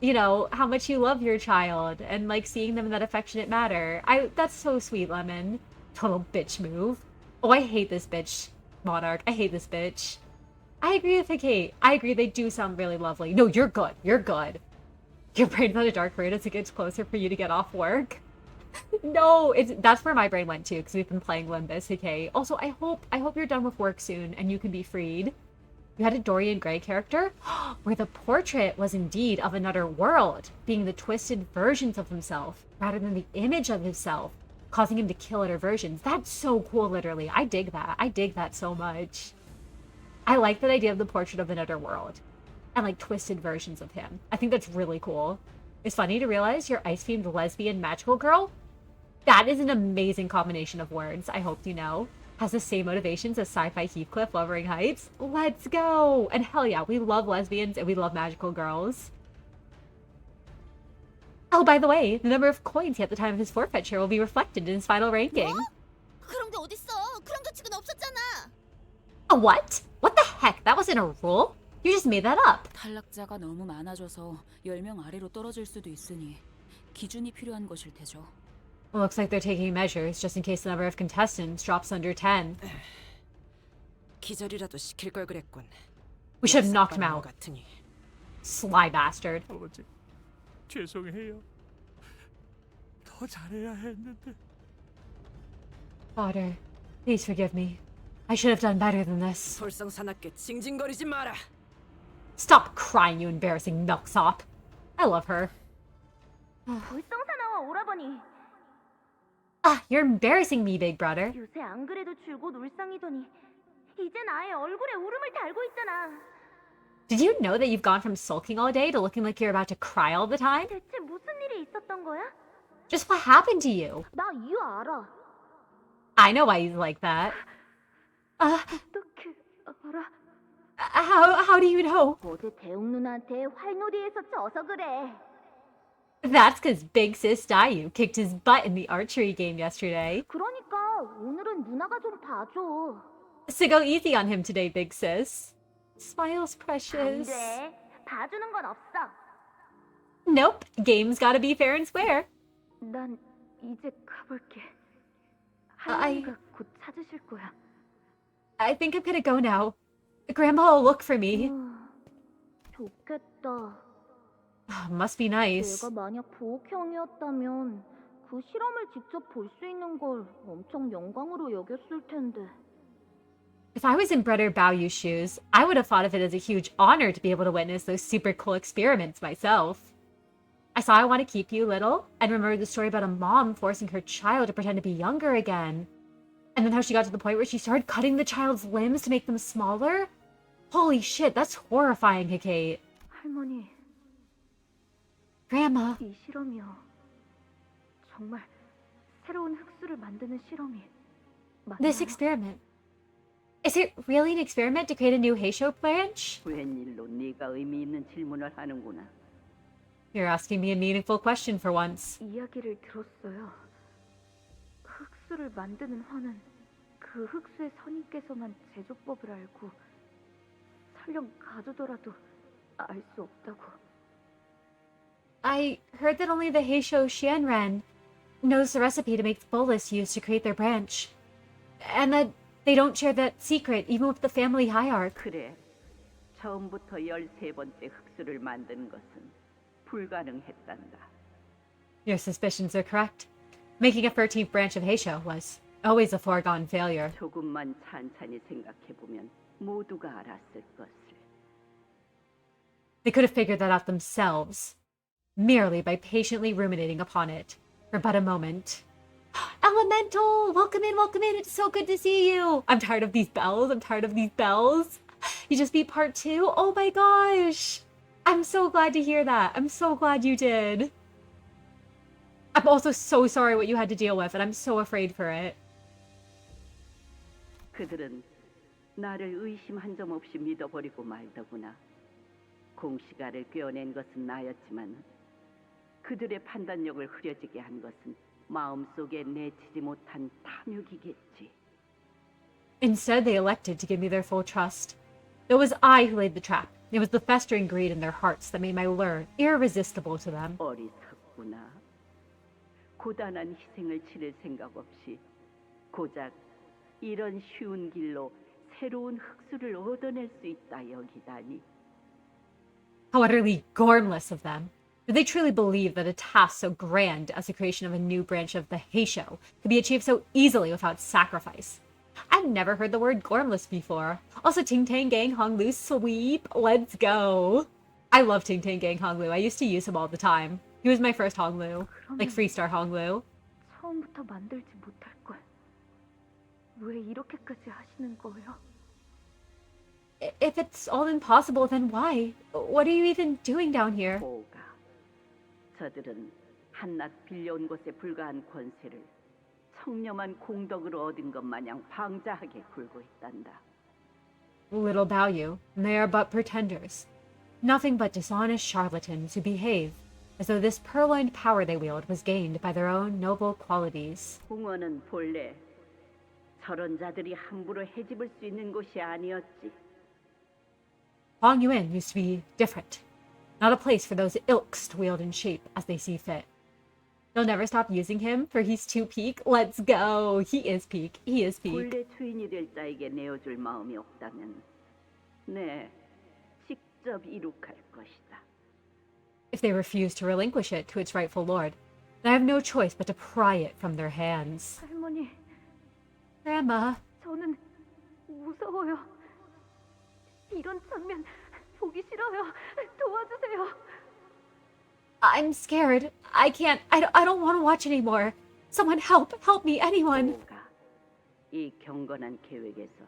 you know, how much you love your child, and, like, seeing them in that affectionate manner. That's so sweet, Lemon. Total bitch move. Oh, I hate this bitch, Monarch. I hate this bitch. I agree with Kate. I agree, they do sound really lovely. No, you're good. You're good. Your brain's on a dark road as it gets closer for you to get off work. No, that's where my brain went to because we've been playing Limbus. Okay. Also, I hope you're done with work soon and you can be freed. You had a Dorian Gray character where the portrait was indeed of another world, being the twisted versions of himself rather than the image of himself, causing him to kill other versions. That's so cool, literally. I dig that. I dig that so much. I like that idea of the portrait of another world and like twisted versions of him. I think that's really cool. It's funny to realize your ice-themed lesbian magical girl. That is an amazing combination of words, I hope you know. Has the same motivations as sci-fi Heathcliff Wuthering Heights. Let's go! And hell yeah, we love lesbians and we love magical girls. Oh, by the way, the number of coins he had at the time of his forfeiture will be reflected in his final ranking. 그런 게 어딨어? 그런 규칙은 없었잖아. A what? What the heck? That wasn't a rule? You just made that up. 탈락자가 너무 많아져서 10명 아래로 떨어질 수도 있으니 기준이 필요한 것일 테죠. Looks like they're taking measures just in case the number of contestants drops under 10. 기절이라도 시킬 걸 그랬군. We should have knocked him out. 같으니. Sly bastard. 아버지, 죄송해요. 더 잘해야 했는데. Daughter, please forgive me. I should have done better than this. 솔성사납게 징징거리지 마라. Stop crying, you embarrassing milksop. I love her. 불성사나와 오라버니. Ah, you're embarrassing me, big brother. 요새 안 그래도 줄곧 울상이더니 이젠 아예 얼굴에 울음을 달고 있잖아. Did you know that you've gone from sulking all day to looking like you're about to cry all the time? 대체 무슨 일이 있었던 거야? Just what happened to you? 나 이유 알아. I know why he's like that. 어떻게 알아? How do you know? 어제 대웅 누나한테 활놀이에서 져서 그래. That's because Big Sis Dayu kicked his butt in the archery game yesterday. 그러니까 오늘은 누나가 좀 봐줘. So go easy on him today, Big Sis. Smiles precious. 안 돼. 봐주는 건 없어. Nope. Game's gotta be fair and square. 난 이제 가볼게. I 할머니가 곧 찾으실 거야. think I'm gonna go now. Grandma will look for me. 좋겠다. Must be nice. 내가 만약 보호형이었다면 그 실험을 직접 볼 수 있는 걸 엄청 영광으로 여겼을 텐데. If I was in Brother Baoyu's shoes, I would have thought of it as a huge honor to be able to witness those super cool experiments myself. I saw I Want to Keep You Little and remembered the story about a mom forcing her child to pretend to be younger again. And then how she got to the point where she started cutting the child's limbs to make them smaller? Holy shit, that's horrifying, Hikate. 할머니. Grandma. 이 실험이요. 정말 새로운 흙수를 만드는 실험이 맞나요? This experiment. Is it really an experiment to create a new Heisho branch? 웬일로 네가 의미 있는 질문을 하는구나. You're asking me a meaningful question for once. 이야기를 들었어요. 흙수를 만드는 화는 그 흙수의 선임께서만 제조법을 알고 설령 가두더라도 알 수 없다고. I heard that only the Heisho Xianren knows the recipe to make the bolus used to create their branch. And that they don't share that secret even with the family hierarch. 그래. 처음부터 13번째 흙수를 만드는 것은 불가능했단다. Your suspicions are correct. Making a 13th branch of Heisho was always a foregone failure. 조금만 찬찬히 생각해보면 모두가 알았을 것을. They could have figured that out themselves, merely by patiently ruminating upon it for but a moment. Elemental! Welcome in, welcome in. It's so good to see you. I'm tired of these bells. I'm tired of these bells. You just beat part 2? Oh my gosh. I'm so glad to hear that. I'm so glad you did. I'm also so sorry what you had to deal with, and I'm so afraid for it. 그들은 나를 의심 한 점 없이 믿어버리고 말더구나. 공시가를 꿰어낸 것은 나였지만 그들의 판단력을 흐려지게 한 것은 마음속에 내치지 못한 탐욕이겠지. Instead, they elected to give me their full trust. It was I who laid the trap. It was the festering greed in their hearts that made my lure irresistible to them. 어리석구나. 고단한 희생을 치를 생각 없이 고작 이런 쉬운 길로 새로운 흙수를 얻어낼 수 있다 여기다니. How utterly gormless of them. Do they truly believe that a task so grand as the creation of a new branch of the Heisho could be achieved so easily without sacrifice? I've never heard the word gormless before. Also, Ting Tang Gang Hong Lu sweep. Let's go. I love Ting Tang Gang Hong Lu. I used to use him all the time. He was my first Hong Lu. Like Freestar Hong Lu. 처음부터 만들지 못할 걸. 왜 이렇게까지 하시는 거예요? If it's all impossible, then why? What are you even doing down here? 보가. 저들은 한낱 빌려온 것에 불과한 권세를 청렴한 공덕으로 얻은 것 마냥 방자하게 굴고 있단다. Little Baoyu, they are but pretenders. Nothing but dishonest charlatans who behave as though this purloined power they wield was gained by their own noble qualities. 궁원은 본래 저런 자들이 함부로 해집을 수 있는 곳이 아니었지. Huang Yuan used to be different. Not a place for those ilks to wield and shape as they see fit. They'll never stop using him, for he's too peak. Let's go! He is peak. He is peak. 본래 주인이 될 자에게 내어줄 마음이 없다면 네, 직접 이룩할 것이다. If they refuse to relinquish it to its rightful lord, then I have no choice but to pry it from their hands. 할머니, Grandma, 저는 무서워요. 이런 장면 보기 싫어요. 도와주세요. I'm scared. I can't. I don't want to watch anymore. Someone help. Help me, anyone. 이 경건한 계획에서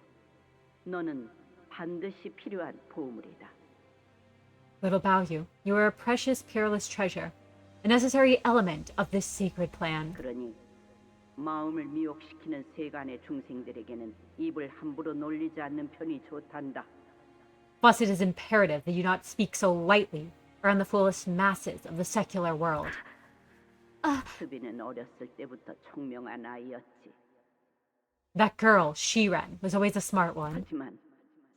너는 반드시 필요한 보물이다. Little Baoyu, you are a precious, peerless treasure, a necessary element of this sacred plan. 그러니 마음을 미혹시키는 세간의 중생들에게는 입을 함부로 놀리지 않는 편이 좋단다. Plus, it is imperative that you not speak so lightly around the foolish masses of the secular world. 수비는 어렸을 때부터 총명한 아이였지. That girl, Shiren, was always a smart one. 하지만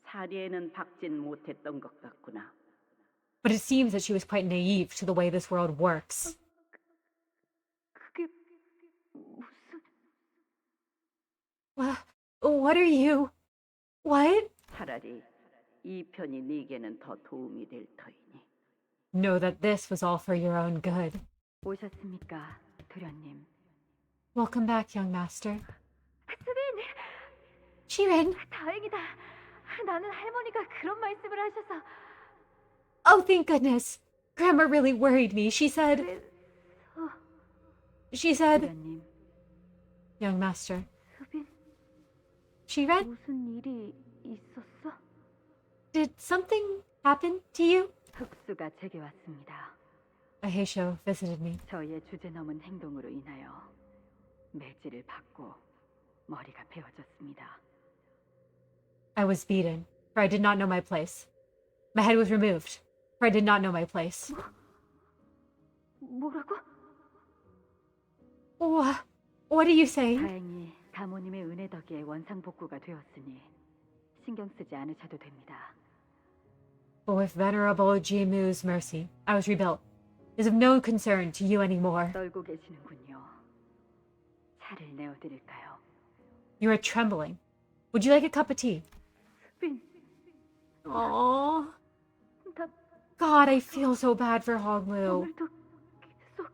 사리에는 박진 못했던 것 같구나. But it seems that she was quite naive to the way this world works. 그게 무슨... What are you? What? 차라리 이 편이 네게는 더 도움이 될 터이니. Know that this was all for your own good. 오셨습니까, 도련님? Welcome back, young master. 수빈! Shiren! 다행이다. 나는 할머니가 그런 말씀을 하셔서... Oh, thank goodness. Grandma really worried me. She said... 도련님. Young master. 수빈, Shiren? 무슨 일이 있었어? Did something happen to you? 흑수가 제게 왔습니다. A Heisho visited me. 저의 주제넘은 행동으로 인하여 매질을 받고 머리가 베어졌습니다. I was beaten, for I did not know my place. My head was removed, for I did not know my place. 뭐라고? What are you saying? 다행히 가모님의 은혜 덕에 원상복구가 되었으니 신경 쓰지 않으셔도 됩니다. But with Venerable Jimu's mercy, I was rebuilt. It is of no concern to you anymore. 떨고 계시는군요. 차를 내어드릴까요? You are trembling. Would you like a cup of tea? 수빈. Aww. God, I feel so bad for Honglu. 오늘도 계속...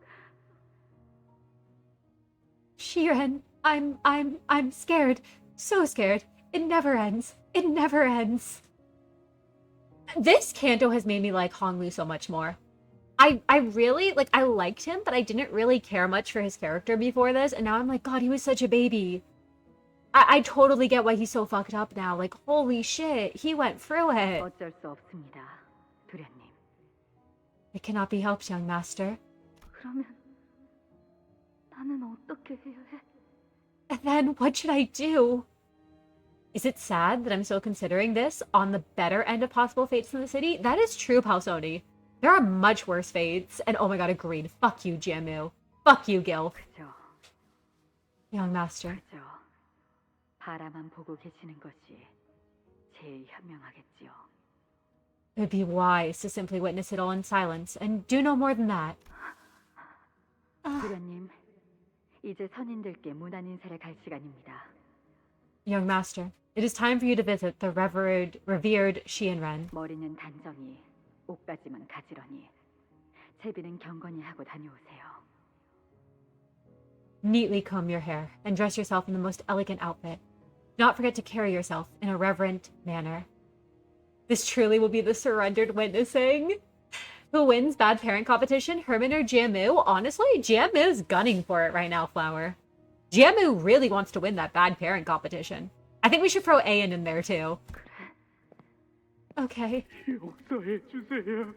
Shiren, I'm scared. So scared. It never ends. It never ends. This Canto has made me like Honglu so much more. I really, like, I liked him, but I didn't really care much for his character before this, and now I'm like, God, he was such a baby. I totally get why he's so fucked up now. Like, holy shit, he went through it. 어쩔 수 없습니다, 도련님. It cannot be helped, young master. 그러면 나는 어떻게 해야 해? And then what should I do? Is it sad that I'm still considering this on the better end of possible fates in the city? That is true, Pausoni. There are much worse fates, and oh my god, agreed. Fuck you, Jiamu. Fuck you, Gil. 그죠. Young master. 그죠. 바라만 보고 계시는 것이 제일 현명하겠지요. It would be wise to simply witness it all in silence, and do no more than that. 도련님, 이제 선인들께 문안 인사를 갈 시간입니다. Young master, it is time for you to visit the revered Shienren. 머리는 단정히, 옷가짐은 가지런히. 채비는 경건히 하고 다녀오세요. Neatly comb your hair and dress yourself in the most elegant outfit. Do not forget to carry yourself in a reverent manner. This truly will be the surrendered witnessing. Who wins bad parent competition, Herman or Jiamu? Honestly, Jiamu's gunning for it right now, Flower. Jiamu really wants to win that bad parent competition. I think we should throw Ayan in there too. Okay. 용서해주세요.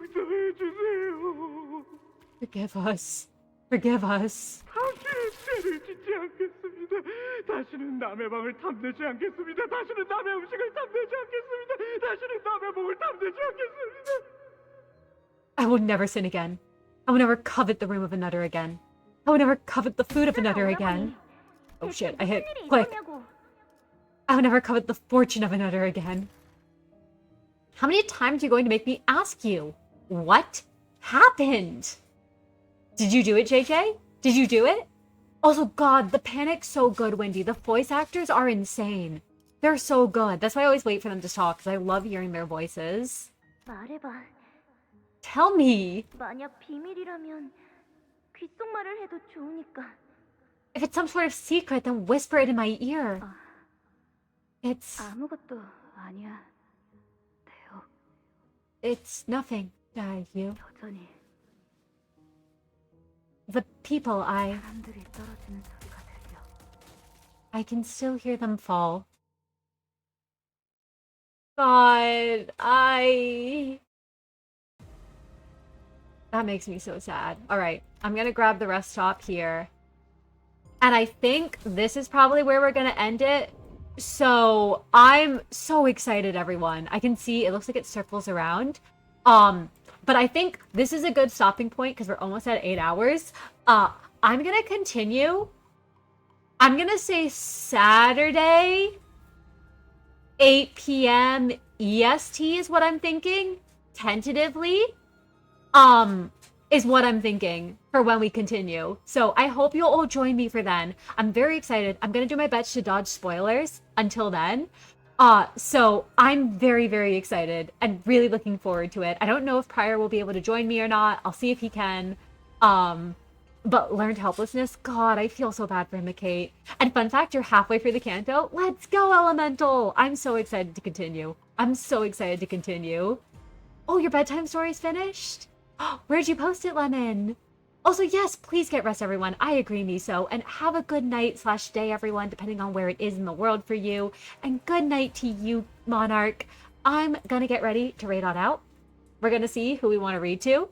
용서해주세요. Forgive us. Forgive us. 다시는 죄를 짓지 않겠습니다. 다시는 남의 방을 탐내지 않겠습니다. 다시는 남의 음식을 탐내지 않겠습니다. 다시는 남의 몸을 탐내지 않겠습니다. I will never sin again. I will never covet the room of another again. I will never covet the food of another again. Oh shit, I hit click. I will never covet the fortune of another again. How many times are you going to make me ask you? What happened? Did you do it, JJ? Did you do it? Also, God, the panic's so good, Wendy. The voice actors are insane. They're so good. That's why I always wait for them to talk, because I love hearing their voices. 말해봐. Tell me. 만약 비밀이라면 귓속말을 해도 좋으니까. If it's some sort of secret, then whisper it in my ear. It's... 아무것도 아니야. 대호. It's nothing, you. 여전히 The people 사람들이 떨어지는 소리가 들려. I can still hear them fall. God, That makes me so sad. Alright, I'm gonna grab the rest stop here. And I think this is probably where we're gonna end it. So, I'm so excited, everyone. I can see, it looks like it circles around. But I think this is a good stopping point because we're almost at 8 hours. I'm gonna continue. I'm gonna say Saturday, 8 p.m. EST is what I'm thinking. Tentatively. Is what I'm thinking for when we continue. So I hope you'll all join me for then. I'm very excited. I'm gonna do my best to dodge spoilers until then. So I'm very, very excited and really looking forward to it. I don't know if Pryor will be able to join me or not. I'll see if he can. But learned helplessness, God, I feel so bad for him, Kate. And fun fact, you're halfway through the Canto. Let's go, Elemental! I'm so excited to continue. I'm so excited to continue. Oh, your bedtime story's finished? Where'd you post it, Lemon? Also, yes, please get rest, everyone. I agree, Miso. And have a good night/day, everyone, depending on where it is in the world for you. And good night to you, Monarch. I'm gonna get ready to raid on out. We're gonna see who we want to raid to.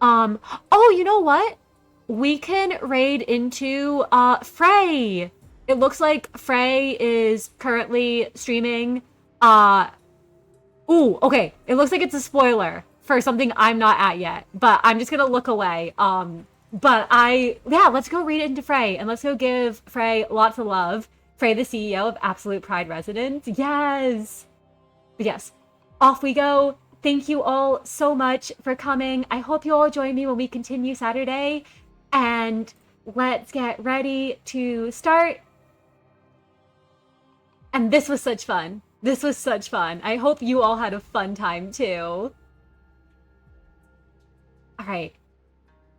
Oh, you know what? We can raid into, Frey. It looks like Frey is currently streaming, Ooh, okay. It looks like it's a spoiler for something I'm not at yet, but I'm just gonna look away. Yeah, let's go read it into Frey, and let's go give Frey lots of love. Frey, the CEO of Absolute Pride Residence. Yes! But yes, off we go. Thank you all so much for coming. I hope you all join me when we continue Saturday, and let's get ready to start. And this was such fun. This was such fun. I hope you all had a fun time too. All right,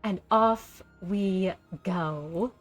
and off we go.